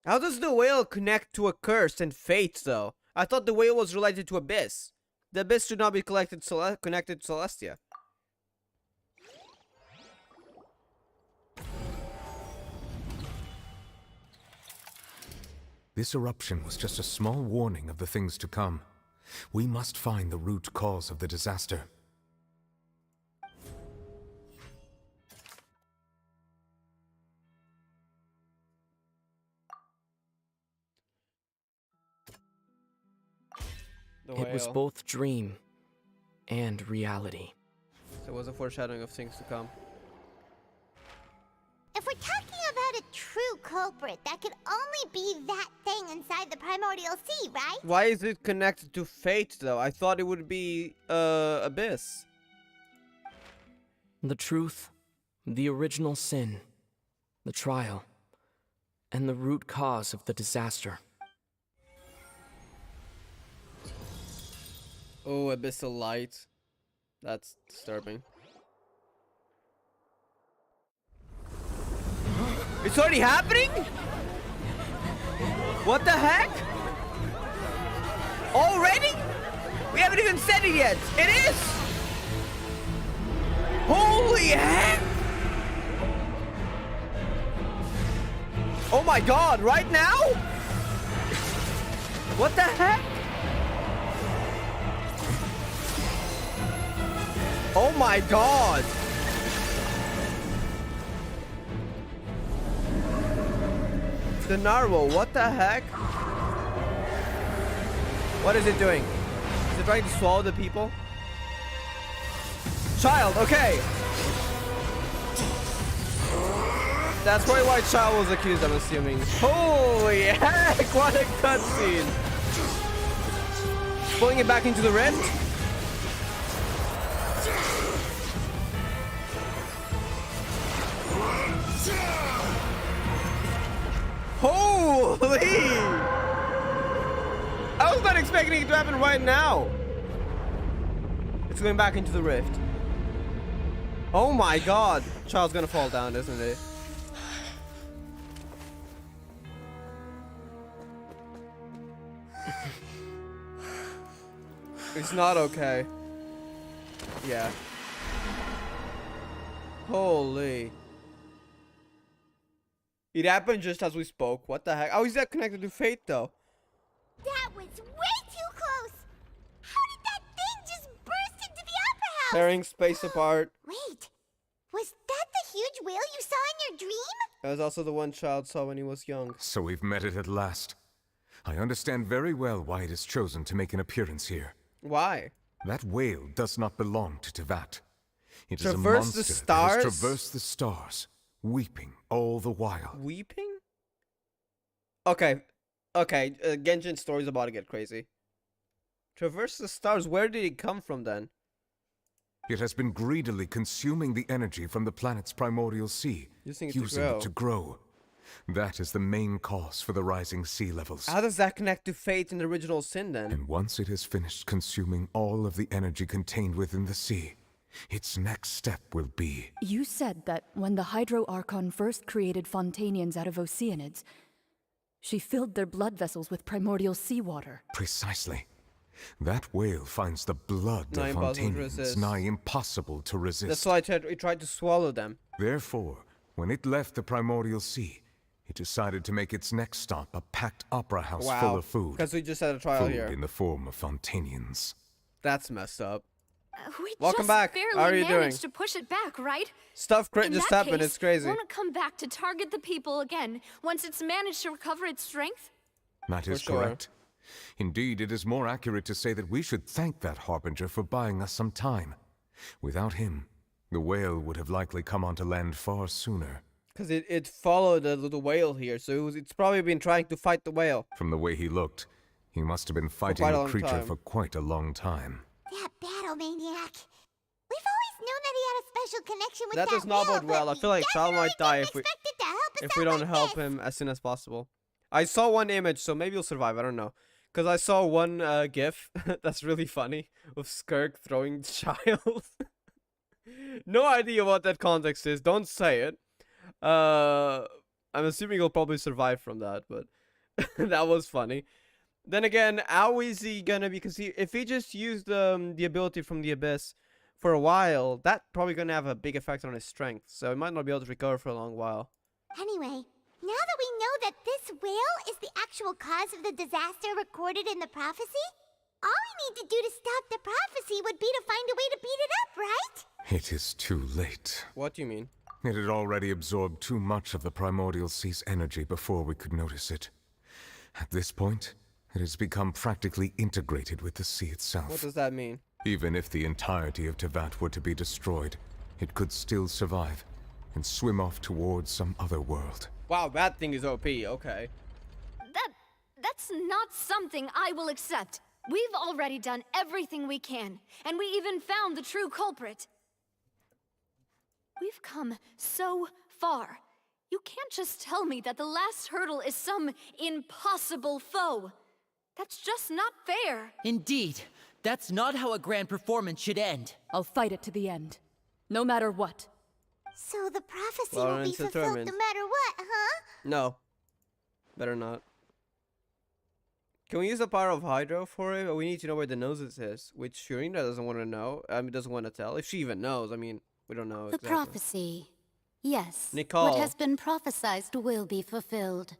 [SPEAKER 1] How does the whale connect to a curse and fate, though? I thought the whale was related to Abyss. The Abyss should not be connected to Celestia.
[SPEAKER 6] This eruption was just a small warning of the things to come. We must find the root cause of the disaster.
[SPEAKER 17] It was both dream and reality.
[SPEAKER 1] So it was a foreshadowing of things to come.
[SPEAKER 2] If we're talking about a true culprit, that could only be that thing inside the primordial sea, right?
[SPEAKER 1] Why is it connected to fate, though? I thought it would be, Abyss.
[SPEAKER 17] The truth, the original sin, the trial, and the root cause of the disaster.
[SPEAKER 1] Oh, abyssal light. That's disturbing. It's already happening? What the heck? Already? We haven't even said it yet. It is? Holy heck! Oh my god, right now? What the heck? Oh my god! The narwhal, what the heck? What is it doing? Is it trying to swallow the people? Child, okay! That's probably why Child was accused, I'm assuming. Holy heck, what a cutscene! Pulling it back into the rift? Holy! I was not expecting it to happen right now. It's going back into the rift. Oh my god! Child's gonna fall down, isn't he? It's not okay. Yeah. Holy. It happened just as we spoke. What the heck? How is that connected to fate, though?
[SPEAKER 2] That was way too close! How did that thing just burst into the Opera House?
[SPEAKER 1] Tearing space apart.
[SPEAKER 2] Wait, was that the huge whale you saw in your dream?
[SPEAKER 1] That was also the one Child saw when he was young.
[SPEAKER 6] So we've met it at last. I understand very well why it has chosen to make an appearance here.
[SPEAKER 1] Why?
[SPEAKER 6] That whale does not belong to Tevat. It is a
[SPEAKER 1] Traverse
[SPEAKER 6] monster
[SPEAKER 1] the stars?
[SPEAKER 6] that has traversed the stars, weeping all the while.
[SPEAKER 1] Weeping? Okay. Okay, Genshin story's about to get crazy. Traverse the stars, where did it come from then?
[SPEAKER 6] It has been greedily consuming the energy from the planet's primordial sea,
[SPEAKER 1] using
[SPEAKER 6] it to grow. That is the main cause for the rising sea levels.
[SPEAKER 1] How does that connect to fate and the original sin then?
[SPEAKER 6] And once it has finished consuming all of the energy contained within the sea, its next step will be...
[SPEAKER 9] You said that when the Hydro Archon first created Fontainians out of Oceanids, she filled their blood vessels with primordial seawater.
[SPEAKER 6] Precisely. That whale finds the blood of Fontainians nigh impossible to resist.
[SPEAKER 1] That's why it tried to swallow them.
[SPEAKER 6] Therefore, when it left the primordial sea, it decided to make its next stop a packed opera house full of food.
[SPEAKER 1] Because we just had a trial here.
[SPEAKER 6] In the form of Fontainians.
[SPEAKER 1] That's messed up.
[SPEAKER 5] We
[SPEAKER 1] Welcome
[SPEAKER 5] just
[SPEAKER 1] back.
[SPEAKER 5] barely
[SPEAKER 1] How are you doing?
[SPEAKER 5] managed to push it back, right?
[SPEAKER 1] Stuff
[SPEAKER 5] In
[SPEAKER 1] just
[SPEAKER 5] that
[SPEAKER 1] happened.
[SPEAKER 5] case,
[SPEAKER 1] It's crazy.
[SPEAKER 5] Won't it come back to target the people again once it's managed to recover its strength?
[SPEAKER 6] That is correct. Indeed, it is more accurate to say that we should thank that Harbinger for buying us some time. Without him, the whale would have likely come onto land far sooner.
[SPEAKER 1] Because it followed the whale here, so it's probably been trying to fight the whale.
[SPEAKER 6] From the way he looked, he must have been fighting the creature for quite a long time.
[SPEAKER 2] That battle maniac. We've always known that he had a special connection with
[SPEAKER 1] That does not bode well. I feel like Child might die if we don't help him as soon as possible. I saw one image, so maybe he'll survive. I don't know. Because I saw one GIF that's really funny of Skirk throwing the child. No idea what that context is. Don't say it. I'm assuming he'll probably survive from that, but that was funny. Then again, how is he gonna be? Because if he just used the ability from the Abyss for a while, that's probably gonna have a big effect on his strength. So he might not be able to recover for a long while.
[SPEAKER 2] Anyway, now that we know that this whale is the actual cause of the disaster recorded in the prophecy, all we need to do to stop the prophecy would be to find a way to beat it up, right?
[SPEAKER 6] It is too late.
[SPEAKER 1] What do you mean?
[SPEAKER 6] It had already absorbed too much of the primordial sea's energy before we could notice it. At this point, it has become practically integrated with the sea itself.
[SPEAKER 1] What does that mean?
[SPEAKER 6] Even if the entirety of Tevat were to be destroyed, it could still survive and swim off towards some other world.
[SPEAKER 1] Wow, that thing is OP, okay.
[SPEAKER 5] That's not something I will accept. We've already done everything we can, and we even found the true culprit. We've come so far. You can't just tell me that the last hurdle is some impossible foe. That's just not fair.
[SPEAKER 13] Indeed. That's not how a grand performance should end.
[SPEAKER 9] I'll fight it to the end. No matter what.
[SPEAKER 2] So the prophecy
[SPEAKER 1] Well,
[SPEAKER 2] will be
[SPEAKER 1] it's
[SPEAKER 2] fulfilled
[SPEAKER 1] determined.
[SPEAKER 2] no matter what, huh?
[SPEAKER 1] No. Better not. Can we use the power of Hydro for it? We need to know where the noses is, which Shurina doesn't want to know. I mean, doesn't want to tell. If she even knows, I mean, we don't know
[SPEAKER 15] The
[SPEAKER 1] exactly.
[SPEAKER 15] prophecy. Yes.
[SPEAKER 1] Nicole.
[SPEAKER 15] What has been prophesied will be fulfilled.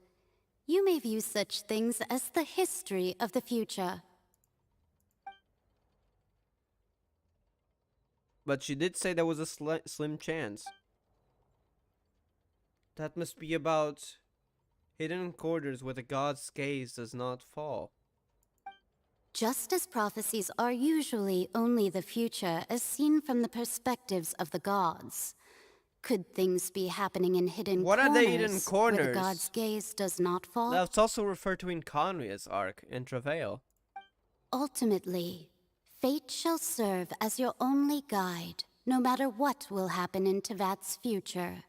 [SPEAKER 15] You may view such things as the history of the future.
[SPEAKER 1] But she did say there was a slim chance. That must be about hidden quarters where the god's gaze does not fall.
[SPEAKER 15] Just as prophecies are usually only the future as seen from the perspectives of the gods, could things be happening in hidden
[SPEAKER 1] What
[SPEAKER 15] corners
[SPEAKER 1] are they hidden corners?
[SPEAKER 15] where the god's gaze does not fall?
[SPEAKER 1] That's also referred to in Conria's arc in Travail.
[SPEAKER 15] Ultimately, fate shall serve as your only guide, no matter what will happen in Tevat's future.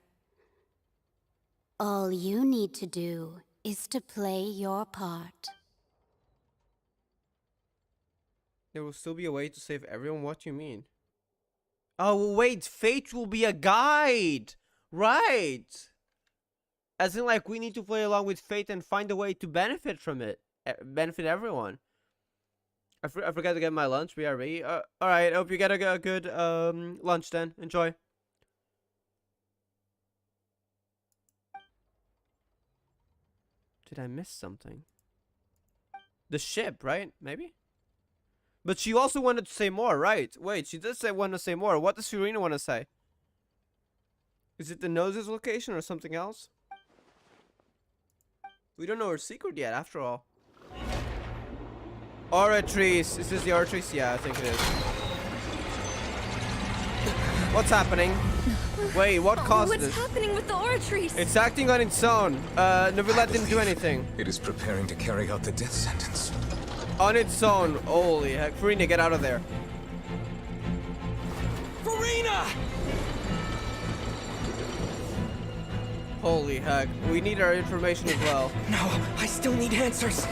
[SPEAKER 15] All you need to do is to play your part.
[SPEAKER 1] There will still be a way to save everyone. What do you mean? Oh, wait, fate will be a guide. Right. As in, like, we need to play along with fate and find a way to benefit from it. Benefit everyone. I forgot to get my lunch. BRB. Alright, hope you get a good lunch then. Enjoy. Did I miss something? The ship, right? Maybe? But she also wanted to say more, right? Wait, she did want to say more. What does Furina want to say? Is it the nose's location or something else? We don't know her secret yet, after all. Oratrice. Is this the Oratrice? Yeah, I think it is. What's happening? Wait, what caused this?
[SPEAKER 23] What's happening with the Oratrice?
[SPEAKER 1] It's acting on its own. Neverlet didn't do anything.
[SPEAKER 6] It is preparing to carry out the death sentence.
[SPEAKER 1] On its own. Holy heck. Furina, get out of there.
[SPEAKER 12] Furina!
[SPEAKER 1] Holy heck. We need our information as well.
[SPEAKER 12] No, I still need answers.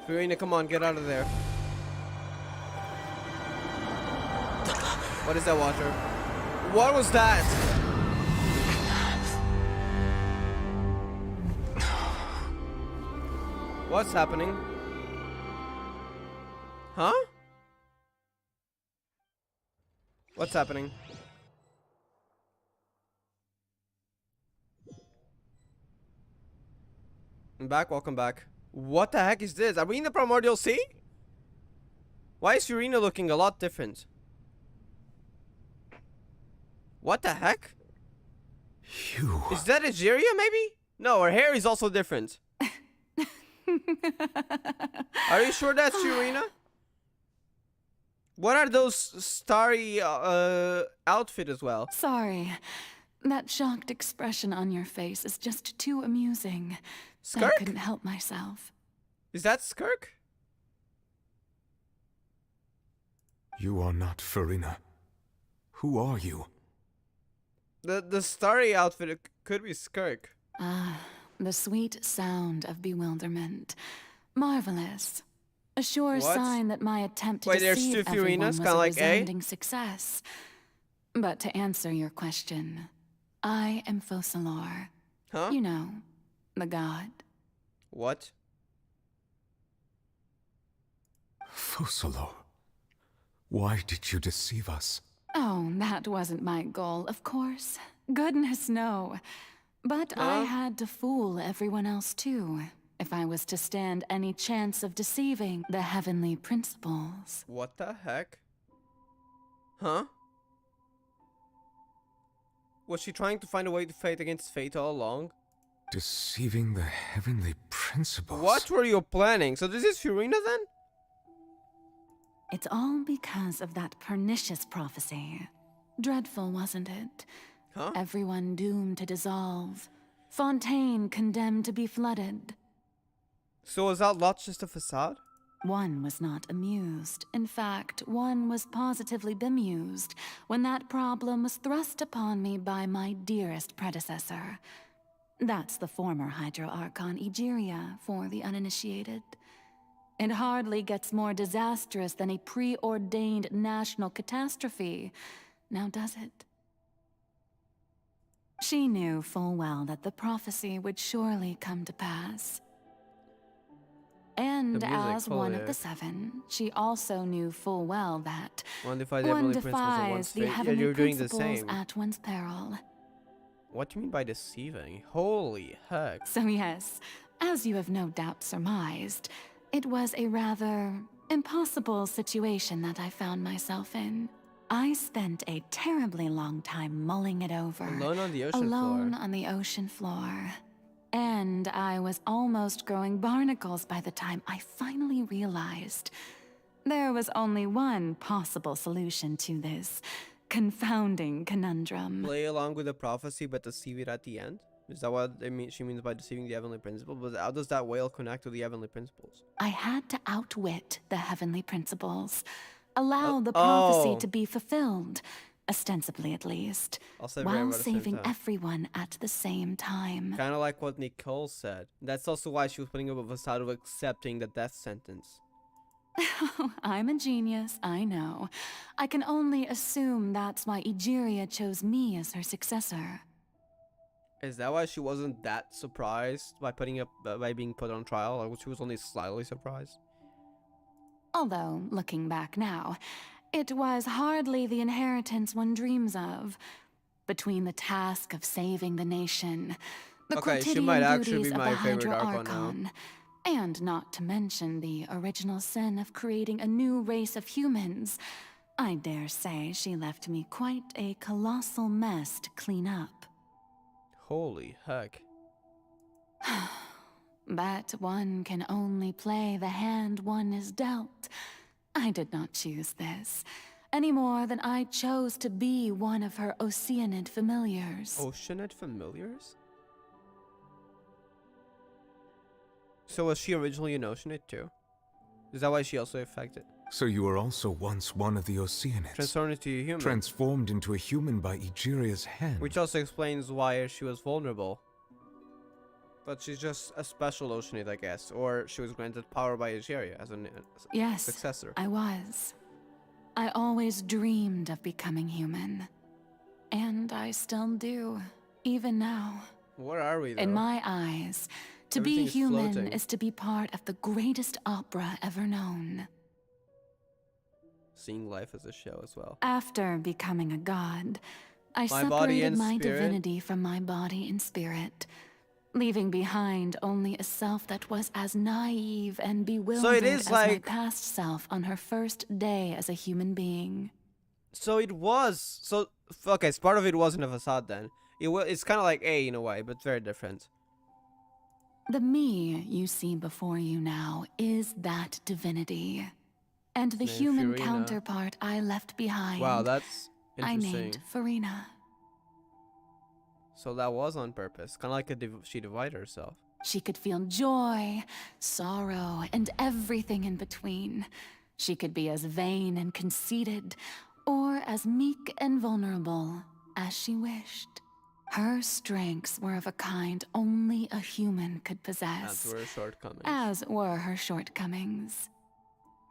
[SPEAKER 1] Furina, come on, get out of there. What is that water? What was that? What's happening? Huh? What's happening? I'm back, welcome back. What the heck is this? Are we in the Primordial Sea? Why is Furina looking a lot different? What the heck?
[SPEAKER 6] You.
[SPEAKER 1] Is that Egeria, maybe? No, her hair is also different. Are you sure that's Furina? What are those starry outfit as well?
[SPEAKER 15] Sorry. That shocked expression on your face is just too amusing.
[SPEAKER 1] Skirk?
[SPEAKER 15] I couldn't help myself.
[SPEAKER 1] Is that Skirk?
[SPEAKER 6] You are not Furina. Who are you?
[SPEAKER 1] The starry outfit could be Skirk.
[SPEAKER 15] Ah, the sweet sound of bewilderment. Marvelous. A sure sign that my attempt to deceive everyone was a resounding success. But to answer your question, I am Focalor.
[SPEAKER 1] Huh?
[SPEAKER 15] You know, the god.
[SPEAKER 1] What?
[SPEAKER 6] Focalor. Why did you deceive us?
[SPEAKER 15] Oh, that wasn't my goal, of course. Goodness, no. But I had to fool everyone else too, if I was to stand any chance of deceiving the heavenly principles.
[SPEAKER 1] What the heck? Huh? Was she trying to find a way to fight against fate all along?
[SPEAKER 6] Deceiving the heavenly principles?
[SPEAKER 1] What were you planning? So this is Furina then?
[SPEAKER 15] It's all because of that pernicious prophecy. Dreadful, wasn't it?
[SPEAKER 1] Huh?
[SPEAKER 15] Everyone doomed to dissolve. Fontaine condemned to be flooded.
[SPEAKER 1] So was that lot just a facade?
[SPEAKER 15] One was not amused. In fact, one was positively bemused when that problem was thrust upon me by my dearest predecessor. That's the former Hydro Archon Egeria for the uninitiated. It hardly gets more disastrous than a preordained national catastrophe, now does it? She knew full well that the prophecy would surely come to pass. And as one of the seven, she also knew full well that
[SPEAKER 1] one defies the heavenly
[SPEAKER 15] principles at one's peril.
[SPEAKER 1] What do you mean by deceiving? Holy heck.
[SPEAKER 15] So yes, as you have no doubt surmised, it was a rather impossible situation that I found myself in. I spent a terribly long time mulling it over.
[SPEAKER 1] Alone on the ocean floor.
[SPEAKER 15] Alone on the ocean floor. And I was almost growing barnacles by the time I finally realized there was only one possible solution to this confounding conundrum.
[SPEAKER 1] Play along with the prophecy but deceive it at the end? Is that what she means by deceiving the heavenly principles? But how does that whale connect to the heavenly principles?
[SPEAKER 15] I had to outwit the heavenly principles. Allow the prophecy to be fulfilled.
[SPEAKER 4] ostensibly at least,
[SPEAKER 1] I'll save
[SPEAKER 4] while
[SPEAKER 1] everyone at the same
[SPEAKER 4] saving
[SPEAKER 1] time.
[SPEAKER 4] everyone at the same time.
[SPEAKER 1] Kind of like what Nicole said. That's also why she was putting up a facade of accepting the death sentence.
[SPEAKER 4] I'm a genius, I know. I can only assume that's why Egeria chose me as her successor.
[SPEAKER 1] Is that why she wasn't that surprised by being put on trial? Or she was only slightly surprised?
[SPEAKER 4] Although, looking back now, it was hardly the inheritance one dreams of. Between the task of saving the nation, the
[SPEAKER 1] she might
[SPEAKER 4] quotidian
[SPEAKER 1] actually
[SPEAKER 4] duties
[SPEAKER 1] be
[SPEAKER 4] of
[SPEAKER 1] my
[SPEAKER 4] the
[SPEAKER 1] favorite
[SPEAKER 4] Hydra
[SPEAKER 1] Archon now.
[SPEAKER 4] Archon, and not to mention the original sin of creating a new race of humans, I dare say she left me quite a colossal mess to clean up.
[SPEAKER 1] Holy heck.
[SPEAKER 4] But one can only play the hand one is dealt. I did not choose this, any more than I chose to be one of her Oceanid familiars.
[SPEAKER 1] Oceanid familiars? So was she originally an Oceanid too? Is that why she also affected?
[SPEAKER 6] So you were also once one of the Oceanids.
[SPEAKER 1] Transformed into a human.
[SPEAKER 6] Transformed into a human by Egeria's hand.
[SPEAKER 1] Which also explains why she was vulnerable. But she's just a special Oceanid, I guess. Or she was granted power by Egeria as a successor.
[SPEAKER 4] I was. I always dreamed of becoming human. And I still do, even now.
[SPEAKER 1] Where are we, though?
[SPEAKER 4] In my eyes, to be human is to be part of the greatest opera ever known.
[SPEAKER 1] Seeing life as a show as well.
[SPEAKER 4] After becoming a god, I separated my divinity from my body and spirit, leaving behind only a self that was as naive and bewildered as my past self on her first day as a human being.
[SPEAKER 1] So it was... Okay, so part of it wasn't a facade then. It's kind of like A in a way, but very different.
[SPEAKER 4] The me you see before you now is that divinity. And the human counterpart I left behind.
[SPEAKER 1] Wow, that's interesting.
[SPEAKER 4] I named Farina.
[SPEAKER 1] So that was on purpose. Kind of like she divided herself.
[SPEAKER 4] She could feel joy, sorrow, and everything in between. She could be as vain and conceited, or as meek and vulnerable as she wished. Her strengths were of a kind only a human could possess.
[SPEAKER 1] As were her shortcomings.
[SPEAKER 4] As were her shortcomings.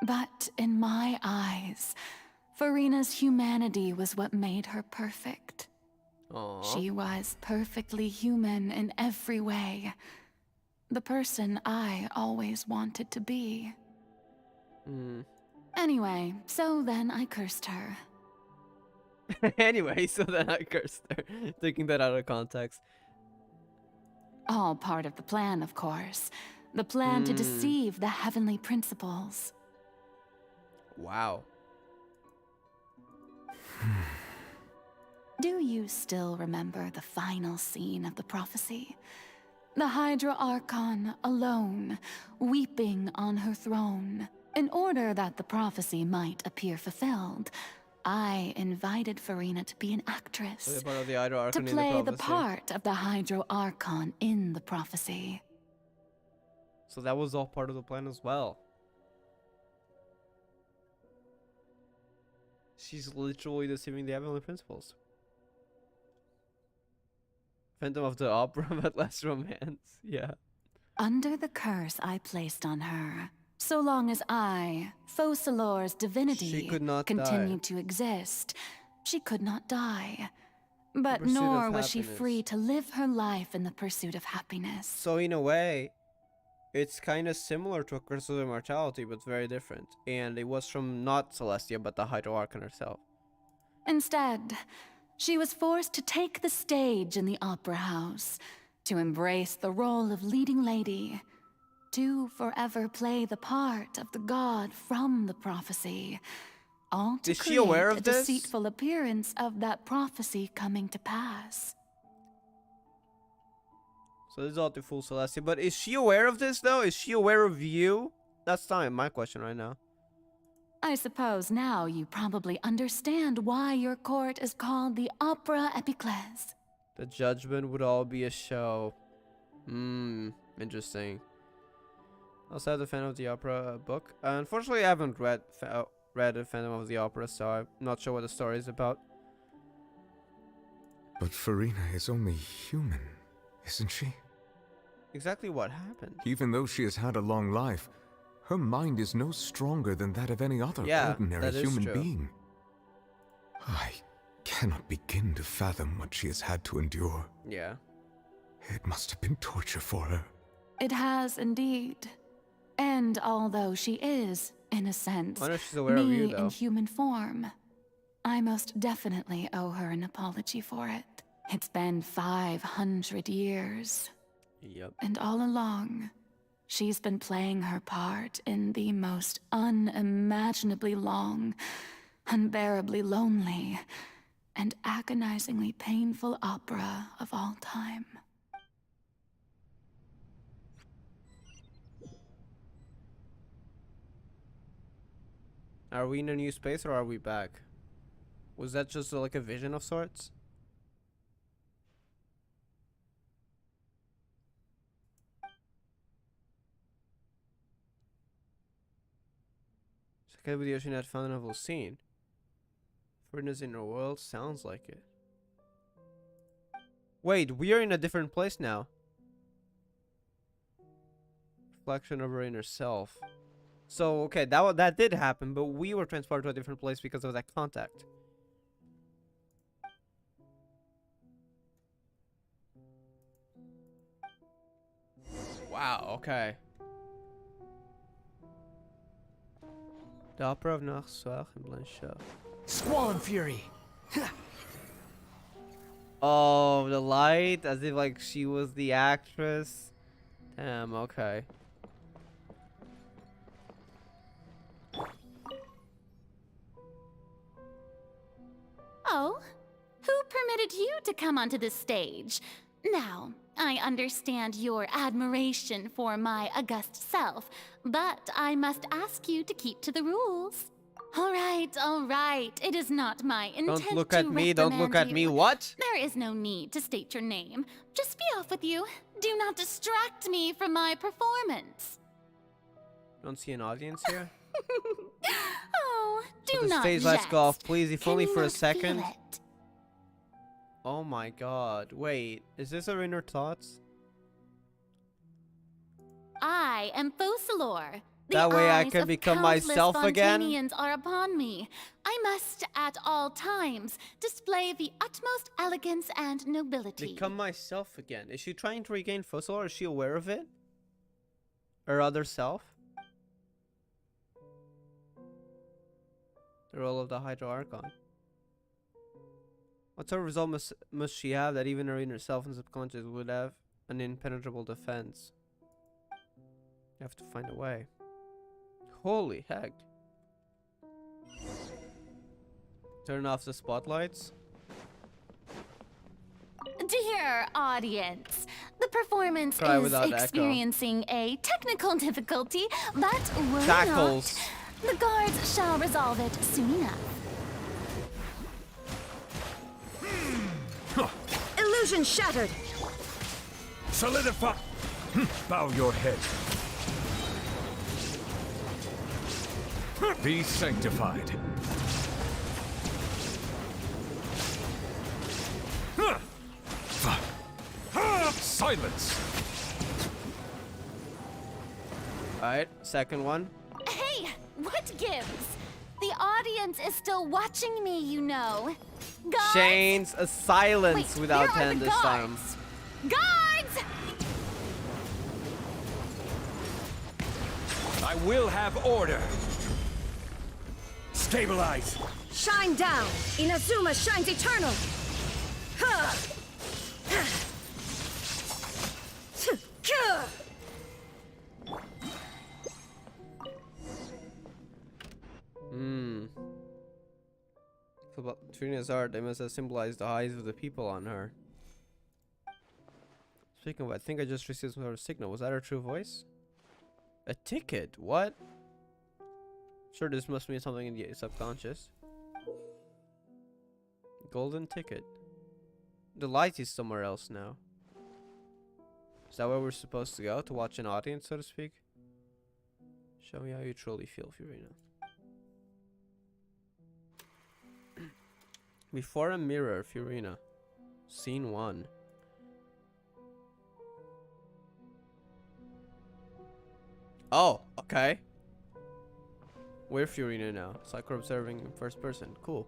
[SPEAKER 4] But in my eyes, Farina's humanity was what made her perfect.
[SPEAKER 1] Aww.
[SPEAKER 4] She was perfectly human in every way. The person I always wanted to be. Anyway, so then I cursed her.
[SPEAKER 1] Anyway, so then I cursed her. Taking that out of context.
[SPEAKER 4] All part of the plan, of course. The plan to deceive the heavenly principles.
[SPEAKER 1] Wow.
[SPEAKER 4] Do you still remember the final scene of the prophecy? The Hydra Archon alone, weeping on her throne. In order that the prophecy might appear fulfilled, I invited Farina to be an actress, to play the part of the Hydro Archon in the prophecy.
[SPEAKER 1] So that was all part of the plan as well. She's literally deceiving the heavenly principles. Phantom of the Opera, but less romance. Yeah.
[SPEAKER 4] Under the curse I placed on her, so long as I, Focalor's divinity, continued to exist, she could not die. But nor was she free to live her life in the pursuit of happiness.
[SPEAKER 1] So in a way, it's kind of similar to A Curse of Immortality, but very different. And it was from not Celestia, but the Hydro Archon herself.
[SPEAKER 4] Instead, she was forced to take the stage in the opera house, to embrace the role of leading lady, to forever play the part of the god from the prophecy, all to
[SPEAKER 1] create a
[SPEAKER 4] deceitful appearance of that prophecy coming to pass.
[SPEAKER 1] So this is all to fool Celestia, but is she aware of this though? Is she aware of you? That's not my question right now.
[SPEAKER 4] I suppose now you probably understand why your court is called the Opera Epiclese.
[SPEAKER 1] The judgment would all be a show. Interesting. Also have the Phantom of the Opera book. Unfortunately, I haven't read the Phantom of the Opera, so I'm not sure what the story is about.
[SPEAKER 6] But Farina is only human, isn't she?
[SPEAKER 1] Exactly what happened?
[SPEAKER 6] Even though she has had a long life, her mind is no stronger than that of any other ordinary human being. I cannot begin to fathom what she has had to endure.
[SPEAKER 1] Yeah.
[SPEAKER 6] It must have been torture for her.
[SPEAKER 4] It has indeed. And although she is, in a sense,
[SPEAKER 1] I wonder if she's aware of you,
[SPEAKER 4] me
[SPEAKER 1] though.
[SPEAKER 4] in human form, I most definitely owe her an apology for it. It's been 500 years.
[SPEAKER 1] Yep.
[SPEAKER 4] And all along, she's been playing her part in the most unimaginably long, unbearably lonely, and agonizingly painful opera of all time.
[SPEAKER 1] Are we in a new space or are we back? Was that just like a vision of sorts? Second video she had found a novel scene. Furnace in her world sounds like it. Wait, we are in a different place now. Reflection of her inner self. So okay, that did happen, but we were transported to a different place because of that contact. Wow, okay. The Opera of Narsoir and Blanchard.
[SPEAKER 11] Squall and Fury!
[SPEAKER 1] Oh, the light, as if like she was the actress. Damn, okay.
[SPEAKER 15] Oh, who permitted you to come onto the stage? Now, I understand your admiration for my august self, but I must ask you to keep to the rules. All right. It is not my intent to
[SPEAKER 1] Don't look at me, don't look at me, what?
[SPEAKER 15] There is no need to state your name. Just be off with you. Do not distract me from my performance.
[SPEAKER 1] Don't see an audience here?
[SPEAKER 15] Oh, do
[SPEAKER 1] So the
[SPEAKER 15] not
[SPEAKER 1] stage lights go off,
[SPEAKER 15] jest.
[SPEAKER 1] please, if only for a
[SPEAKER 15] Cannot feel
[SPEAKER 1] second.
[SPEAKER 15] it.
[SPEAKER 1] Oh my god. Wait, is this her inner thoughts?
[SPEAKER 15] I am Focalor. The
[SPEAKER 1] That way I
[SPEAKER 15] eyes
[SPEAKER 1] can
[SPEAKER 15] of
[SPEAKER 1] become
[SPEAKER 15] countless
[SPEAKER 1] myself again?
[SPEAKER 15] Fontainians are upon me. I must, at all times, display the utmost elegance and nobility.
[SPEAKER 1] Become myself again. Is she trying to regain Fossil or is she aware of it? Her other self? The role of the Hydro Archon. What sort of result must she have that even her inner self and subconscious would have an impenetrable defense? You have to find a way. Holy heck. Turn off the spotlights.
[SPEAKER 15] Dear audience, the performance
[SPEAKER 1] Try
[SPEAKER 15] is
[SPEAKER 1] without echo.
[SPEAKER 15] experiencing a technical difficulty, but worry
[SPEAKER 1] Tackles.
[SPEAKER 15] not. The guards shall resolve it soon enough.
[SPEAKER 23] Illusion shattered!
[SPEAKER 11] Solidify! Bow your head. Be sanctified. Silence!
[SPEAKER 1] Alright, second one.
[SPEAKER 15] Hey, what gives? The audience is still watching me, you know. Guards!
[SPEAKER 1] Chains a silence
[SPEAKER 15] Wait,
[SPEAKER 1] without
[SPEAKER 15] here are
[SPEAKER 1] hand
[SPEAKER 15] the
[SPEAKER 1] this time.
[SPEAKER 15] guards. Guards!
[SPEAKER 11] I will have order. Stabilize.
[SPEAKER 23] Shine down! Inazuma shines eternal!
[SPEAKER 1] So about Trina's art, they must have symbolized the eyes of the people on her. Speaking of, I think I just received some sort of signal. Was that her true voice? A ticket? What? Sure, this must mean something in the subconscious. Golden ticket. The light is somewhere else now. Is that where we're supposed to go? To watch an audience, so to speak? Show me how you truly feel, Furina. Before a mirror, Furina. Scene 1. Oh, okay. We're Furina now. Psycho observing in first person. Cool.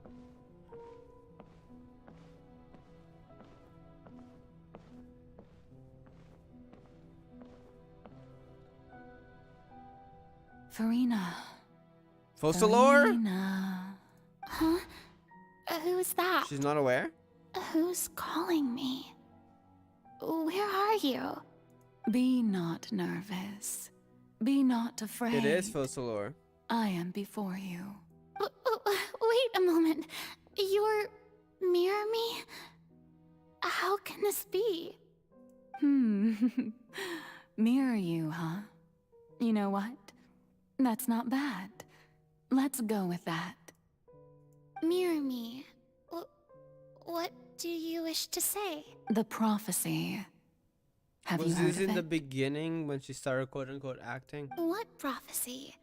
[SPEAKER 4] Furina.
[SPEAKER 1] Fossilor?
[SPEAKER 4] Furina.
[SPEAKER 15] Huh? Who's that?
[SPEAKER 1] She's not aware?
[SPEAKER 15] Who's calling me? Where are you?
[SPEAKER 4] Be not nervous. Be not afraid.
[SPEAKER 1] It is Fossilor.
[SPEAKER 4] I am before you.
[SPEAKER 15] Wait a moment. You're mirror me? How can this be?
[SPEAKER 4] Mirror you, huh? You know what? That's not bad. Let's go with that.
[SPEAKER 15] Mirror me. What do you wish to say?
[SPEAKER 4] The prophecy. Have you
[SPEAKER 1] Was
[SPEAKER 4] heard
[SPEAKER 1] this
[SPEAKER 4] of
[SPEAKER 1] in
[SPEAKER 4] it?
[SPEAKER 1] the beginning when she started quote-unquote acting?
[SPEAKER 15] What prophecy?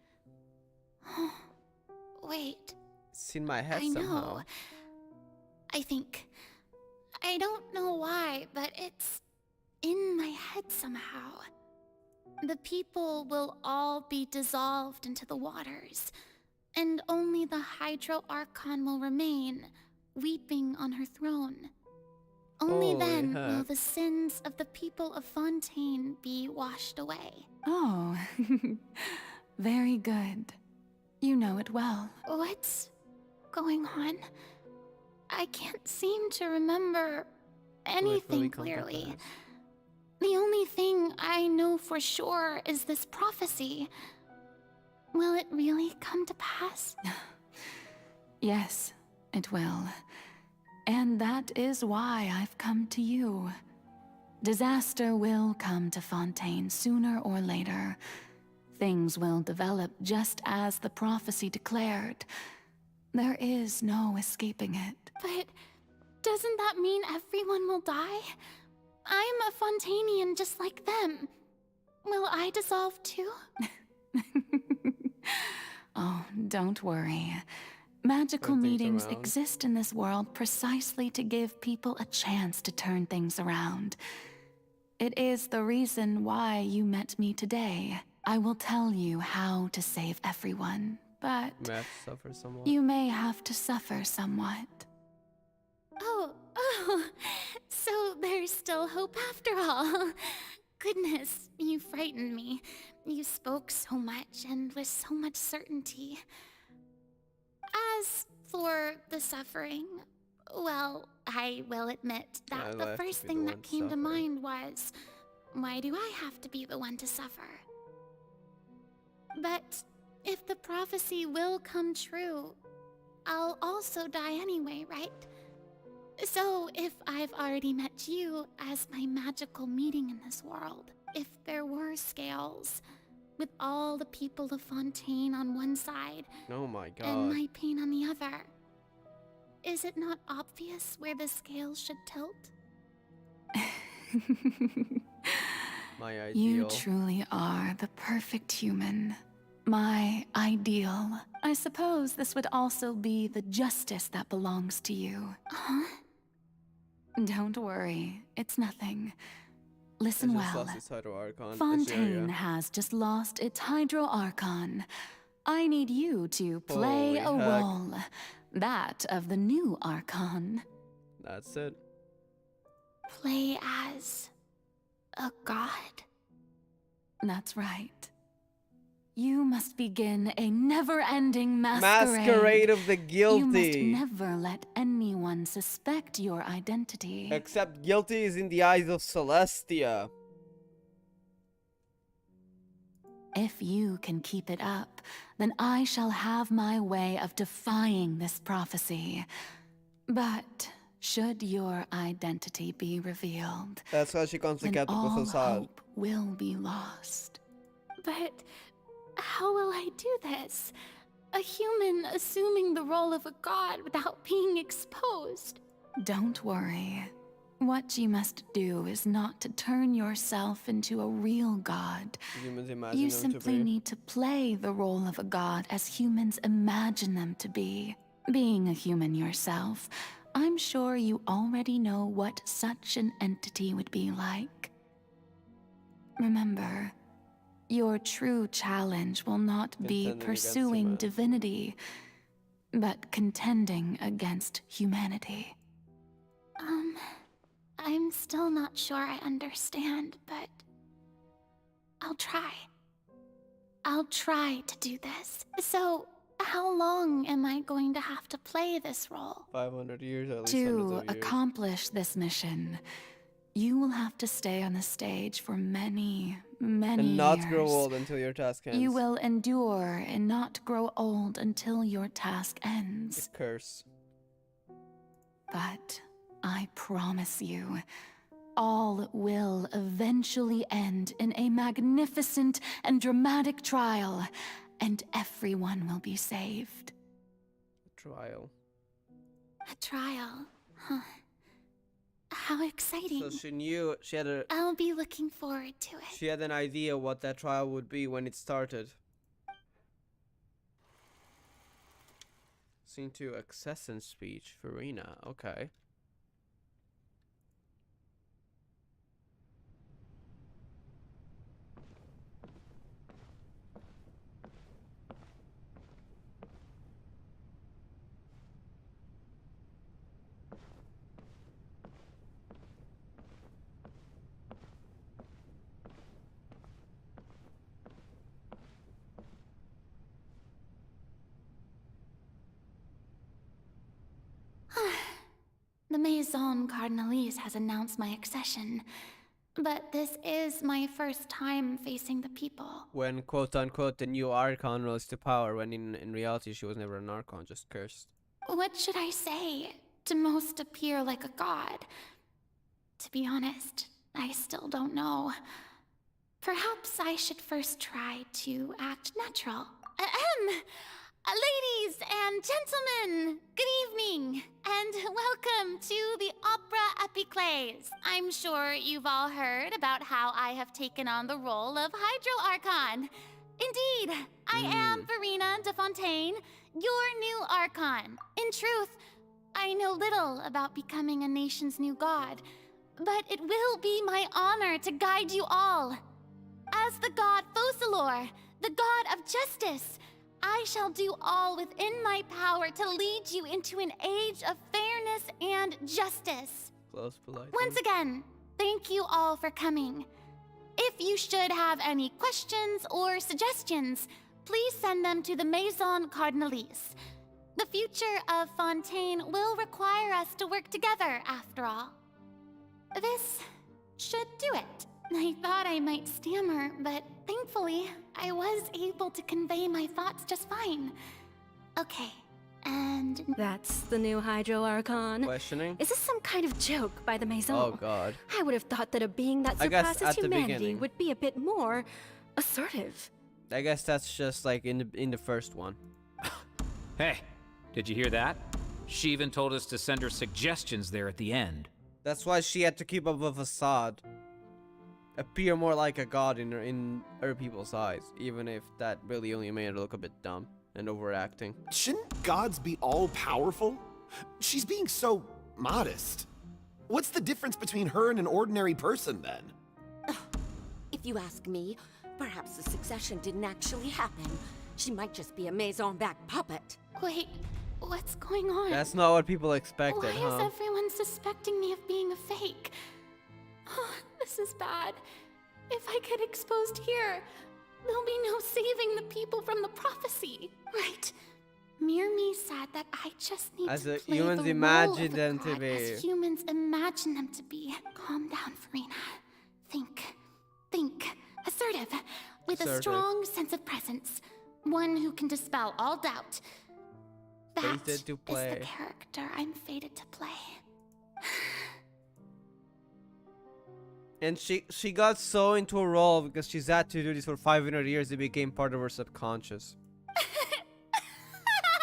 [SPEAKER 15] Wait.
[SPEAKER 1] It's in my head
[SPEAKER 15] I
[SPEAKER 1] somehow.
[SPEAKER 15] know. I think. I don't know why, but it's in my head somehow. The people will all be dissolved into the waters, and only the Hydro Archon will remain, weeping on her throne. Only then will the sins of the people of Fontaine be washed away.
[SPEAKER 4] Oh, very good. You know it well.
[SPEAKER 15] What's going on? I can't seem to remember anything clearly. The only thing I know for sure is this prophecy. Will it really come to pass?
[SPEAKER 4] Yes, it will. And that is why I've come to you. Disaster will come to Fontaine sooner or later. Things will develop just as the prophecy declared. There is no escaping it.
[SPEAKER 15] But doesn't that mean everyone will die? I'm a Fontainian just like them. Will I dissolve too?
[SPEAKER 4] Oh, don't worry. Magical meetings exist in this world precisely to give people a chance to turn things around. It is the reason why you met me today. I will tell you how to save everyone, but you may have to suffer somewhat.
[SPEAKER 15] Oh, so there's still hope after all. Goodness, you frightened me. You spoke so much and with so much certainty. As for the suffering, well, I will admit that the first thing that came to mind was, why do I have to be the one to suffer? But if the prophecy will come true, I'll also die anyway, right? So if I've already met you as my magical meeting in this world, if there were scales, with all the people of Fontaine on one side,
[SPEAKER 1] oh my god,
[SPEAKER 15] and my pain on the other, is it not obvious where the scales should tilt?
[SPEAKER 1] My ideal.
[SPEAKER 4] You truly are the perfect human. My ideal. I suppose this would also be the justice that belongs to you.
[SPEAKER 15] Huh?
[SPEAKER 4] Don't worry, it's nothing. Listen well.
[SPEAKER 1] Fontaine
[SPEAKER 4] has just lost its Hydro Archon. I need you to play a role. That of the new Archon.
[SPEAKER 1] That's it.
[SPEAKER 15] Play as a god?
[SPEAKER 4] That's right. You must begin a never-ending
[SPEAKER 1] masquerade of the guilty.
[SPEAKER 4] You must never let anyone suspect your identity.
[SPEAKER 1] Except guilty is in the eyes of Celestia.
[SPEAKER 4] If you can keep it up, then I shall have my way of defying this prophecy. But should your identity be revealed,
[SPEAKER 1] that's how she comes to
[SPEAKER 4] then
[SPEAKER 1] get the
[SPEAKER 4] all
[SPEAKER 1] facade.
[SPEAKER 4] Hope will be lost.
[SPEAKER 15] But how will I do this? A human assuming the role of a god without being exposed.
[SPEAKER 4] Don't worry. What you must do is not to turn yourself into a real god. You simply need to play the role of a god as humans imagine them to be. Being a human yourself, I'm sure you already know what such an entity would be like. Remember, your true challenge will not be
[SPEAKER 1] Contending against
[SPEAKER 4] pursuing
[SPEAKER 1] humanity.
[SPEAKER 4] divinity, but contending against humanity.
[SPEAKER 15] I'm still not sure I understand, but I'll try. I'll try to do this. So, how long am I going to have to play this role?
[SPEAKER 1] 500 years, at least hundreds
[SPEAKER 4] To
[SPEAKER 1] of years.
[SPEAKER 4] accomplish this mission, you will have to stay on the stage for many, many
[SPEAKER 1] And not
[SPEAKER 4] years.
[SPEAKER 1] grow old until your task ends.
[SPEAKER 4] You will endure and not grow old until your task ends.
[SPEAKER 1] A curse.
[SPEAKER 4] But I promise you, all will eventually end in a magnificent and dramatic trial, and everyone will be saved.
[SPEAKER 1] Trial.
[SPEAKER 15] A trial, huh? How exciting.
[SPEAKER 1] So she knew, she had a...
[SPEAKER 15] I'll be looking forward to it.
[SPEAKER 1] She had an idea what that trial would be when it started. Scene 2, accession speech, Farina, okay.
[SPEAKER 15] The Maison Cardinalise has announced my accession, but this is my first time facing the people.
[SPEAKER 1] When, quote-unquote, the new Archon rose to power, when in reality she was never an Archon, just cursed.
[SPEAKER 15] What should I say to most appear like a god? To be honest, I still don't know. Perhaps I should first try to act natural. Ladies and gentlemen, good evening, and welcome to the Opera Epiclese. I'm sure you've all heard about how I have taken on the role of Hydro Archon. Indeed, I am Farina de Fontaine, your new Archon. In truth, I know little about becoming a nation's new god, but it will be my honor to guide you all. As the god Focalor, the god of justice, I shall do all within my power to lead you into an age of fairness and justice.
[SPEAKER 1] Close polite.
[SPEAKER 15] Once again, thank you all for coming. If you should have any questions or suggestions, please send them to the Maison Cardinalise. The future of Fontaine will require us to work together, after all. This should do it. I thought I might stammer, but thankfully, I was able to convey my thoughts just fine. Okay, and...
[SPEAKER 23] That's the new Hydro Archon.
[SPEAKER 1] Questioning?
[SPEAKER 23] Is this some kind of joke by the Maison?
[SPEAKER 1] Oh god.
[SPEAKER 23] I would have thought that a being that
[SPEAKER 1] I guess
[SPEAKER 23] surpasses
[SPEAKER 1] at the
[SPEAKER 23] humanity
[SPEAKER 1] beginning.
[SPEAKER 23] would be a bit more assertive.
[SPEAKER 1] I guess that's just like in the first one.
[SPEAKER 7] Hey, did you hear that? She even told us to send her suggestions there at the end.
[SPEAKER 1] That's why she had to keep up a facade. Appear more like a god in other people's eyes, even if that really only made her look a bit dumb and overacting.
[SPEAKER 16] Shouldn't gods be all-powerful? She's being so modest. What's the difference between her and an ordinary person, then?
[SPEAKER 20] If you ask me, perhaps the succession didn't actually happen. She might just be a Maison-backed puppet.
[SPEAKER 15] Wait, what's going on?
[SPEAKER 1] That's not what people expected,
[SPEAKER 15] Why
[SPEAKER 1] huh?
[SPEAKER 15] is everyone suspecting me of being a fake? Oh, this is bad. If I get exposed here, there'll be no saving the people from the prophecy. Right. Mirmi said that I just need
[SPEAKER 1] As
[SPEAKER 15] to
[SPEAKER 1] the
[SPEAKER 15] play
[SPEAKER 1] humans
[SPEAKER 15] the
[SPEAKER 1] imagine
[SPEAKER 15] role of
[SPEAKER 1] them
[SPEAKER 15] a
[SPEAKER 1] to
[SPEAKER 15] god
[SPEAKER 1] be.
[SPEAKER 15] as humans imagine them to be. Calm down, Farina. Think. Assertive. With a
[SPEAKER 1] Assertive.
[SPEAKER 15] strong sense of presence. One who can dispel all doubt. That
[SPEAKER 1] Fated to
[SPEAKER 15] is
[SPEAKER 1] play.
[SPEAKER 15] the character I'm fated to play.
[SPEAKER 1] And she got so into a role because she's had to do this for 500 years, it became part of her subconscious.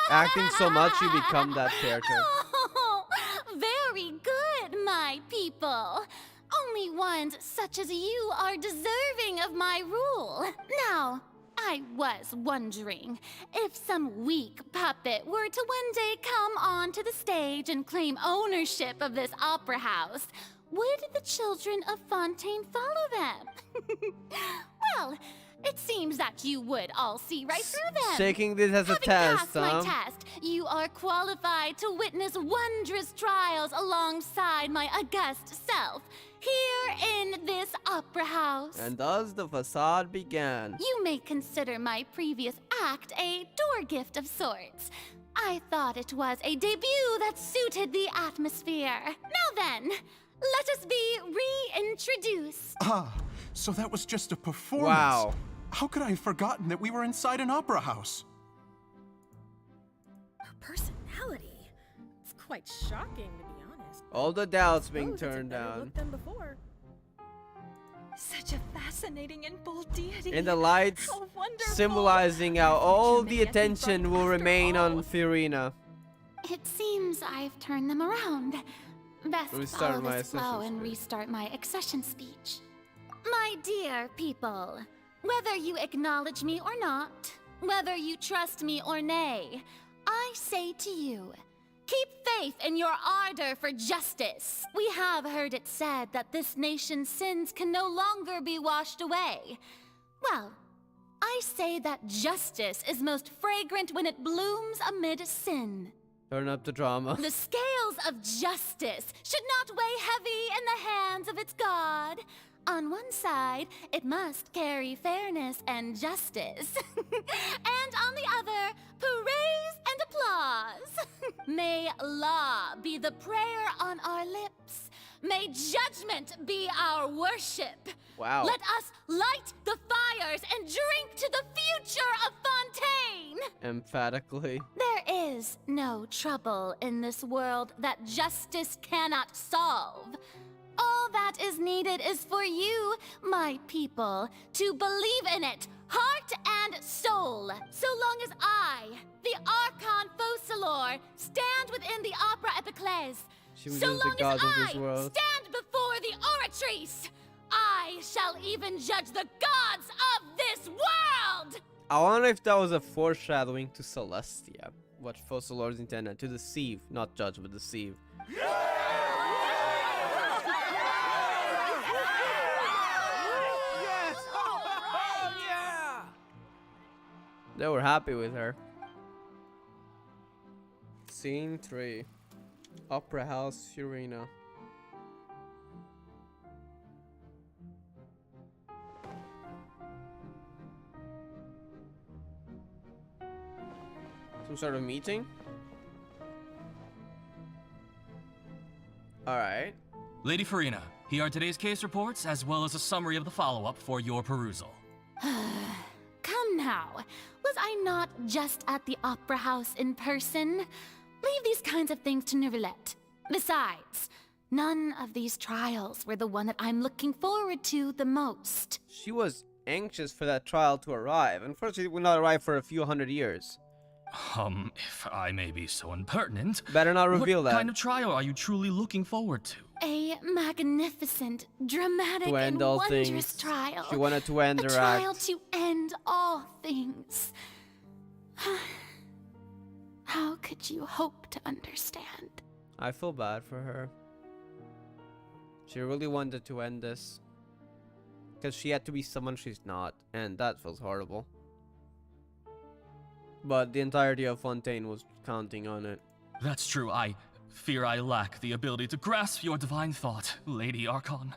[SPEAKER 1] Acting so much, you become that character.
[SPEAKER 15] Oh, very good, my people. Only ones such as you are deserving of my rule. Now, I was wondering if some weak puppet were to one day come onto the stage and claim ownership of this opera house, would the children of Fontaine follow them? Well, it seems that you would all see right through them.
[SPEAKER 1] Taking this as a
[SPEAKER 15] Having
[SPEAKER 1] test,
[SPEAKER 15] passed my test, you are qualified to witness wondrous trials alongside my august self, here in this opera house.
[SPEAKER 1] And thus the facade began.
[SPEAKER 15] You may consider my previous act a door gift of sorts. I thought it was a debut that suited the atmosphere. Now then, let us be reintroduced.
[SPEAKER 11] Ah, so that was just a performance.
[SPEAKER 1] Wow.
[SPEAKER 11] How could I have forgotten that we were inside an opera house?
[SPEAKER 23] Her personality. It's quite shocking, to be honest.
[SPEAKER 1] All the doubts being
[SPEAKER 23] Suppose it's a
[SPEAKER 1] turned
[SPEAKER 23] better
[SPEAKER 1] down.
[SPEAKER 23] look than before.
[SPEAKER 22] Such a fascinating and bold deity.
[SPEAKER 1] In the lights,
[SPEAKER 22] How wonderful.
[SPEAKER 1] symbolizing how all the attention will remain on Fiorina.
[SPEAKER 15] It seems I've turned them around. Best
[SPEAKER 1] Restart
[SPEAKER 15] follow
[SPEAKER 1] my
[SPEAKER 15] this flow
[SPEAKER 1] accession
[SPEAKER 15] and
[SPEAKER 1] speech.
[SPEAKER 15] restart my accession speech. My dear people, whether you acknowledge me or not, whether you trust me or nay, I say to you, keep faith in your ardor for justice. We have heard it said that this nation's sins can no longer be washed away. Well, I say that justice is most fragrant when it blooms amid sin.
[SPEAKER 1] Turn up the drama.
[SPEAKER 15] The scales of justice should not weigh heavy in the hands of its God. On one side, it must carry fairness and justice. And on the other, praise and applause. May law be the prayer on our lips. May judgment be our worship.
[SPEAKER 1] Wow.
[SPEAKER 15] Let us light the fires and drink to the future of Fontaine.
[SPEAKER 1] Emphatically.
[SPEAKER 15] There is no trouble in this world that justice cannot solve. All that is needed is for you, my people, to believe in it, heart and soul. So long as I, the Archon Focalor, stand within the Opera Epiclese,
[SPEAKER 1] She was
[SPEAKER 15] so
[SPEAKER 1] just the
[SPEAKER 15] long
[SPEAKER 1] god
[SPEAKER 15] as
[SPEAKER 1] of
[SPEAKER 15] I
[SPEAKER 1] this world.
[SPEAKER 15] stand before the Oratrice, I shall even judge the gods of this world!
[SPEAKER 1] I wonder if that was a foreshadowing to Celestia. What Focalors intended to deceive, not judge, but deceive. They were happy with her. Scene 3. Opera House, Fiorina. Some sort of meeting? Alright.
[SPEAKER 3] Lady Farina, here are today's case reports, as well as a summary of the follow-up for your perusal.
[SPEAKER 15] Come now. Was I not just at the Opera House in person? Leave these kinds of things to Neuvillette. Besides, none of these trials were the one that I'm looking forward to the most.
[SPEAKER 1] She was anxious for that trial to arrive. Unfortunately, it will not arrive for a few hundred years.
[SPEAKER 3] If I may be so impertinent...
[SPEAKER 1] Better not reveal
[SPEAKER 3] what
[SPEAKER 1] that.
[SPEAKER 3] kind of trial are you truly looking forward to?
[SPEAKER 15] A magnificent, dramatic,
[SPEAKER 1] To end
[SPEAKER 15] and
[SPEAKER 1] all
[SPEAKER 15] wondrous
[SPEAKER 1] things.
[SPEAKER 15] trial.
[SPEAKER 1] She wanted to end
[SPEAKER 15] a
[SPEAKER 1] her
[SPEAKER 15] trial
[SPEAKER 1] act.
[SPEAKER 15] to end all things. How could you hope to understand?
[SPEAKER 1] I feel bad for her. She really wanted to end this. Because she had to be someone she's not. And that feels horrible. But the entirety of Fontaine was counting on it.
[SPEAKER 3] That's true. I fear I lack the ability to grasp your divine thought, Lady Archon.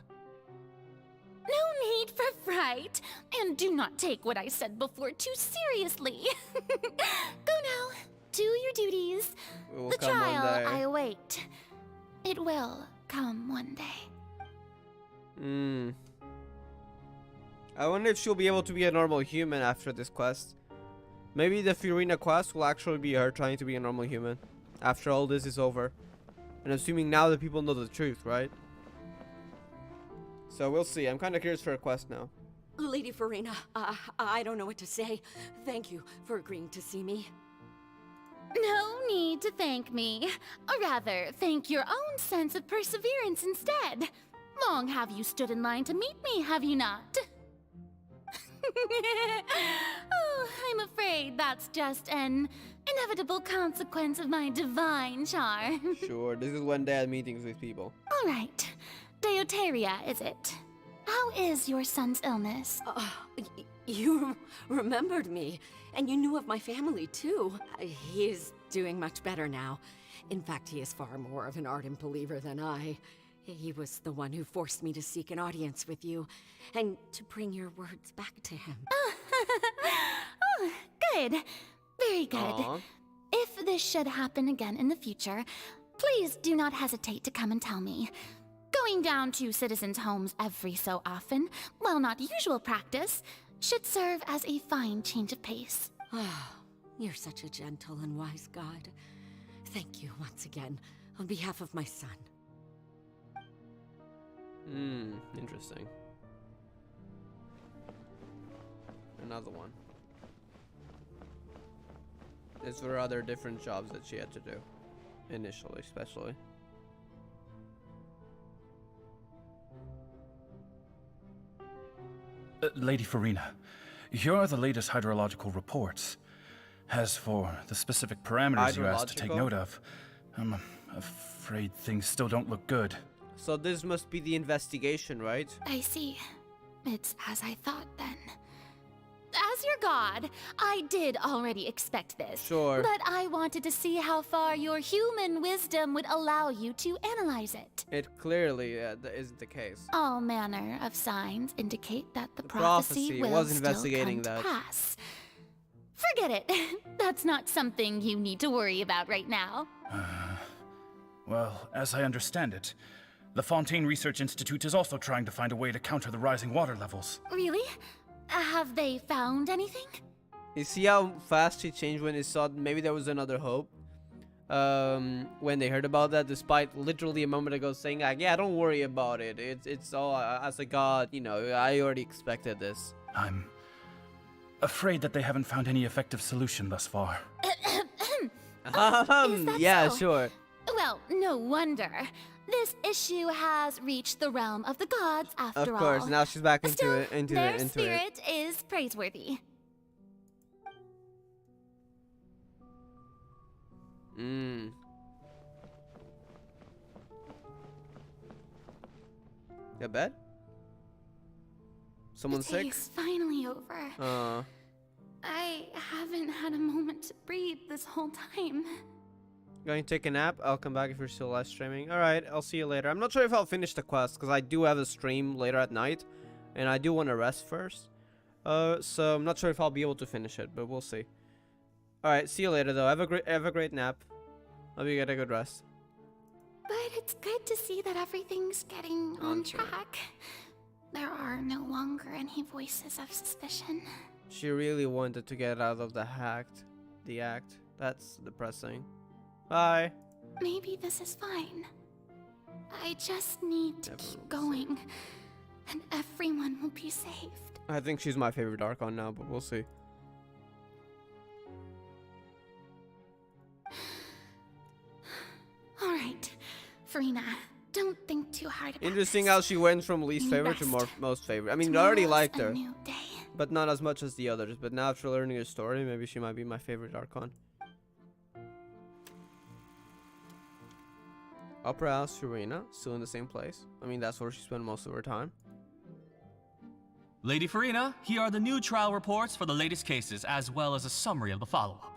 [SPEAKER 15] No need for fright, and do not take what I said before too seriously. Go now, do your duties.
[SPEAKER 1] It will
[SPEAKER 15] The
[SPEAKER 1] come one
[SPEAKER 15] trial
[SPEAKER 1] day.
[SPEAKER 15] I await. It will come one day.
[SPEAKER 1] I wonder if she'll be able to be a normal human after this quest. Maybe the Fiorina quest will actually be her trying to be a normal human after all this is over. And assuming now that people know the truth, right? So we'll see. I'm kind of curious for a quest now.
[SPEAKER 20] Lady Farina, I don't know what to say. Thank you for agreeing to see me.
[SPEAKER 15] No need to thank me. Or rather, thank your own sense of perseverance instead. Long have you stood in line to meet me, have you not? Oh, I'm afraid that's just an inevitable consequence of my divine charm.
[SPEAKER 1] Sure, this is when they had meetings with people.
[SPEAKER 15] All right. Deoteria, is it? How is your son's illness?
[SPEAKER 20] You remembered me, and you knew of my family, too. He is doing much better now. In fact, he is far more of an ardent believer than I. He was the one who forced me to seek an audience with you, and to bring your words back to him.
[SPEAKER 15] Oh, good. Very good.
[SPEAKER 1] Aww.
[SPEAKER 15] If this should happen again in the future, please do not hesitate to come and tell me. Going down to citizens' homes every so often, while not usual practice, should serve as a fine change of pace.
[SPEAKER 20] You're such a gentle and wise god. Thank you once again, on behalf of my son.
[SPEAKER 1] Interesting. Another one. These were other different jobs that she had to do. Initially, especially.
[SPEAKER 10] Lady Farina, here are the latest hydrological reports. As for the specific parameters you asked to take note of, I'm afraid things still don't look good.
[SPEAKER 1] So this must be the investigation, right?
[SPEAKER 15] I see. It's as I thought then. As your god, I did already expect this.
[SPEAKER 1] Sure.
[SPEAKER 15] But I wanted to see how far your human wisdom would allow you to analyze it.
[SPEAKER 1] It clearly isn't the case.
[SPEAKER 15] All manner of signs indicate that the
[SPEAKER 1] prophecy
[SPEAKER 15] will
[SPEAKER 1] was
[SPEAKER 15] still
[SPEAKER 1] investigating
[SPEAKER 15] come
[SPEAKER 1] that.
[SPEAKER 15] to pass. Forget it. That's not something you need to worry about right now.
[SPEAKER 10] Well, as I understand it, the Fontaine Research Institute is also trying to find a way to counter the rising water levels.
[SPEAKER 15] Really? Have they found anything?
[SPEAKER 1] You see how fast she changed when he saw maybe there was another hope? When they heard about that, despite literally a moment ago saying like, yeah, don't worry about it. It's all, as a god, you know, I already expected this.
[SPEAKER 10] I'm afraid that they haven't found any effective solution thus far.
[SPEAKER 1] Yeah,
[SPEAKER 15] so?
[SPEAKER 1] sure.
[SPEAKER 15] Well, no wonder. This issue has reached the realm of the gods after all.
[SPEAKER 1] Of course, now she's back into
[SPEAKER 15] Still,
[SPEAKER 1] it.
[SPEAKER 15] Their spirit is praiseworthy.
[SPEAKER 1] Got bed? Someone sick?
[SPEAKER 15] The day's finally over. I haven't had a moment to breathe this whole time.
[SPEAKER 1] Going to take a nap? I'll come back if you're still live streaming. Alright, I'll see you later. I'm not sure if I'll finish the quest, because I do have a stream later at night, and I do want to rest first. So I'm not sure if I'll be able to finish it, but we'll see. Alright, see you later though. Have a great nap. Hope you get a good rest.
[SPEAKER 15] But it's good to see that everything's getting on track. There are no longer any voices of suspicion.
[SPEAKER 1] She really wanted to get out of the act. That's depressing. Bye.
[SPEAKER 15] Maybe this is fine. I just need to keep going, and everyone will be saved.
[SPEAKER 1] I think she's my favorite Archon now, but we'll see.
[SPEAKER 15] Alright, Farina, don't think too hard about
[SPEAKER 1] Interesting
[SPEAKER 15] this.
[SPEAKER 1] how she went from least favorite to most favorite. I mean, I already liked her, but not as much as the others. But now after learning her story, maybe she might be my favorite Archon. Opera House, Farina, still in the same place. I mean, that's where she spent most of her time.
[SPEAKER 3] Lady Farina, here are the new trial reports for the latest cases, as well as a summary of the follow-up.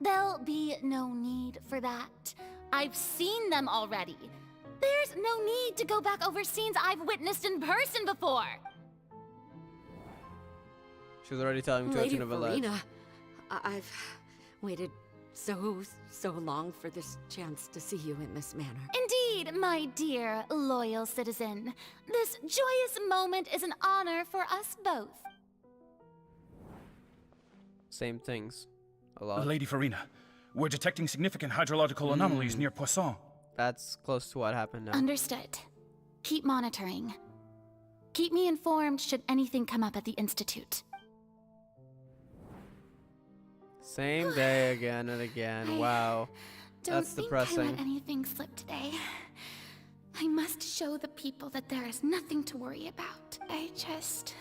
[SPEAKER 15] There'll be no need for that. I've seen them already. There's no need to go back over scenes I've witnessed in person before.
[SPEAKER 1] She's already telling me to
[SPEAKER 20] Lady
[SPEAKER 1] of a
[SPEAKER 20] Farina, I've waited so long for this chance to see you in this manner.
[SPEAKER 15] Indeed, my dear, loyal citizen. This joyous moment is an honor for us both.
[SPEAKER 1] Same things. A lot.
[SPEAKER 10] Lady Farina, we're detecting significant hydrological anomalies near Poisson.
[SPEAKER 1] That's close to what happened now.
[SPEAKER 15] Understood. Keep monitoring. Keep me informed should anything come up at the Institute.
[SPEAKER 1] Same day again and again. Wow. That's depressing.
[SPEAKER 15] Don't think I let anything slip today. I must show the people that there is nothing to worry about. I just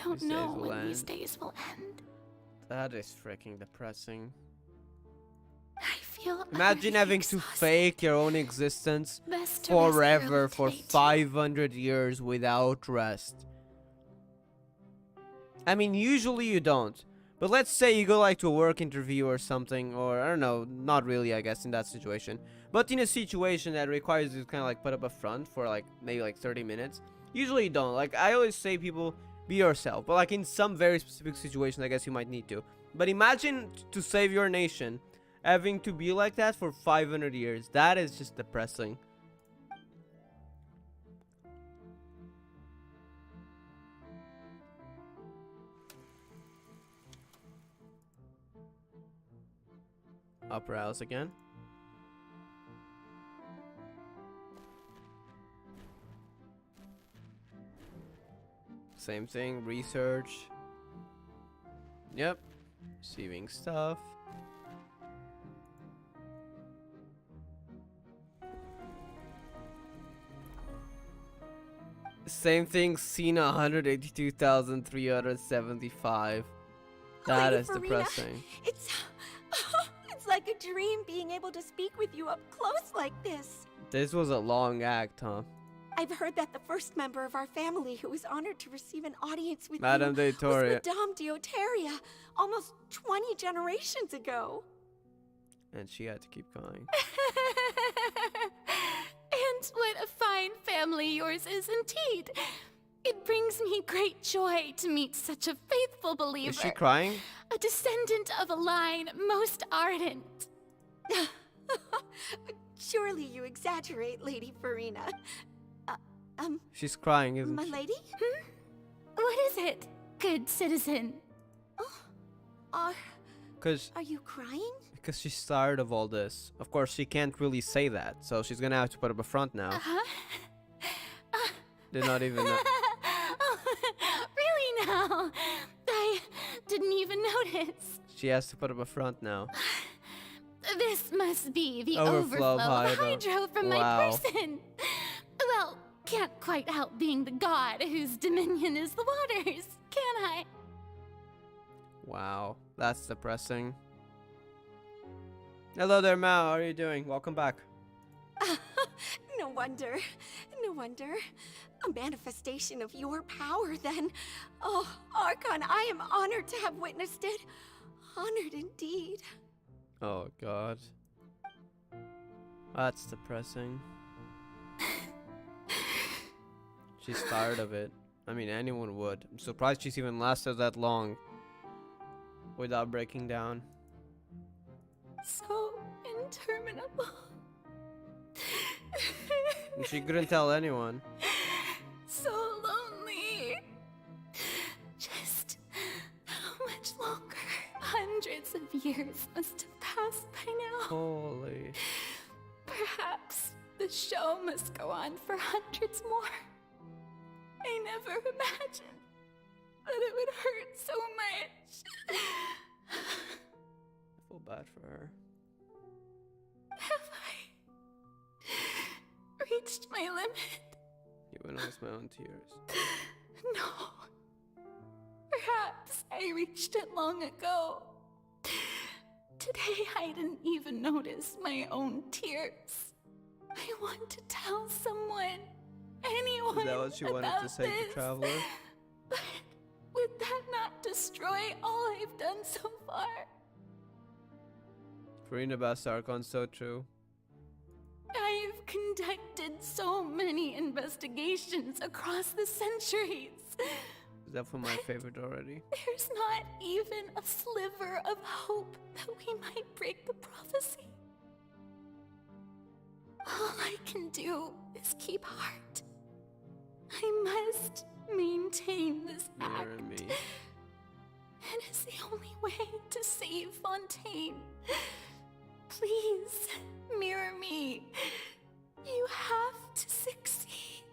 [SPEAKER 4] don't
[SPEAKER 1] These
[SPEAKER 4] know
[SPEAKER 1] days will
[SPEAKER 4] when these
[SPEAKER 1] end.
[SPEAKER 4] days will end.
[SPEAKER 1] That is freaking depressing.
[SPEAKER 4] I feel
[SPEAKER 1] Imagine having to fake your own existence
[SPEAKER 4] Best to rest
[SPEAKER 1] forever
[SPEAKER 4] early
[SPEAKER 1] for
[SPEAKER 4] today, too.
[SPEAKER 1] 500 years without rest. I mean, usually you don't. But let's say you go like to a work interview or something, or I don't know, not really, I guess, in that situation. But in a situation that requires you to kind of like put up a front for like maybe like 30 minutes, usually you don't. Like I always say, people, be yourself. But like in some very specific situations, I guess you might need to. But imagine to save your nation, having to be like that for 500 years. That is just depressing. Upper house again. Same thing, research. Yep. Receiving stuff. Same thing, seen 182,375. That is
[SPEAKER 8] Farina,
[SPEAKER 1] depressing.
[SPEAKER 8] It's like a dream being able to speak with you up close like this.
[SPEAKER 1] This was a long act, huh?
[SPEAKER 8] I've heard that the first member of our family who was honored to receive an audience with
[SPEAKER 1] Madame
[SPEAKER 8] you
[SPEAKER 1] Victoria.
[SPEAKER 8] was Madame Deoteria, almost 20 generations ago.
[SPEAKER 1] And she had to keep going.
[SPEAKER 4] And what a fine family yours is indeed. It brings me great joy to meet such a faithful believer.
[SPEAKER 1] Is she crying?
[SPEAKER 4] A descendant of a line most ardent.
[SPEAKER 8] Surely you exaggerate, Lady Farina.
[SPEAKER 1] She's crying, isn't
[SPEAKER 8] My
[SPEAKER 1] she?
[SPEAKER 8] lady?
[SPEAKER 4] What is it, good citizen?
[SPEAKER 8] Are
[SPEAKER 1] Because
[SPEAKER 8] you crying?
[SPEAKER 1] she's tired of all this. Of course, she can't really say that, so she's gonna have to put up a front now. Did not even know.
[SPEAKER 4] Really now? I didn't even notice.
[SPEAKER 1] She has to put up a front now.
[SPEAKER 4] This must be the
[SPEAKER 1] Overflow
[SPEAKER 4] overflow of
[SPEAKER 1] hydro.
[SPEAKER 4] hydro from
[SPEAKER 1] Wow.
[SPEAKER 4] my person. Well, can't quite help being the god whose dominion is the waters, can I?
[SPEAKER 1] Wow, that's depressing. Hello there, Mao. How are you doing? Welcome back.
[SPEAKER 8] No wonder. No wonder. A manifestation of your power, then. Oh, Archon, I am honored to have witnessed it. Honored indeed.
[SPEAKER 1] Oh, God. That's depressing. She's tired of it. I mean, anyone would. I'm surprised she's even lasted that long without breaking down.
[SPEAKER 4] So interminable.
[SPEAKER 1] And she couldn't tell anyone.
[SPEAKER 4] So lonely. Just how much longer? Hundreds of years must have passed by now.
[SPEAKER 1] Holy.
[SPEAKER 4] Perhaps the show must go on for hundreds more. I never imagined that it would hurt so much.
[SPEAKER 1] I feel bad for her.
[SPEAKER 4] Have I reached my limit?
[SPEAKER 1] You would notice my own tears.
[SPEAKER 4] No. Perhaps I reached it long ago. Today I didn't even notice my own tears. I want to tell someone, anyone,
[SPEAKER 1] Is that what she wanted
[SPEAKER 4] about
[SPEAKER 1] to say
[SPEAKER 4] this.
[SPEAKER 1] to Traveler?
[SPEAKER 4] But would that not destroy all I've done so far?
[SPEAKER 1] Farina Bastarkon, so true.
[SPEAKER 4] I've conducted so many investigations across the centuries.
[SPEAKER 1] Is that for my favorite already?
[SPEAKER 4] There's not even a sliver of hope that we might break the prophecy. All I can do is keep heart. I must maintain this act.
[SPEAKER 1] Mirror me.
[SPEAKER 4] It is the only way to save Fontaine. Please, mirror me. You have to succeed.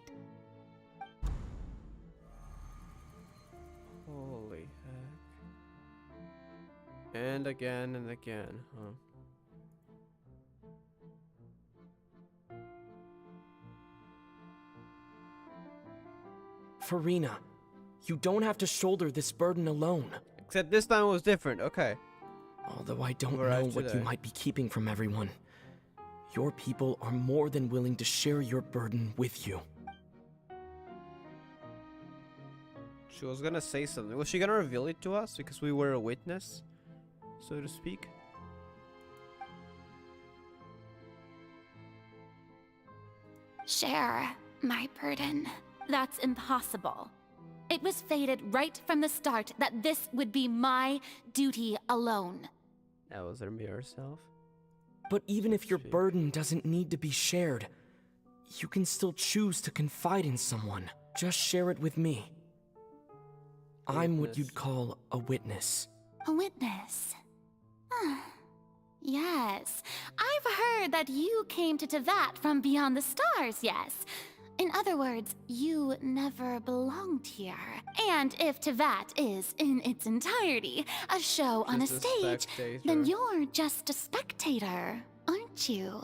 [SPEAKER 1] Holy heck. And again and again, huh?
[SPEAKER 17] Farina, You don't have to shoulder this burden alone.
[SPEAKER 1] Except this time it was different, okay.
[SPEAKER 17] Although I don't
[SPEAKER 1] Where
[SPEAKER 17] know
[SPEAKER 1] are
[SPEAKER 17] what you
[SPEAKER 1] today?
[SPEAKER 17] might be keeping from everyone. Your people are more than willing to share your burden with you.
[SPEAKER 1] She was gonna say something. Was she gonna reveal it to us because we were a witness, so to speak?
[SPEAKER 15] Share my burden. That's impossible. It was fated right from the start that this would be my duty alone.
[SPEAKER 1] That was her mirror self.
[SPEAKER 17] But even if your burden doesn't need to be shared, you can still choose to confide in someone. Just share it with me. I'm what you'd call a witness.
[SPEAKER 15] A witness. Yes, I've heard that you came to Tevat from beyond the stars, yes. In other words, you never belonged here. And if Tevat is, in its entirety, a show on a
[SPEAKER 1] Just a
[SPEAKER 15] stage,
[SPEAKER 1] spectator.
[SPEAKER 15] then you're just a spectator, aren't you?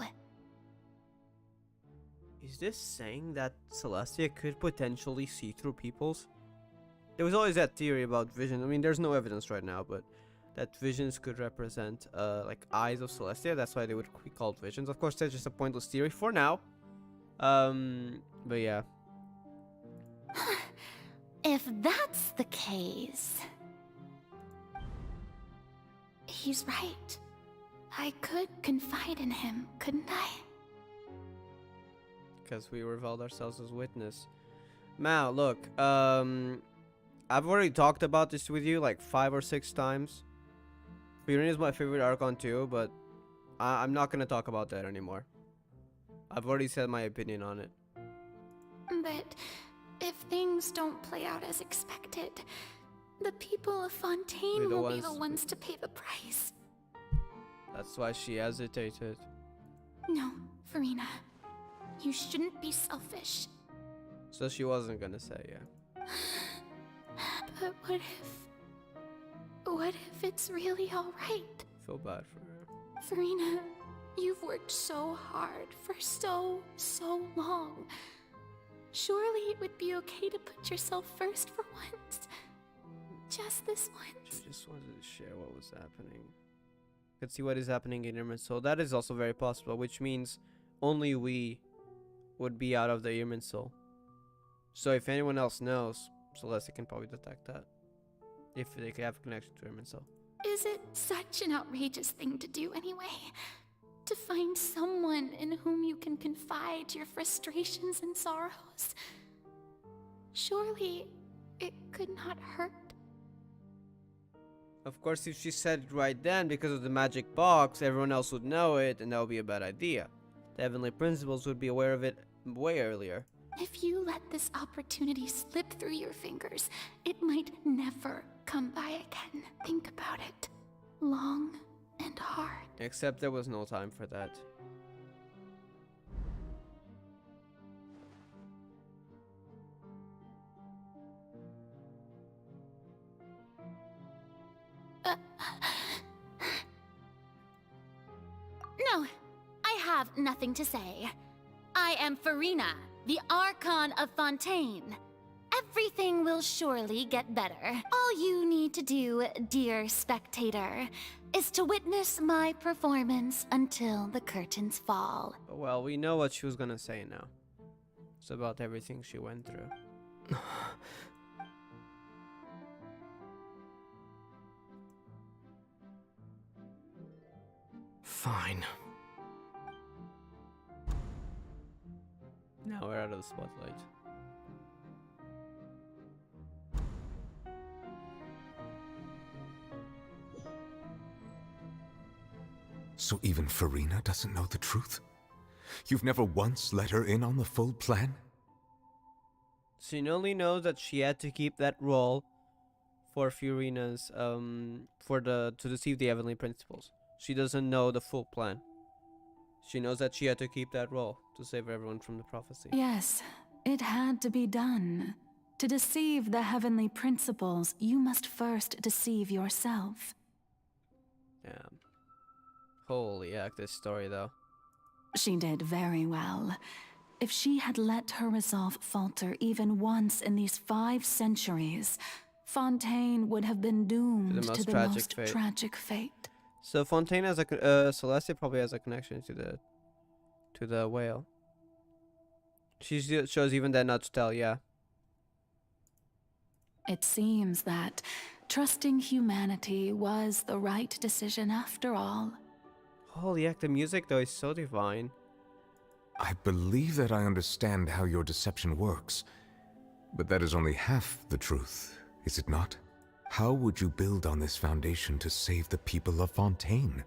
[SPEAKER 1] Is this saying that Celestia could potentially see through people's? There was always that theory about vision. I mean, there's no evidence right now, but that visions could represent like eyes of Celestia. That's why they would be called visions. Of course, that's just a pointless theory for now. But yeah.
[SPEAKER 15] If that's the case... He's right. I could confide in him, couldn't I?
[SPEAKER 1] Because we revealed ourselves as witness. Mao, look, I've already talked about this with you like 5 or 6 times. Fiorina is my favorite Archon too, but I'm not gonna talk about that anymore. I've already said my opinion on it.
[SPEAKER 15] But if things don't play out as expected, the people of Fontaine will be the ones to pay the price.
[SPEAKER 1] That's why she hesitated.
[SPEAKER 15] No, Fiorina. You shouldn't be selfish.
[SPEAKER 1] So she wasn't gonna say, yeah.
[SPEAKER 15] But what if it's really alright?
[SPEAKER 1] Feel bad for her.
[SPEAKER 15] Fiorina, you've worked so hard for so long. Surely it would be okay to put yourself first for once. Just this once.
[SPEAKER 1] She just wanted to share what was happening. Could see what is happening in Irminsul. So that is also very possible, which means only we would be out of the Irminsul. So if anyone else knows, Celestia can probably detect that. If they could have a connection to Irminsul.
[SPEAKER 15] Is it such an outrageous thing to do anyway? To find someone in whom you can confide your frustrations and sorrows? Surely it could not hurt.
[SPEAKER 1] Of course, if she said it right then because of the magic box, everyone else would know it, and that would be a bad idea. The Heavenly Principals would be aware of it way earlier.
[SPEAKER 15] If you let this opportunity slip through your fingers, it might never come by again. Think about it. Long and hard.
[SPEAKER 1] Except there was no time for that.
[SPEAKER 15] No, I have nothing to say. I am Fiorina, the Archon of Fontaine. Everything will surely get better. All you need to do, dear spectator, is to witness my performance until the curtains fall.
[SPEAKER 1] Well, we know what she was gonna say now. It's about everything she went through.
[SPEAKER 17] Fine.
[SPEAKER 1] Now we're out of the spotlight.
[SPEAKER 6] So even Fiorina doesn't know the truth? You've never once let her in on the full plan?
[SPEAKER 1] She only knows that she had to keep that role for Fiorina's, to deceive the Heavenly Principals. She doesn't know the full plan. She knows that she had to keep that role to save everyone from the prophecy.
[SPEAKER 4] Yes, it had to be done. To deceive the Heavenly Principles, you must first deceive yourself.
[SPEAKER 1] Damn. Holy heck, this story though.
[SPEAKER 4] She did very well. if she had let her resolve falter even once in these 5 centuries, Fontaine would have been doomed to the most tragic fate.
[SPEAKER 1] So Fontaine has a Celestia probably has a connection to the whale. She shows even that not to tell, yeah.
[SPEAKER 4] It seems that trusting humanity was the right decision after all.
[SPEAKER 1] Holy heck, the music though is so divine.
[SPEAKER 6] I believe that I understand how your deception works, but that is only half the truth, is it not? How would you build on this foundation to save the people of Fontaine?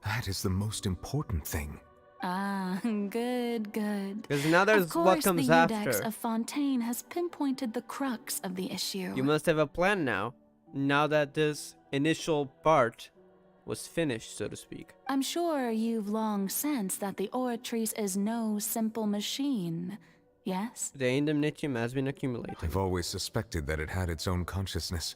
[SPEAKER 6] That is the most important thing.
[SPEAKER 4] Ah, good.
[SPEAKER 1] Because now there's what comes
[SPEAKER 4] after.
[SPEAKER 1] after.
[SPEAKER 4] The Eudex of Fontaine has pinpointed the crux of the issue.
[SPEAKER 1] You must have a plan now. Now that this initial part was finished, so to speak.
[SPEAKER 4] I'm sure you've long sensed that the Oratrice is no simple machine, yes?
[SPEAKER 1] The indemnitium has been accumulated.
[SPEAKER 6] I've always suspected that it had its own consciousness.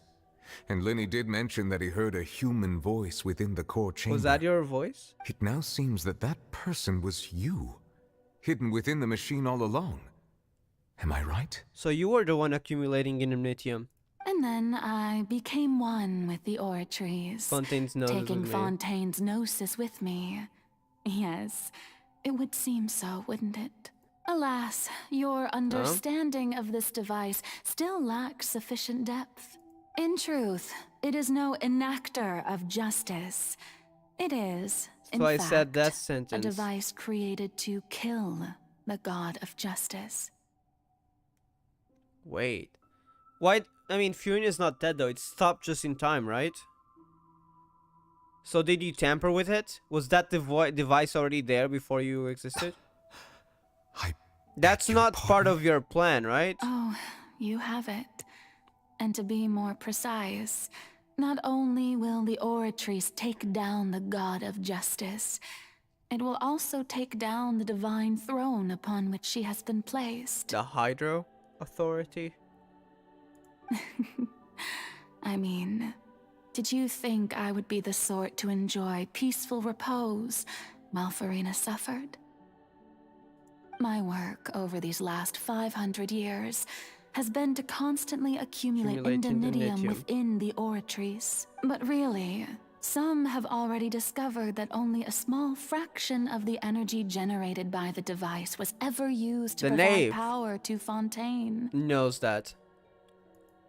[SPEAKER 6] And Lenny did mention that he heard a human voice within the core chamber.
[SPEAKER 1] Was that your voice?
[SPEAKER 6] It now seems that that person was you, hidden within the machine all along. Am I right?
[SPEAKER 1] So you were the one accumulating indemnitium.
[SPEAKER 4] And then I became one with the Oratrice.
[SPEAKER 1] Fontaine's gnosis
[SPEAKER 4] taking Fontaine's gnosis with me. Yes, it would seem so, wouldn't it? Alas, your understanding of this device still lacks sufficient depth. In truth, it is no enactor of justice. It is, in
[SPEAKER 1] fact,
[SPEAKER 4] I
[SPEAKER 1] said that sentence.
[SPEAKER 4] A device created to kill the god of justice.
[SPEAKER 1] Wait. Why? I mean, Furina is not dead though. It stopped just in time, right? So did you tamper with it? Was that device already there before you existed? That's not part of your plan, right?
[SPEAKER 4] Oh, you have it. And to be more precise, not only will the Oratrice take down the god of justice, it will also take down the divine throne upon which she has been placed.
[SPEAKER 1] The Hydro Authority?
[SPEAKER 4] I mean, did you think I would be the sort to enjoy peaceful repose while Furina suffered? My work over these last 500 years has been to constantly accumulate indemnitium within the Oratrice. But really, some have already discovered that only a small fraction of the energy generated by the device was ever used to provide power to Fontaine.
[SPEAKER 1] Knows that.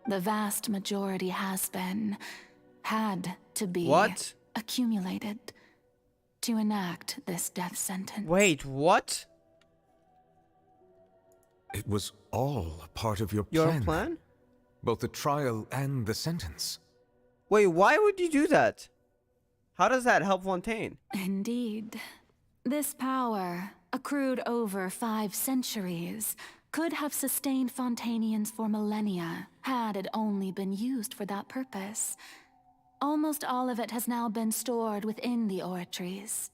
[SPEAKER 4] The vast majority had to be accumulated to enact this death sentence.
[SPEAKER 1] Wait, what?
[SPEAKER 6] It was all a part of your plan. Your plan? Both the trial and the sentence.
[SPEAKER 1] Wait, why would you do that? How does that help Fontaine?
[SPEAKER 4] Indeed. This power, accrued over 5 centuries, could have sustained Fontainians for millennia, had it only been used for that purpose. Almost all of it has now been stored within the Oratrice.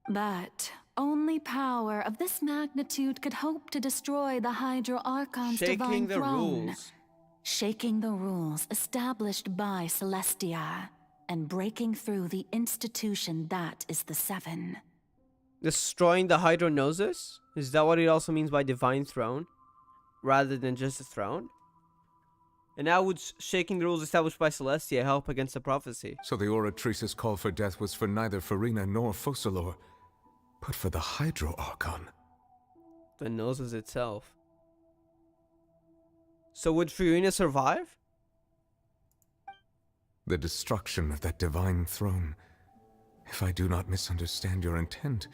[SPEAKER 4] But only power of this magnitude could hope to destroy the Hydro Archon's divine throne. Shaking the rules established by Celestia, and breaking through the institution that is the Seven.
[SPEAKER 1] Destroying the Hydronosis? Is that what it also means by divine throne? Rather than just a throne? And now would shaking the rules established by Celestia help against the prophecy?
[SPEAKER 6] So the Oratrice's call for death was for neither Furina nor Focalor, but for the Hydro Archon.
[SPEAKER 1] The Gnosis itself. So would Furina survive?
[SPEAKER 6] The destruction of that divine throne. If I do not misunderstand your intent,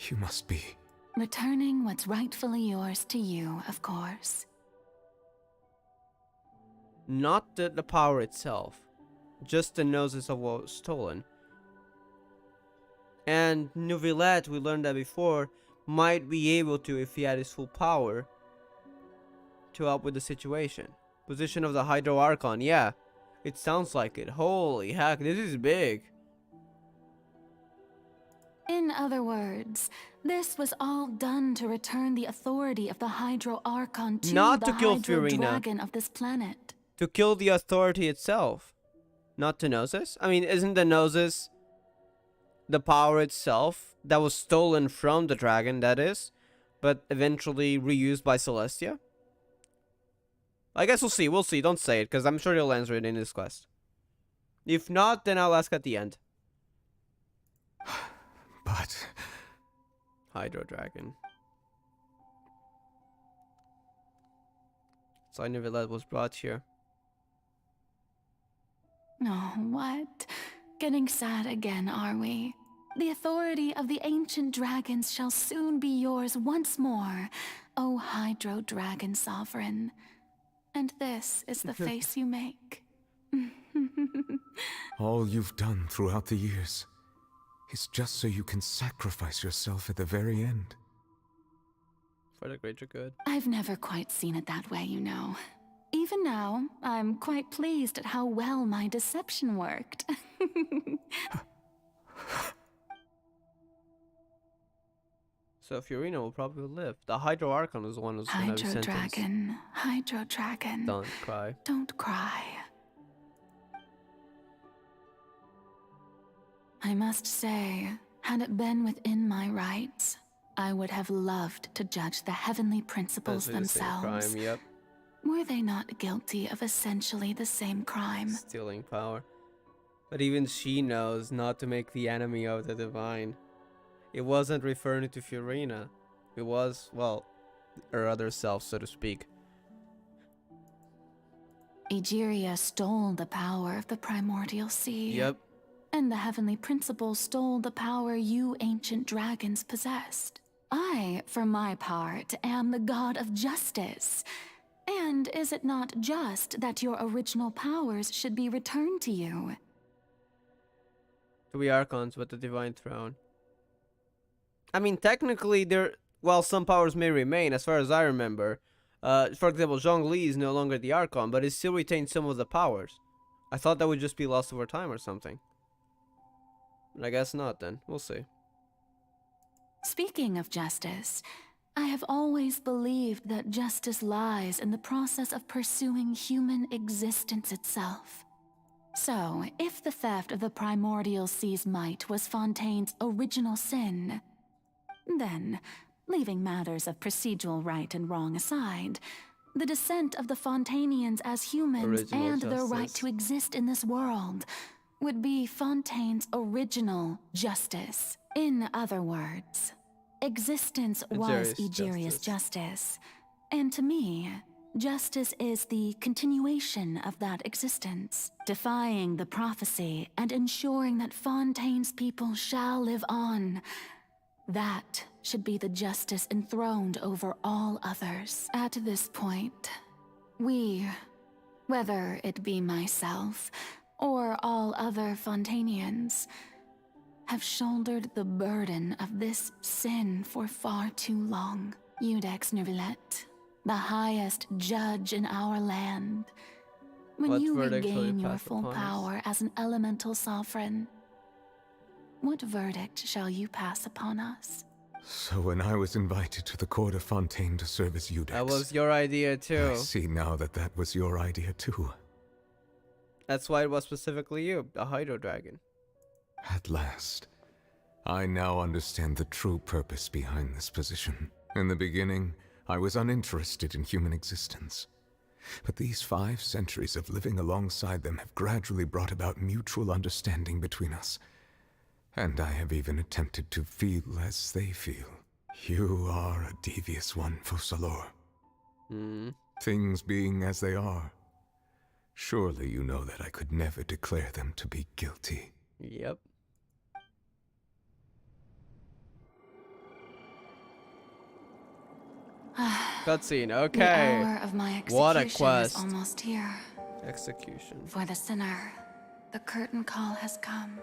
[SPEAKER 6] you must be...
[SPEAKER 4] returning what's rightfully yours to you, of course.
[SPEAKER 1] Not the power itself. Just the Gnosis of what was stolen. And Neuvillette, we learned that before, might be able to, if he had his full power, to help with the situation. Position of the Hydro Archon, yeah. It sounds like it. Holy heck, this is big.
[SPEAKER 4] In other words, this was all done to return the authority of the Hydro Archon to
[SPEAKER 1] not
[SPEAKER 4] the
[SPEAKER 1] to kill
[SPEAKER 4] Hydro
[SPEAKER 1] Furina.
[SPEAKER 4] Dragon of this planet.
[SPEAKER 1] To kill the authority itself. Not to Gnosis? I mean, isn't the Gnosis the power itself that was stolen from the dragon, that is? but eventually reused by Celestia? I guess we'll see. We'll see. Don't say it, because I'm sure he'll answer it in his quest. If not, then I'll ask at the end.
[SPEAKER 6] But...
[SPEAKER 1] Hydro Dragon. So I never let was brought here.
[SPEAKER 4] Oh, what? Getting sad again, are we? The authority of the ancient dragons shall soon be yours once more, O Hydro Dragon Sovereign. And this is the face you make.
[SPEAKER 6] All you've done throughout the years is just so you can sacrifice yourself at the very end.
[SPEAKER 1] For the greater good.
[SPEAKER 4] I've never quite seen it that way, you know. Even now, I'm quite pleased at how well my deception worked.
[SPEAKER 1] So Fiorina will probably live. The Hydro Archon is the one who's gonna be sentenced.
[SPEAKER 4] Hydro Dragon.
[SPEAKER 1] Don't cry.
[SPEAKER 4] Don't cry. I must say, had it been within my rights, I would have loved to judge the heavenly principles themselves.
[SPEAKER 1] Crime, yep.
[SPEAKER 4] Were they not guilty of essentially the same crime?
[SPEAKER 1] Stealing power. But even she knows not to make the enemy of the divine. It wasn't referring to Fiorina. It was, well, her other self, so to speak.
[SPEAKER 4] Egeria stole the power of the primordial sea.
[SPEAKER 1] Yep.
[SPEAKER 4] And the heavenly principles stole the power you ancient dragons possessed. I, for my part, am the god of justice. And is it not just that your original powers should be returned to you?
[SPEAKER 1] 3 Archons with the divine throne. I mean, technically, while some powers may remain, as far as I remember. For example, Zhongli is no longer the Archon, but it still retains some of the powers. I thought that would just be lost over time or something. But I guess not then. We'll see.
[SPEAKER 4] Speaking of justice, I have always believed that justice lies in the process of pursuing human existence itself. So, if the theft of the primordial sea's might was Fontaine's original sin, then, leaving matters of procedural right and wrong aside, the descent of the Fontainians as humans
[SPEAKER 1] Original
[SPEAKER 4] and their
[SPEAKER 1] justice.
[SPEAKER 4] right to exist in this world would be Fontaine's original justice. In other words, existence was Egeria's justice. And to me, justice is the continuation of that existence, defying the prophecy and ensuring that Fontaine's people shall live on. That should be the justice enthroned over all others. At this point, we, whether it be myself or all other Fontainians, have shouldered the burden of this sin for far too long. Iudex Nervillet, the highest judge in our land. When
[SPEAKER 1] What
[SPEAKER 4] you
[SPEAKER 1] verdict will you
[SPEAKER 4] regain your
[SPEAKER 1] pass
[SPEAKER 4] full
[SPEAKER 1] upon us?
[SPEAKER 4] power as an elemental sovereign, what verdict shall you pass upon us?
[SPEAKER 6] So when I was invited to the court of Fontaine to serve as Iudex...
[SPEAKER 1] That was your idea too.
[SPEAKER 6] I see now that that was your idea too.
[SPEAKER 1] That's why it was specifically you, a Hydro Dragon.
[SPEAKER 6] At last, I now understand the true purpose behind this position. In the beginning, I was uninterested in human existence. But these 5 centuries of living alongside them have gradually brought about mutual understanding between us. And I have even attempted to feel as they feel. You are a devious one, Focalors. Things being as they are, surely you know that I could never declare them to be guilty.
[SPEAKER 1] Yep. Cutscene, okay.
[SPEAKER 4] The hour of my execution
[SPEAKER 1] What a
[SPEAKER 4] is
[SPEAKER 1] quest.
[SPEAKER 4] almost here.
[SPEAKER 1] Execution.
[SPEAKER 4] For the sinner, the curtain call has come.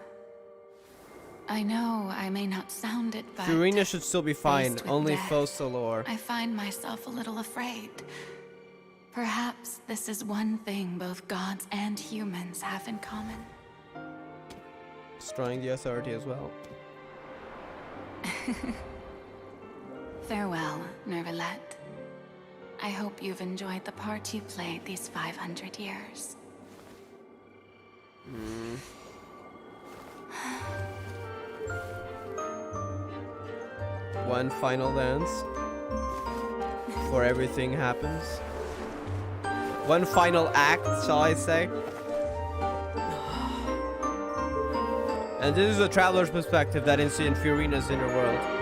[SPEAKER 4] I know I may not sound it, but
[SPEAKER 1] Fiorina should still be fine.
[SPEAKER 4] faced with
[SPEAKER 1] Only
[SPEAKER 4] death,
[SPEAKER 1] Focalors.
[SPEAKER 4] I find myself a little afraid. Perhaps this is one thing both gods and humans have in common.
[SPEAKER 1] Destroying the authority as well.
[SPEAKER 4] Farewell, Nervillet. I hope you've enjoyed the part you played these 500 years.
[SPEAKER 1] One final dance. before everything happens. One final act, shall I say? And this is a traveler's perspective that is in Fiorina's inner world.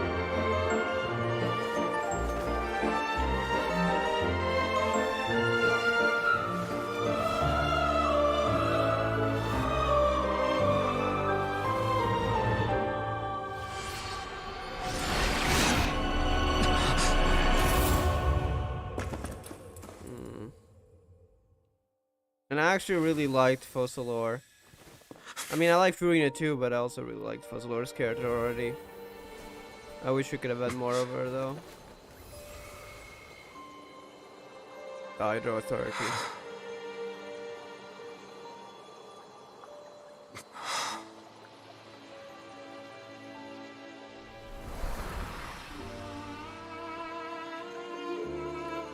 [SPEAKER 1] And I actually really liked Focalor. I mean, I like Fiorina too, but I also really liked Focalor's character already. I wish we could have had more of her though. The Hydro Authority.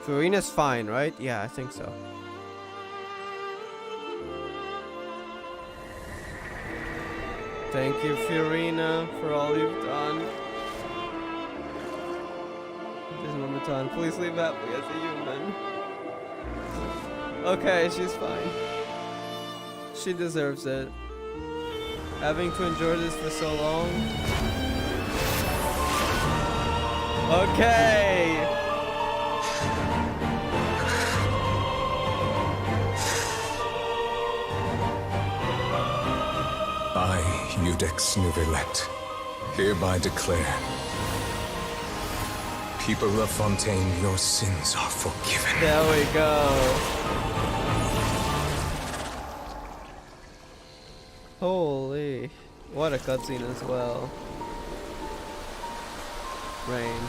[SPEAKER 1] Fiorina's fine, right? Yeah, I think so. Thank you, Fiorina, for all you've done. This Momenton, please leave happily as a human. Okay, she's fine. She deserves it. Having to endure this for so long. Okay!
[SPEAKER 6] I, Iudex Nuvillet, hereby declare, people of Fontaine, your sins are forgiven.
[SPEAKER 1] There we go. Holy, what a cutscene as well. Rain.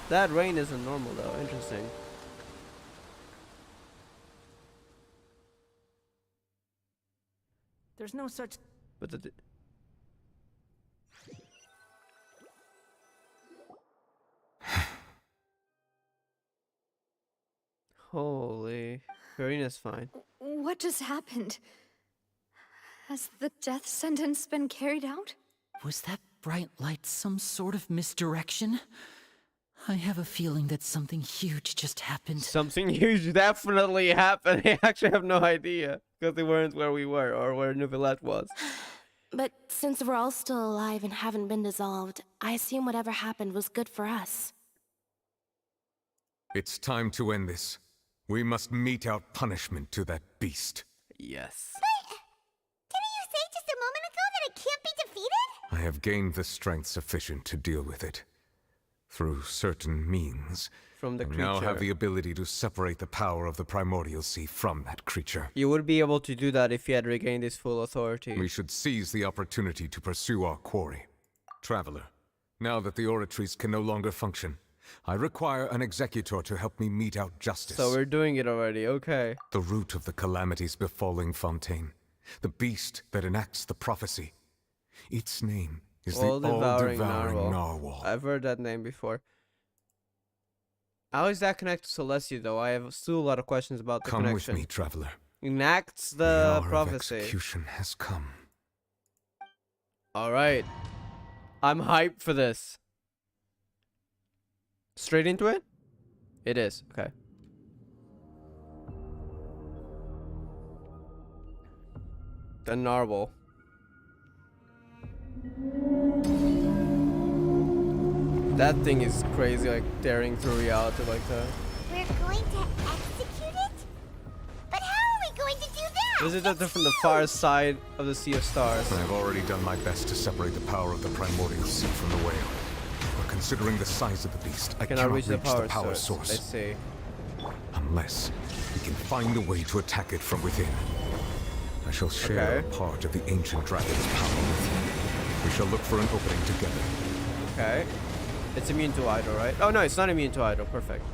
[SPEAKER 1] That rain isn't normal though, interesting.
[SPEAKER 11] There's no such...
[SPEAKER 1] But the... Holy... Fiorina's fine.
[SPEAKER 5] What just happened? Has the death sentence been carried out?
[SPEAKER 13] Was that bright light some sort of misdirection? I have a feeling that something huge just happened.
[SPEAKER 1] Something huge definitely happened. I actually have no idea. Because they weren't where we were, or where Nuvillet was.
[SPEAKER 14] But since we're all still alive and haven't been dissolved, I assume whatever happened was good for us.
[SPEAKER 6] It's time to end this. We must mete out punishment to that beast.
[SPEAKER 1] Yes.
[SPEAKER 2] But didn't you say just a moment ago that it can't be defeated?
[SPEAKER 6] I have gained the strength sufficient to deal with it. Through certain means.
[SPEAKER 1] From the creature.
[SPEAKER 6] Now have the ability to separate the power of the primordial sea from that creature.
[SPEAKER 1] You would be able to do that if you had regained his full authority.
[SPEAKER 6] We should seize the opportunity to pursue our quarry. Traveler, now that the oratories can no longer function, I require an executor to help me mete out justice.
[SPEAKER 1] So we're doing it already, okay.
[SPEAKER 6] The root of the calamities befalling Fontaine. The beast that enacts the prophecy. Its name is the all-devouring narwhal.
[SPEAKER 1] I've heard that name before. How is that connected to Celestia, though? I have still a lot of questions about the connection.
[SPEAKER 6] Come with me, traveler.
[SPEAKER 1] Enacts the prophecy.
[SPEAKER 6] Of execution has come.
[SPEAKER 1] Alright. I'm hyped for this. Straight into it? It is, okay. The narwhal. That thing is crazy, like tearing through reality like that.
[SPEAKER 2] We're going to execute it? But how are we going to do that?
[SPEAKER 1] Visited from the far side of the Sea of Stars.
[SPEAKER 6] I have already done my best to separate the power of the primordial sea from the whale. But considering the size of the beast, I cannot reach the power source.
[SPEAKER 1] I see.
[SPEAKER 6] Unless we can find a way to attack it from within. I shall share a part of the ancient dragon's power with you. We shall look for an opening together.
[SPEAKER 1] Okay. It's immune to Hydro, right? Oh no, it's not immune to Hydro. Perfect.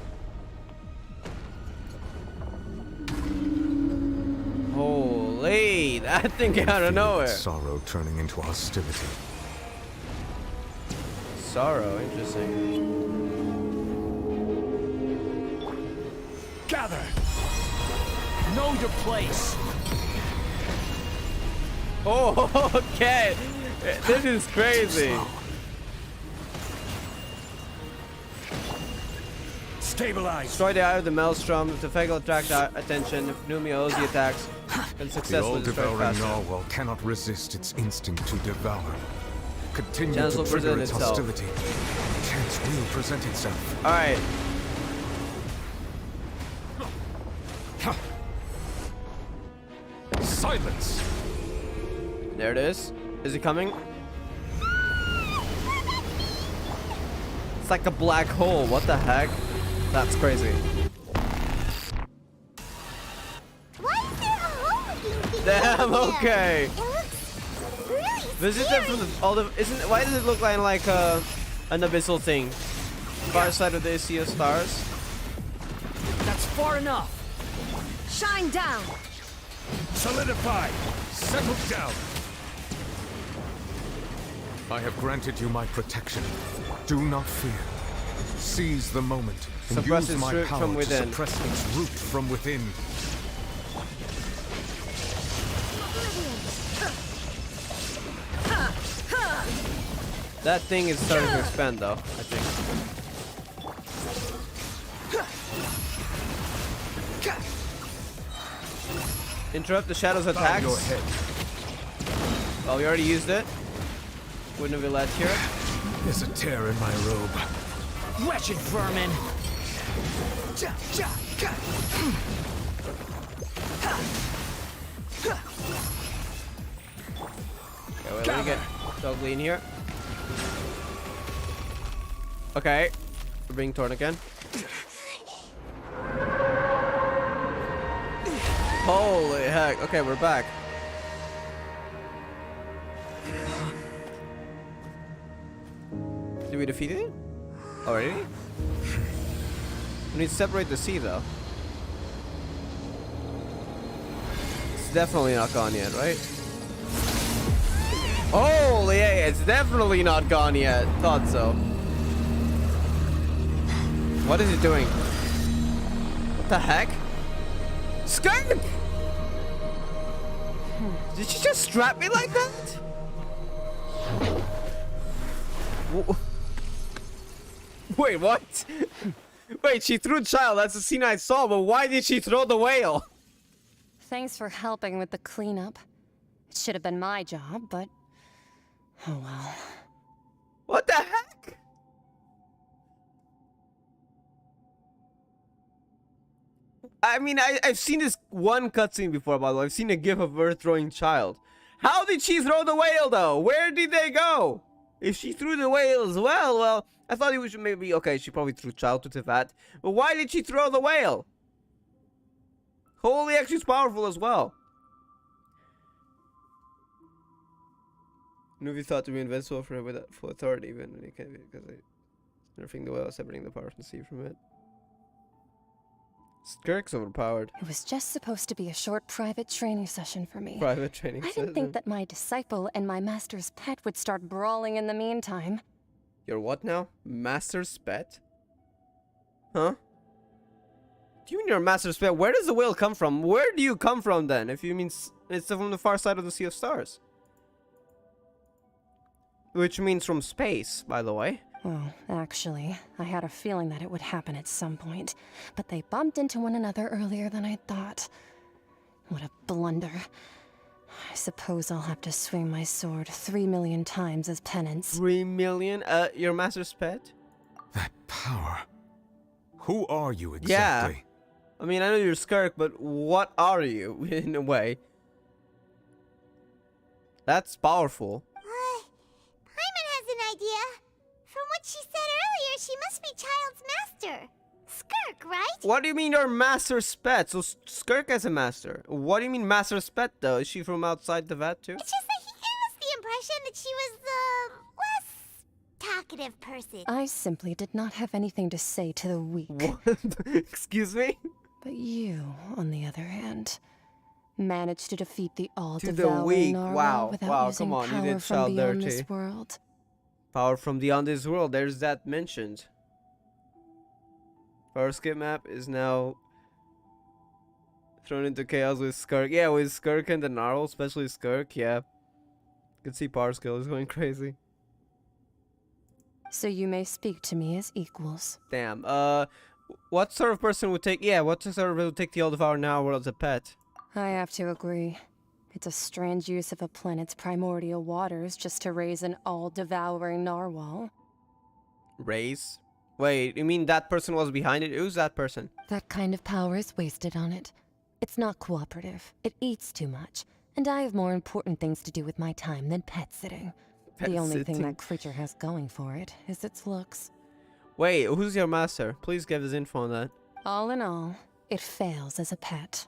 [SPEAKER 1] Holy, that thing came out of nowhere.
[SPEAKER 6] Sorrow turning into hostility.
[SPEAKER 1] Sorrow, interesting.
[SPEAKER 11] Gather! Know your place!
[SPEAKER 1] Oh, okay. This is crazy.
[SPEAKER 11] Stabilize.
[SPEAKER 1] Destroy the eye of the maelstrom. If the effect will attract attention, if Numio Ozzy attacks, then
[SPEAKER 6] The
[SPEAKER 1] successfully destroy
[SPEAKER 6] all-devouring
[SPEAKER 1] faster.
[SPEAKER 6] narwhal cannot resist its instinct to devour. Continue
[SPEAKER 1] Chance
[SPEAKER 6] to
[SPEAKER 1] will
[SPEAKER 6] trigger
[SPEAKER 1] present
[SPEAKER 6] its
[SPEAKER 1] itself.
[SPEAKER 6] hostility. Chance will present itself.
[SPEAKER 1] Alright.
[SPEAKER 6] Silence!
[SPEAKER 1] There it is. Is he coming? It's like a black hole. What the heck? That's crazy.
[SPEAKER 2] Why is there a hole looking thing
[SPEAKER 1] Damn,
[SPEAKER 2] over there?
[SPEAKER 1] okay.
[SPEAKER 2] It looks really
[SPEAKER 1] Visit them from all the isn't why does it look like an abyssal thing? Far side of the Sea of Stars.
[SPEAKER 18] That's far enough. Shine down.
[SPEAKER 11] Solidify. Settle down.
[SPEAKER 6] I have granted you my protection. Do not fear. Seize the moment and
[SPEAKER 1] Suppress
[SPEAKER 6] use
[SPEAKER 1] its
[SPEAKER 6] my
[SPEAKER 1] root
[SPEAKER 6] power
[SPEAKER 1] from
[SPEAKER 6] to
[SPEAKER 1] within.
[SPEAKER 6] suppress its root from within.
[SPEAKER 1] That thing is starting to expand though, I think. Interrupt the shadow's attacks.
[SPEAKER 6] Bow your head.
[SPEAKER 1] Well, we already used it. Wouldn't have let here.
[SPEAKER 6] There's a tear in my robe.
[SPEAKER 18] Wretched vermin.
[SPEAKER 1] Okay, wait, let me get Dogly in here. Okay, we're being torn again. Holy heck! Okay, we're back. Did we defeat it already? We need to separate the sea, though. It's definitely not gone yet, right? Holy hey, it's definitely not gone yet. Thought so. What is it doing? What the heck? Skunk! Did she just strap me like that? Wait, what? Wait, she threw child. That's the scene I saw, but why did she throw the whale?
[SPEAKER 19] Thanks for helping with the cleanup. It should have been my job, but oh well.
[SPEAKER 1] What the heck? I mean, I've seen this one cutscene before, by the way. I've seen a gif of her throwing child. How did she throw the whale, though? Where did they go? If she threw the whale as well, I thought it was maybe... Okay, she probably threw child to Teyvat. But why did she throw the whale? Holy heck, she's powerful as well. Nuvi thought to be invincible for authority, even when he can't be, because they nerfing the whale, separating the power from the sea from it. Skirk's overpowered.
[SPEAKER 19] It was just supposed to be a short private training session for me.
[SPEAKER 1] Private training
[SPEAKER 19] I
[SPEAKER 1] session?
[SPEAKER 19] didn't think that my disciple and my master's pet would start brawling in the meantime.
[SPEAKER 1] You're what now? Master's pet? Huh? Do you mean you're a master's pet? Where does the whale come from? Where do you come from then? If you mean it's from the far side of the Sea of Stars. Which means from space, by the way.
[SPEAKER 19] Well, actually, I had a feeling that it would happen at some point, but they bumped into one another earlier than I thought. What a blunder. I suppose I'll have to swing my sword 3 million times as penance.
[SPEAKER 1] 3 million? Your master's pet?
[SPEAKER 6] That power. Who are you exactly?
[SPEAKER 1] Yeah. I mean, I know you're Skirk, but what are you, in a way? That's powerful.
[SPEAKER 2] Paimon has an idea. From what she said earlier, she must be Child's master. Skirk, right?
[SPEAKER 1] What do you mean your master's pet? So Skirk has a master. What do you mean master's pet, though? Is she from outside the vat, too?
[SPEAKER 2] It's just that he gave us the impression that she was the less talkative person.
[SPEAKER 19] I simply did not have anything to say to the weak.
[SPEAKER 1] What? Excuse me?
[SPEAKER 19] But you, on the other hand, managed to defeat the
[SPEAKER 1] To the
[SPEAKER 19] all-devouring
[SPEAKER 1] weak.
[SPEAKER 19] narwhal
[SPEAKER 1] Wow.
[SPEAKER 19] without
[SPEAKER 1] Wow,
[SPEAKER 19] using
[SPEAKER 1] come on. You
[SPEAKER 19] power
[SPEAKER 1] did
[SPEAKER 19] from
[SPEAKER 1] child
[SPEAKER 19] beyond
[SPEAKER 1] dirty.
[SPEAKER 19] this world.
[SPEAKER 1] Power from beyond this world. There's that mentioned. Power skip map is now thrown into chaos with Skirk. Yeah, with Skirk and the Narwhal, especially Skirk, yeah. You can see power skill is going crazy.
[SPEAKER 19] So you may speak to me as equals.
[SPEAKER 1] Damn. What sort of person would take... Yeah, what sort of person would take the All-Devouring Narwhal as a pet?
[SPEAKER 19] I have to agree. It's a strange use of a planet's primordial waters just to raise an all-devouring narwhal.
[SPEAKER 1] Raise? Wait, you mean that person was behind it? Who's that person?
[SPEAKER 19] That kind of power is wasted on it. It's not cooperative. It eats too much. And I have more important things to do with my time than pet sitting. The only thing that creature has going for it is its looks.
[SPEAKER 1] Wait, who's your master? Please give us info on that.
[SPEAKER 19] All in all, it fails as a pet.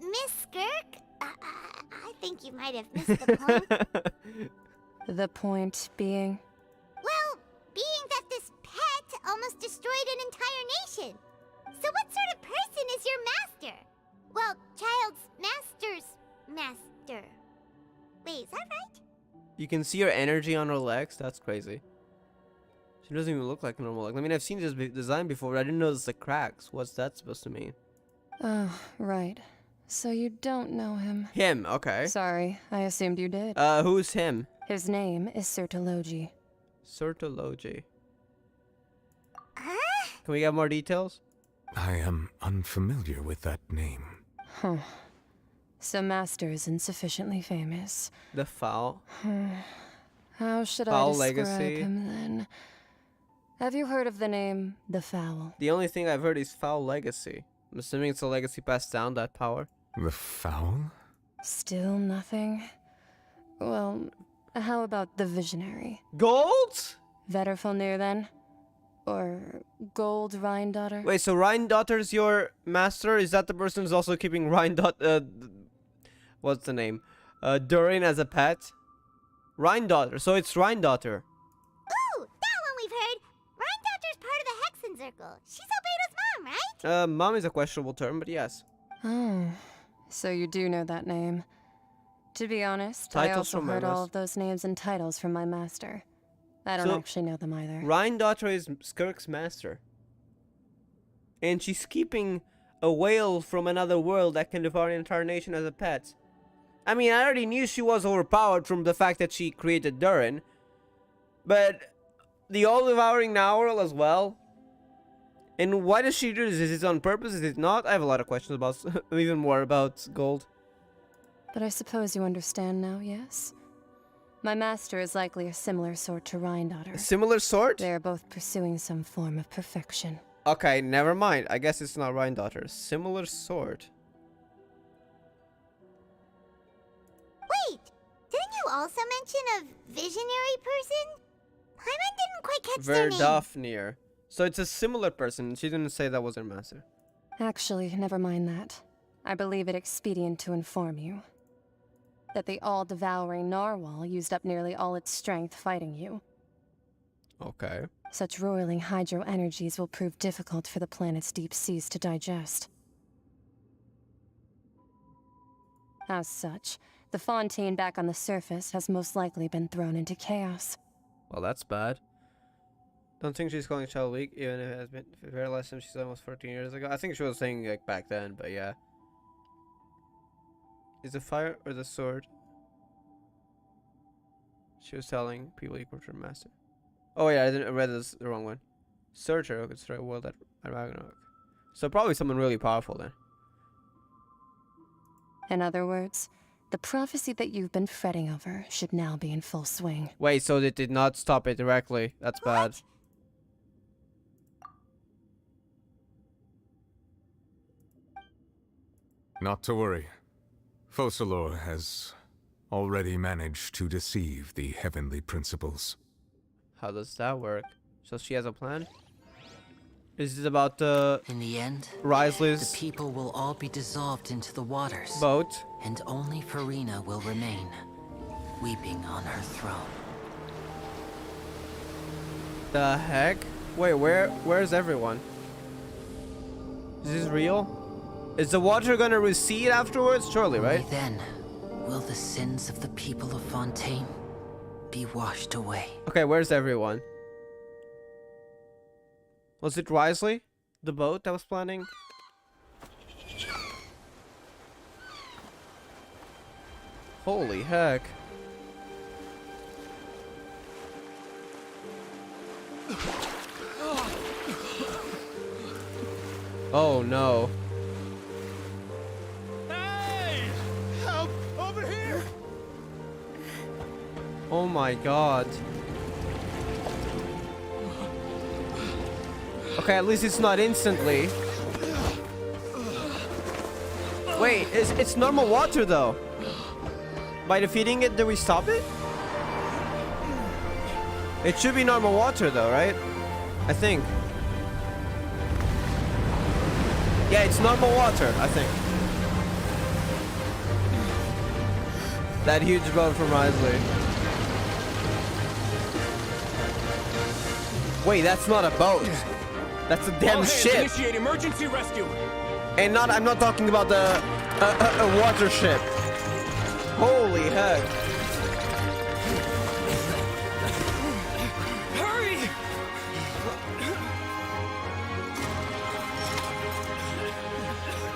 [SPEAKER 2] Miss Skirk? I think you might have missed the point.
[SPEAKER 19] The point being?
[SPEAKER 2] Well, being that this pet almost destroyed an entire nation. So what sort of person is your master? Well, child's master's master. Wait, is that right?
[SPEAKER 1] You can see her energy on her legs? That's crazy. She doesn't even look like a normal leg. I mean, I've seen this design before, but I didn't notice the cracks. What's that supposed to mean?
[SPEAKER 19] Oh, right. So you don't know him.
[SPEAKER 1] Him, okay.
[SPEAKER 19] Sorry, I assumed you did.
[SPEAKER 1] Who's him?
[SPEAKER 19] His name is Sertologi.
[SPEAKER 1] Sertologi. Can we get more details?
[SPEAKER 6] I am unfamiliar with that name.
[SPEAKER 19] Huh. So Master isn't sufficiently famous.
[SPEAKER 1] The Foul.
[SPEAKER 19] How should
[SPEAKER 1] Foul
[SPEAKER 19] I describe
[SPEAKER 1] legacy.
[SPEAKER 19] him then? Have you heard of the name The Foul?
[SPEAKER 1] The only thing I've heard is Foul Legacy. I'm assuming it's a legacy passed down, that power.
[SPEAKER 6] The Foul?
[SPEAKER 19] Still nothing? Well, how about the Visionary?
[SPEAKER 1] Gold?
[SPEAKER 19] Vetterfulnir then? Or Gold Rhine-Daughter?
[SPEAKER 1] Wait, so Rhine-Daughter's your master? Is that the person who's also keeping Rhine-Daughter... what's the name? Durin as a pet? Rhine-Daughter, so it's Rhine-Daughter.
[SPEAKER 2] Ooh, that one we've heard. Rhine-Daughter's part of the Hexen Circle. She's Albedo's mom, right?
[SPEAKER 1] Mom is a questionable term, but yes.
[SPEAKER 19] Oh, so you do know that name. To be honest, I
[SPEAKER 1] Titles
[SPEAKER 19] also
[SPEAKER 1] from
[SPEAKER 19] heard
[SPEAKER 1] Hermes.
[SPEAKER 19] all of those names and titles from my master. I don't
[SPEAKER 1] So,
[SPEAKER 19] actually know them either.
[SPEAKER 1] Rhine-Daughter is Skirk's master. And she's keeping a whale from another world that can devour an entire nation as a pet. I mean, I already knew she was overpowered from the fact that she created Durin. But the all-devouring narwhal as well? And why does she do this? Is it on purpose? Is it not? I have a lot of questions about, even more about Gold.
[SPEAKER 19] But I suppose you understand now, yes? My master is likely a similar sort to Rhine-Daughter.
[SPEAKER 1] A similar sort?
[SPEAKER 19] They are both pursuing some form of perfection.
[SPEAKER 1] Okay, never mind. I guess it's not Rhine-Daughter. Similar sort.
[SPEAKER 2] Wait, didn't you also mention a visionary person? Paimon didn't quite catch their name.
[SPEAKER 1] Verdafnir. So it's a similar person. She didn't say that was her master.
[SPEAKER 19] Actually, never mind that. I believe it expedient to inform you that the all-devouring narwhal used up nearly all its strength fighting you.
[SPEAKER 1] Okay.
[SPEAKER 19] Such roiling hydro energies will prove difficult for the planet's deep seas to digest. As such, the Fontaine back on the surface has most likely been thrown into chaos.
[SPEAKER 1] Well, that's bad. Don't think she's calling child weak, even if it has been very last time she's almost 14 years ago. I think she was saying like back then, but yeah. Is the fire or the sword? She was telling people equal to her master. Oh yeah, I read this the wrong one. Searcher who could destroy a world at Ragnarok. So probably someone really powerful then.
[SPEAKER 19] In other words, the prophecy that you've been fretting over should now be in full swing.
[SPEAKER 1] Wait, so they did not stop it directly. That's bad.
[SPEAKER 6] Not to worry. Focalor has already managed to deceive the heavenly principles.
[SPEAKER 1] How does that work? So she has a plan? Is this about
[SPEAKER 13] in the end,
[SPEAKER 1] Risley's
[SPEAKER 13] the people will all be dissolved into the waters.
[SPEAKER 1] boat?
[SPEAKER 13] And only Farina will remain, weeping on her throne.
[SPEAKER 1] The heck? Wait, where's everyone? Is this real? Is the water gonna recede afterwards? Surely, right?
[SPEAKER 13] Only then will the sins of the people of Fontaine be washed away.
[SPEAKER 1] Okay, where's everyone? Was it Risley? The boat that was planning? Holy heck. Oh no.
[SPEAKER 11] Hey! Help! Over here!
[SPEAKER 1] Oh my god. Okay, at least it's not instantly. Wait, it's normal water though. By defeating it, do we stop it? It should be normal water though, right? I think. Yeah, it's normal water, I think. That huge boat from Risley. Wait, that's not a boat. That's a damn ship.
[SPEAKER 11] Initiate emergency rescue.
[SPEAKER 1] And I'm not talking about the a water ship. Holy heck.
[SPEAKER 11] Hurry!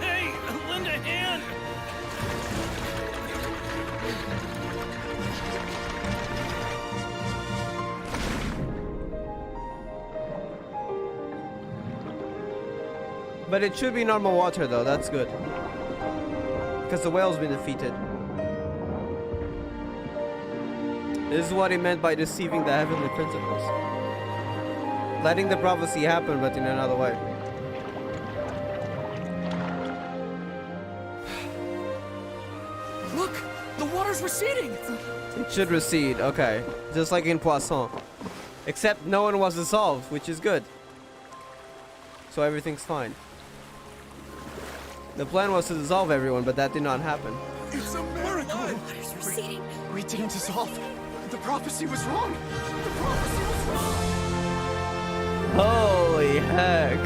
[SPEAKER 11] Hey, lend a hand.
[SPEAKER 1] But it should be normal water though, that's good. Because the whale's been defeated. This is what he meant by deceiving the heavenly principles. Letting the prophecy happen, but in another way.
[SPEAKER 18] Look! The water's receding!
[SPEAKER 1] It should recede, okay. Just like in Poisson. Except no one was dissolved, which is good. So everything's fine. The plan was to dissolve everyone, but that did not happen.
[SPEAKER 11] It's a miracle!
[SPEAKER 18] Water's receding.
[SPEAKER 11] We didn't dissolve. The prophecy was wrong. The prophecy was wrong.
[SPEAKER 1] Holy heck.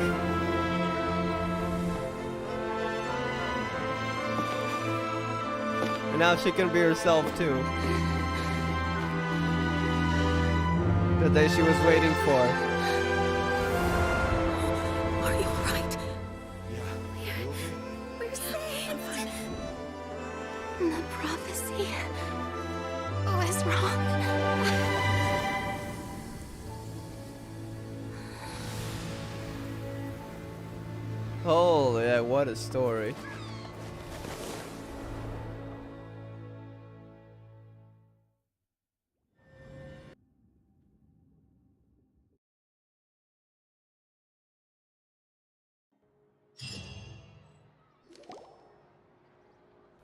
[SPEAKER 1] And now she can be herself too. The day she was waiting for.
[SPEAKER 23] Are you alright?
[SPEAKER 2] We're safe. The prophecy was wrong.
[SPEAKER 1] Holy heck, what a story.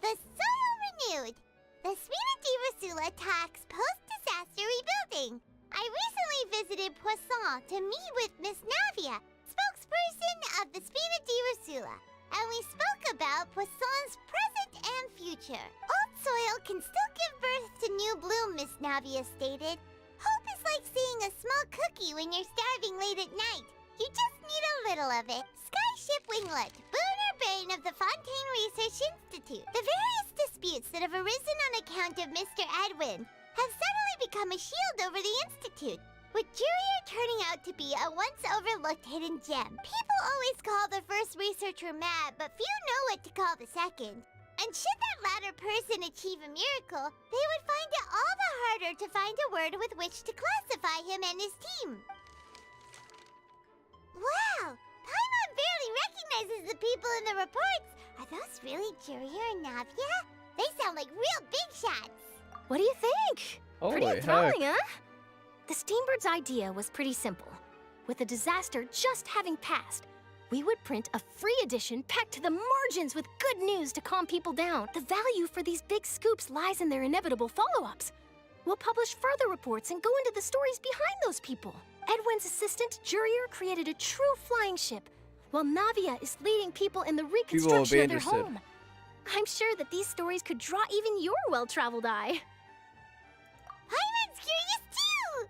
[SPEAKER 2] The soil renewed. The Spina di Rosula tax post-disaster rebuilding. I recently visited Poisson to meet with Miss Navia, spokesperson of the Spina di Rosula, and we spoke about Poisson's present and future. Old soil can still give birth to new bloom, Miss Navia stated. Hope is like seeing a small cookie when you're starving late at night. You just need a little of it. Skyship Winglet, boon or bane of the Fontaine Research Institute. The various disputes that have arisen on account of Mr. Edwin have suddenly become a shield over the Institute, with Jurier turning out to be a once-overlooked hidden gem. People always call the first researcher mad, but few know what to call the second. And should that latter person achieve a miracle, they would find it all the harder to find a word with which to classify him and his team. Wow! Paimon barely recognizes the people in the reports. Are those really Jurier and Navia? They sound like real big shots.
[SPEAKER 15] What do you think? Pretty
[SPEAKER 1] Holy
[SPEAKER 15] enthralling,
[SPEAKER 1] heck.
[SPEAKER 15] huh? The Steambird's idea was pretty simple. With the disaster just having passed, we would print a free edition packed to the margins with good news to calm people down. The value for these big scoops lies in their inevitable follow-ups. We'll publish further reports and go into the stories behind those people. Edwin's assistant, Jurier, created a true flying ship, while Navia is leading people in the reconstruction of their
[SPEAKER 1] interested.
[SPEAKER 15] home. I'm sure that these stories could draw even your well-traveled eye.
[SPEAKER 2] Paimon's curious too!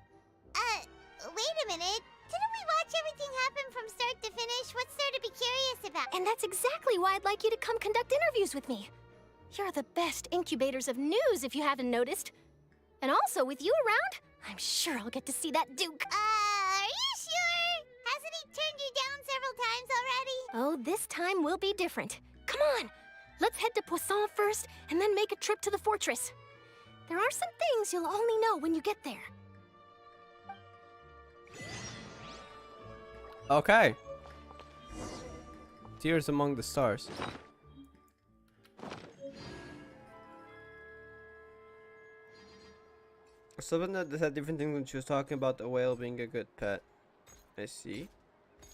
[SPEAKER 2] Wait a minute. Didn't we watch everything happen from start to finish? What's there to be curious about?
[SPEAKER 15] And that's exactly why I'd like you to come conduct interviews with me. You're the best incubators of news, if you haven't noticed. And also, with you around, I'm sure I'll get to see that Duke.
[SPEAKER 2] Are you sure? Hasn't he turned you down several times already?
[SPEAKER 15] Oh, this time will be different. Come on, let's head to Poisson first, and then make a trip to the fortress. There are some things you'll only know when you get there.
[SPEAKER 1] Okay. Tears among the stars. Someone that said different things when she was talking about the whale being a good pet. I see.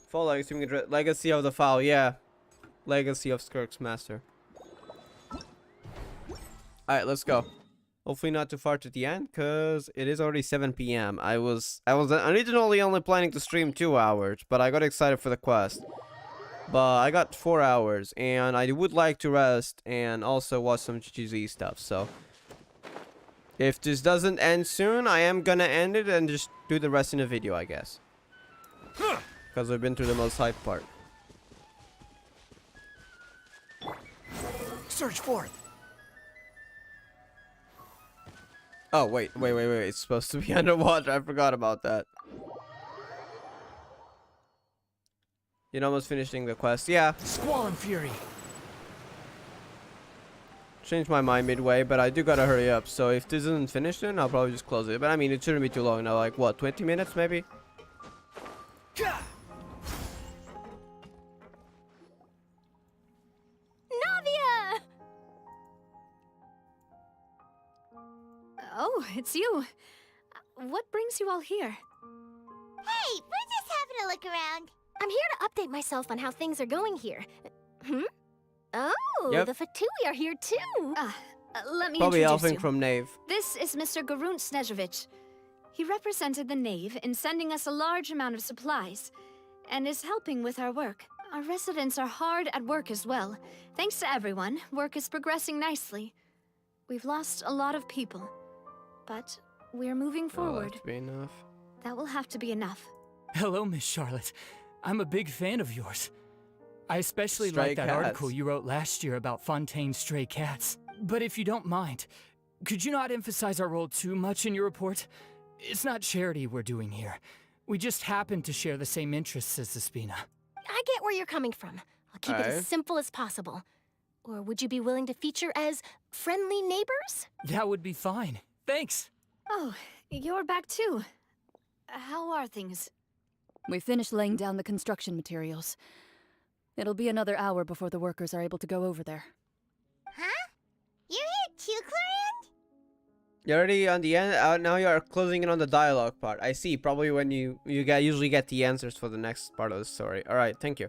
[SPEAKER 1] Fall Legacy of the Fowl, yeah. Legacy of Skirk's Master. Alright, let's go. Hopefully not too far to the end, because it is already 7 p.m. I was originally only planning to stream 2 hours, but I got excited for the quest. But I got 4 hours, and I would like to rest and also watch some GGZ stuff, so... If this doesn't end soon, I am gonna end it and just do the rest in the video, I guess. Because we've been through the most hype part.
[SPEAKER 11] Search forth.
[SPEAKER 1] Oh, wait. It's supposed to be underwater. I forgot about that. You're almost finishing the quest. Yeah.
[SPEAKER 11] Squall and Fury.
[SPEAKER 1] Changed my mind midway, but I do gotta hurry up. So if this isn't finished, then I'll probably just close it. But I mean, it shouldn't be too long now. Like, what, 20 minutes maybe?
[SPEAKER 5] Navia! Oh, it's you. What brings you all here?
[SPEAKER 2] Hey, we're just having a look around.
[SPEAKER 9] I'm here to update myself on how things are going here. Oh,
[SPEAKER 1] Yep.
[SPEAKER 9] the Fatui are here too.
[SPEAKER 5] Let me
[SPEAKER 1] Probably
[SPEAKER 5] introduce
[SPEAKER 1] elfing
[SPEAKER 5] you.
[SPEAKER 1] from Nave.
[SPEAKER 5] This is Mr. Garunt Snezhevich. He represented the Knave in sending us a large amount of supplies, and is helping with our work. Our residents are hard at work as well. Thanks to everyone, work is progressing nicely. We've lost a lot of people, but we're moving forward.
[SPEAKER 1] That'll be enough.
[SPEAKER 5] That will have to be enough.
[SPEAKER 13] Hello, Miss Charlotte. I'm a big fan of yours. I especially
[SPEAKER 1] Stray
[SPEAKER 13] like that
[SPEAKER 1] cats.
[SPEAKER 13] article you wrote last year about Fontaine's stray cats. But if you don't mind, could you not emphasize our role too much in your report? It's not charity we're doing here. We just happen to share the same interests as the Spina.
[SPEAKER 9] I get where you're coming from. I'll keep it as simple as possible. Or would you be willing to feature as friendly neighbors?
[SPEAKER 13] That would be fine. Thanks.
[SPEAKER 5] Oh, you're back too. How are things?
[SPEAKER 12] We finished laying down the construction materials. It'll be another hour before the workers are able to go over there.
[SPEAKER 2] Huh? You're here too, Clorand?
[SPEAKER 1] You're already on the end. Now you are closing in on the dialogue part. I see. Probably when you usually get the answers for the next part of the story. All right. Thank you.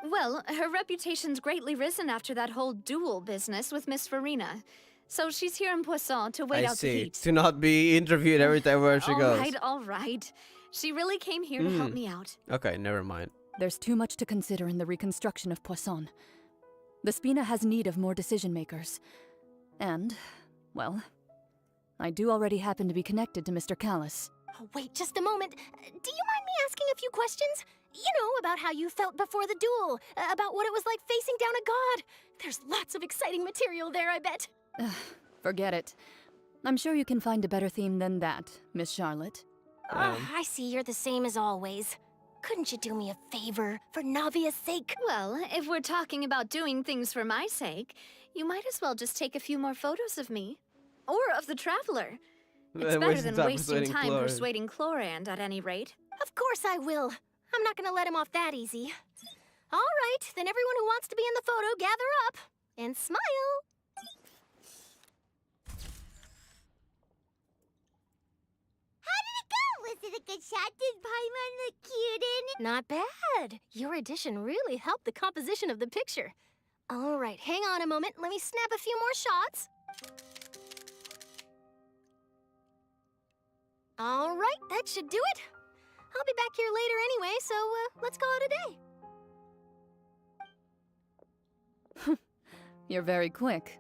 [SPEAKER 5] Well, her reputation's greatly risen after that whole duel business with Miss Farina. So she's here in Poisson to wait
[SPEAKER 1] I
[SPEAKER 5] out
[SPEAKER 1] see.
[SPEAKER 5] the heat.
[SPEAKER 1] To not be interviewed every time where she goes.
[SPEAKER 5] All right. She really came here to help me out.
[SPEAKER 1] Okay, never mind.
[SPEAKER 12] There's too much to consider in the reconstruction of Poisson. The Spina has need of more decision makers. And, well, I do already happen to be connected to Mr. Callis.
[SPEAKER 9] Oh, wait just a moment. Do you mind me asking a few questions? You know, about how you felt before the duel, about what it was like facing down a god. There's lots of exciting material there, I bet.
[SPEAKER 12] Forget it. I'm sure you can find a better theme than that, Miss Charlotte.
[SPEAKER 9] I see you're the same as always. Couldn't you do me a favor, for Navia's sake?
[SPEAKER 5] Well, if we're talking about doing things for my sake, you might as well just take a few more photos of me. Or of the Traveler. It's better than wasting time persuading Clorand, at any rate.
[SPEAKER 9] Of course I will. I'm not gonna let him off that easy. All right, then everyone who wants to be in the photo, gather up. And smile.
[SPEAKER 2] Was it a good shot? Did Paimon look cute in it?
[SPEAKER 9] Not bad. Your addition really helped the composition of the picture. All right, hang on a moment. Let me snap a few more shots. All right, that should do it. I'll be back here later anyway, so let's call it a day.
[SPEAKER 12] You're very quick.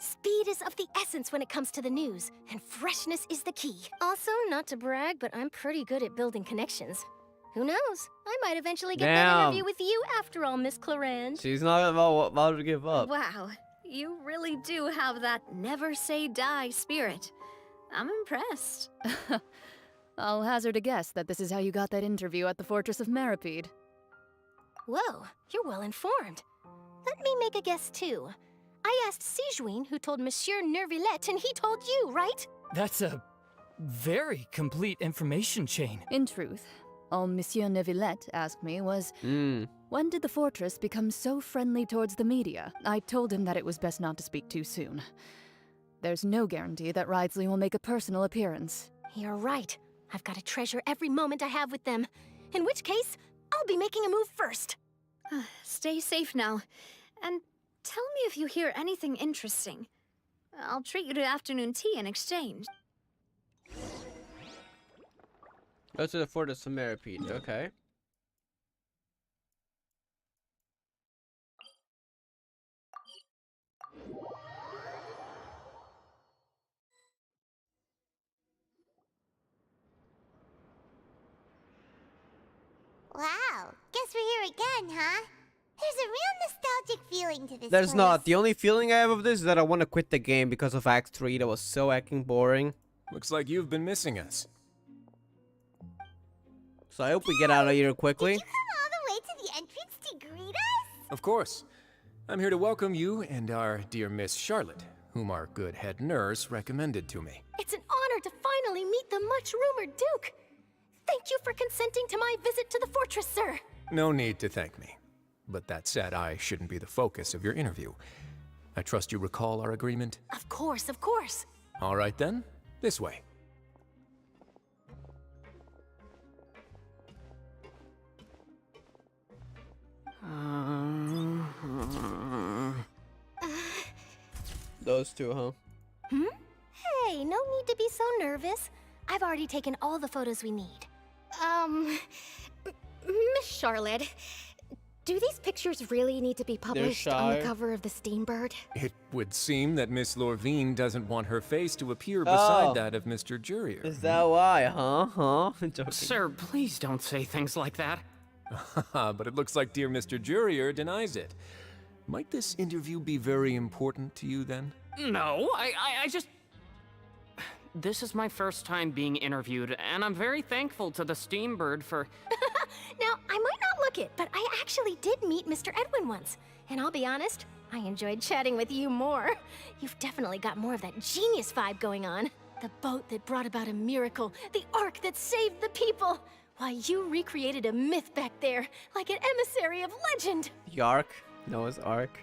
[SPEAKER 9] Speed is of the essence when it comes to the news, and freshness is the key. Also, not to brag, but I'm pretty good at building connections. Who knows? I might eventually get that interview with you after all, Miss Clorand.
[SPEAKER 1] She's not about to give up.
[SPEAKER 5] Wow, you really do have that never say die spirit. I'm impressed.
[SPEAKER 12] I'll hazard a guess that this is how you got that interview at the Fortress of Maripede.
[SPEAKER 9] Whoa, you're well informed. Let me make a guess too. I asked Sijuin, who told Monsieur Nervillette, and he told you, right?
[SPEAKER 13] That's a very complete information chain.
[SPEAKER 12] In truth, all Monsieur Neuvillette asked me was, When did the fortress become so friendly towards the media? I told him that it was best not to speak too soon. There's no guarantee that Ridesley will make a personal appearance.
[SPEAKER 9] You're right. I've got to treasure every moment I have with them. In which case, I'll be making a move first.
[SPEAKER 5] Stay safe now. And tell me if you hear anything interesting. I'll treat you to afternoon tea in exchange.
[SPEAKER 1] Go to the Fortress of Masquerade. Okay.
[SPEAKER 2] Wow, guess we're here again, huh? There's a real nostalgic feeling to this
[SPEAKER 1] There's
[SPEAKER 2] place.
[SPEAKER 1] not. The only feeling I have of this is that I want to quit the game because of Act 3. That was so acting boring.
[SPEAKER 7] Looks like you've been missing us.
[SPEAKER 1] So I hope we get out of here quickly.
[SPEAKER 2] Did you come all the way to the entrance to greet us?
[SPEAKER 7] Of course. I'm here to welcome you and our dear Miss Charlotte, whom our good head nurse recommended to me.
[SPEAKER 9] It's an honor to finally meet the much-rumored Duke. Thank you for consenting to my visit to the fortress, sir.
[SPEAKER 7] No need to thank me. But that said, I shouldn't be the focus of your interview. I trust you recall our agreement?
[SPEAKER 9] Of course, of course.
[SPEAKER 7] All right then, this way.
[SPEAKER 1] Those two, huh?
[SPEAKER 9] Hey, no need to be so nervous. I've already taken all the photos we need. Miss Charlotte, do these pictures really need to be published on the cover of the Steambird?
[SPEAKER 7] It would seem that Miss Lorvine doesn't want her face to appear beside that of Mr. Jurier.
[SPEAKER 1] Is that why, huh? I'm joking.
[SPEAKER 16] Sir, please don't say things like that.
[SPEAKER 7] But it looks like dear Mr. Jurier denies it. Might this interview be very important to you then?
[SPEAKER 16] No, I just... This is my first time being interviewed, and I'm very thankful to the Steambird for...
[SPEAKER 9] Now, I might not look it, but I actually did meet Mr. Edwin once. And I'll be honest, I enjoyed chatting with you more. You've definitely got more of that genius vibe going on. The boat that brought about a miracle, the ark that saved the people. Why, you recreated a myth back there, like an emissary of legend.
[SPEAKER 1] The Ark? Noah's Ark.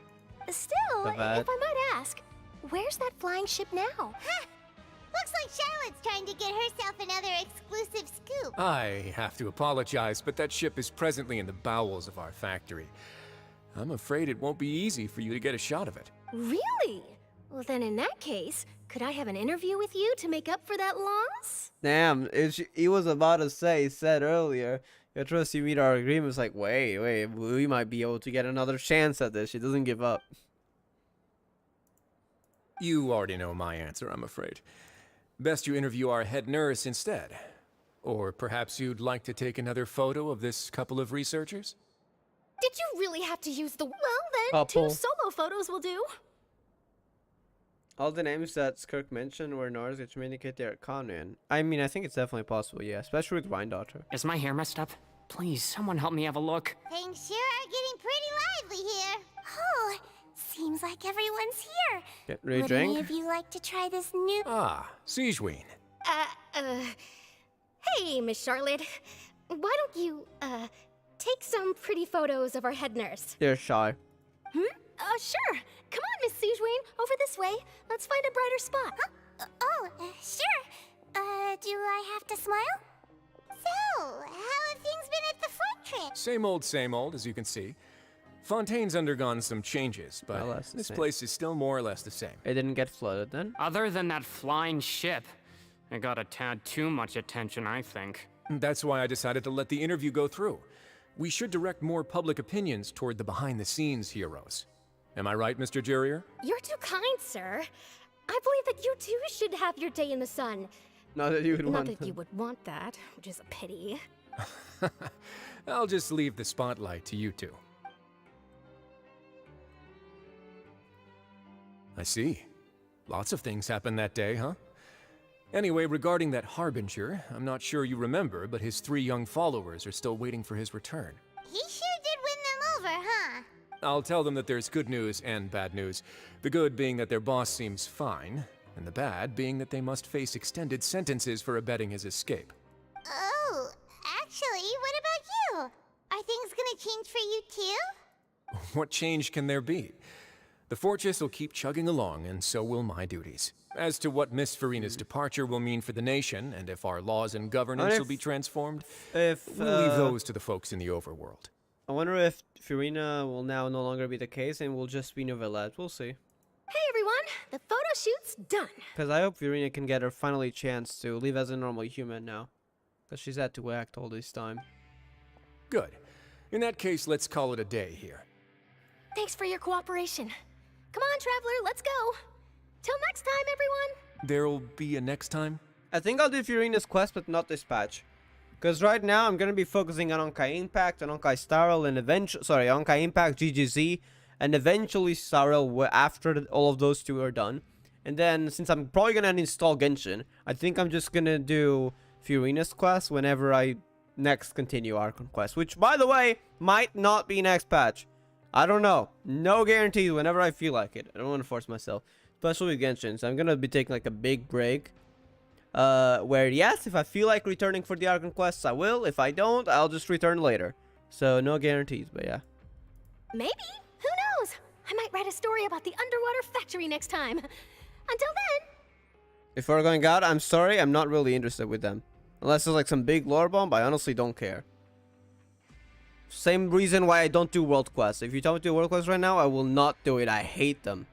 [SPEAKER 9] Still, if I might ask, where's that flying ship now?
[SPEAKER 2] Huh. Looks like Charlotte's trying to get herself another exclusive scoop.
[SPEAKER 7] I have to apologize, but that ship is presently in the bowels of our factory. I'm afraid it won't be easy for you to get a shot of it.
[SPEAKER 9] Really? Well, then in that case, could I have an interview with you to make up for that loss?
[SPEAKER 1] Damn, he was about to say, he said earlier, I trust you meet our agreement. It's like, wait, we might be able to get another chance at this. She doesn't give up.
[SPEAKER 7] You already know my answer, I'm afraid. Best you interview our head nurse instead. Or perhaps you'd like to take another photo of this couple of researchers?
[SPEAKER 9] Did you really have to use the... Well then,
[SPEAKER 1] Couple.
[SPEAKER 9] 2 solo photos will do.
[SPEAKER 1] All the names that Skirk mentioned were Norse, which indicate they're Conan. I mean, I think it's definitely possible, yeah. Especially with Winedaughter.
[SPEAKER 16] Is my hair messed up? Please, someone help me have a look.
[SPEAKER 2] Things sure are getting pretty lively here. Oh, seems like everyone's here.
[SPEAKER 1] Get ready to
[SPEAKER 2] Would
[SPEAKER 1] drink?
[SPEAKER 2] any of you like to try this new...
[SPEAKER 7] Ah, Siegeween.
[SPEAKER 9] Hey, Miss Charlotte. Why don't you, take some pretty photos of our head nurse?
[SPEAKER 1] They're shy.
[SPEAKER 9] Sure. Come on, Miss Siegeween. Over this way. Let's find a brighter spot.
[SPEAKER 2] Huh? Sure. Do I have to smile? So, how have things been at the fortress?
[SPEAKER 7] Same old, as you can see. Fontaine's undergone some changes, but
[SPEAKER 1] Well, that's the
[SPEAKER 7] this
[SPEAKER 1] same.
[SPEAKER 7] place is still more or less the same.
[SPEAKER 1] It didn't get flooded then?
[SPEAKER 16] Other than that flying ship, it got a tad too much attention, I think.
[SPEAKER 7] That's why I decided to let the interview go through. We should direct more public opinions toward the behind-the-scenes heroes. Am I right, Mr. Jurier?
[SPEAKER 9] You're too kind, sir. I believe that you too should have your day in the sun.
[SPEAKER 1] Not that you would
[SPEAKER 9] Not
[SPEAKER 1] want
[SPEAKER 9] that you would want that, which is a pity.
[SPEAKER 7] I'll just leave the spotlight to you two. I see. Lots of things happened that day, huh? Anyway, regarding that Harbinger, I'm not sure you remember, but his 3 young followers are still waiting for his return.
[SPEAKER 2] He sure did win them over, huh?
[SPEAKER 7] I'll tell them that there's good news and bad news. The good being that their boss seems fine, and the bad being that they must face extended sentences for abetting his escape.
[SPEAKER 2] Oh, actually, what about you? Are things gonna change for you too?
[SPEAKER 7] What change can there be? The fortress will keep chugging along, and so will my duties. As to what Miss Farina's departure will mean for the nation, and if our laws and governance will be transformed, we'll leave those to the folks in the overworld.
[SPEAKER 1] I wonder if Farina will now no longer be the case and will just be Novelette. We'll see.
[SPEAKER 9] Hey everyone, the photo shoot's done.
[SPEAKER 1] Because I hope Farina can get her finally chance to live as a normal human now. Because she's had to act all this time.
[SPEAKER 7] Good. In that case, let's call it a day here.
[SPEAKER 9] Thanks for your cooperation. Come on, Traveler, let's go. Till next time, everyone.
[SPEAKER 7] There'll be a next time?
[SPEAKER 1] I think I'll do Farina's quest, but not this patch. Because right now, I'm going to be focusing on Honkai Impact and Honkai Star Rail and eventually... Sorry, Honkai Impact, GGZ, and eventually Star Rail after all of those two are done. And then, since I'm probably going to install Genshin, I think I'm just going to do Farina's quest whenever I next continue Archon quest. Which, by the way, might not be next patch. I don't know. No guarantees whenever I feel like it. I don't want to force myself. Especially with Genshin. So I'm going to be taking like a big break. Where, yes, if I feel like returning for the Archon quests, I will. If I don't, I'll just return later. So no guarantees, but yeah.
[SPEAKER 9] Maybe. Who knows? I might write a story about the underwater factory next time. Until then.
[SPEAKER 1] If we're going out, I'm sorry. I'm not really interested with them. Unless there's like some big lore bomb, I honestly don't care. Same reason why I don't do world quests. If you tell me to do world quests right now, I will not do it. I hate them.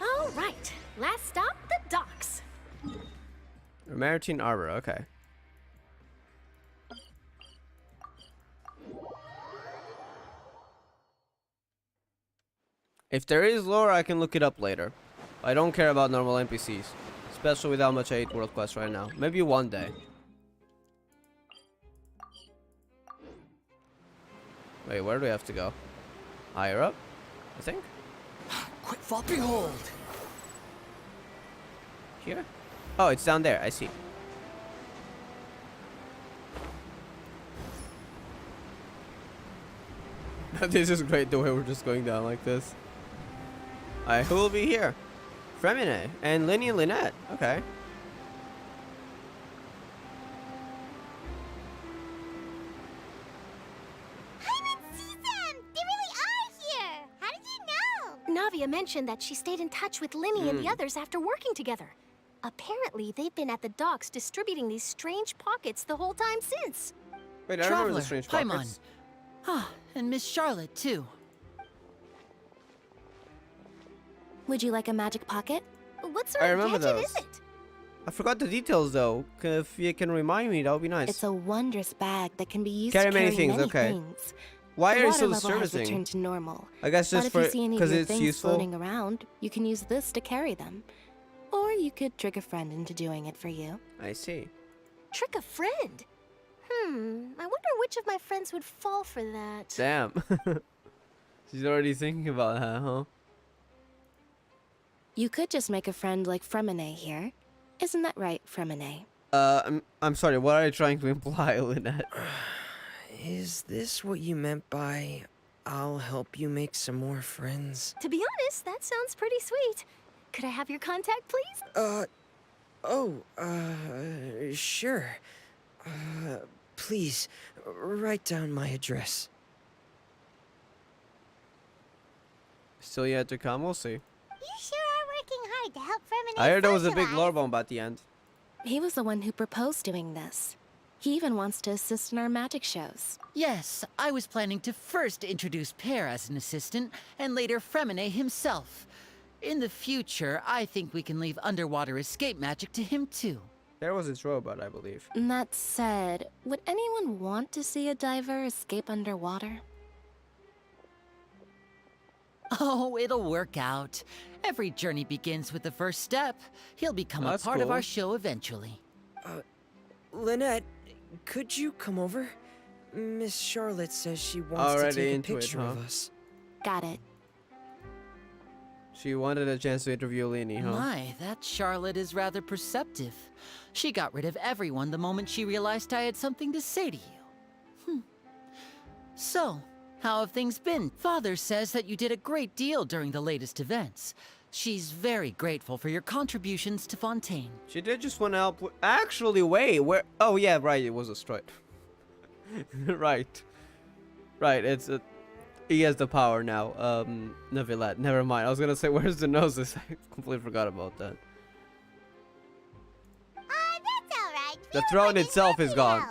[SPEAKER 9] All right. Last stop, the docks.
[SPEAKER 1] Maritime Arbor, okay. If there is lore, I can look it up later. I don't care about normal NPCs. Especially with how much I hate world quests right now. Maybe one day. Wait, where do we have to go? Higher up? I think?
[SPEAKER 18] Quick fall, behold!
[SPEAKER 1] Here? Oh, it's down there. I see. This is great the way we're just going down like this. Alright, who will be here? Fremine and Linny and Lynette. Okay.
[SPEAKER 9] Navia mentioned that she stayed in touch with Linny and the others after working together. Apparently, they've been at the docks distributing these strange pockets the whole time since.
[SPEAKER 1] Wait, I remember the strange pockets.
[SPEAKER 18] Ah, and Miss Charlotte, too.
[SPEAKER 9] Would you like a magic pocket? What sort
[SPEAKER 1] I
[SPEAKER 9] of
[SPEAKER 1] remember
[SPEAKER 9] gadget
[SPEAKER 1] those.
[SPEAKER 9] is it?
[SPEAKER 1] I forgot the details though. If you can remind me, that would be nice.
[SPEAKER 14] It's a wondrous bag that can be used
[SPEAKER 1] Carry
[SPEAKER 14] to carry
[SPEAKER 1] many things, okay.
[SPEAKER 14] things.
[SPEAKER 1] Why
[SPEAKER 14] The
[SPEAKER 1] are you
[SPEAKER 14] water
[SPEAKER 1] still
[SPEAKER 14] level has
[SPEAKER 1] servicing?
[SPEAKER 14] returned to normal.
[SPEAKER 1] I guess just
[SPEAKER 14] but
[SPEAKER 1] for
[SPEAKER 14] if you see any of
[SPEAKER 1] because
[SPEAKER 14] your
[SPEAKER 1] it's
[SPEAKER 14] things
[SPEAKER 1] useful.
[SPEAKER 14] floating around, you can use this to carry them. Or you could trick a friend into doing it for you.
[SPEAKER 1] I see.
[SPEAKER 9] Trick a friend? I wonder which of my friends would fall for that.
[SPEAKER 1] Damn. She's already thinking about that, huh?
[SPEAKER 14] You could just make a friend like Fremine here. Isn't that right, Fremine?
[SPEAKER 1] I'm sorry, what are you trying to imply, Lynette?
[SPEAKER 17] Is this what you meant by, I'll help you make some more friends?
[SPEAKER 9] To be honest, that sounds pretty sweet. Could I have your contact, please?
[SPEAKER 17] Sure. Please, write down my address.
[SPEAKER 1] Still yet to come, we'll see.
[SPEAKER 2] You sure are working hard to help Fremine
[SPEAKER 1] I heard there was a big
[SPEAKER 2] socialize.
[SPEAKER 1] lore bomb at the end.
[SPEAKER 14] He was the one who proposed doing this. He even wants to assist in our magic shows.
[SPEAKER 18] Yes, I was planning to first introduce Pear as an assistant, and later Fremine himself. In the future, I think we can leave underwater escape magic to him too.
[SPEAKER 1] There was its robot, I believe.
[SPEAKER 14] That said, would anyone want to see a diver escape underwater?
[SPEAKER 18] Oh, it'll work out. Every journey begins with the first step. He'll become a part of our show eventually.
[SPEAKER 17] Lynette, could you come over? Miss Charlotte says she wants to take a picture of us.
[SPEAKER 14] Got it.
[SPEAKER 1] She wanted a chance to interview Lenny, huh?
[SPEAKER 18] My, that Charlotte is rather perceptive. She got rid of everyone the moment she realized I had something to say to you. So, how have things been? Father says that you did a great deal during the latest events. She's very grateful for your contributions to Fontaine.
[SPEAKER 1] She did just want to help. Actually, wait, where? Oh yeah, right. It was destroyed. Right. Right, it's a... He has the power now. Neuvillette. Never mind. I was gonna say, where's the noses? I completely forgot about that.
[SPEAKER 2] That's alright.
[SPEAKER 1] The throne itself is gone.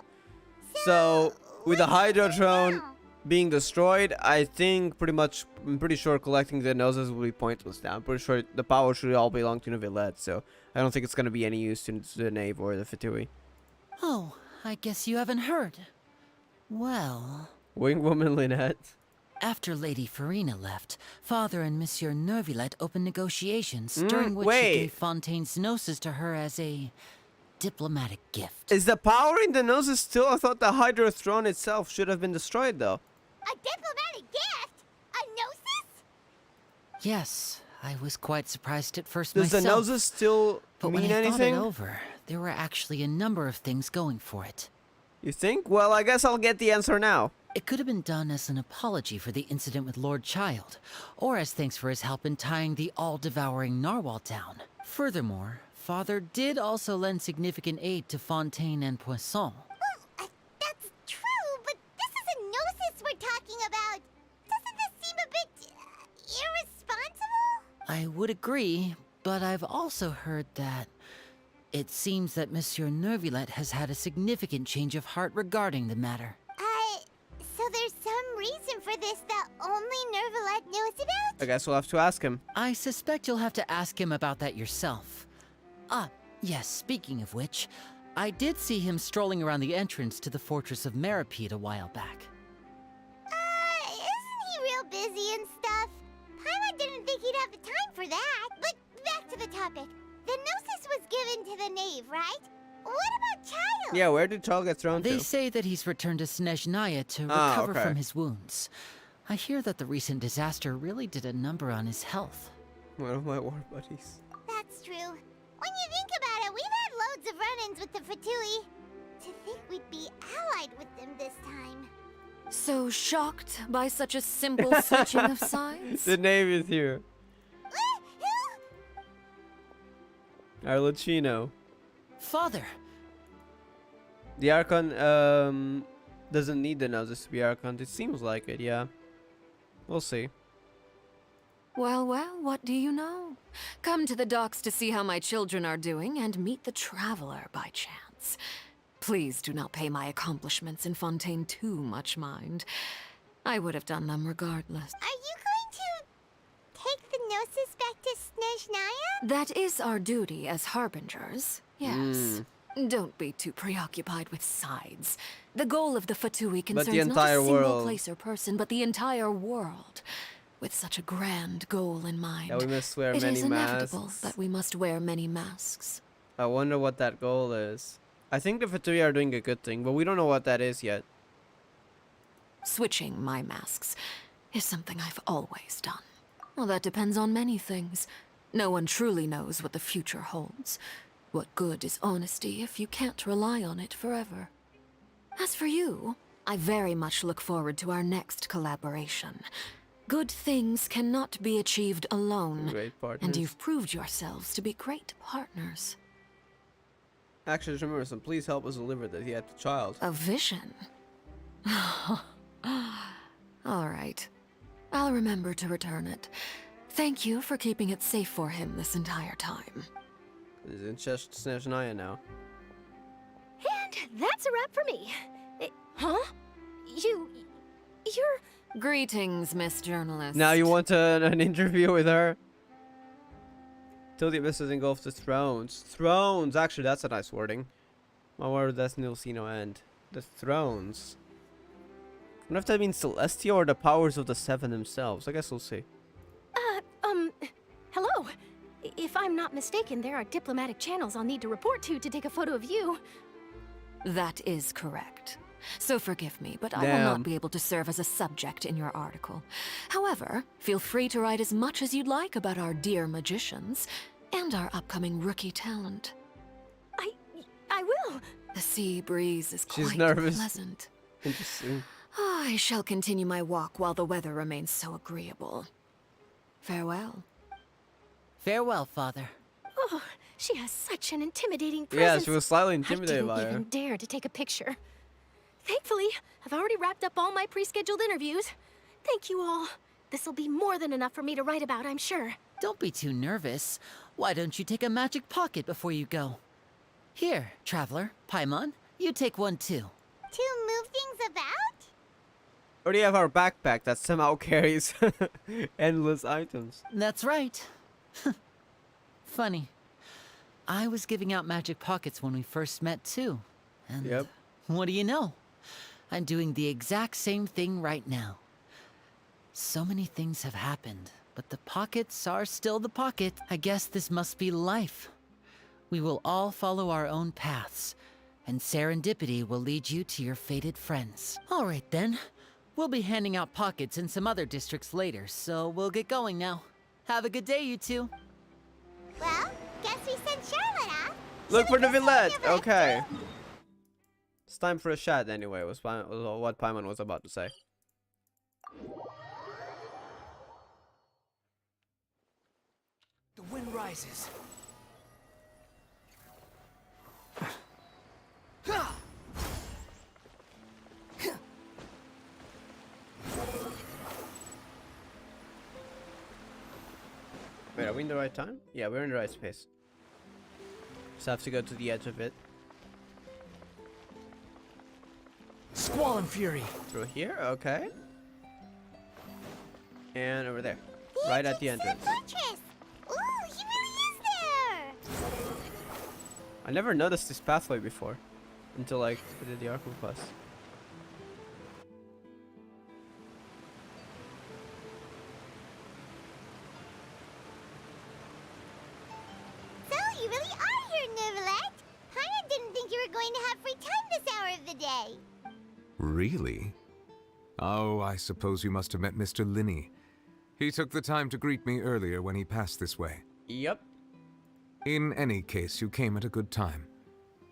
[SPEAKER 1] So, with the Hydro throne being destroyed, I think I'm pretty sure collecting the noses will be pointless now. I'm pretty sure the power should all belong to Neuvillette, so I don't think it's gonna be any use to the Knave or the Fatui.
[SPEAKER 18] Oh, I guess you haven't heard. Well...
[SPEAKER 1] Wing Woman Lynette.
[SPEAKER 18] After Lady Farina left, Father and Monsieur Neuvillette opened negotiations, during which he gave Fontaine's gnosis to her as a diplomatic gift.
[SPEAKER 1] Is the power in the noses still? I thought the Hydro throne itself should have been destroyed, though.
[SPEAKER 2] A diplomatic gift? A gnosis?
[SPEAKER 18] Yes, I was quite surprised at first
[SPEAKER 1] Does
[SPEAKER 18] myself.
[SPEAKER 1] the noses still
[SPEAKER 18] but
[SPEAKER 1] mean
[SPEAKER 18] when I
[SPEAKER 1] anything?
[SPEAKER 18] thought it over, there were actually a number of things going for it.
[SPEAKER 1] You think? Well, I guess I'll get the answer now.
[SPEAKER 18] It could have been done as an apology for the incident with Lord Child, or as thanks for his help in tying the all-devouring narwhal down. Furthermore, Father did also lend significant aid to Fontaine and Poisson.
[SPEAKER 2] Well, that's true, but this is a gnosis we're talking about. Doesn't this seem a bit irresponsible?
[SPEAKER 18] I would agree, but I've also heard that it seems that Monsieur Neuvillette has had a significant change of heart regarding the matter.
[SPEAKER 2] So there's some reason for this that only Neuvillette knows about?
[SPEAKER 1] I guess we'll have to ask him.
[SPEAKER 18] I suspect you'll have to ask him about that yourself. Ah, yes, speaking of which, I did see him strolling around the entrance to the fortress of Maripede a while back.
[SPEAKER 2] Isn't he real busy and stuff? Paimon didn't think he'd have the time for that. But back to the topic. The gnosis was given to the knave, right? What about Child?
[SPEAKER 1] Yeah, where did Child get thrown to?
[SPEAKER 18] They say that he's returned to Snezhnaya to recover from his wounds. I hear that the recent disaster really did a number on his health.
[SPEAKER 1] One of my war buddies.
[SPEAKER 2] That's true. When you think about it, we've had loads of run-ins with the Fatui. To think we'd be allied with them this time.
[SPEAKER 5] So shocked by such a simple switching of sides?
[SPEAKER 1] The Knave is here. Arlecchino.
[SPEAKER 18] Father!
[SPEAKER 1] The Archon, doesn't need the noses to be Archon. It seems like it, yeah. We'll see.
[SPEAKER 5] Well, well, what do you know? Come to the docks to see how my children are doing and meet the Traveler by chance. Please do not pay my accomplishments in Fontaine too much mind. I would have done them regardless.
[SPEAKER 2] Are you going to take the gnosis back to Snezhnaya?
[SPEAKER 5] That is our duty as harbingers, yes. Don't be too preoccupied with sides. The goal of the Fatui concerns not a single place or person, but the entire world. With such a grand goal in mind,
[SPEAKER 1] we must wear
[SPEAKER 5] it
[SPEAKER 1] many
[SPEAKER 5] is inevitable
[SPEAKER 1] masks.
[SPEAKER 5] that we must wear many masks.
[SPEAKER 1] I wonder what that goal is. I think the Fatui are doing a good thing, but we don't know what that is yet.
[SPEAKER 5] Switching my masks is something I've always done. Well, that depends on many things. No one truly knows what the future holds. What good is honesty if you can't rely on it forever? As for you, I very much look forward to our next collaboration. Good things cannot be achieved alone, and you've proved yourselves to be great partners.
[SPEAKER 1] Actually, just remember, some please help us deliver this yet to Child.
[SPEAKER 5] A vision? All right. I'll remember to return it. Thank you for keeping it safe for him this entire time.
[SPEAKER 1] He's in Snezhnaya now.
[SPEAKER 9] And that's a wrap for me. Huh? You're...
[SPEAKER 5] Greetings, Miss Journalist.
[SPEAKER 1] Now you want an interview with her? Till the abysses engulf the thrones. Thrones! Actually, that's a nice wording. My word, that's nil see no end. The thrones. I wonder if that means Celestia or the powers of the Seven themselves. I guess we'll see.
[SPEAKER 9] Hello. If I'm not mistaken, there are diplomatic channels I'll need to report to take a photo of you.
[SPEAKER 5] That is correct. So forgive me, but I will not be able to serve as a subject in your article. However, feel free to write as much as you'd like about our dear magicians and our upcoming rookie talent.
[SPEAKER 9] I will.
[SPEAKER 5] The sea breeze is quite pleasant.
[SPEAKER 1] Interesting.
[SPEAKER 5] I shall continue my walk while the weather remains so agreeable. Farewell.
[SPEAKER 18] Farewell, Father.
[SPEAKER 9] Oh, she has such an intimidating
[SPEAKER 1] Yeah,
[SPEAKER 9] presence.
[SPEAKER 1] she was slightly intimidated
[SPEAKER 9] I
[SPEAKER 1] by
[SPEAKER 9] didn't
[SPEAKER 1] her.
[SPEAKER 9] even dare to take a picture. Thankfully, I've already wrapped up all my pre-scheduled interviews. Thank you all. This'll be more than enough for me to write about, I'm sure.
[SPEAKER 18] Don't be too nervous. Why don't you take a magic pocket before you go? Here, Traveler, Paimon, you take one too.
[SPEAKER 2] To move things about?
[SPEAKER 1] Already have our backpack that somehow carries endless items.
[SPEAKER 18] That's right. Funny. I was giving out magic pockets when we first met too. And what do you know? I'm doing the exact same thing right now. So many things have happened, but the pockets are still the pocket. I guess this must be life. We will all follow our own paths, and serendipity will lead you to your fated friends. All right then. We'll be handing out pockets in some other districts later, so we'll get going now. Have a good day, you two.
[SPEAKER 2] Well, guess we sent Charlotte off.
[SPEAKER 1] Look for the village. Okay. It's time for a chat anyway, was what Paimon was about to say.
[SPEAKER 11] The wind rises.
[SPEAKER 1] Wait, are we in the right time? Yeah, we're in the right space. Just have to go to the edge of it.
[SPEAKER 11] Squall and fury.
[SPEAKER 1] Through here, okay. And over there. Right at the entrance.
[SPEAKER 2] Ooh, he really is there!
[SPEAKER 1] I never noticed this pathway before. Until like I did the Arkham quest.
[SPEAKER 2] So, you really are here, Neuvillette. Paimon didn't think you were going to have free time this hour of the day.
[SPEAKER 6] Really? Oh, I suppose you must have met Mr. Linney. He took the time to greet me earlier when he passed this way.
[SPEAKER 1] Yep.
[SPEAKER 6] In any case, you came at a good time.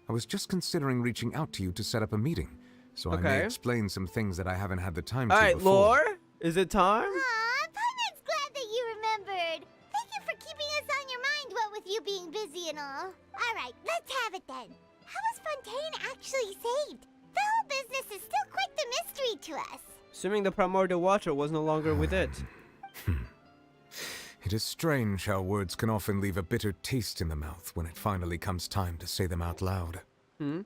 [SPEAKER 6] I was just considering reaching out to you to set up a meeting, so I may explain some things that I haven't had the time to before.
[SPEAKER 1] Alright, Lore, is it time?
[SPEAKER 2] Aw, Paimon's glad that you remembered. Thank you for keeping us on your mind, what with you being busy and all. Alright, let's have it then. How was Fontaine actually saved? The whole business is still quite the mystery to us.
[SPEAKER 1] Assuming the primordial water was no longer with it.
[SPEAKER 6] It is strange how words can often leave a bitter taste in the mouth when it finally comes time to say them out loud.
[SPEAKER 1] But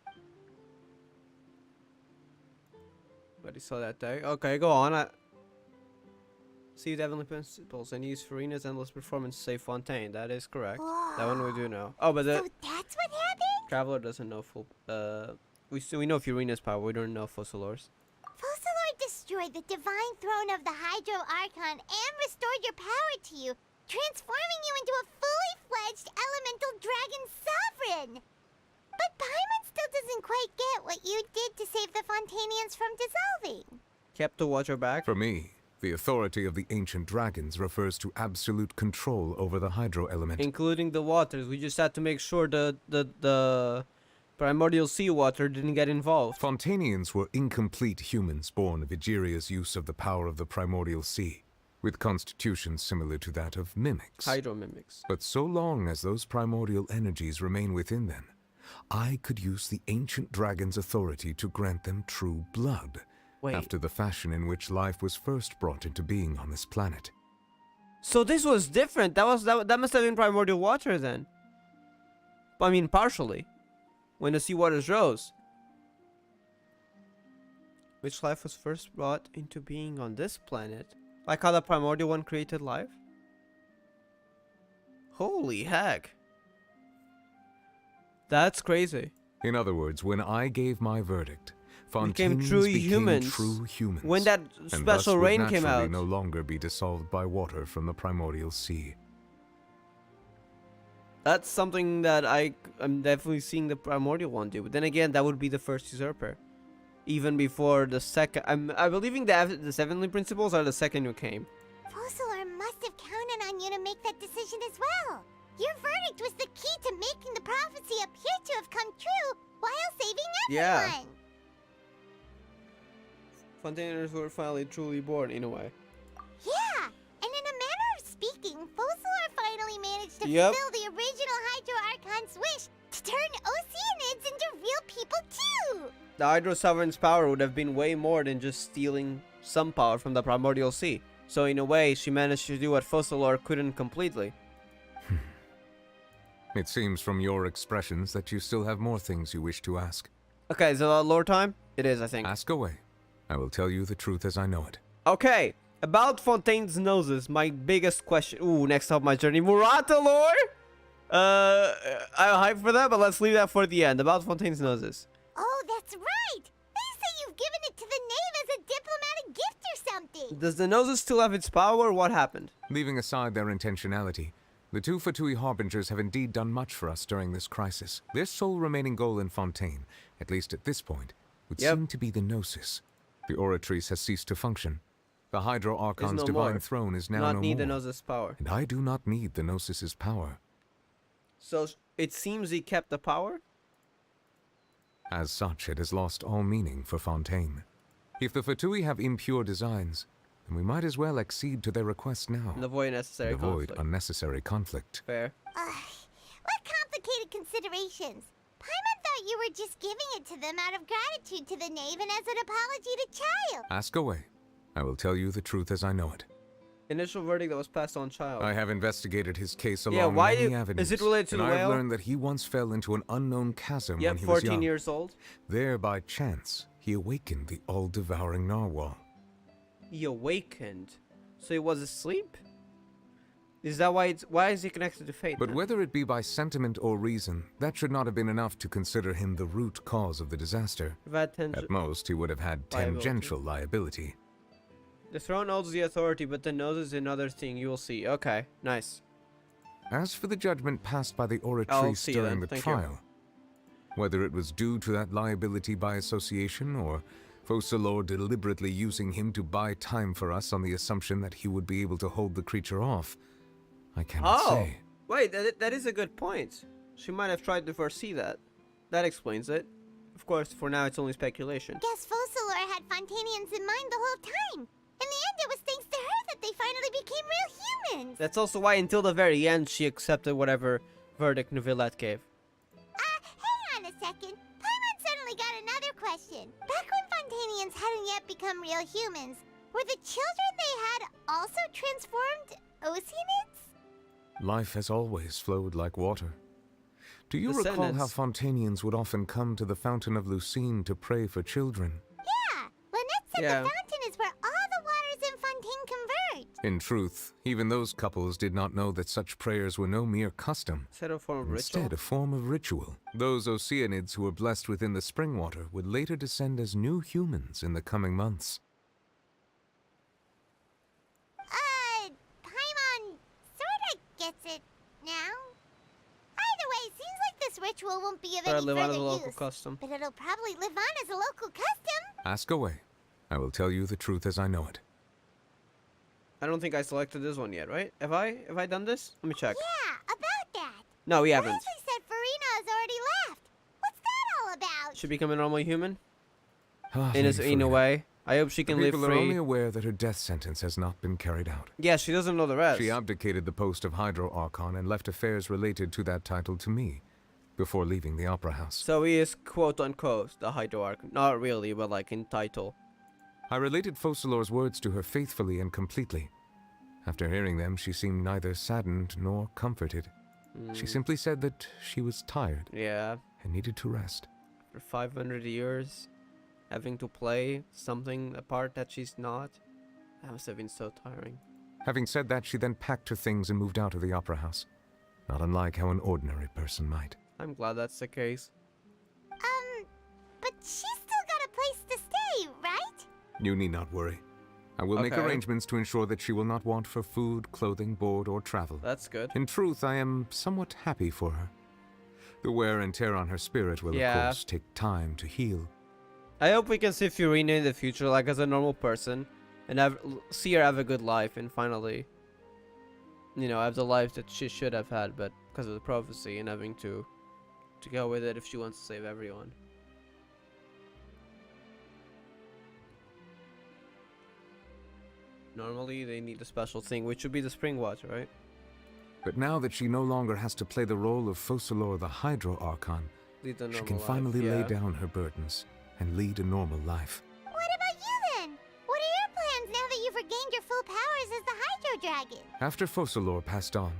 [SPEAKER 1] he saw that day. Okay, go on. See the heavenly principles and use Farina's endless performance to save Fontaine. That is correct.
[SPEAKER 2] Whoa.
[SPEAKER 1] That one we do know. Oh, but
[SPEAKER 2] So that's what happened?
[SPEAKER 1] Traveler doesn't know full. We know Furina's power. We don't know Fossilor's.
[SPEAKER 2] Fossilor destroyed the divine throne of the Hydro Archon and restored your power to you, transforming you into a fully fledged elemental dragon sovereign. But Paimon still doesn't quite get what you did to save the Fontainians from dissolving.
[SPEAKER 1] Kept the water back.
[SPEAKER 6] For me, the authority of the ancient dragons refers to absolute control over the hydro element.
[SPEAKER 1] Including the waters. We just had to make sure the primordial seawater didn't get involved.
[SPEAKER 6] Fontainians were incomplete humans born of Egeria's use of the power of the primordial sea, with constitutions similar to that of mimics.
[SPEAKER 1] Hydro mimics.
[SPEAKER 6] But so long as those primordial energies remain within them, I could use the ancient dragon's authority to grant them true blood, after the fashion in which life was first brought into being on this planet.
[SPEAKER 1] So this was different. That must have been primordial water then. I mean, partially. When the sea waters rose. Which life was first brought into being on this planet? Like how the primordial one created life? Holy heck. That's crazy.
[SPEAKER 6] In other words, when I gave my verdict, Fontaine
[SPEAKER 1] became true humans. When that special rain came out.
[SPEAKER 6] No longer be dissolved by water from the primordial sea.
[SPEAKER 1] That's something that I'm definitely seeing the primordial one do. But then again, that would be the first usurper. Even before the second. I'm believing the heavenly principles are the second who came.
[SPEAKER 2] Fossilor must have counted on you to make that decision as well. Your verdict was the key to making the prophecy appear to have come true while saving everyone.
[SPEAKER 1] Fontainers were finally truly born in a way.
[SPEAKER 2] Yeah, and in a manner of speaking, Fossilor finally managed to fulfill the original Hydro Archon's wish to turn Oceanids into real people too.
[SPEAKER 1] the Hydro Sovereign's power would have been way more than just stealing some power from the Primordial Sea. So in a way, she managed to do what Focalor couldn't completely.
[SPEAKER 6] It seems from your expressions that you still have more things you wish to ask.
[SPEAKER 1] Okay, is it lore time? It is, I think.
[SPEAKER 6] Ask away. I will tell you the truth as I know it.
[SPEAKER 1] Okay, about Fontaine's noses, my biggest question. Ooh, next up my journey, Murata lore? I'm hyped for that, but let's leave that for the end. About Fontaine's noses.
[SPEAKER 2] Oh, that's right! They say you've given it to the knave as a diplomatic gift or something!
[SPEAKER 1] Does the noses still have its power, or what happened?
[SPEAKER 6] Leaving aside their intentionality, the two Fatui Harbingers have indeed done much for us during this crisis. Their sole remaining goal in Fontaine, at least at this point, would seem to be the Gnosis. The Oratrice has ceased to function. The Hydro Archon's divine throne is now no more.
[SPEAKER 1] Not need the Gnosis' power.
[SPEAKER 6] And I do not need the Gnosis' power.
[SPEAKER 1] So it seems he kept the power?
[SPEAKER 6] As such, it has lost all meaning for Fontaine. If the Fatui have impure designs, then we might as well accede to their request now.
[SPEAKER 1] And avoid unnecessary conflict.
[SPEAKER 6] Unnecessary conflict.
[SPEAKER 1] Fair.
[SPEAKER 2] What complicated considerations? Paimon thought you were just giving it to them out of gratitude to the knave and as an apology to Child.
[SPEAKER 6] Ask away. I will tell you the truth as I know it.
[SPEAKER 1] Initial verdict that was passed on Child.
[SPEAKER 6] I have investigated his case along many avenues.
[SPEAKER 1] Is it related to the
[SPEAKER 6] whale?
[SPEAKER 1] whale?
[SPEAKER 6] I've learned that he once fell into an unknown chasm when he was young.
[SPEAKER 1] 14 years old.
[SPEAKER 6] There, by chance, he awakened the all-devouring narwhal.
[SPEAKER 1] He awakened? So he was asleep? Is that why is he connected to fate?
[SPEAKER 6] But
[SPEAKER 1] then?
[SPEAKER 6] whether it be by sentiment or reason, that should not have been enough to consider him the root cause of the disaster. At most, he would have had tangential liability.
[SPEAKER 1] The throne holds the authority, but the nose is another thing. You will see. Okay, nice.
[SPEAKER 6] As for the judgment passed by the Oratrice during the trial, whether it was due to that liability by association or Focalor deliberately using him to buy time for us on the assumption that he would be able to hold the creature off, I cannot say.
[SPEAKER 1] Wait, that is a good point. She might have tried to foresee that. That explains it. Of course, for now it's only speculation.
[SPEAKER 2] Guess Focalor had Fontainians in mind the whole time. In the end, it was thanks to her that they finally became real humans.
[SPEAKER 1] That's also why until the very end she accepted whatever verdict Neuvillette gave.
[SPEAKER 2] Hang on a second. Paimon suddenly got another question. Back when Fontainians hadn't yet become real humans, were the children they had also transformed Oceanids?
[SPEAKER 6] Life has always flowed like water. Do you recall how Fontainians would often come to the Fountain of Lucine to pray for children?
[SPEAKER 2] Yeah, Lynette said the fountain is where all the waters in Fontaine converge.
[SPEAKER 6] In truth, even those couples did not know that such prayers were no mere custom.
[SPEAKER 1] Instead,
[SPEAKER 6] a form of ritual. Those Oceanids who were blessed within the spring water would later descend as new humans in the coming months.
[SPEAKER 2] Paimon sorta gets it now. Either way, it seems like this ritual won't be of any further use.
[SPEAKER 1] Custom.
[SPEAKER 2] But it'll probably live on as a local custom.
[SPEAKER 6] Ask away. I will tell you the truth as I know it.
[SPEAKER 1] I don't think I selected this one yet, right? Have I done this? Let me check.
[SPEAKER 2] Yeah, about that.
[SPEAKER 1] No, we haven't.
[SPEAKER 2] Leslie said Farina has already left. What's that all about?
[SPEAKER 1] She become a normal human? In a way. I hope she can live free.
[SPEAKER 6] People are only aware that her death sentence has not been carried out.
[SPEAKER 1] Yeah, she doesn't know the rest.
[SPEAKER 6] She abdicated the post of Hydro Archon and left affairs related to that title to me before leaving the Opera House.
[SPEAKER 1] So he is quote-unquote the Hydro Archon. Not really, but like in title.
[SPEAKER 6] I related Focalor's words to her faithfully and completely. After hearing them, she seemed neither saddened nor comforted. She simply said that she was tired.
[SPEAKER 1] Yeah.
[SPEAKER 6] And needed to rest.
[SPEAKER 1] For 500 years, having to play something, a part that she's not, that must have been so tiring.
[SPEAKER 6] Having said that, she then packed her things and moved out of the Opera House. Not unlike how an ordinary person might.
[SPEAKER 1] I'm glad that's the case.
[SPEAKER 2] But she's still got a place to stay, right?
[SPEAKER 6] You need not worry. I will make arrangements to ensure that she will not want for food, clothing, board, or travel.
[SPEAKER 1] That's good.
[SPEAKER 6] In truth, I am somewhat happy for her. The wear and tear on her spirit will, of course, take time to heal.
[SPEAKER 1] I hope we can see Fiorina in the future, like as a normal person, and see her have a good life, and finally, you know, have the life that she should have had, but because of the prophecy and having to go with it if she wants to save everyone. Normally, they need a special thing, which would be the spring water, right?
[SPEAKER 6] But now that she no longer has to play the role of Focalor the Hydro Archon, she can finally lay down her burdens and lead a normal life.
[SPEAKER 2] What about you then? What are your plans now that you've regained your full powers as the Hydro Dragon?
[SPEAKER 6] After Focalor passed on,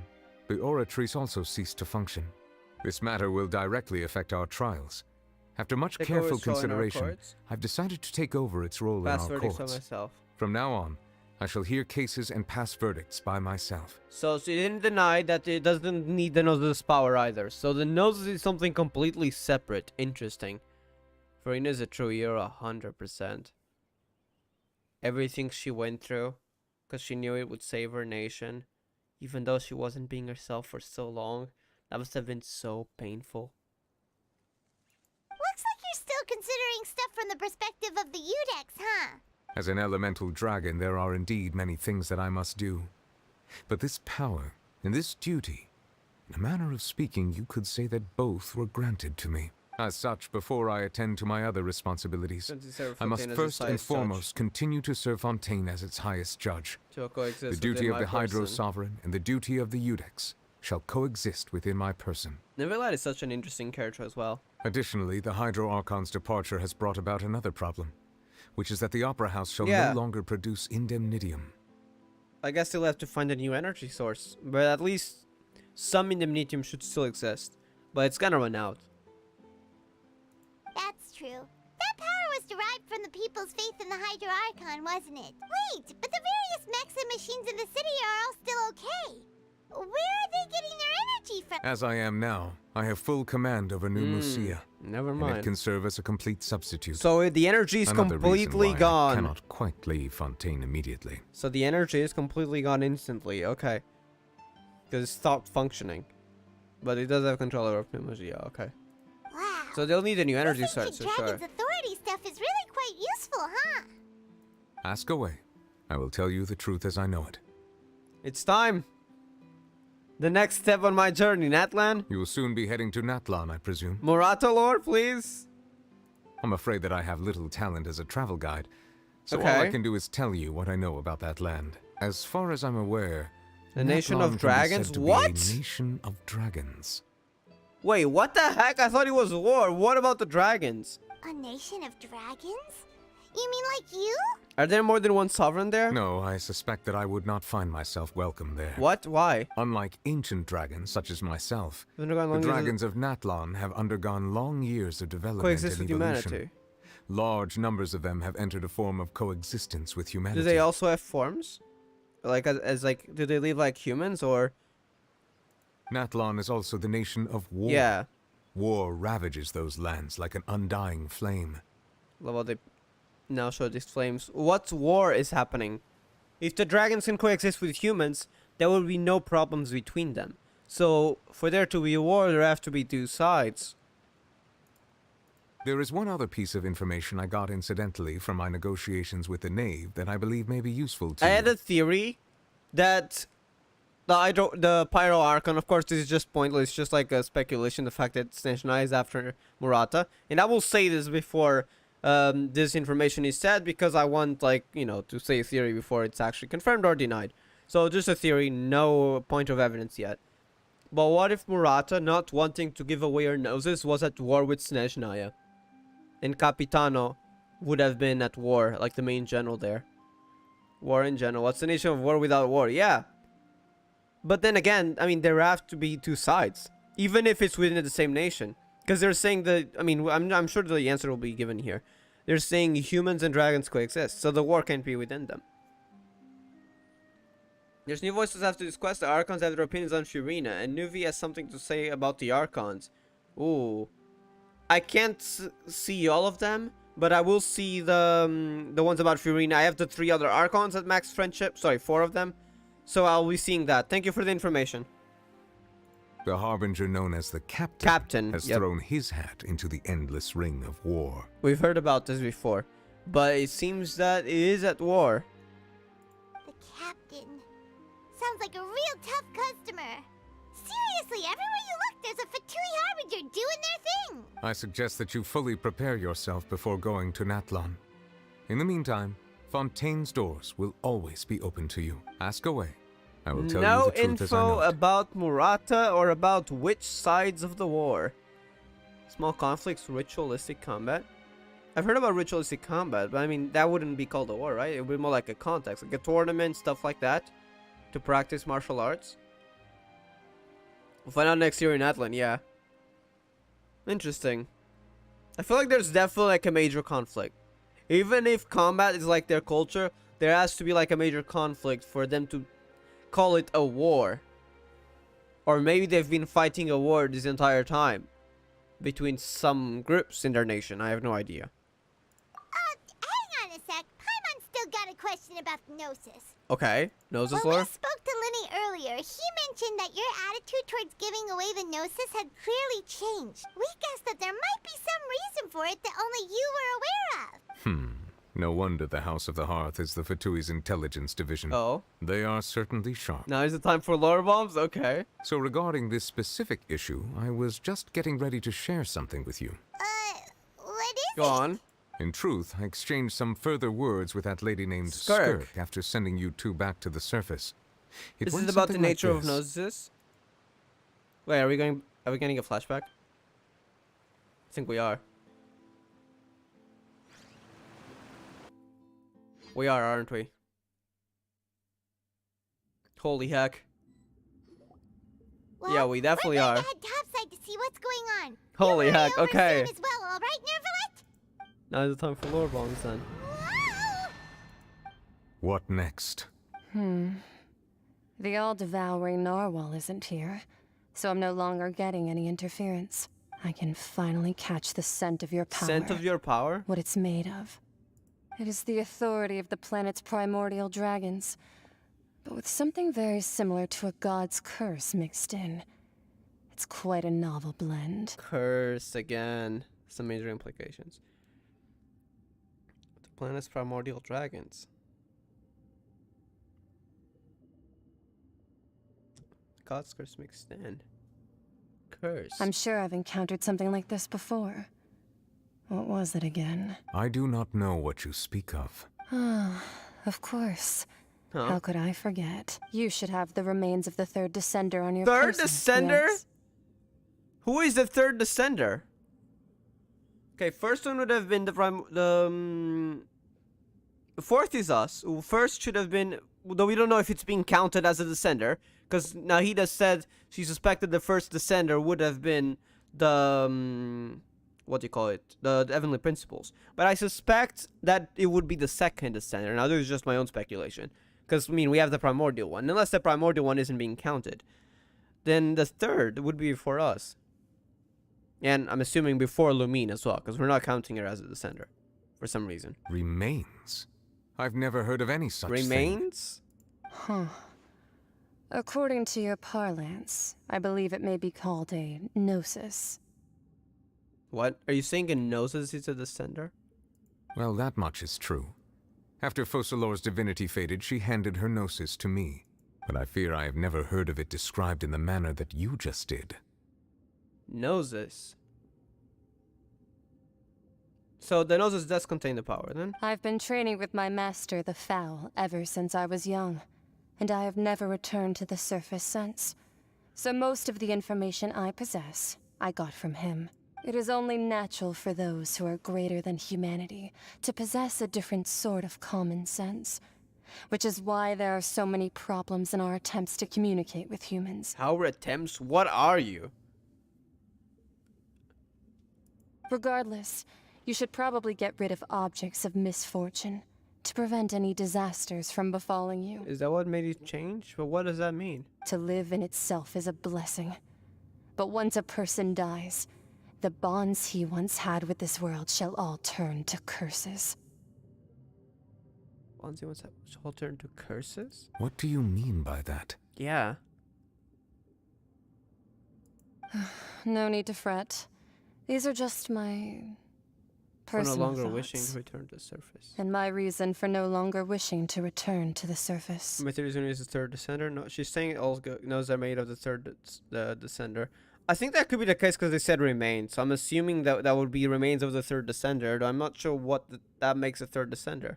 [SPEAKER 6] the Oratrice also ceased to function. This matter will directly affect our trials. After much careful consideration, I've decided to take over its role in our courts. From now on, I shall hear cases and pass verdicts by myself.
[SPEAKER 1] So she didn't deny that it doesn't need the Gnosis' power either. So the Gnosis is something completely separate. Interesting. Furina's a true hero, 100%. Everything she went through, because she knew it would save her nation, even though she wasn't being herself for so long, that must have been so painful.
[SPEAKER 2] Looks like you're still considering stuff from the perspective of the Udex, huh?
[SPEAKER 6] As an elemental dragon, there are indeed many things that I must do. But this power and this duty, in a manner of speaking, you could say that both were granted to me. As such, before I attend to my other responsibilities, I must first and foremost continue to serve Fontaine as its highest judge. The duty of the Hydro Sovereign and the duty of the Udex shall coexist within my person.
[SPEAKER 1] Neverland is such an interesting character as well.
[SPEAKER 6] Additionally, the Hydro Archon's departure has brought about another problem, which is that the Opera House shall no longer produce indemnitium.
[SPEAKER 1] I guess they'll have to find a new energy source, but at least some indemnitium should still exist. But it's gonna run out.
[SPEAKER 2] That's true. That power was derived from the people's faith in the Hydro Archon, wasn't it? Wait, but the various mechs and machines in the city are all still okay. Where are they getting their energy from?
[SPEAKER 6] As I am now, I have full command over New Musia.
[SPEAKER 1] Never mind.
[SPEAKER 6] And it can serve as a complete substitute.
[SPEAKER 1] So the energy is completely gone.
[SPEAKER 6] I cannot quite leave Fontaine immediately.
[SPEAKER 1] So the energy is completely gone instantly. Okay. Because it stopped functioning. But it does have control over New Musia. Okay.
[SPEAKER 2] Wow.
[SPEAKER 1] So they'll need a new energy source for
[SPEAKER 2] Dragon's
[SPEAKER 1] sure.
[SPEAKER 2] authority stuff is really quite useful, huh?
[SPEAKER 6] Ask away. I will tell you the truth as I know it.
[SPEAKER 1] It's time. The next step on my journey, Natlan?
[SPEAKER 6] You will soon be heading to Natlan, I presume.
[SPEAKER 1] Murata Lord, please?
[SPEAKER 6] I'm afraid that I have little talent as a travel guide, so all I can do is tell you what I know about that land. As far as I'm aware,
[SPEAKER 1] the Nation of Dragons? What?
[SPEAKER 6] A nation of dragons.
[SPEAKER 1] Wait, what the heck? I thought it was war. What about the dragons?
[SPEAKER 2] A nation of dragons? You mean like you?
[SPEAKER 1] Are there more than one sovereign there?
[SPEAKER 6] No, I suspect that I would not find myself welcome there.
[SPEAKER 1] What? Why?
[SPEAKER 6] Unlike ancient dragons, such as myself, the dragons of Natlan have undergone long years of development and evolution. Humanity. Large numbers of them have entered a form of coexistence with humanity.
[SPEAKER 1] Do they also have forms? Like, do they live like humans, or...?
[SPEAKER 6] Natlan is also the nation of war.
[SPEAKER 1] Yeah.
[SPEAKER 6] War ravages those lands like an undying flame.
[SPEAKER 1] Well, they now show these flames. What war is happening? If the dragons can coexist with humans, there will be no problems between them. So, for there to be a war, there have to be two sides.
[SPEAKER 6] There is one other piece of information I got incidentally from my negotiations with the Knave that I believe may be useful to you.
[SPEAKER 1] I had a theory that the Pyro Archon, of course this is just pointless, it's just like a speculation, the fact that Snezhnaya is after Murata. And I will say this before this information is said, because I want, like, you know, to say a theory before it's actually confirmed or denied. So just a theory, no point of evidence yet. But what if Murata, not wanting to give away her noses, was at war with Snezhnaya? And Capitano would have been at war, like the main general there. War in general. What's the nation of war without war? Yeah. But then again, I mean, there have to be two sides. Even if it's within the same nation. Because they're saying that, I mean, I'm sure the answer will be given here. They're saying humans and dragons coexist, so the war can't be within them. There's new voices after this quest. The Archons have their opinions on Furina, and Nuvi has something to say about the Archons. Ooh. I can't see all of them, but I will see the ones about Furina. I have the 3 other Archons at max friendship. Sorry, 4 of them. So I'll be seeing that. Thank you for the information.
[SPEAKER 6] The Harbinger known as the Captain has thrown his hat into the endless ring of war.
[SPEAKER 1] We've heard about this before, but it seems that it is at war.
[SPEAKER 2] The Captain. Sounds like a real tough customer. Seriously, everywhere you look, there's a Fatui Harbinger doing their thing.
[SPEAKER 6] I suggest that you fully prepare yourself before going to Natlan. In the meantime, Fontaine's doors will always be open to you. Ask away. I will tell you the truth as I know it.
[SPEAKER 1] No info about Murata or about which sides of the war. Small conflicts, ritualistic combat. I've heard about ritualistic combat, but I mean, that wouldn't be called a war, right? It would be more like a context, like a tournament, stuff like that, to practice martial arts. We'll find out next year in Atlan, yeah. Interesting. I feel like there's definitely like a major conflict. Even if combat is like their culture, there has to be like a major conflict for them to call it a war. Or maybe they've been fighting a war this entire time between some groups in their nation. I have no idea.
[SPEAKER 2] Hang on a sec. Paimon's still got a question about the Gnosis.
[SPEAKER 1] Okay, Gnosis
[SPEAKER 2] When
[SPEAKER 1] lore?
[SPEAKER 2] we spoke to Linny earlier, he mentioned that your attitude towards giving away the Gnosis had clearly changed. We guessed that there might be some reason for it that only you were aware of.
[SPEAKER 6] No wonder the House of the Hearth is the Fatui's intelligence division.
[SPEAKER 1] Oh?
[SPEAKER 6] They are certainly sharp.
[SPEAKER 1] Now is the time for lore bombs? Okay.
[SPEAKER 6] So regarding this specific issue, I was just getting ready to share something with you.
[SPEAKER 2] What is
[SPEAKER 1] Go on.
[SPEAKER 6] In truth, I exchanged some further words with that lady named
[SPEAKER 1] Skirk
[SPEAKER 6] after sending you two back to the surface.
[SPEAKER 1] This
[SPEAKER 6] went
[SPEAKER 1] is about the
[SPEAKER 6] something like
[SPEAKER 1] nature of
[SPEAKER 6] this.
[SPEAKER 1] Gnosis? Wait, are we getting a flashback? I think we are. We are, aren't we? Holy heck.
[SPEAKER 2] Well,
[SPEAKER 1] yeah, we definitely
[SPEAKER 2] we're
[SPEAKER 1] are.
[SPEAKER 2] going to head topside to see what's going on.
[SPEAKER 1] Holy
[SPEAKER 2] You'll
[SPEAKER 1] heck,
[SPEAKER 2] hurry over
[SPEAKER 1] okay.
[SPEAKER 2] soon as well, all right, Nervalet?
[SPEAKER 1] Now is the time for lore bombs then.
[SPEAKER 6] What next?
[SPEAKER 19] The all-devouring narwhal isn't here, so I'm no longer getting any interference. I can finally catch the scent of your power.
[SPEAKER 1] Scent of your power?
[SPEAKER 19] What it's made of. It is the authority of the planet's primordial dragons, but with something very similar to a god's curse mixed in. It's quite a novel blend.
[SPEAKER 1] Curse again. Some major implications. The planet's primordial dragons. God's curse mixed in. Curse.
[SPEAKER 19] I'm sure I've encountered something like this before. What was it again?
[SPEAKER 6] I do not know what you speak of.
[SPEAKER 19] Ah, of course.
[SPEAKER 1] Huh?
[SPEAKER 19] How could I forget? You should have the remains of the third descender on your
[SPEAKER 1] Third
[SPEAKER 19] person.
[SPEAKER 1] descender?
[SPEAKER 19] Yes.
[SPEAKER 1] Who is the third descender? Okay, first one would have been fourth is us. First should have been, though we don't know if it's being counted as a descender, because Nahida said she suspected the first descender would have been the what do you call it? The Heavenly Principles. But I suspect that it would be the second descender. Now this is just my own speculation, because I mean we have the primordial one. Unless the primordial one isn't being counted, then the third would be for us. And I'm assuming before Lumine as well, because we're not counting her as a descender for some reason.
[SPEAKER 6] Remains? I've never heard of any such
[SPEAKER 1] Remains?
[SPEAKER 19] Huh. According to your parlance, I believe it may be called a gnosis.
[SPEAKER 1] What? Are you saying a gnosis is a descender?
[SPEAKER 6] Well, that much is true. After Focalor's divinity faded, she handed her gnosis to me. But I fear I have never heard of it described in the manner that you just did.
[SPEAKER 1] Gnosis. So the gnosis does contain the power, then?
[SPEAKER 19] I've been training with my master, the Foul, ever since I was young, and I have never returned to the surface since. So most of the information I possess, I got from him. It is only natural for those who are greater than humanity to possess a different sort of common sense, which is why there are so many problems in our attempts to communicate with humans.
[SPEAKER 1] Our attempts? What are you?
[SPEAKER 19] Regardless, you should probably get rid of objects of misfortune to prevent any disasters from befalling you.
[SPEAKER 1] Is that what made you change? But what does that mean?
[SPEAKER 19] To live in itself is a blessing. But once a person dies, the bonds he once had with this world shall all turn to curses.
[SPEAKER 1] Bonds he once had shall turn to curses?
[SPEAKER 6] What do you mean by that?
[SPEAKER 1] Yeah.
[SPEAKER 19] No need to fret. These are just my
[SPEAKER 1] For
[SPEAKER 19] personal
[SPEAKER 1] no longer
[SPEAKER 19] thoughts,
[SPEAKER 1] wishing to return to the surface.
[SPEAKER 19] and my reason for no longer wishing to return to the surface.
[SPEAKER 1] Materials is the third descender. No, she's saying all knows are made of the third descender. I think that could be the case because they said remains. So I'm assuming that that would be remains of the third descender. Though I'm not sure what that makes a third descender.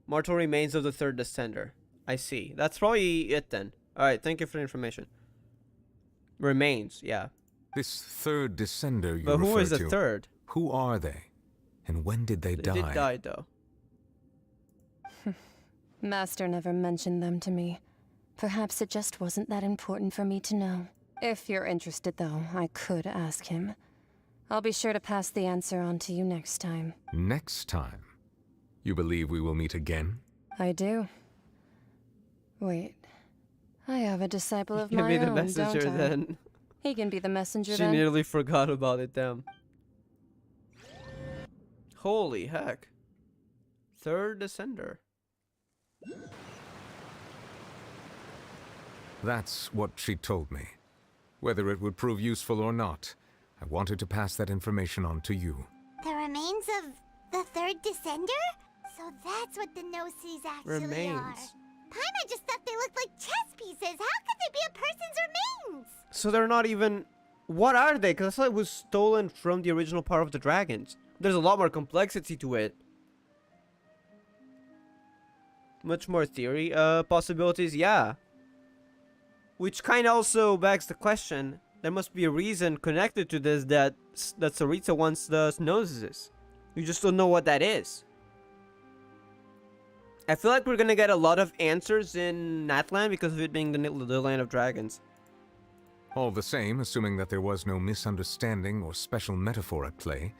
[SPEAKER 1] Mortal remains of the third descender. I see. That's probably it then. All right. Thank you for the information. Remains. Yeah.
[SPEAKER 6] This third descender you
[SPEAKER 1] But who
[SPEAKER 6] refer
[SPEAKER 1] is the
[SPEAKER 6] to,
[SPEAKER 1] third?
[SPEAKER 6] Who are they? And when did they die?
[SPEAKER 1] They did die, though.
[SPEAKER 19] Master never mentioned them to me. Perhaps it just wasn't that important for me to know. If you're interested, though, I could ask him. I'll be sure to pass the answer on to you next time.
[SPEAKER 6] Next time? You believe we will meet again?
[SPEAKER 19] I do. Wait. I have a disciple of
[SPEAKER 1] Give
[SPEAKER 19] my
[SPEAKER 1] me the
[SPEAKER 19] own,
[SPEAKER 1] messenger
[SPEAKER 19] don't I?
[SPEAKER 1] then.
[SPEAKER 19] He can be the messenger
[SPEAKER 1] She
[SPEAKER 19] then.
[SPEAKER 1] nearly forgot about it, damn. Holy heck. Third Descender.
[SPEAKER 6] That's what she told me. Whether it would prove useful or not, I wanted to pass that information on to you.
[SPEAKER 2] The remains of the third Descender? So that's what the Gnosis actually are.
[SPEAKER 1] Remains.
[SPEAKER 2] Paimon just thought they looked like chess pieces. How could they be a person's remains?
[SPEAKER 1] So they're not even... What are they? Because I thought it was stolen from the original Power of the Dragons. There's a lot more complexity to it. Much more theory possibilities, yeah. Which kind of also begs the question, there must be a reason connected to this that Sarita wants the Gnosis. You just don't know what that is. I feel like we're gonna get a lot of answers in Natlan because of it being the land of dragons.
[SPEAKER 6] All the same, assuming that there was no misunderstanding or special metaphor at play,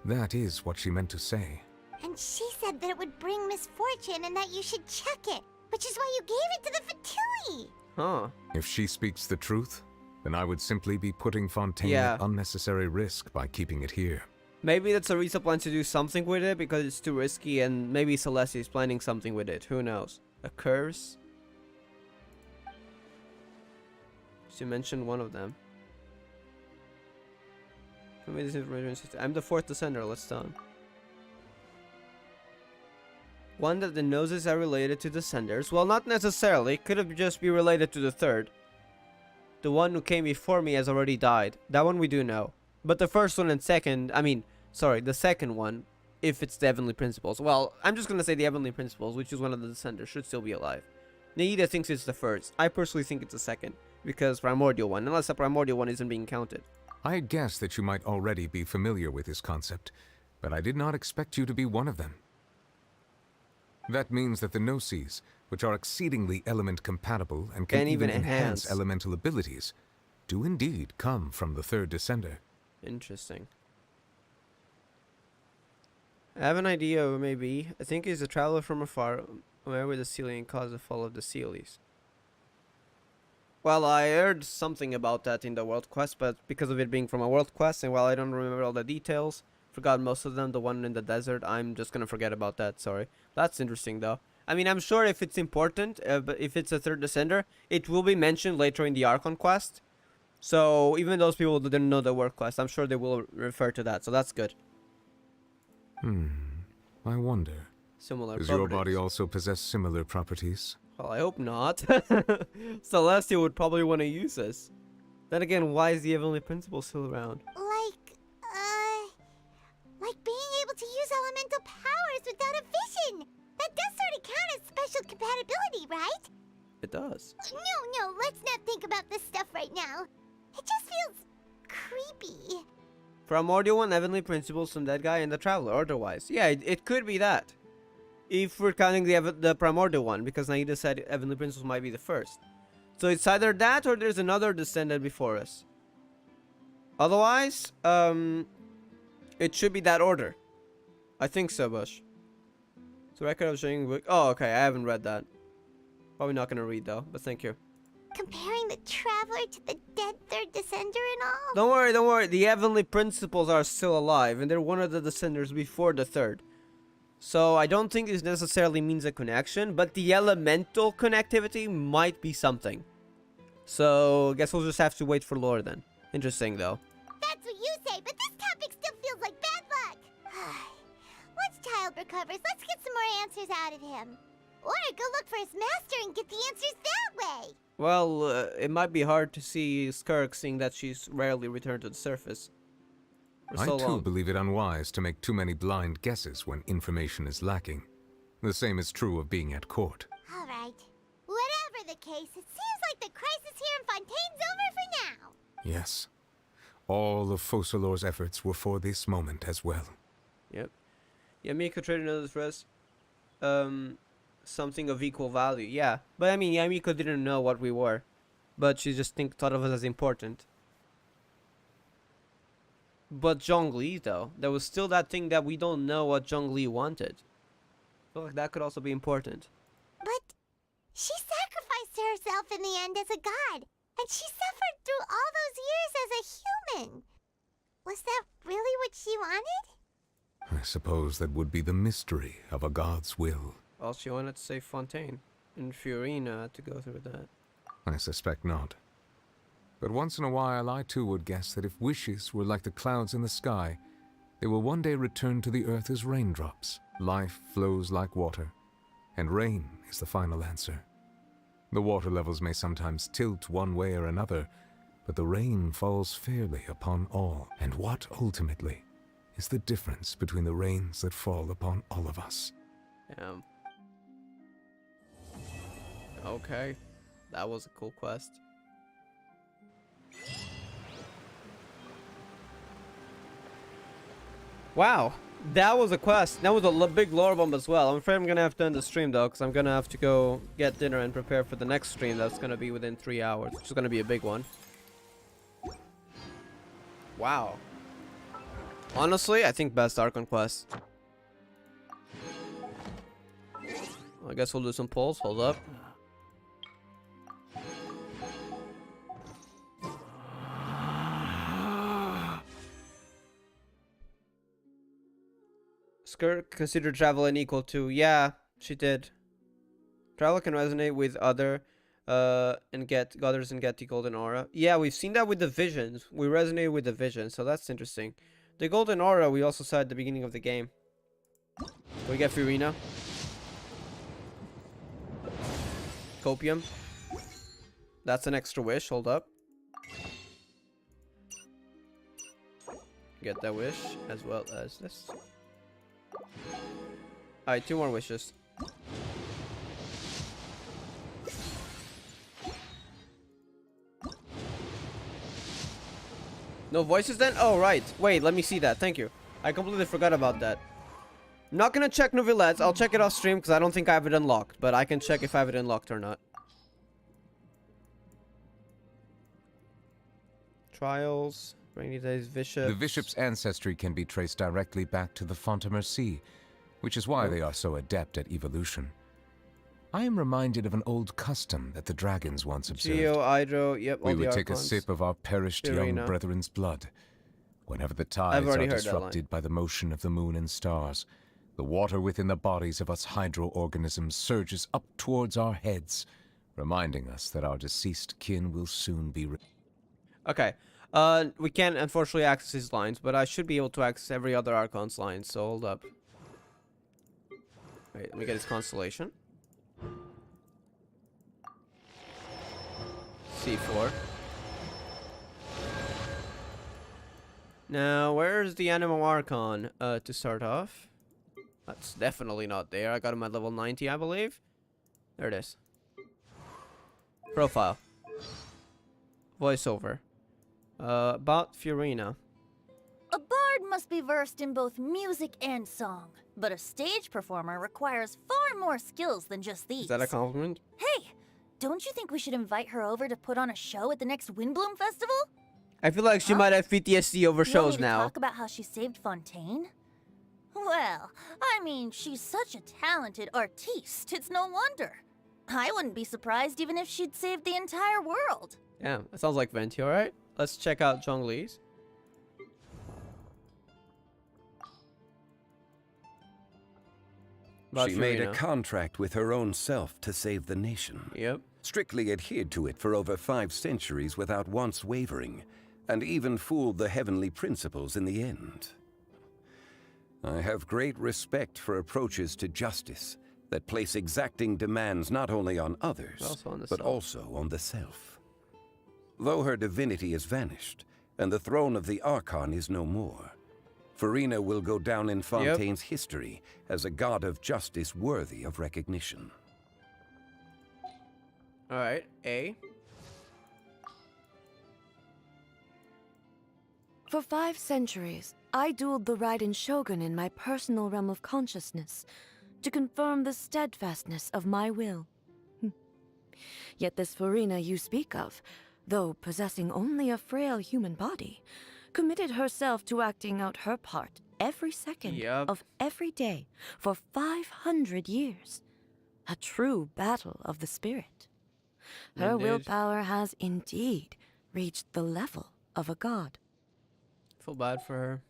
[SPEAKER 6] that is what she meant to say.
[SPEAKER 2] And she said that it would bring misfortune and that you should check it, which is why you gave it to the Fatui.
[SPEAKER 1] Huh.
[SPEAKER 6] If she speaks the truth, then I would simply be putting Fontaine at unnecessary risk by keeping it here.
[SPEAKER 1] Maybe that Sarita plans to do something with it because it's too risky, and maybe Celeste is planning something with it. Who knows? A curse? She mentioned one of them. Who made this information system? I'm the fourth Descender, let's done. One that the Gnosis are related to Descenders. Well, not necessarily. Could have just be related to the third. The one who came before me has already died. That one we do know. But the first one and second, the second one, if it's the Heavenly Principles. Well, I'm just gonna say the Heavenly Principles, which is one of the Descenders, should still be alive. Naida thinks it's the first. I personally think it's the second, because Primordial one, unless the Primordial one isn't being counted.
[SPEAKER 6] I guessed that you might already be familiar with this concept, but I did not expect you to be one of them. That means that the Gnosis, which are exceedingly element compatible and can even enhance elemental abilities, do indeed come from the third Descender.
[SPEAKER 1] Interesting. I have an idea who it may be. I think he's a traveler from afar, aware where the Celian caused the fall of the Celes. Well, I heard something about that in the World Quest, but because of it being from a World Quest, and while I don't remember all the details, forgot most of them, the one in the desert, I'm just gonna forget about that, sorry. That's interesting, though. I mean, I'm sure if it's important, but if it's a third Descender, it will be mentioned later in the Archon quest. So, even those people who didn't know the World Quest, I'm sure they will refer to that, so that's good.
[SPEAKER 6] I wonder.
[SPEAKER 1] Similar
[SPEAKER 6] Does
[SPEAKER 1] properties.
[SPEAKER 6] your body also possess similar properties?
[SPEAKER 1] Well, I hope not. Celestia would probably want to use this. Then again, why is the Heavenly Principle still around?
[SPEAKER 2] Like being able to use elemental powers without a vision. That does sort of count as special compatibility, right?
[SPEAKER 1] It does.
[SPEAKER 2] No, let's not think about this stuff right now. It just feels creepy.
[SPEAKER 1] Primordial one, Heavenly Principles from that guy, and the Traveler, otherwise. Yeah, it could be that. If we're counting the Primordial one, because Naida said Heavenly Principles might be the first. So it's either that or there's another Descendant before us. Otherwise, it should be that order. I think so, Bush. So record of showing book. Oh, okay, I haven't read that. Probably not gonna read though, but thank you.
[SPEAKER 2] Comparing the Traveler to the dead third Descender and all?
[SPEAKER 1] Don't worry. The Heavenly Principles are still alive, and they're one of the Descenders before the third. So I don't think this necessarily means a connection, but the elemental connectivity might be something. So I guess we'll just have to wait for lore then. Interesting though.
[SPEAKER 2] That's what you say, but this topic still feels like bad luck. Once Child recovers, let's get some more answers out of him. Or go look for his master and get the answers that way.
[SPEAKER 1] Well, it might be hard to see Skirk, seeing that she's rarely returned to the surface.
[SPEAKER 6] I too believe it unwise to make too many blind guesses when information is lacking. The same is true of being at court.
[SPEAKER 2] All right. Whatever the case, it seems like the crisis here in Fontaine's over for now.
[SPEAKER 6] Yes. All of Focalor's efforts were for this moment as well.
[SPEAKER 1] Yep. Yamiko traded another for us. Something of equal value. Yeah, but I mean, Yamiko didn't know what we were, but she just thought of us as important. But Zhongli, though, there was still that thing that we don't know what Zhongli wanted. I feel like that could also be important.
[SPEAKER 2] But she sacrificed herself in the end as a god, and she suffered through all those years as a human. Was that really what she wanted?
[SPEAKER 6] I suppose that would be the mystery of a god's will.
[SPEAKER 1] Well, she wanted to save Fontaine, and Fiorina had to go through that.
[SPEAKER 6] I suspect not. But once in a while, I too would guess that if wishes were like the clouds in the sky, they will one day return to the earth as raindrops. Life flows like water, and rain is the final answer. The water levels may sometimes tilt one way or another, but the rain falls fairly upon all. And what, ultimately, is the difference between the rains that fall upon all of us?
[SPEAKER 1] Okay, that was a cool quest. Wow, that was a quest. That was a big lore bomb as well. I'm afraid I'm gonna have to end the stream though, because I'm gonna have to go get dinner and prepare for the next stream that's gonna be within 3 hours, which is gonna be a big one. Wow. Honestly, I think best Archon quest. I guess we'll do some polls. Hold up. Skirt considered travel unequal to. Yeah, she did. Travel can resonate with others and get the golden aura. Yeah, we've seen that with the visions. We resonate with the visions, so that's interesting. The golden aura we also saw at the beginning of the game. We get Fiorina. Copium. That's an extra wish. Hold up. Get that wish as well as this. Alright, 2 more wishes. No voices then? Oh, right. Wait, let me see that. Thank you. I completely forgot about that. I'm not gonna check Nouvillettes. I'll check it off stream because I don't think I have it unlocked. But I can check if I have it unlocked or not. Trials. Rainy Days, Bishop.
[SPEAKER 6] The Bishop's ancestry can be traced directly back to the Fontaine, which is why they are so adept at evolution. I am reminded of an old custom that the dragons once observed.
[SPEAKER 1] Geo, Hydro, yep, all
[SPEAKER 6] we
[SPEAKER 1] the
[SPEAKER 6] would take a
[SPEAKER 1] Archons.
[SPEAKER 6] sip of our perished young brethren's blood. Whenever the tides are disrupted by the motion of the moon and stars, the water within the bodies of us hydro-organisms surges up towards our heads, reminding us that our deceased kin will soon be...
[SPEAKER 1] Okay. We can't unfortunately access his lines, but I should be able to access every other Archon's lines, so hold up. Wait, let me get his constellation. C4. Now, where's the Animo Archon to start off? That's definitely not there. I got him at level 90, I believe. There it is. Profile. Voiceover. About Fiorina.
[SPEAKER 15] A bard must be versed in both music and song, but a stage performer requires far more skills than just these.
[SPEAKER 1] Is that a compliment?
[SPEAKER 15] Hey, don't you think we should invite her over to put on a show at the next Windbloom Festival?
[SPEAKER 1] I feel like she might have PTSD over
[SPEAKER 15] You want
[SPEAKER 1] shows
[SPEAKER 15] me to
[SPEAKER 1] now.
[SPEAKER 15] talk about how she saved Fontaine? Well, I mean, she's such a talented artiste, it's no wonder. I wouldn't be surprised even if she'd saved the entire world.
[SPEAKER 1] Yeah, that sounds like Venti, alright? Let's check out Zhongli's.
[SPEAKER 3] She made a contract with her own self to save the nation.
[SPEAKER 1] Yep.
[SPEAKER 3] Strictly adhered to it for over 5 centuries without once wavering, and even fooled the heavenly principles in the end. I have great respect for approaches to justice that place exacting demands not only on others, but also on the self. Though her divinity has vanished, and the throne of the Archon is no more, Fiorina will go down in Fontaine's history as a god of justice worthy of recognition.
[SPEAKER 1] Alright, A.
[SPEAKER 14] For 5 centuries,
[SPEAKER 20] I dueled the Raiden Shogun in my personal realm of consciousness to confirm the steadfastness of my will. Yet this Furina you speak of, though possessing only a frail human body, committed herself to acting out her part every second of every day for 500 years. A true battle of the spirit. Her willpower has indeed reached the level of a god.
[SPEAKER 1] Feel bad for her.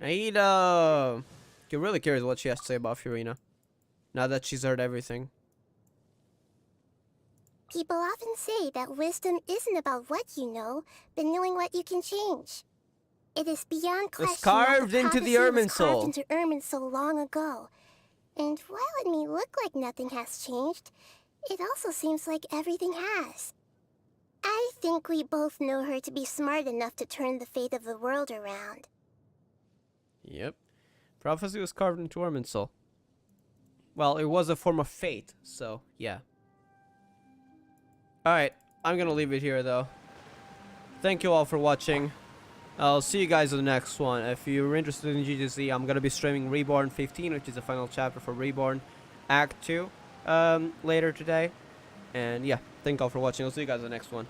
[SPEAKER 1] Aida! I'm really curious what she has to say about Furina. Now that she's heard everything.
[SPEAKER 2] People often say that wisdom isn't about what you know, but knowing what you can change. It is beyond question
[SPEAKER 1] It's carved
[SPEAKER 2] that
[SPEAKER 1] into the
[SPEAKER 2] prophecy was
[SPEAKER 1] Irminsul.
[SPEAKER 2] carved into Irminsul long ago. And while it may look like nothing has changed, it also seems like everything has. I think we both know her to be smart enough to turn the fate of the world around.
[SPEAKER 1] Yep. Prophecy was carved into Irminsul. Well, it was a form of fate, so yeah. Alright, I'm gonna leave it here though. Thank you all for watching. I'll see you guys in the next one. If you're interested in GGC, I'm gonna be streaming Reborn 15, which is the final chapter for Reborn Act 2, later today. And yeah, thank you all for watching. I'll see you guys in the next one.